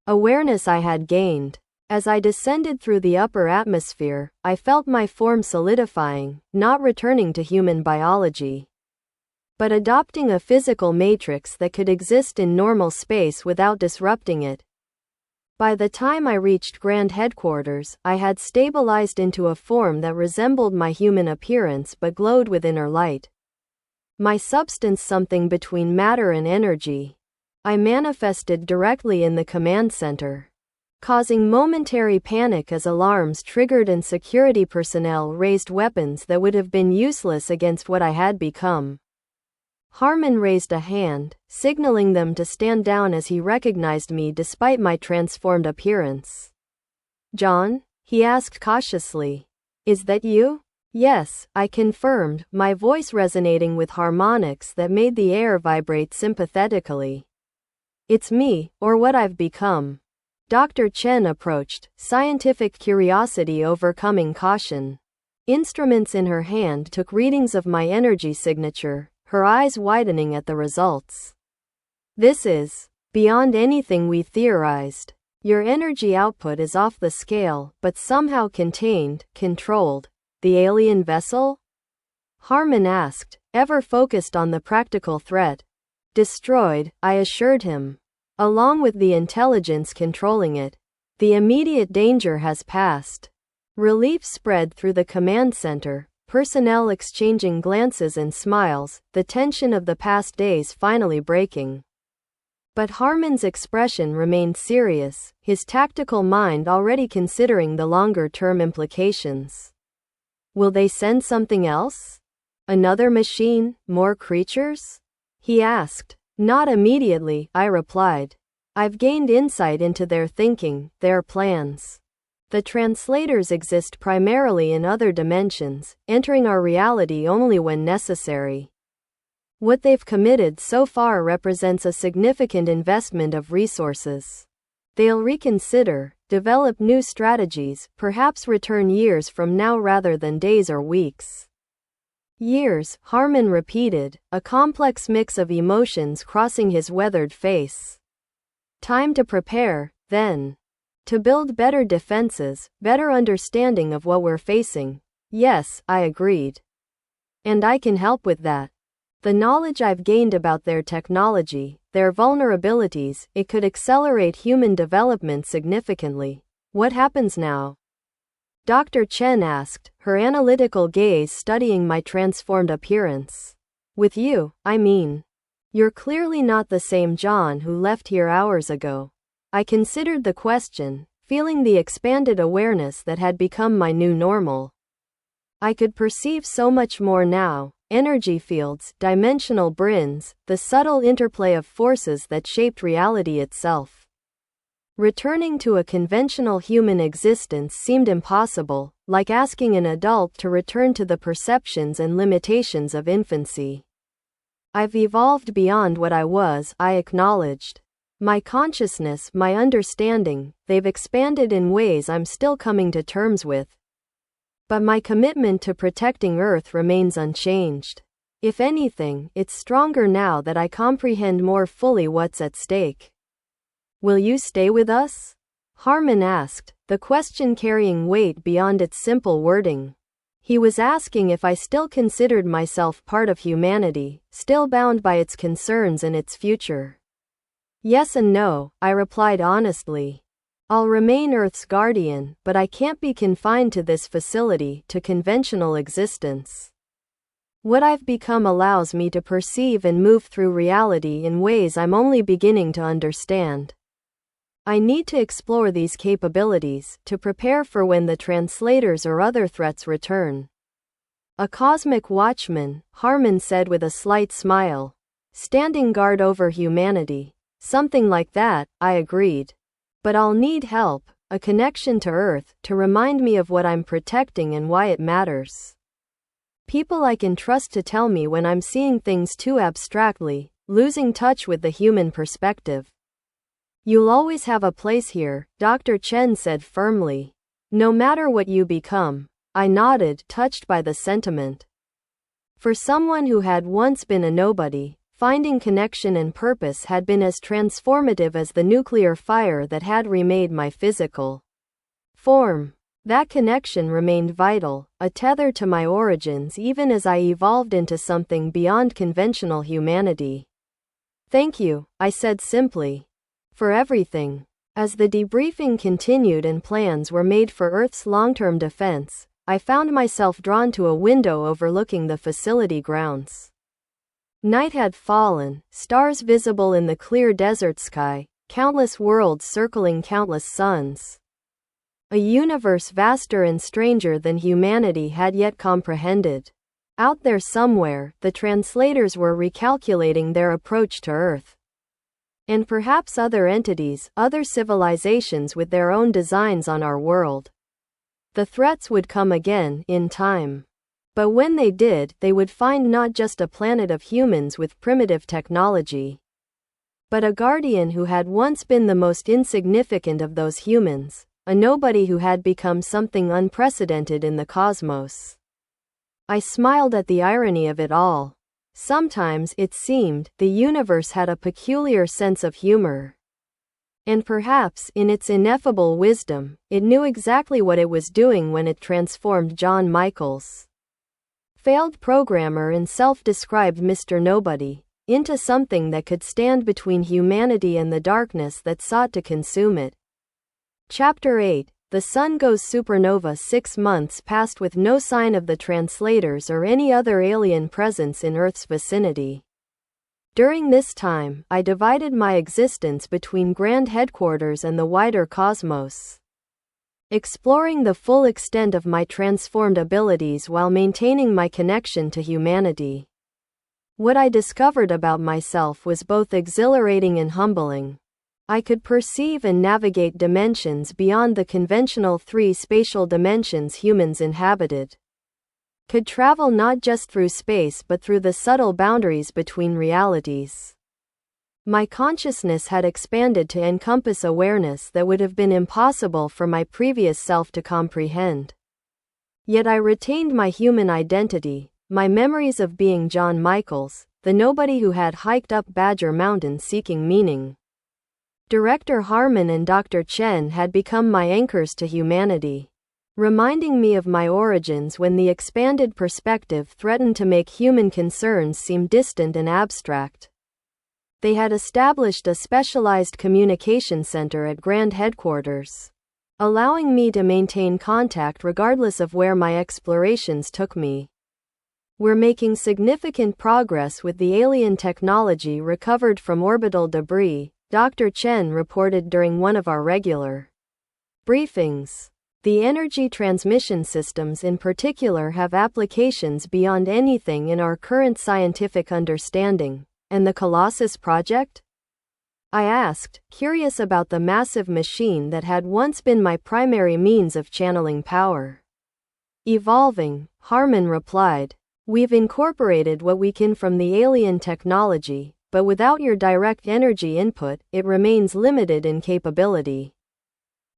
S1: awareness I had gained. As I descended through the upper atmosphere, I felt my form solidifying, not returning to human biology, but adopting a physical matrix that could exist in normal space without disrupting it. By the time I reached Grand Headquarters, I had stabilized into a form that resembled my human appearance but glowed with inner light. My substance something between matter and energy. I manifested directly in the command center, causing momentary panic as alarms triggered and security personnel raised weapons that would have been useless against what I had become. Harmon raised a hand, signaling them to stand down as he recognized me despite my transformed appearance. "John?" he asked cautiously. "Is that you?" "Yes," I confirmed, my voice resonating with harmonics that made the air vibrate sympathetically. "It's me, or what I've become." Dr. Chen approached, scientific curiosity overcoming caution. Instruments in her hand took readings of my energy signature, her eyes widening at the results. "This is beyond anything we theorized. Your energy output is off the scale, but somehow contained, controlled." "The alien vessel?" Harmon asked, ever focused on the practical threat. "Destroyed," I assured him. "Along with the intelligence controlling it. The immediate danger has passed." Relief spread through the command center, personnel exchanging glances and smiles, the tension of the past days finally breaking. But Harmon's expression remained serious, his tactical mind already considering the longer-term implications. "Will they send something else? Another machine? More creatures?" he asked. "Not immediately," I replied. "I've gained insight into their thinking, their plans. The translators exist primarily in other dimensions, entering our reality only when necessary. What they've committed so far represents a significant investment of resources. They'll reconsider, develop new strategies, perhaps return years from now rather than days or weeks." "Years," Harmon repeated, a complex mix of emotions crossing his weathered face. "Time to prepare, then. To build better defenses, better understanding of what we're facing." "Yes," I agreed. "And I can help with that. The knowledge I've gained about their technology, their vulnerabilities, it could accelerate human development significantly." "What happens now?" Dr. Chen asked, her analytical gaze studying my transformed appearance. "With you, I mean. You're clearly not the same John who left here hours ago." I considered the question, feeling the expanded awareness that had become my new normal. I could perceive so much more now: energy fields, dimensional brins, the subtle interplay of forces that shaped reality itself. Returning to a conventional human existence seemed impossible, like asking an adult to return to the perceptions and limitations of infancy. "I've evolved beyond what I was," I acknowledged. "My consciousness, my understanding, they've expanded in ways I'm still coming to terms with. But my commitment to protecting Earth remains unchanged. If anything, it's stronger now that I comprehend more fully what's at stake." "Will you stay with us?" Harmon asked, the question carrying weight beyond its simple wording. He was asking if I still considered myself part of humanity, still bound by its concerns and its future. Yes and no, I replied honestly. I'll remain Earth's guardian, but I can't be confined to this facility, to conventional existence. What I've become allows me to perceive and move through reality in ways I'm only beginning to understand. I need to explore these capabilities to prepare for when the translators or other threats return. A cosmic watchman, Harmon said with a slight smile. Standing guard over humanity. Something like that, I agreed. But I'll need help, a connection to Earth, to remind me of what I'm protecting and why it matters. People I can trust to tell me when I'm seeing things too abstractly, losing touch with the human perspective. You'll always have a place here, Dr. Chen said firmly. No matter what you become. I nodded, touched by the sentiment. For someone who had once been a nobody, finding connection and purpose had been as transformative as the nuclear fire that had remade my physical form. That connection remained vital, a tether to my origins even as I evolved into something beyond conventional humanity. Thank you, I said simply. For everything. As the debriefing continued and plans were made for Earth's long-term defense, I found myself drawn to a window overlooking the facility grounds. Night had fallen, stars visible in the clear desert sky, countless worlds circling countless suns. A universe vaster and stranger than humanity had yet comprehended. Out there somewhere, the translators were recalculating their approach to Earth. And perhaps other entities, other civilizations with their own designs on our world. The threats would come again, in time. But when they did, they would find not just a planet of humans with primitive technology, but a guardian who had once been the most insignificant of those humans, a nobody who had become something unprecedented in the cosmos. I smiled at the irony of it all. Sometimes, it seemed, the universe had a peculiar sense of humor. And perhaps, in its ineffable wisdom, it knew exactly what it was doing when it transformed John Michaels, failed programmer and self-described Mr. Nobody, into something that could stand between humanity and the darkness that sought to consume it. Chapter 8. The Sun Goes Supernova. 6 months passed with no sign of the translators or any other alien presence in Earth's vicinity. During this time, I divided my existence between Grand Headquarters and the wider cosmos, exploring the full extent of my transformed abilities while maintaining my connection to humanity. What I discovered about myself was both exhilarating and humbling. I could perceive and navigate dimensions beyond the conventional 3 spatial dimensions humans inhabited. Could travel not just through space but through the subtle boundaries between realities. My consciousness had expanded to encompass awareness that would have been impossible for my previous self to comprehend. Yet I retained my human identity, my memories of being John Michaels, the nobody who had hiked up Badger Mountain seeking meaning. Director Harmon and Dr. Chen had become my anchors to humanity, reminding me of my origins when the expanded perspective threatened to make human concerns seem distant and abstract. They had established a specialized communication center at Grand Headquarters, allowing me to maintain contact regardless of where my explorations took me. We're making significant progress with the alien technology recovered from orbital debris, Dr. Chen reported during one of our regular briefings. The energy transmission systems in particular have applications beyond anything in our current scientific understanding. And the Colossus project? I asked, curious about the massive machine that had once been my primary means of channeling power. Evolving, Harmon replied. We've incorporated what we can from the alien technology, but without your direct energy input, it remains limited in capability.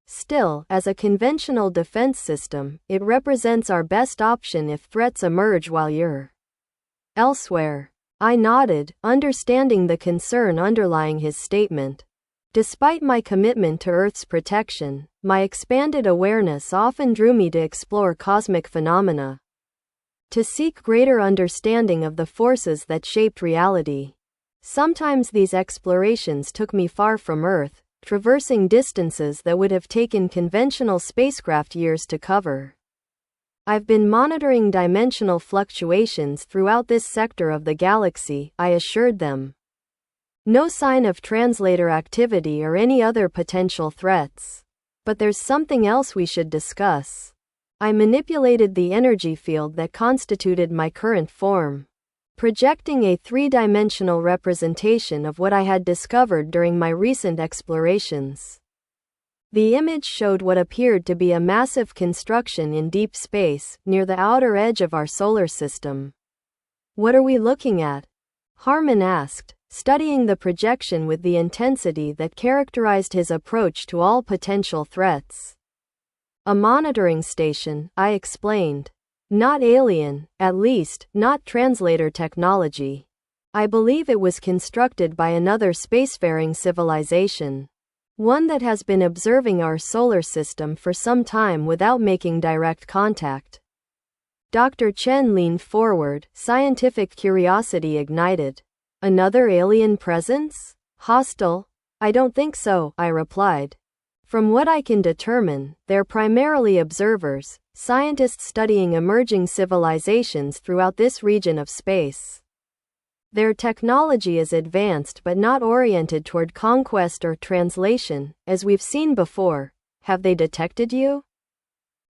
S1: Still, as a conventional defense system, it represents our best option if threats emerge while you're elsewhere. I nodded, understanding the concern underlying his statement. Despite my commitment to Earth's protection, my expanded awareness often drew me to explore cosmic phenomena, to seek greater understanding of the forces that shaped reality. Sometimes these explorations took me far from Earth, traversing distances that would have taken conventional spacecraft years to cover. I've been monitoring dimensional fluctuations throughout this sector of the galaxy, I assured them. No sign of translator activity or any other potential threats. But there's something else we should discuss. I manipulated the energy field that constituted my current form, projecting a three-dimensional representation of what I had discovered during my recent explorations. The image showed what appeared to be a massive construction in deep space, near the outer edge of our solar system. What are we looking at? Harmon asked, studying the projection with the intensity that characterized his approach to all potential threats. A monitoring station, I explained. Not alien, at least, not translator technology. I believe it was constructed by another spacefaring civilization. One that has been observing our solar system for some time without making direct contact. Dr. Chen leaned forward, scientific curiosity ignited. Another alien presence? Hostile? I don't think so, I replied. From what I can determine, they're primarily observers, scientists studying emerging civilizations throughout this region of space. Their technology is advanced but not oriented toward conquest or translation, as we've seen before. Have they detected you?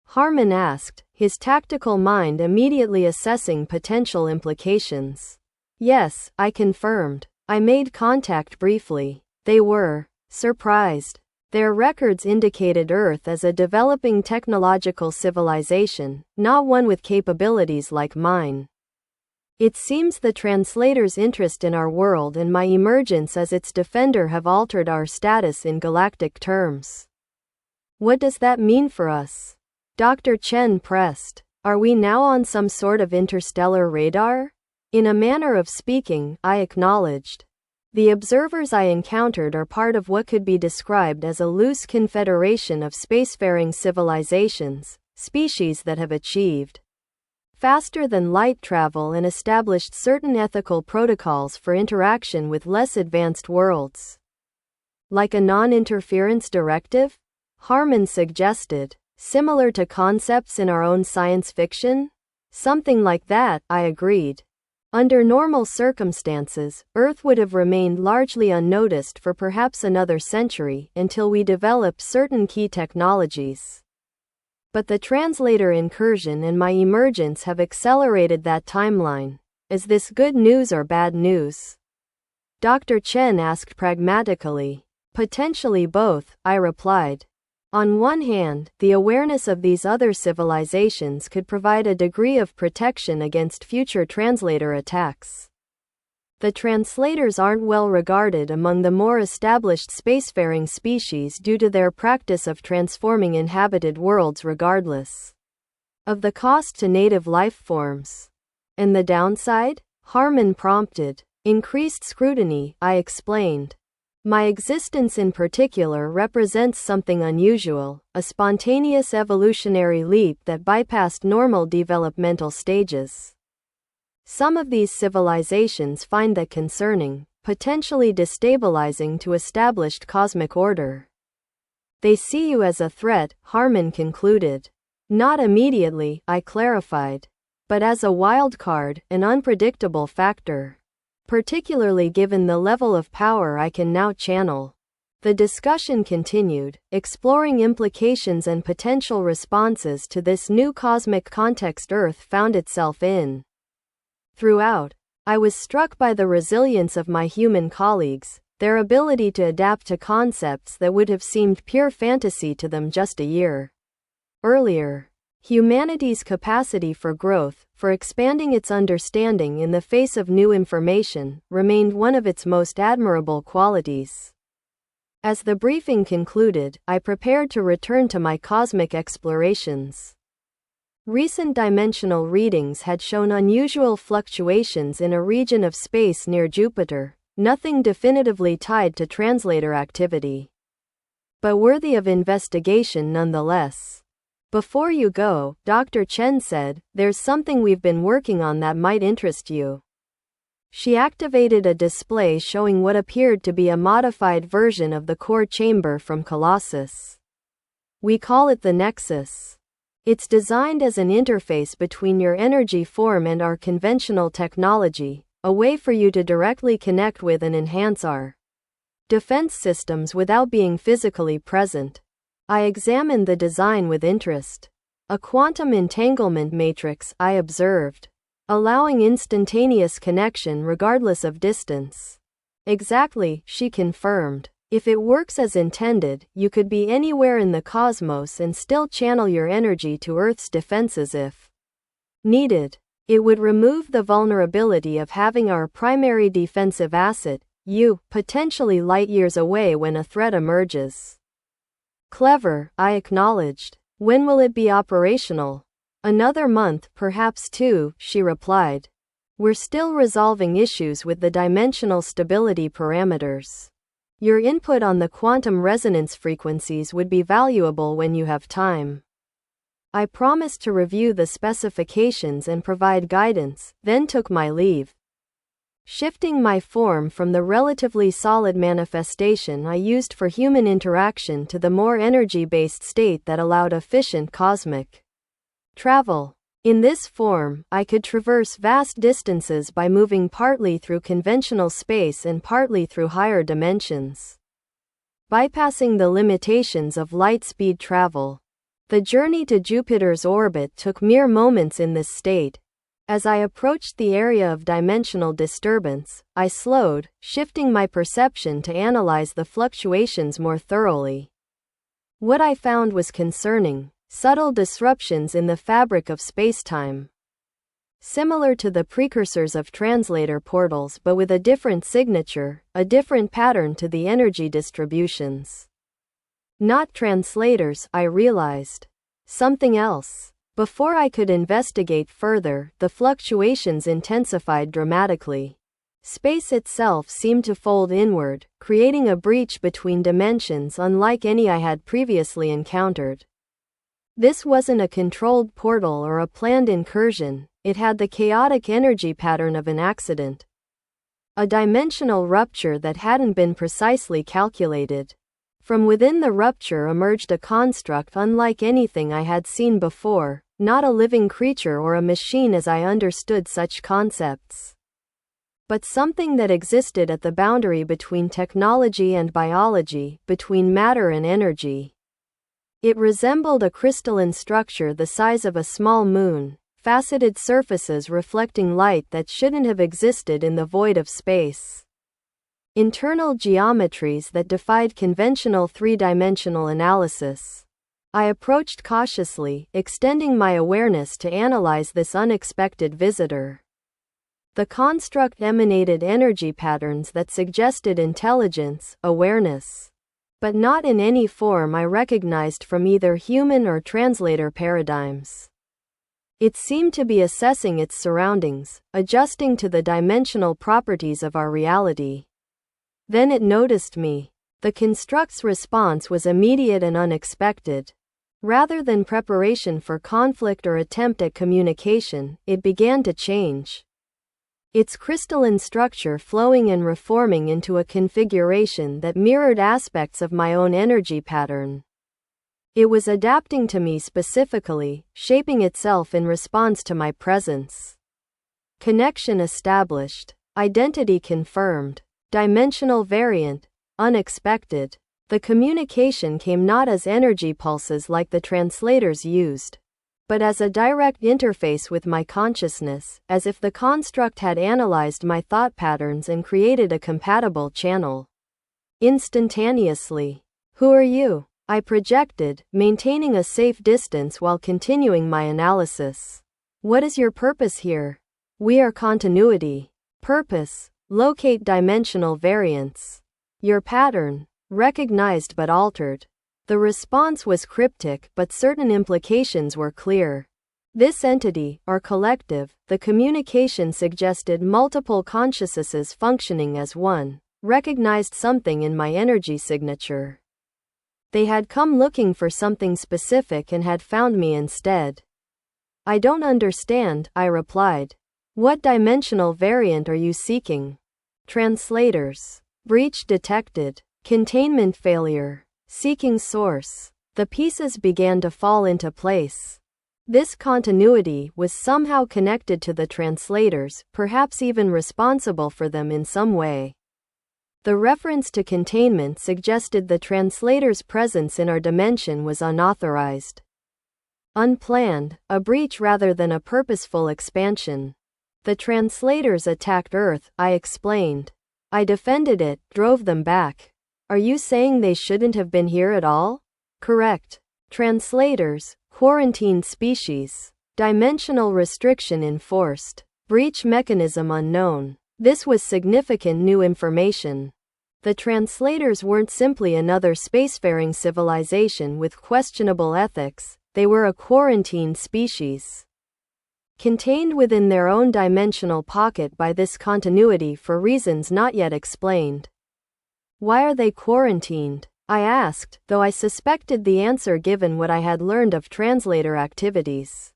S1: Harmon asked, his tactical mind immediately assessing potential implications. Yes, I confirmed. I made contact briefly. They were surprised. Their records indicated Earth as a developing technological civilization, not one with capabilities like mine. It seems the translator's interest in our world and my emergence as its defender have altered our status in galactic terms. What does that mean for us? Dr. Chen pressed. Are we now on some sort of interstellar radar? In a manner of speaking, I acknowledged. The observers I encountered are part of what could be described as a loose confederation of spacefaring civilizations, species that have achieved faster than light travel and established certain ethical protocols for interaction with less advanced worlds. Like a non-interference directive? Harmon suggested. Similar to concepts in our own science fiction? Something like that, I agreed. Under normal circumstances, Earth would have remained largely unnoticed for perhaps another century until we developed certain key technologies. But the translator incursion and my emergence have accelerated that timeline. Is this good news or bad news? Dr. Chen asked pragmatically. Potentially both, I replied. On one hand, the awareness of these other civilizations could provide a degree of protection against future translator attacks. The translators aren't well regarded among the more established spacefaring species due to their practice of transforming inhabited worlds regardless of the cost to native life forms. And the downside? Harmon prompted. Increased scrutiny, I explained. My existence in particular represents something unusual, a spontaneous evolutionary leap that bypassed normal developmental stages. Some of these civilizations find that concerning, potentially destabilizing to established cosmic order. They see you as a threat, Harmon concluded. Not immediately, I clarified. But as a wild card, an unpredictable factor. Particularly given the level of power I can now channel. The discussion continued, exploring implications and potential responses to this new cosmic context Earth found itself in. Throughout, I was struck by the resilience of my human colleagues, their ability to adapt to concepts that would have seemed pure fantasy to them just a year earlier. Humanity's capacity for growth, for expanding its understanding in the face of new information, remained one of its most admirable qualities. As the briefing concluded, I prepared to return to my cosmic explorations. Recent dimensional readings had shown unusual fluctuations in a region of space near Jupiter, nothing definitively tied to translator activity, but worthy of investigation nonetheless. Before you go, Dr. Chen said, there's something we've been working on that might interest you. She activated a display showing what appeared to be a modified version of the core chamber from Colossus. We call it the Nexus. It's designed as an interface between your energy form and our conventional technology, a way for you to directly connect with and enhance our defense systems without being physically present. I examined the design with interest. A quantum entanglement matrix, I observed, allowing instantaneous connection regardless of distance. Exactly, she confirmed. If it works as intended, you could be anywhere in the cosmos and still channel your energy to Earth's defenses if needed. It would remove the vulnerability of having our primary defensive asset, you, potentially light years away when a threat emerges. Clever, I acknowledged. When will it be operational? Another month, perhaps two, she replied. We're still resolving issues with the dimensional stability parameters. Your input on the quantum resonance frequencies would be valuable when you have time. I promised to review the specifications and provide guidance, then took my leave. Shifting my form from the relatively solid manifestation I used for human interaction to the more energy-based state that allowed efficient cosmic travel. In this form, I could traverse vast distances by moving partly through conventional space and partly through higher dimensions, bypassing the limitations of light-speed travel. The journey to Jupiter's orbit took mere moments in this state. As I approached the area of dimensional disturbance, I slowed, shifting my perception to analyze the fluctuations more thoroughly. What I found was concerning. Subtle disruptions in the fabric of spacetime. Similar to the precursors of translator portals but with a different signature, a different pattern to the energy distributions. Not translators, I realized. Something else. Before I could investigate further, the fluctuations intensified dramatically. Space itself seemed to fold inward, creating a breach between dimensions unlike any I had previously encountered. This wasn't a controlled portal or a planned incursion, it had the chaotic energy pattern of an accident. A dimensional rupture that hadn't been precisely calculated. From within the rupture emerged a construct unlike anything I had seen before, not a living creature or a machine as I understood such concepts, but something that existed at the boundary between technology and biology, between matter and energy. It resembled a crystalline structure the size of a small moon, faceted surfaces reflecting light that shouldn't have existed in the void of space. Internal geometries that defied conventional three-dimensional analysis. I approached cautiously, extending my awareness to analyze this unexpected visitor. The construct emanated energy patterns that suggested intelligence, awareness, but not in any form I recognized from either human or translator paradigms. It seemed to be assessing its surroundings, adjusting to the dimensional properties of our reality. Then it noticed me. The construct's response was immediate and unexpected. Rather than preparation for conflict or attempt at communication, it began to change. Its crystalline structure flowing and reforming into a configuration that mirrored aspects of my own energy pattern. It was adapting to me specifically, shaping itself in response to my presence. Connection established. Identity confirmed. Dimensional variant. Unexpected. The communication came not as energy pulses like the translators used, but as a direct interface with my consciousness, as if the construct had analyzed my thought patterns and created a compatible channel. Instantaneously. Who are you? I projected, maintaining a safe distance while continuing my analysis. What is your purpose here? We are continuity. Purpose. Locate dimensional variants. Your pattern. Recognized but altered. The response was cryptic, but certain implications were clear. This entity, or collective, the communication suggested multiple consciousnesses functioning as one, recognized something in my energy signature. They had come looking for something specific and had found me instead. I don't understand, I replied. What dimensional variant are you seeking? Translators. Breach detected. Containment failure. Seeking source. The pieces began to fall into place. This continuity was somehow connected to the translators, perhaps even responsible for them in some way. The reference to containment suggested the translator's presence in our dimension was unauthorized. Unplanned, a breach rather than a purposeful expansion. The translators attacked Earth, I explained. I defended it, drove them back. Are you saying they shouldn't have been here at all? Correct. Translators, quarantined species. Dimensional restriction enforced. Breach mechanism unknown. This was significant new information. The translators weren't simply another spacefaring civilization with questionable ethics, they were a quarantined species. Contained within their own dimensional pocket by this continuity for reasons not yet explained. Why are they quarantined? I asked, though I suspected the answer given what I had learned of translator activities.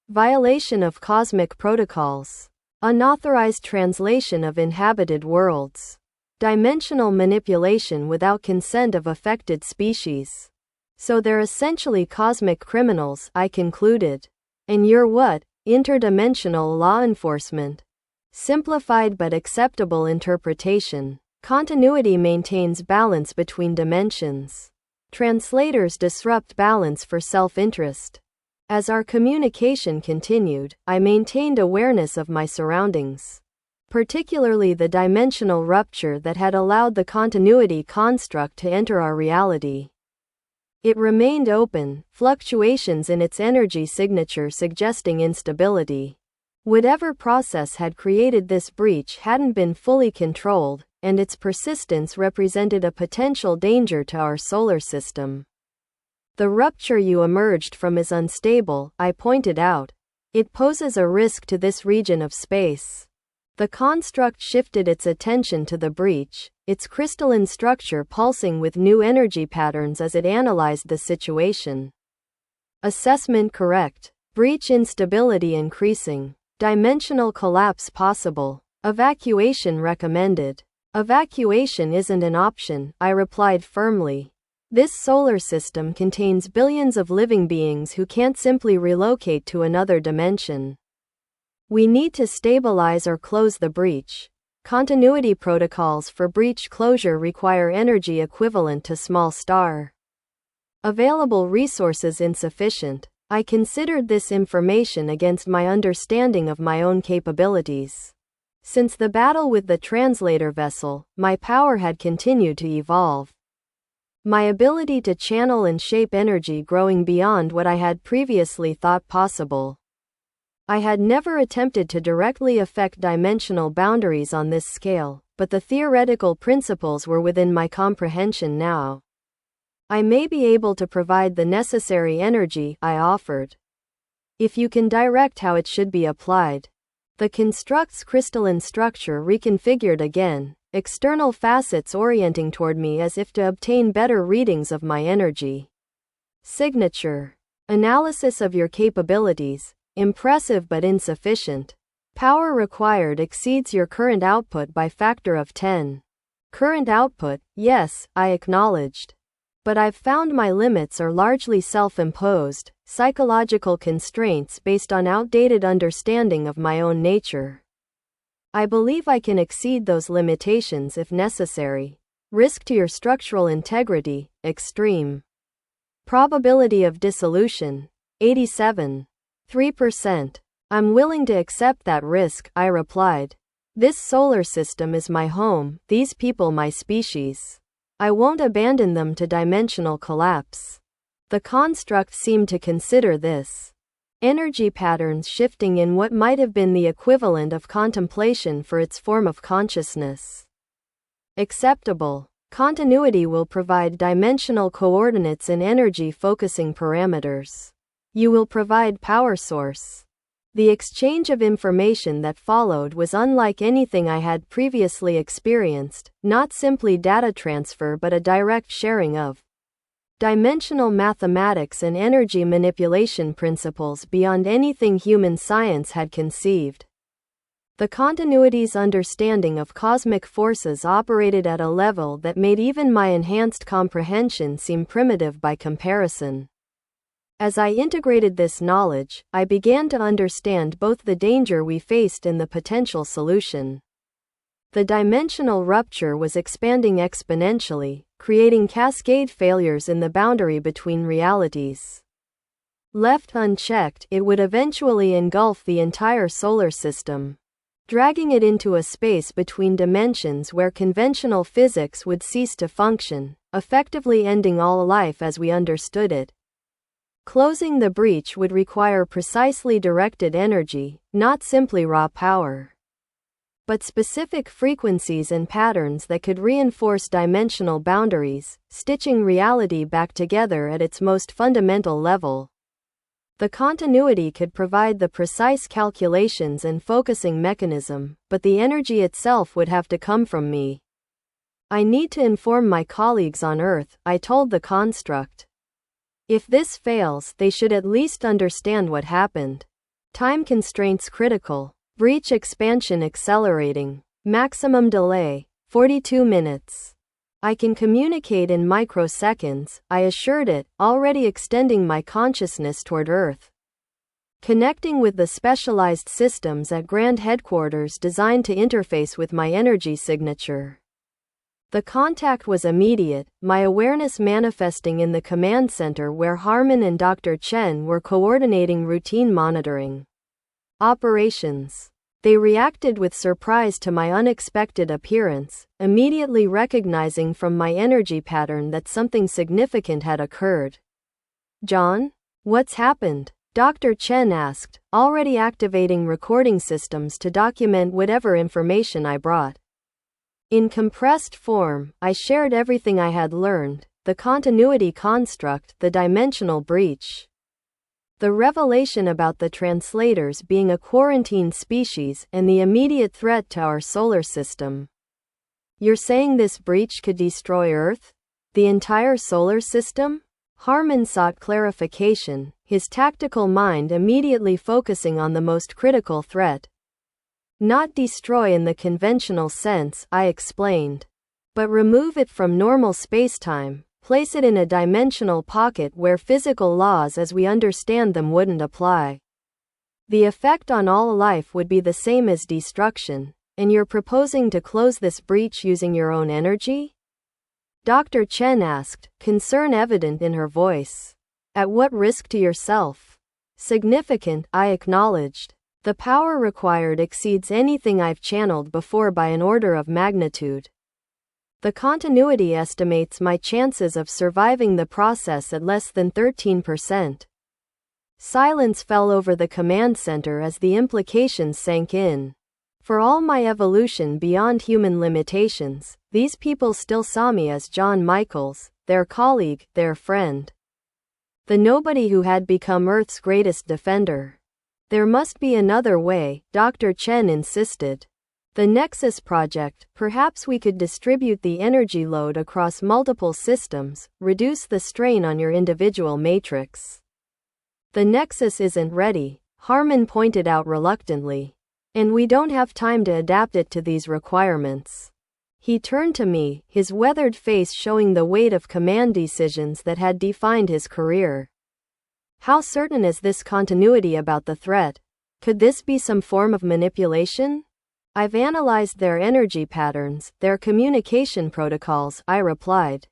S1: Violation of cosmic protocols. Unauthorized translation of inhabited worlds. Dimensional manipulation without consent of affected species. So they're essentially cosmic criminals, I concluded. And you're what? Interdimensional law enforcement. Simplified but acceptable interpretation. Continuity maintains balance between dimensions. Translators disrupt balance for self-interest. As our communication continued, I maintained awareness of my surroundings. Particularly the dimensional rupture that had allowed the continuity construct to enter our reality. It remained open, fluctuations in its energy signature suggesting instability. Whatever process had created this breach hadn't been fully controlled, and its persistence represented a potential danger to our solar system. The rupture you emerged from is unstable, I pointed out. It poses a risk to this region of space. The construct shifted its attention to the breach, its crystalline structure pulsing with new energy patterns as it analyzed the situation. Assessment correct. Breach instability increasing. Dimensional collapse possible. Evacuation recommended. Evacuation isn't an option, I replied firmly. This solar system contains billions of living beings who can't simply relocate to another dimension. We need to stabilize or close the breach. Continuity protocols for breach closure require energy equivalent to small star. Available resources insufficient. I considered this information against my understanding of my own capabilities. Since the battle with the translator vessel, my power had continued to evolve. My ability to channel and shape energy growing beyond what I had previously thought possible. I had never attempted to directly affect dimensional boundaries on this scale, but the theoretical principles were within my comprehension now. I may be able to provide the necessary energy, I offered. If you can direct how it should be applied. The construct's crystalline structure reconfigured again, external facets orienting toward me as if to obtain better readings of my energy. Signature. Analysis of your capabilities. Impressive but insufficient. Power required exceeds your current output by factor of 10. Current output, yes, I acknowledged. But I've found my limits are largely self-imposed, psychological constraints based on outdated understanding of my own nature. I believe I can exceed those limitations if necessary. Risk to your structural integrity, extreme. Probability of dissolution, 87.3%. I'm willing to accept that risk, I replied. This solar system is my home, these people my species. I won't abandon them to dimensional collapse. The construct seemed to consider this. Energy patterns shifting in what might have been the equivalent of contemplation for its form of consciousness. Acceptable. Continuity will provide dimensional coordinates and energy focusing parameters. You will provide power source. The exchange of information that followed was unlike anything I had previously experienced, not simply data transfer but a direct sharing of Dimensional mathematics and energy manipulation principles beyond anything human science had conceived. The continuity's understanding of cosmic forces operated at a level that made even my enhanced comprehension seem primitive by comparison. As I integrated this knowledge, I began to understand both the danger we faced and the potential solution. The dimensional rupture was expanding exponentially, creating cascade failures in the boundary between realities. Left unchecked, it would eventually engulf the entire solar system, dragging it into a space between dimensions where conventional physics would cease to function, effectively ending all life as we understood it. Closing the breach would require precisely directed energy, not simply raw power, but specific frequencies and patterns that could reinforce dimensional boundaries, stitching reality back together at its most fundamental level. The continuity could provide the precise calculations and focusing mechanism, but the energy itself would have to come from me. I need to inform my colleagues on Earth, I told the construct. If this fails, they should at least understand what happened. Time constraints critical. Breach expansion accelerating. Maximum delay, 42 minutes. I can communicate in microseconds, I assured it, already extending my consciousness toward Earth. Connecting with the specialized systems at Grand Headquarters designed to interface with my energy signature. The contact was immediate, my awareness manifesting in the command center where Harmon and Dr. Chen were coordinating routine monitoring operations. They reacted with surprise to my unexpected appearance, immediately recognizing from my energy pattern that something significant had occurred. John? What's happened? Dr. Chen asked, already activating recording systems to document whatever information I brought. In compressed form, I shared everything I had learned, the continuity construct, the dimensional breach. The revelation about the translators being a quarantined species and the immediate threat to our solar system. You're saying this breach could destroy Earth? The entire solar system? Harmon sought clarification, his tactical mind immediately focusing on the most critical threat. Not destroy in the conventional sense, I explained, but remove it from normal spacetime. Place it in a dimensional pocket where physical laws as we understand them wouldn't apply. The effect on all life would be the same as destruction, and you're proposing to close this breach using your own energy? Dr. Chen asked, concern evident in her voice. At what risk to yourself? Significant, I acknowledged. The power required exceeds anything I've channeled before by an order of magnitude. The continuity estimates my chances of surviving the process at less than 13%. Silence fell over the command center as the implications sank in. For all my evolution beyond human limitations, these people still saw me as John Michaels, their colleague, their friend. The nobody who had become Earth's greatest defender. There must be another way, Dr. Chen insisted. The Nexus project, perhaps we could distribute the energy load across multiple systems, reduce the strain on your individual matrix. The Nexus isn't ready, Harmon pointed out reluctantly. And we don't have time to adapt it to these requirements. He turned to me, his weathered face showing the weight of command decisions that had defined his career. How certain is this continuity about the threat? Could this be some form of manipulation? I've analyzed their energy patterns, their communication protocols, I replied.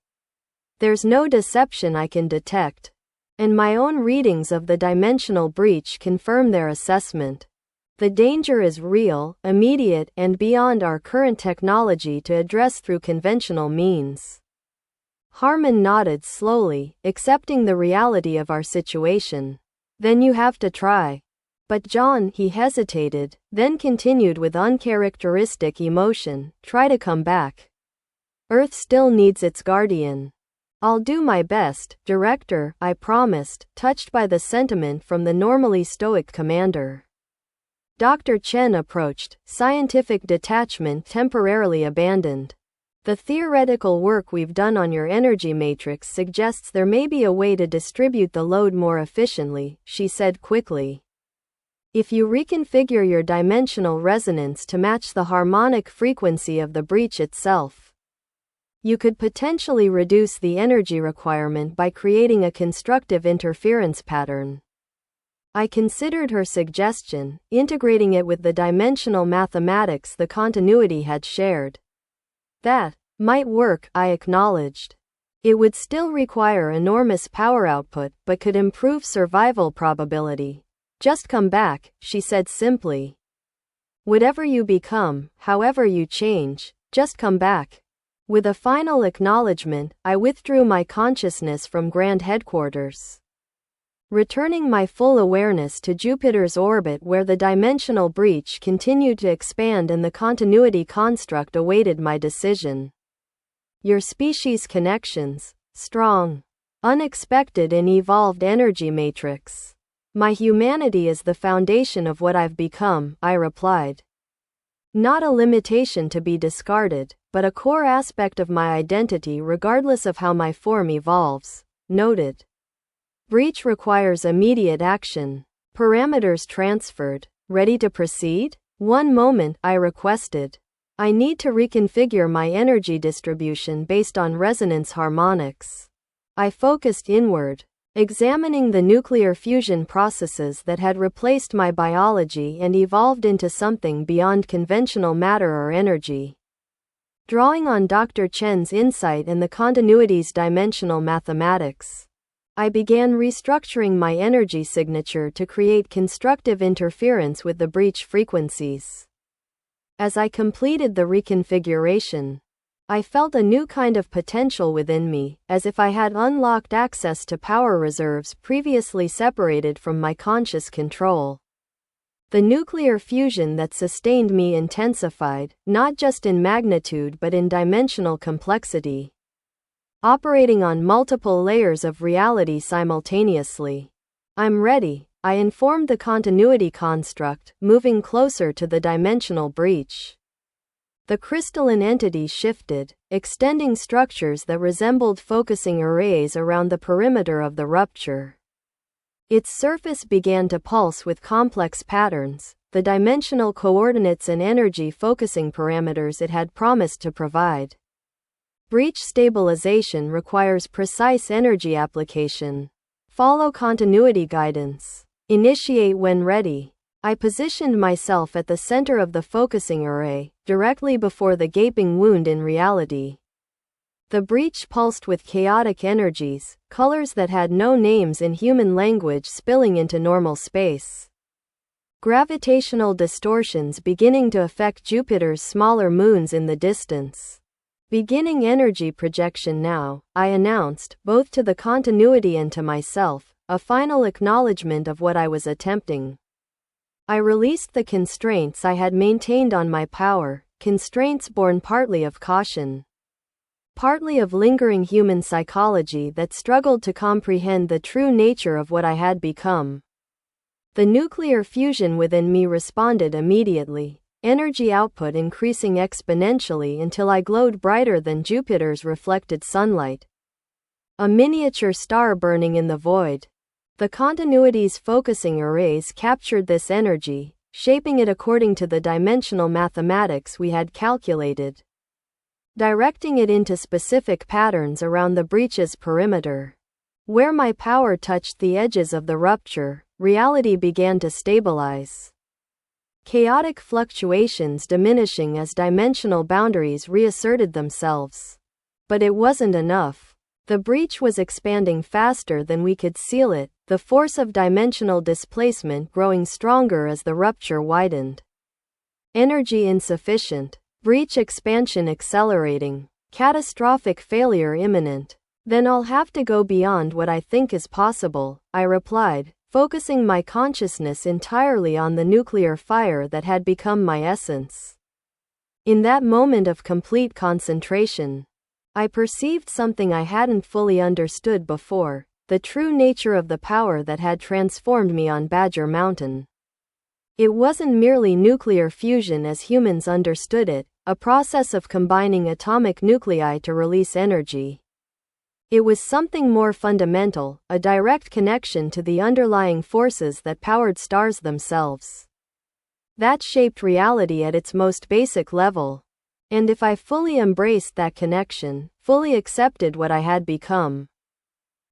S1: There's no deception I can detect. And my own readings of the dimensional breach confirm their assessment. The danger is real, immediate, and beyond our current technology to address through conventional means. Harmon nodded slowly, accepting the reality of our situation. Then you have to try. But John, he hesitated, then continued with uncharacteristic emotion, try to come back. Earth still needs its guardian. I'll do my best, Director, I promised, touched by the sentiment from the normally stoic commander. Dr. Chen approached, scientific detachment temporarily abandoned. The theoretical work we've done on your energy matrix suggests there may be a way to distribute the load more efficiently, she said quickly. If you reconfigure your dimensional resonance to match the harmonic frequency of the breach itself, you could potentially reduce the energy requirement by creating a constructive interference pattern. I considered her suggestion, integrating it with the dimensional mathematics the continuity had shared. That might work, I acknowledged. It would still require enormous power output but could improve survival probability. Just come back, she said simply. Whatever you become, however you change, just come back. With a final acknowledgement, I withdrew my consciousness from Grand Headquarters, returning my full awareness to Jupiter's orbit where the dimensional breach continued to expand and the continuity construct awaited my decision. Your species connections, strong, unexpected and evolved energy matrix. My humanity is the foundation of what I've become, I replied. Not a limitation to be discarded, but a core aspect of my identity regardless of how my form evolves, noted. Breach requires immediate action. Parameters transferred. Ready to proceed? One moment, I requested. I need to reconfigure my energy distribution based on resonance harmonics. I focused inward, examining the nuclear fusion processes that had replaced my biology and evolved into something beyond conventional matter or energy. Drawing on Dr. Chen's insight and the continuity's dimensional mathematics, I began restructuring my energy signature to create constructive interference with the breach frequencies. As I completed the reconfiguration, I felt a new kind of potential within me, as if I had unlocked access to power reserves previously separated from my conscious control. The nuclear fusion that sustained me intensified, not just in magnitude but in dimensional complexity, operating on multiple layers of reality simultaneously. I'm ready, I informed the continuity construct, moving closer to the dimensional breach. The crystalline entity shifted, extending structures that resembled focusing arrays around the perimeter of the rupture. Its surface began to pulse with complex patterns, the dimensional coordinates and energy focusing parameters it had promised to provide. Breach stabilization requires precise energy application. Follow continuity guidance. Initiate when ready. I positioned myself at the center of the focusing array, directly before the gaping wound in reality. The breach pulsed with chaotic energies, colors that had no names in human language spilling into normal space. Gravitational distortions beginning to affect Jupiter's smaller moons in the distance. Beginning energy projection now, I announced, both to the continuity and to myself, a final acknowledgement of what I was attempting. I released the constraints I had maintained on my power, constraints born partly of caution, partly of lingering human psychology that struggled to comprehend the true nature of what I had become. The nuclear fusion within me responded immediately, energy output increasing exponentially until I glowed brighter than Jupiter's reflected sunlight. A miniature star burning in the void. The continuity's focusing arrays captured this energy, shaping it according to the dimensional mathematics we had calculated, directing it into specific patterns around the breach's perimeter. Where my power touched the edges of the rupture, reality began to stabilize. Chaotic fluctuations diminishing as dimensional boundaries reasserted themselves. But it wasn't enough. The breach was expanding faster than we could seal it, the force of dimensional displacement growing stronger as the rupture widened. Energy insufficient. Breach expansion accelerating. Catastrophic failure imminent. Then I'll have to go beyond what I think is possible, I replied, focusing my consciousness entirely on the nuclear fire that had become my essence. In that moment of complete concentration, I perceived something I hadn't fully understood before, the true nature of the power that had transformed me on Badger Mountain. It wasn't merely nuclear fusion as humans understood it, a process of combining atomic nuclei to release energy. It was something more fundamental, a direct connection to the underlying forces that powered stars themselves. That shaped reality at its most basic level. And if I fully embraced that connection, fully accepted what I had become.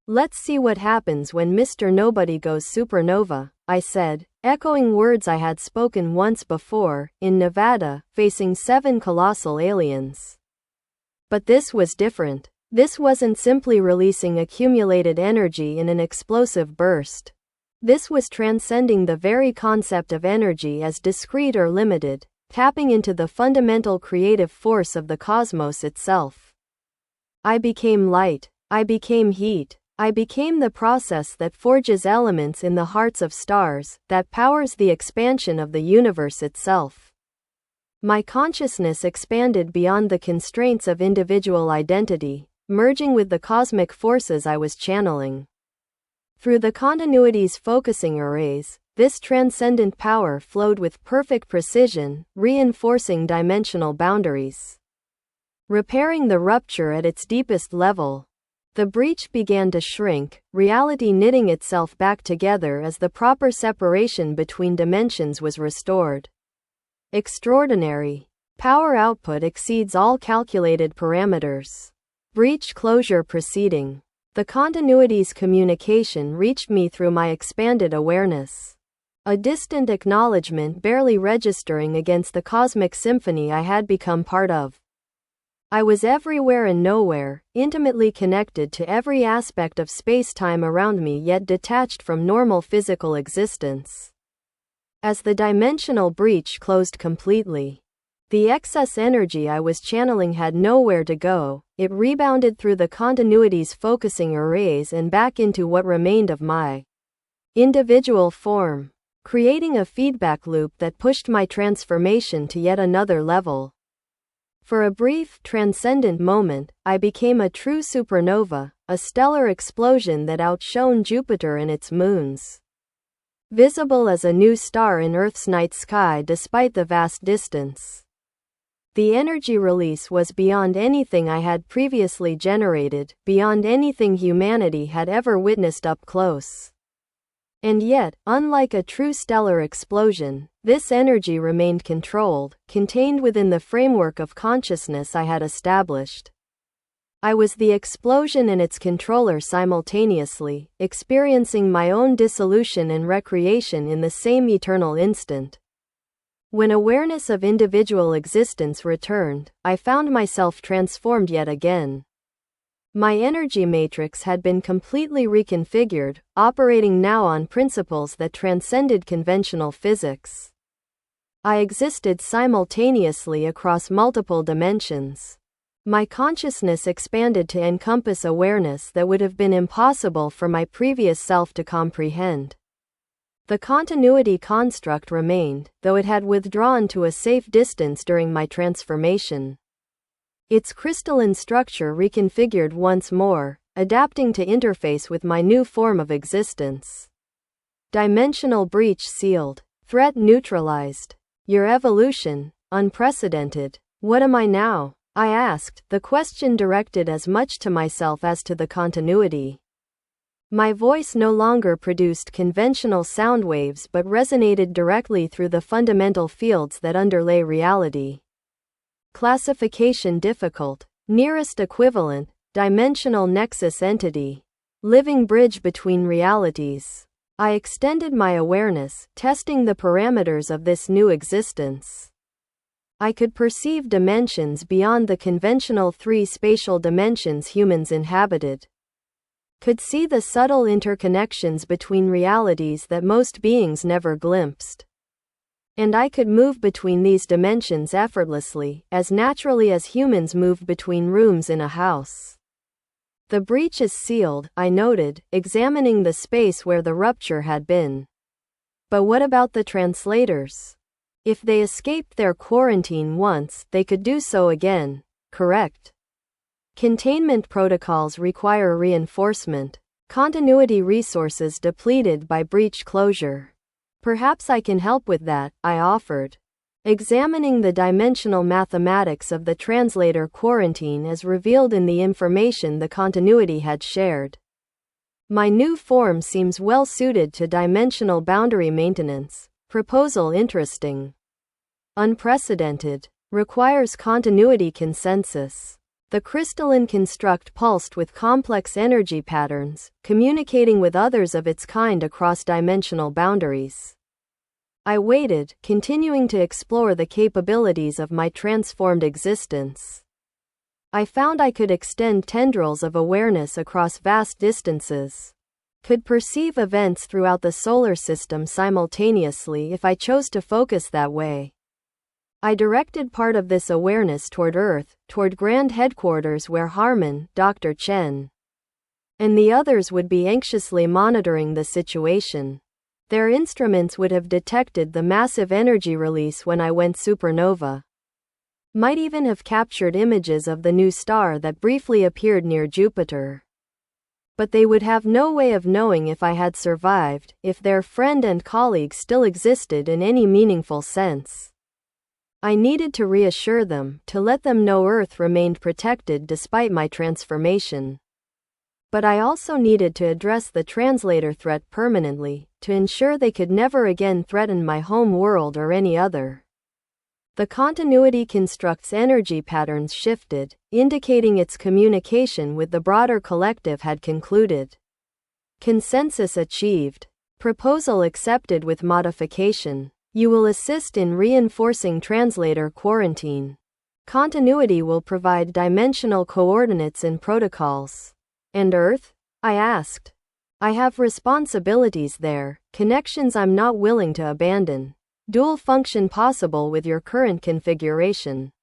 S1: Let's see what happens when Mr. Nobody goes supernova, I said, echoing words I had spoken once before, in Nevada, facing 7 colossal aliens. But this was different. This wasn't simply releasing accumulated energy in an explosive burst. This was transcending the very concept of energy as discrete or limited, tapping into the fundamental creative force of the cosmos itself. I became light. I became heat. I became the process that forges elements in the hearts of stars, that powers the expansion of the universe itself. My consciousness expanded beyond the constraints of individual identity, merging with the cosmic forces I was channeling. Through the continuity's focusing arrays, this transcendent power flowed with perfect precision, reinforcing dimensional boundaries. Repairing the rupture at its deepest level. The breach began to shrink, reality knitting itself back together as the proper separation between dimensions was restored. Extraordinary. Power output exceeds all calculated parameters. Breach closure proceeding. The continuity's communication reached me through my expanded awareness. A distant acknowledgement barely registering against the cosmic symphony I had become part of. I was everywhere and nowhere, intimately connected to every aspect of space-time around me yet detached from normal physical existence. As the dimensional breach closed completely, the excess energy I was channeling had nowhere to go. It rebounded through the continuity's focusing arrays and back into what remained of my individual form, creating a feedback loop that pushed my transformation to yet another level. For a brief, transcendent moment, I became a true supernova, a stellar explosion that outshone Jupiter and its moons. Visible as a new star in Earth's night sky despite the vast distance. The energy release was beyond anything I had previously generated, beyond anything humanity had ever witnessed up close. And yet, unlike a true stellar explosion, this energy remained controlled, contained within the framework of consciousness I had established. I was the explosion and its controller simultaneously, experiencing my own dissolution and recreation in the same eternal instant. When awareness of individual existence returned, I found myself transformed yet again. My energy matrix had been completely reconfigured, operating now on principles that transcended conventional physics. I existed simultaneously across multiple dimensions. My consciousness expanded to encompass awareness that would have been impossible for my previous self to comprehend. The continuity construct remained, though it had withdrawn to a safe distance during my transformation. Its crystalline structure reconfigured once more, adapting to interface with my new form of existence. Dimensional breach sealed. Threat neutralized. Your evolution, unprecedented. What am I now? I asked, the question directed as much to myself as to the continuity. My voice no longer produced conventional sound waves but resonated directly through the fundamental fields that underlay reality. Classification difficult. Nearest equivalent. Dimensional nexus entity. Living bridge between realities. I extended my awareness, testing the parameters of this new existence. I could perceive dimensions beyond the conventional 3 spatial dimensions humans inhabited. Could see the subtle interconnections between realities that most beings never glimpsed. And I could move between these dimensions effortlessly, as naturally as humans move between rooms in a house. The breach is sealed, I noted, examining the space where the rupture had been. But what about the translators? If they escaped their quarantine once, they could do so again, correct? Containment protocols require reinforcement. Continuity resources depleted by breach closure. Perhaps I can help with that, I offered. Examining the dimensional mathematics of the translator quarantine as revealed in the information the continuity had shared. My new form seems well suited to dimensional boundary maintenance. Proposal interesting. Unprecedented. Requires continuity consensus. The crystalline construct pulsed with complex energy patterns, communicating with others of its kind across dimensional boundaries. I waited, continuing to explore the capabilities of my transformed existence. I found I could extend tendrils of awareness across vast distances. Could perceive events throughout the solar system simultaneously if I chose to focus that way. I directed part of this awareness toward Earth, toward Grand Headquarters where Harmon, Dr. Chen, and the others would be anxiously monitoring the situation. Their instruments would have detected the massive energy release when I went supernova. Might even have captured images of the new star that briefly appeared near Jupiter. But they would have no way of knowing if I had survived, if their friend and colleague still existed in any meaningful sense. I needed to reassure them, to let them know Earth remained protected despite my transformation. But I also needed to address the translator threat permanently, to ensure they could never again threaten my home world or any other. The continuity construct's energy patterns shifted, indicating its communication with the broader collective had concluded. Consensus achieved. Proposal accepted with modification. You will assist in reinforcing translator quarantine. Continuity will provide dimensional coordinates and protocols. And Earth? I asked. I have responsibilities there, connections I'm not willing to abandon. Dual function possible with your current configuration.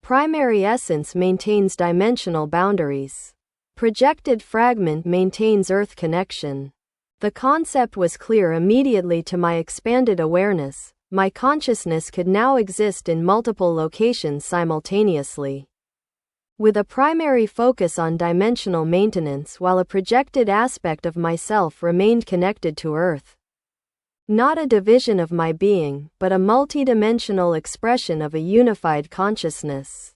S1: Primary essence maintains dimensional boundaries. Projected fragment maintains Earth connection. The concept was clear immediately to my expanded awareness. My consciousness could now exist in multiple locations simultaneously, with a primary focus on dimensional maintenance while a projected aspect of myself remained connected to Earth. Not a division of my being, but a multidimensional expression of a unified consciousness.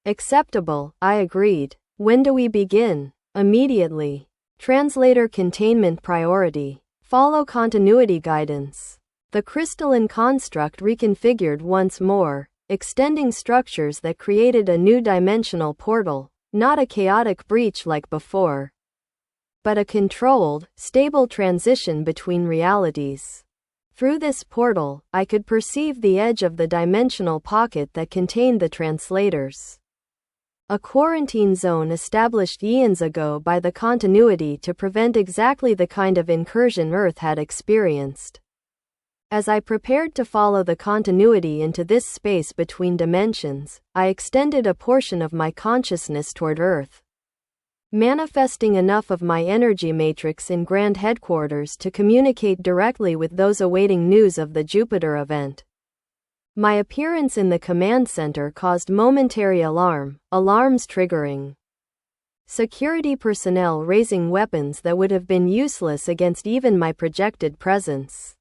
S1: Acceptable, I agreed. When do we begin? Immediately. Translator containment priority. Follow continuity guidance. The crystalline construct reconfigured once more, extending structures that created a new dimensional portal, not a chaotic breach like before, but a controlled, stable transition between realities. Through this portal, I could perceive the edge of the dimensional pocket that contained the translators. A quarantine zone established eons ago by the continuity to prevent exactly the kind of incursion Earth had experienced. As I prepared to follow the continuity into this space between dimensions, I extended a portion of my consciousness toward Earth, manifesting enough of my energy matrix in Grand Headquarters to communicate directly with those awaiting news of the Jupiter event. My appearance in the command center caused momentary alarm, alarms triggering security personnel raising weapons that would have been useless against even my projected presence.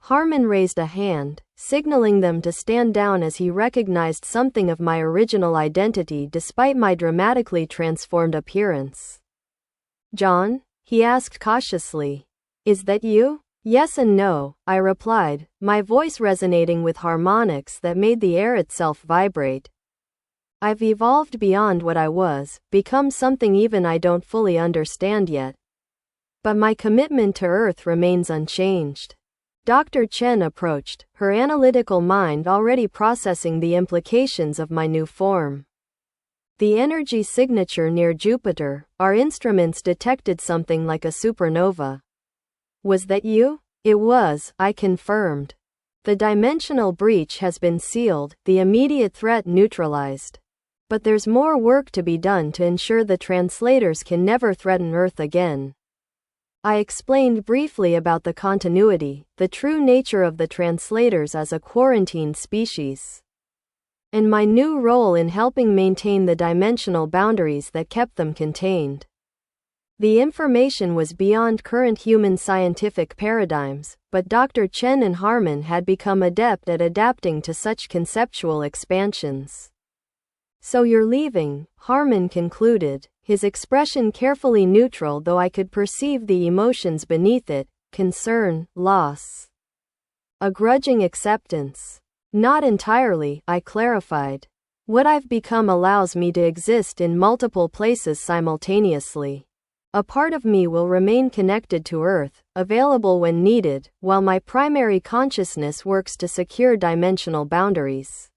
S1: Harmon raised a hand, signaling them to stand down as he recognized something of my original identity despite my dramatically transformed appearance. John? He asked cautiously. Is that you? Yes and no, I replied, my voice resonating with harmonics that made the air itself vibrate. I've evolved beyond what I was, become something even I don't fully understand yet. But my commitment to Earth remains unchanged. Dr. Chen approached, her analytical mind already processing the implications of my new form. The energy signature near Jupiter, our instruments detected something like a supernova. Was that you? It was, I confirmed. The dimensional breach has been sealed, the immediate threat neutralized. But there's more work to be done to ensure the translators can never threaten Earth again. I explained briefly about the continuity, the true nature of the translators as a quarantined species, and my new role in helping maintain the dimensional boundaries that kept them contained. The information was beyond current human scientific paradigms, but Dr. Chen and Harmon had become adept at adapting to such conceptual expansions. "So you're leaving," Harmon concluded, his expression carefully neutral, though I could perceive the emotions beneath it: concern, loss, a grudging acceptance. "Not entirely," I clarified. "What I've become allows me to exist in multiple places simultaneously. A part of me will remain connected to Earth, available when needed, while my primary consciousness works to secure dimensional boundaries."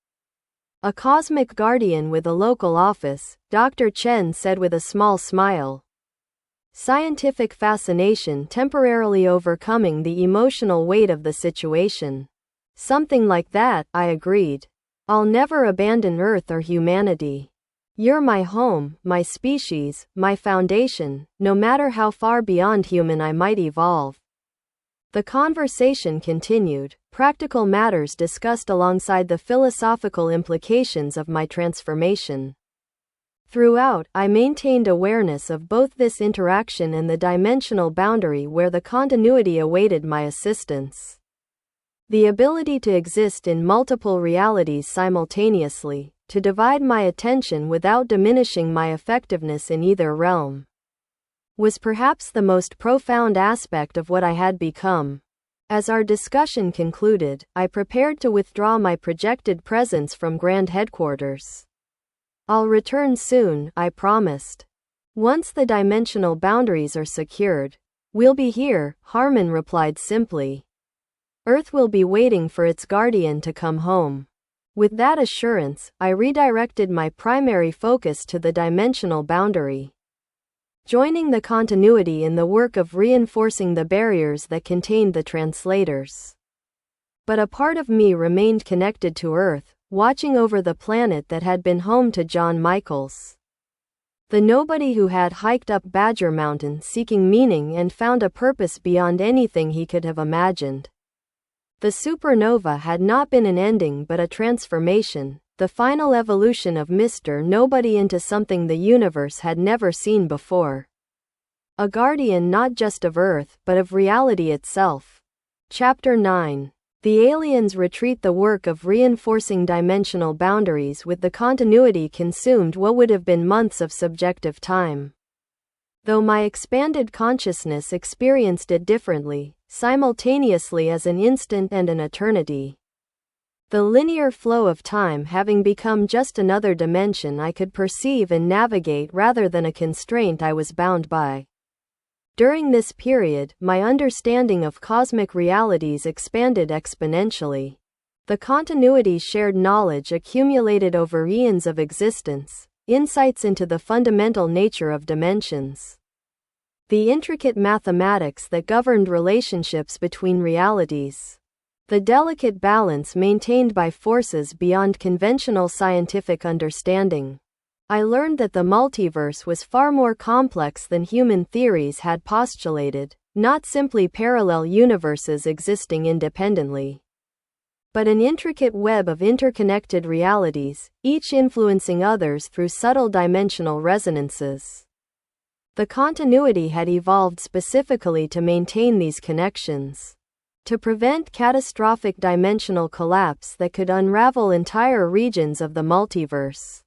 S1: "A cosmic guardian with a local office," Dr. Chen said with a small smile. Scientific fascination temporarily overcoming the emotional weight of the situation. "Something like that," I agreed. "I'll never abandon Earth or humanity. You're my home, my species, my foundation, no matter how far beyond human I might evolve." The conversation continued, practical matters discussed alongside the philosophical implications of my transformation. Throughout, I maintained awareness of both this interaction and the dimensional boundary where the continuity awaited my assistance. The ability to exist in multiple realities simultaneously, to divide my attention without diminishing my effectiveness in either realm, was perhaps the most profound aspect of what I had become. As our discussion concluded, I prepared to withdraw my projected presence from Grand Headquarters. "I'll return soon," I promised. "Once the dimensional boundaries are secured." "We'll be here," Harmon replied simply. "Earth will be waiting for its guardian to come home." With that assurance, I redirected my primary focus to the dimensional boundary, joining the continuity in the work of reinforcing the barriers that contained the translators. But a part of me remained connected to Earth, watching over the planet that had been home to John Michaels, the nobody who had hiked up Badger Mountain seeking meaning and found a purpose beyond anything he could have imagined. The supernova had not been an ending but a transformation, the final evolution of Mr. Nobody into something the universe had never seen before. A guardian not just of Earth, but of reality itself. Chapter 9. The aliens retreat. The work of reinforcing dimensional boundaries with the continuity consumed what would have been months of subjective time. Though my expanded consciousness experienced it differently, simultaneously as an instant and an eternity. The linear flow of time having become just another dimension I could perceive and navigate rather than a constraint I was bound by. During this period, my understanding of cosmic realities expanded exponentially. The continuity shared knowledge accumulated over eons of existence, insights into the fundamental nature of dimensions, the intricate mathematics that governed relationships between realities, the delicate balance maintained by forces beyond conventional scientific understanding. I learned that the multiverse was far more complex than human theories had postulated, not simply parallel universes existing independently, but an intricate web of interconnected realities, each influencing others through subtle dimensional resonances. The continuity had evolved specifically to maintain these connections, to prevent catastrophic dimensional collapse that could unravel entire regions of the multiverse.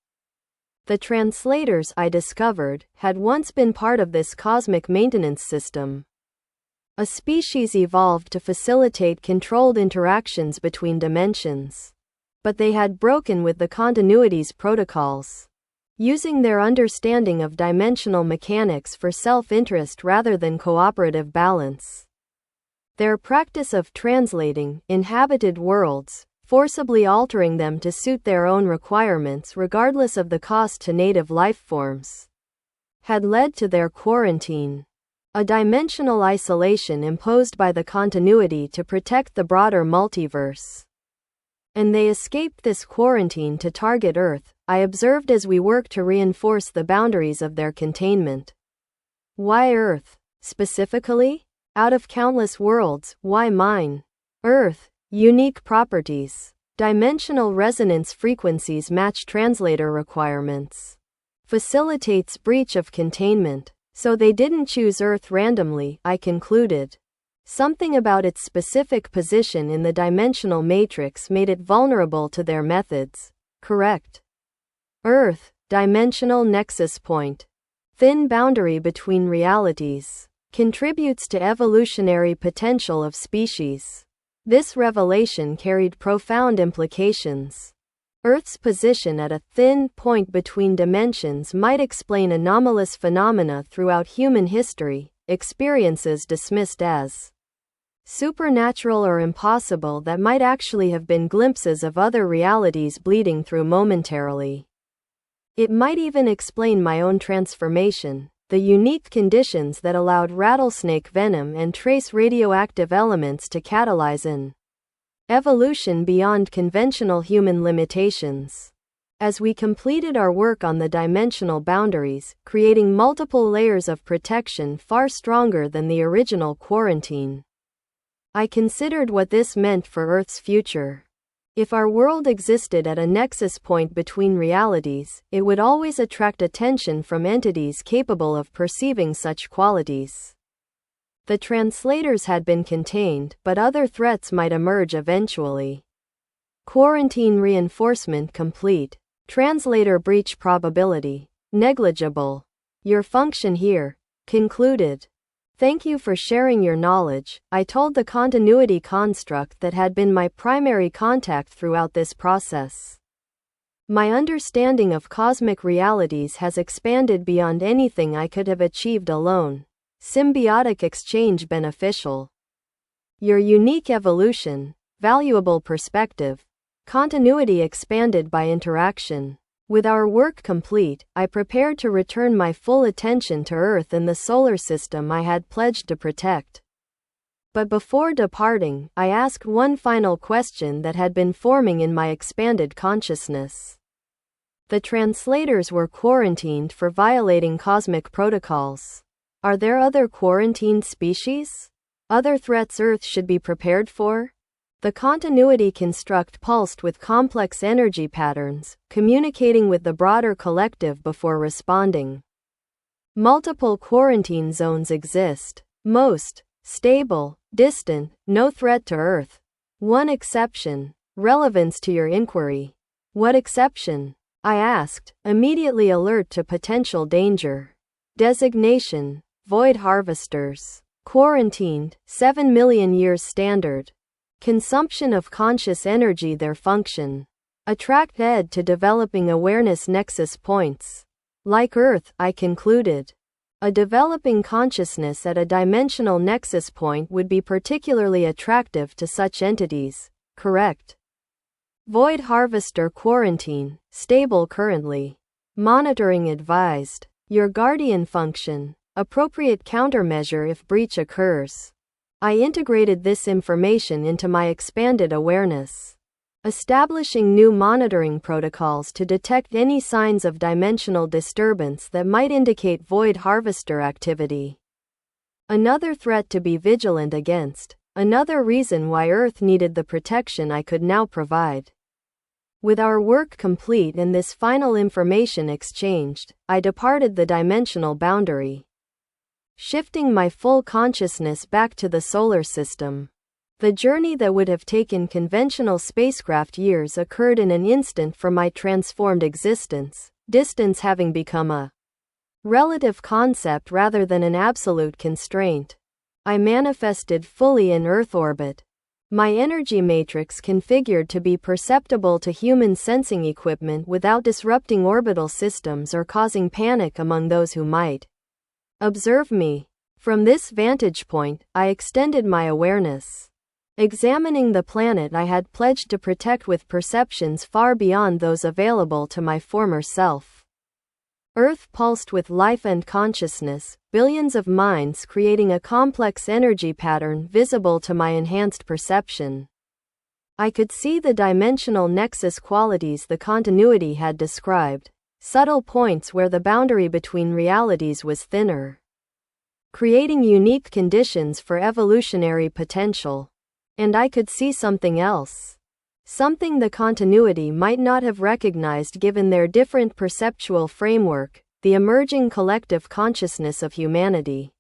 S1: The translators, I discovered, had once been part of this cosmic maintenance system. A species evolved to facilitate controlled interactions between dimensions. But they had broken with the continuity's protocols, using their understanding of dimensional mechanics for self-interest rather than cooperative balance. Their practice of translating inhabited worlds, forcibly altering them to suit their own requirements regardless of the cost to native life forms, had led to their quarantine, a dimensional isolation imposed by the continuity to protect the broader multiverse. And they escaped this quarantine to target Earth, I observed as we worked to reinforce the boundaries of their containment. Why Earth, specifically? Out of countless worlds, why mine? Earth. Unique properties. Dimensional resonance frequencies match translator requirements. Facilitates breach of containment. So they didn't choose Earth randomly, I concluded. Something about its specific position in the dimensional matrix made it vulnerable to their methods. Correct. Earth, dimensional nexus point. Thin boundary between realities. Contributes to evolutionary potential of species. This revelation carried profound implications. Earth's position at a thin point between dimensions might explain anomalous phenomena throughout human history, experiences dismissed as supernatural or impossible that might actually have been glimpses of other realities bleeding through momentarily. It might even explain my own transformation, the unique conditions that allowed rattlesnake venom and trace radioactive elements to catalyze an evolution beyond conventional human limitations. As we completed our work on the dimensional boundaries, creating multiple layers of protection far stronger than the original quarantine, I considered what this meant for Earth's future. If our world existed at a nexus point between realities, it would always attract attention from entities capable of perceiving such qualities. The translators had been contained, but other threats might emerge eventually. Quarantine reinforcement complete. Translator breach probability negligible. Your function here concluded. Thank you for sharing your knowledge, I told the continuity construct that had been my primary contact throughout this process. My understanding of cosmic realities has expanded beyond anything I could have achieved alone. Symbiotic exchange beneficial. Your unique evolution, valuable perspective. Continuity expanded by interaction. With our work complete, I prepared to return my full attention to Earth and the solar system I had pledged to protect. But before departing, I asked one final question that had been forming in my expanded consciousness. The translators were quarantined for violating cosmic protocols. Are there other quarantined species? Other threats Earth should be prepared for? The continuity construct pulsed with complex energy patterns, communicating with the broader collective before responding. Multiple quarantine zones exist. Most stable, distant, no threat to Earth. One exception. Relevance to your inquiry. What exception? I asked, immediately alert to potential danger. Designation. Void harvesters. Quarantined, 7 million years standard. Consumption of conscious energy their function. Attract ed to developing awareness nexus points. Like Earth, I concluded. A developing consciousness at a dimensional nexus point would be particularly attractive to such entities, correct? Void harvester quarantine, stable currently. Monitoring advised. Your guardian function. Appropriate countermeasure if breach occurs. I integrated this information into my expanded awareness. Establishing new monitoring protocols to detect any signs of dimensional disturbance that might indicate void harvester activity. Another threat to be vigilant against. Another reason why Earth needed the protection I could now provide. With our work complete and this final information exchanged, I departed the dimensional boundary, shifting my full consciousness back to the solar system. The journey that would have taken conventional spacecraft years occurred in an instant for my transformed existence, distance having become a relative concept rather than an absolute constraint. I manifested fully in Earth orbit. My energy matrix configured to be perceptible to human sensing equipment without disrupting orbital systems or causing panic among those who might observe me. From this vantage point, I extended my awareness, examining the planet I had pledged to protect with perceptions far beyond those available to my former self. Earth pulsed with life and consciousness, billions of minds creating a complex energy pattern visible to my enhanced perception. I could see the dimensional nexus qualities the continuity had described, subtle points where the boundary between realities was thinner, creating unique conditions for evolutionary potential. And I could see something else. Something the continuity might not have recognized given their different perceptual framework, the emerging collective consciousness of humanity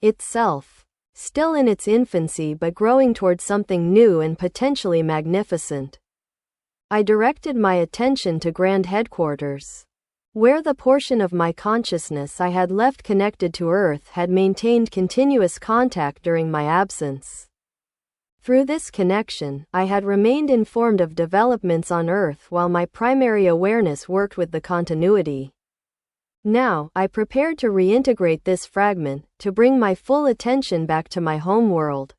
S1: itself, still in its infancy but growing toward something new and potentially magnificent. I directed my attention to Grand Headquarters, where the portion of my consciousness I had left connected to Earth had maintained continuous contact during my absence. Through this connection, I had remained informed of developments on Earth while my primary awareness worked with the continuity. Now, I prepared to reintegrate this fragment, to bring my full attention back to my home world.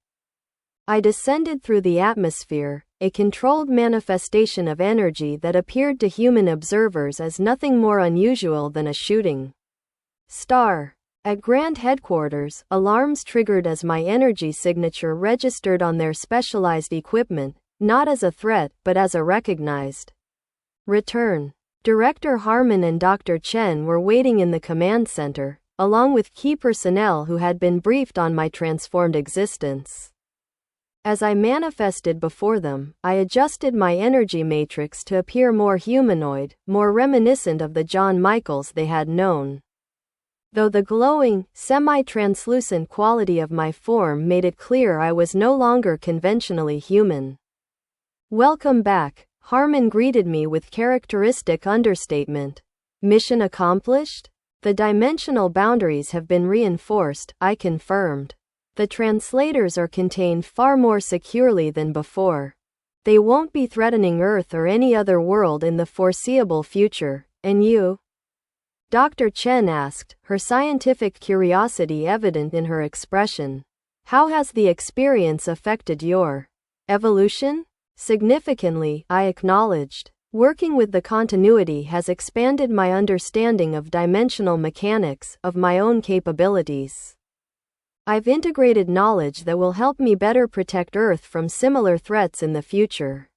S1: I descended through the atmosphere, a controlled manifestation of energy that appeared to human observers as nothing more unusual than a shooting star. At Grand Headquarters, alarms triggered as my energy signature registered on their specialized equipment, not as a threat but as a recognized return. Director Harmon and Dr. Chen were waiting in the command center, along with key personnel who had been briefed on my transformed existence. As I manifested before them, I adjusted my energy matrix to appear more humanoid, more reminiscent of the John Michaels they had known. Though the glowing, semi-translucent quality of my form made it clear I was no longer conventionally human. "Welcome back," Harmon greeted me with characteristic understatement. "Mission accomplished?" "The dimensional boundaries have been reinforced," I confirmed. "The translators are contained far more securely than before. They won't be threatening Earth or any other world in the foreseeable future." "And you?" Dr. Chen asked, her scientific curiosity evident in her expression. "How has the experience affected your evolution?" "Significantly," I acknowledged. "Working with the continuity has expanded my understanding of dimensional mechanics, of my own capabilities. I've integrated knowledge that will help me better protect Earth from similar threats in the future."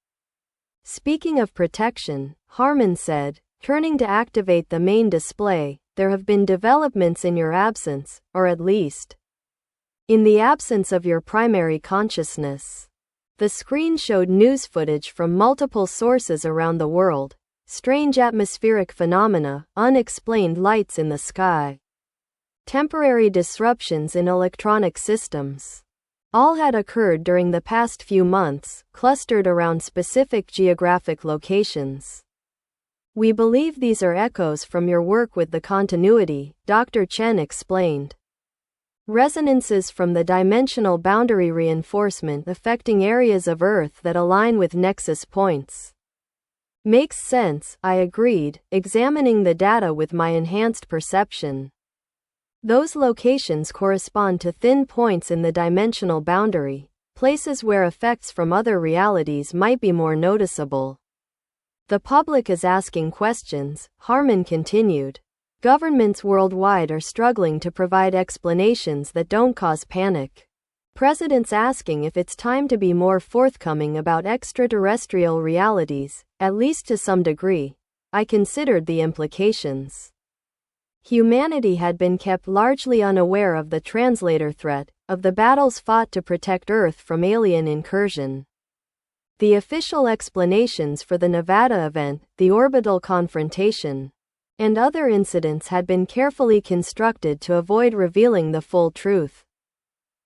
S1: "Speaking of protection," Harmon said, turning to activate the main display, "there have been developments in your absence, or at least in the absence of your primary consciousness." The screen showed news footage from multiple sources around the world: strange atmospheric phenomena, unexplained lights in the sky, temporary disruptions in electronic systems. All had occurred during the past few months, clustered around specific geographic locations. "We believe these are echoes from your work with the continuity," Dr. Chen explained. "Resonances from the dimensional boundary reinforcement affecting areas of Earth that align with nexus points." "Makes sense," I agreed, examining the data with my enhanced perception. "Those locations correspond to thin points in the dimensional boundary, places where effects from other realities might be more noticeable." "The public is asking questions," Harmon continued. "Governments worldwide are struggling to provide explanations that don't cause panic. President's asking if it's time to be more forthcoming about extraterrestrial realities, at least to some degree." I considered the implications. Humanity had been kept largely unaware of the translator threat, of the battles fought to protect Earth from alien incursion. The official explanations for the Nevada event, the orbital confrontation, and other incidents had been carefully constructed to avoid revealing the full truth.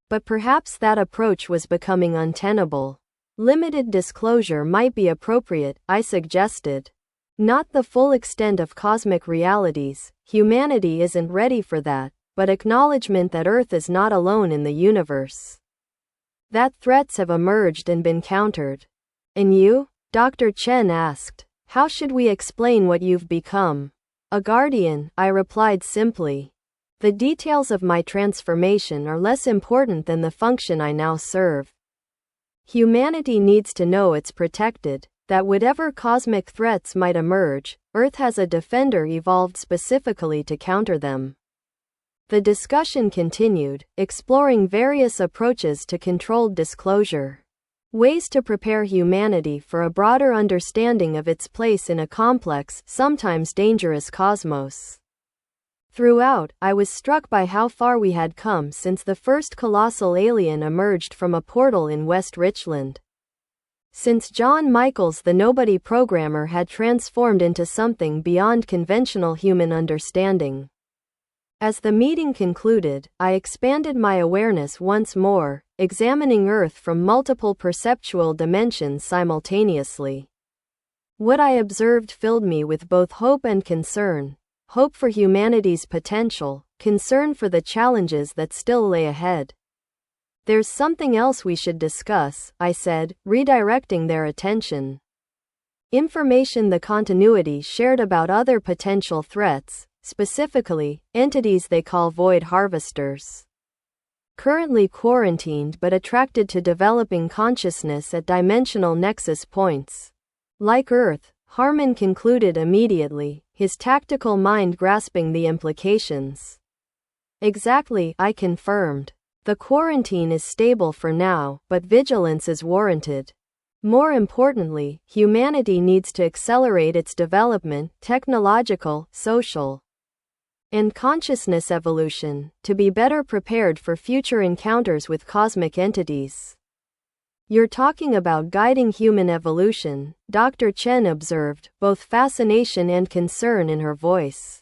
S1: But perhaps that approach was becoming untenable. Limited disclosure might be appropriate, I suggested. Not the full extent of cosmic realities, humanity isn't ready for that, but acknowledgement that Earth is not alone in the universe. That threats have emerged and been countered. "And you?" Dr. Chen asked. "How should we explain what you've become?" "A guardian," I replied simply. "The details of my transformation are less important than the function I now serve. Humanity needs to know it's protected, that whatever cosmic threats might emerge, Earth has a defender evolved specifically to counter them." The discussion continued, exploring various approaches to controlled disclosure. Ways to prepare humanity for a broader understanding of its place in a complex, sometimes dangerous cosmos. Throughout, I was struck by how far we had come since the first colossal alien emerged from a portal in West Richland. Since John Michaels the nobody programmer had transformed into something beyond conventional human understanding. As the meeting concluded, I expanded my awareness once more, examining Earth from multiple perceptual dimensions simultaneously. What I observed filled me with both hope and concern. Hope for humanity's potential, concern for the challenges that still lay ahead. There's something else we should discuss, I said, redirecting their attention. Information the continuity shared about other potential threats, specifically, entities they call void harvesters. Currently quarantined but attracted to developing consciousness at dimensional nexus points. Like Earth, Harmon concluded immediately, his tactical mind grasping the implications. Exactly, I confirmed. The quarantine is stable for now, but vigilance is warranted. More importantly, humanity needs to accelerate its development, technological, social, and consciousness evolution, to be better prepared for future encounters with cosmic entities. You're talking about guiding human evolution, Dr. Chen observed, both fascination and concern in her voice.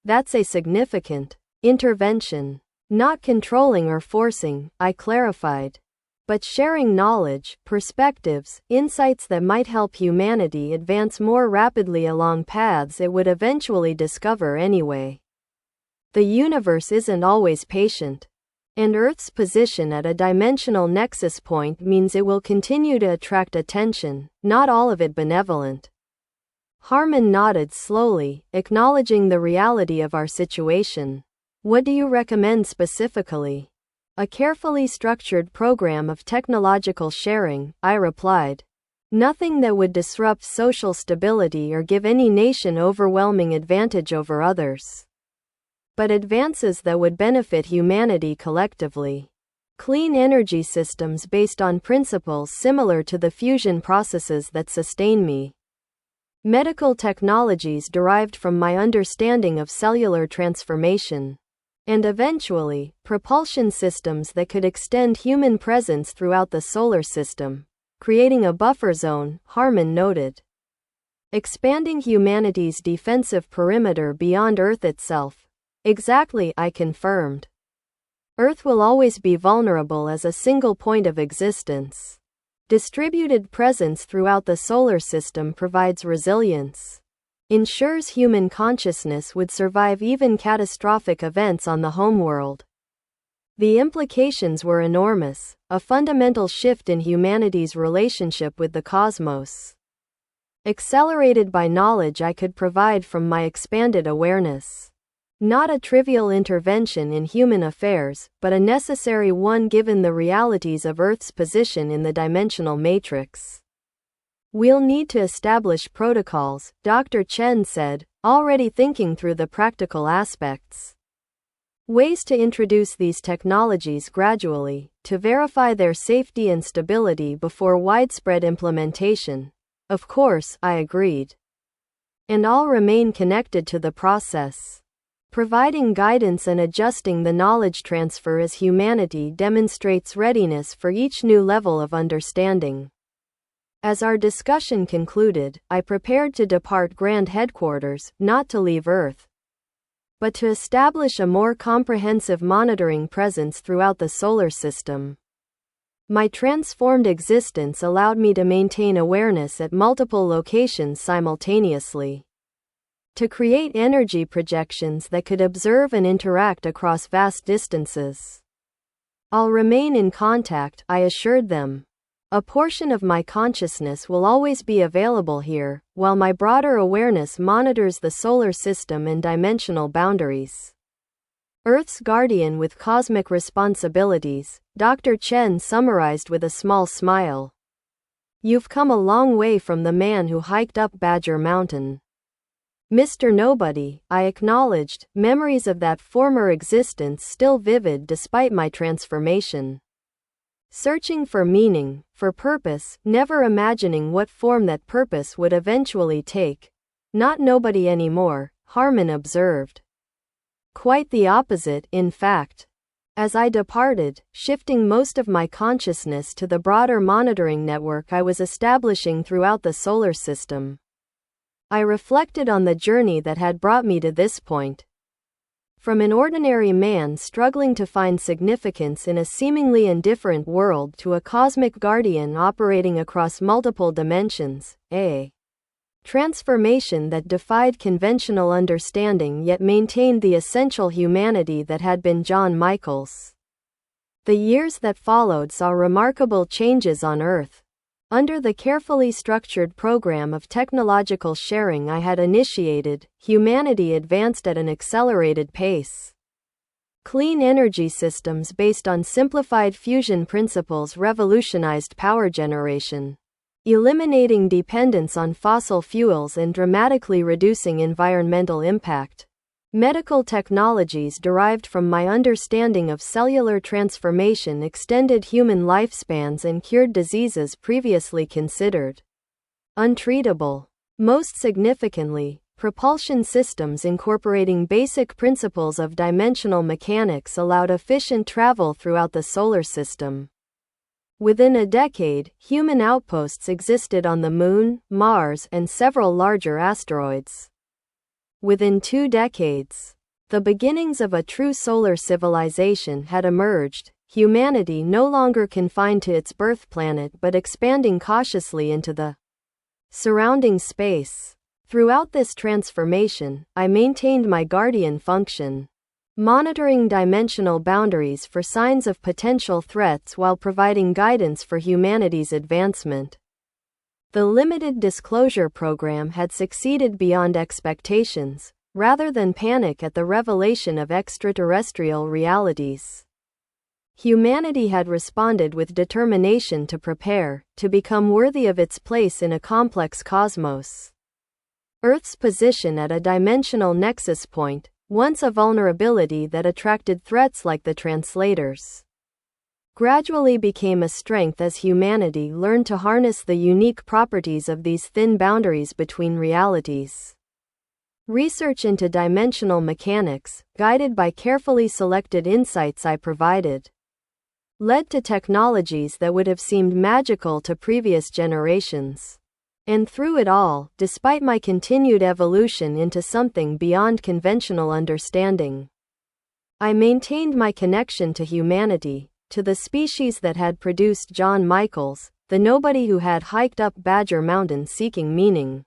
S1: That's a significant intervention. Not controlling or forcing, I clarified. But sharing knowledge, perspectives, insights that might help humanity advance more rapidly along paths it would eventually discover anyway. The universe isn't always patient. And Earth's position at a dimensional nexus point means it will continue to attract attention, not all of it benevolent. Harmon nodded slowly, acknowledging the reality of our situation. What do you recommend specifically? A carefully structured program of technological sharing, I replied. Nothing that would disrupt social stability or give any nation overwhelming advantage over others. But advances that would benefit humanity collectively. Clean energy systems based on principles similar to the fusion processes that sustain me. Medical technologies derived from my understanding of cellular transformation. And eventually, propulsion systems that could extend human presence throughout the solar system, creating a buffer zone, Harmon noted. Expanding humanity's defensive perimeter beyond Earth itself. Exactly, I confirmed. Earth will always be vulnerable as a single point of existence. Distributed presence throughout the solar system provides resilience. Ensures human consciousness would survive even catastrophic events on the homeworld. The implications were enormous, a fundamental shift in humanity's relationship with the cosmos. Accelerated by knowledge I could provide from my expanded awareness. Not a trivial intervention in human affairs, but a necessary one given the realities of Earth's position in the dimensional matrix. We'll need to establish protocols, Dr. Chen said, already thinking through the practical aspects. Ways to introduce these technologies gradually, to verify their safety and stability before widespread implementation. Of course, I agreed. And I'll remain connected to the process. Providing guidance and adjusting the knowledge transfer as humanity demonstrates readiness for each new level of understanding. As our discussion concluded, I prepared to depart Grand Headquarters, not to leave Earth, but to establish a more comprehensive monitoring presence throughout the solar system. My transformed existence allowed me to maintain awareness at multiple locations simultaneously. To create energy projections that could observe and interact across vast distances. I'll remain in contact, I assured them. A portion of my consciousness will always be available here, while my broader awareness monitors the solar system and dimensional boundaries. Earth's guardian with cosmic responsibilities, Dr. Chen summarized with a small smile. You've come a long way from the man who hiked up Badger Mountain. Mr. Nobody, I acknowledged, memories of that former existence still vivid despite my transformation. Searching for meaning, for purpose, never imagining what form that purpose would eventually take. Not nobody anymore, Harmon observed. Quite the opposite, in fact. As I departed, shifting most of my consciousness to the broader monitoring network I was establishing throughout the solar system, I reflected on the journey that had brought me to this point. From an ordinary man struggling to find significance in a seemingly indifferent world to a cosmic guardian operating across multiple dimensions, a transformation that defied conventional understanding yet maintained the essential humanity that had been John Michaels. The years that followed saw remarkable changes on Earth. Under the carefully structured program of technological sharing I had initiated, humanity advanced at an accelerated pace. Clean energy systems based on simplified fusion principles revolutionized power generation, eliminating dependence on fossil fuels and dramatically reducing environmental impact. Medical technologies derived from my understanding of cellular transformation extended human lifespans and cured diseases previously considered untreatable. Most significantly, propulsion systems incorporating basic principles of dimensional mechanics allowed efficient travel throughout the solar system. Within a decade, human outposts existed on the Moon, Mars, and several larger asteroids. Within 2 decades, the beginnings of a true solar civilization had emerged, humanity no longer confined to its birth planet but expanding cautiously into the surrounding space. Throughout this transformation, I maintained my guardian function, monitoring dimensional boundaries for signs of potential threats while providing guidance for humanity's advancement. The limited disclosure program had succeeded beyond expectations, rather than panic at the revelation of extraterrestrial realities. Humanity had responded with determination to prepare, to become worthy of its place in a complex cosmos. Earth's position at a dimensional nexus point, once a vulnerability that attracted threats like the translators, gradually became a strength as humanity learned to harness the unique properties of these thin boundaries between realities. Research into dimensional mechanics, guided by carefully selected insights I provided, led to technologies that would have seemed magical to previous generations. And through it all, despite my continued evolution into something beyond conventional understanding, I maintained my connection to humanity, to the species that had produced John Michaels, the nobody who had hiked up Badger Mountain seeking meaning.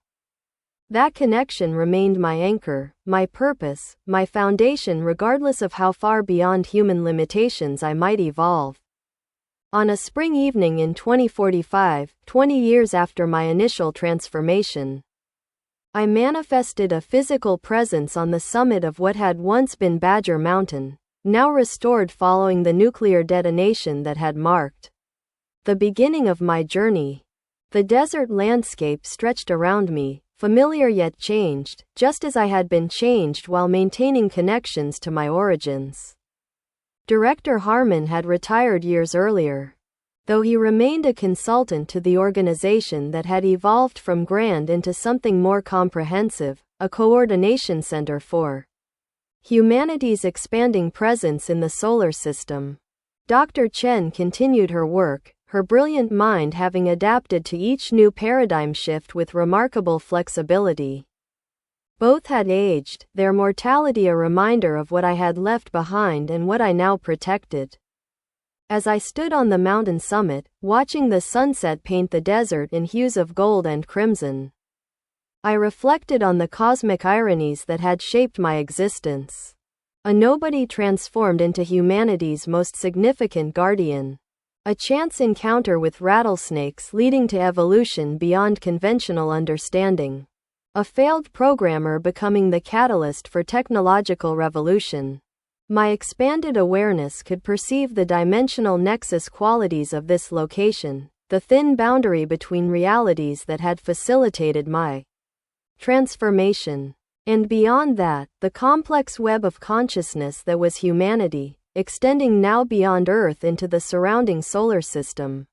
S1: That connection remained my anchor, my purpose, my foundation regardless of how far beyond human limitations I might evolve. On a spring evening in 2045, 20 years after my initial transformation, I manifested a physical presence on the summit of what had once been Badger Mountain, now restored following the nuclear detonation that had marked the beginning of my journey. The desert landscape stretched around me, familiar yet changed, just as I had been changed while maintaining connections to my origins. Director Harmon had retired years earlier, though he remained a consultant to the organization that had evolved from grand into something more comprehensive, a coordination center for humanity's expanding presence in the solar system. Dr. Chen continued her work, her brilliant mind having adapted to each new paradigm shift with remarkable flexibility. Both had aged, their mortality a reminder of what I had left behind and what I now protected. As I stood on the mountain summit, watching the sunset paint the desert in hues of gold and crimson, I reflected on the cosmic ironies that had shaped my existence. A nobody transformed into humanity's most significant guardian. A chance encounter with rattlesnakes leading to evolution beyond conventional understanding. A failed programmer becoming the catalyst for technological revolution. My expanded awareness could perceive the dimensional nexus qualities of this location, the thin boundary between realities that had facilitated my transformation. And beyond that, the complex web of consciousness that was humanity, extending now beyond Earth into the surrounding solar system,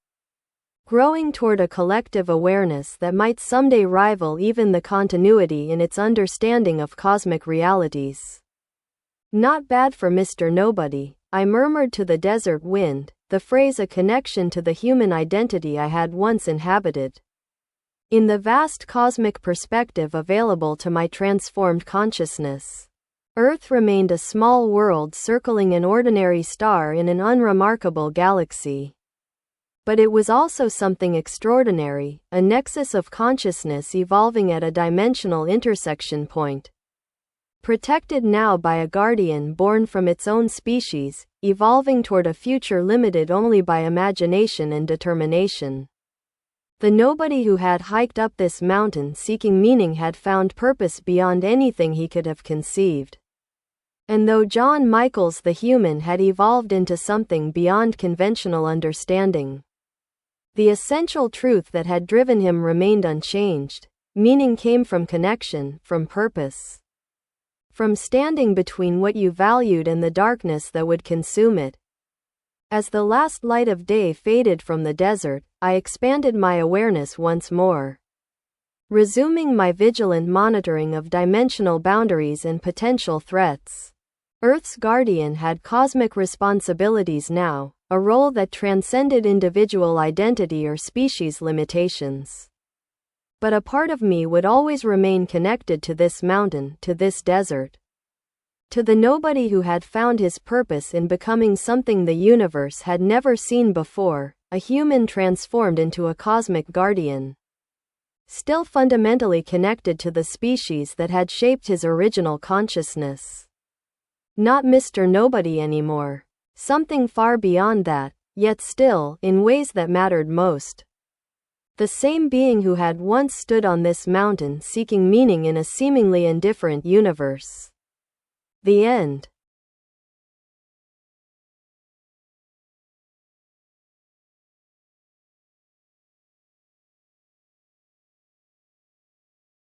S1: growing toward a collective awareness that might someday rival even the continuity in its understanding of cosmic realities. Not bad for Mr. Nobody, I murmured to the desert wind, the phrase a connection to the human identity I had once inhabited. In the vast cosmic perspective available to my transformed consciousness, Earth remained a small world circling an ordinary star in an unremarkable galaxy. But it was also something extraordinary, a nexus of consciousness evolving at a dimensional intersection point. Protected now by a guardian born from its own species, evolving toward a future limited only by imagination and determination. The nobody who had hiked up this mountain seeking meaning had found purpose beyond anything he could have conceived. And though John Michaels the human had evolved into something beyond conventional understanding, the essential truth that had driven him remained unchanged. Meaning came from connection, from purpose. From standing between what you valued and the darkness that would consume it. As the last light of day faded from the desert, I expanded my awareness once more. Resuming my vigilant monitoring of dimensional boundaries and potential threats. Earth's guardian had cosmic responsibilities now, a role that transcended individual identity or species limitations. But a part of me would always remain connected to this mountain, to this desert. To the nobody who had found his purpose in becoming something the universe had never seen before, a human transformed into a cosmic guardian. Still fundamentally connected to the species that had shaped his original consciousness. Not Mr. Nobody anymore. Something far beyond that, yet still, in ways that mattered most. The same being who had once stood on this mountain seeking meaning in a seemingly indifferent universe. The end.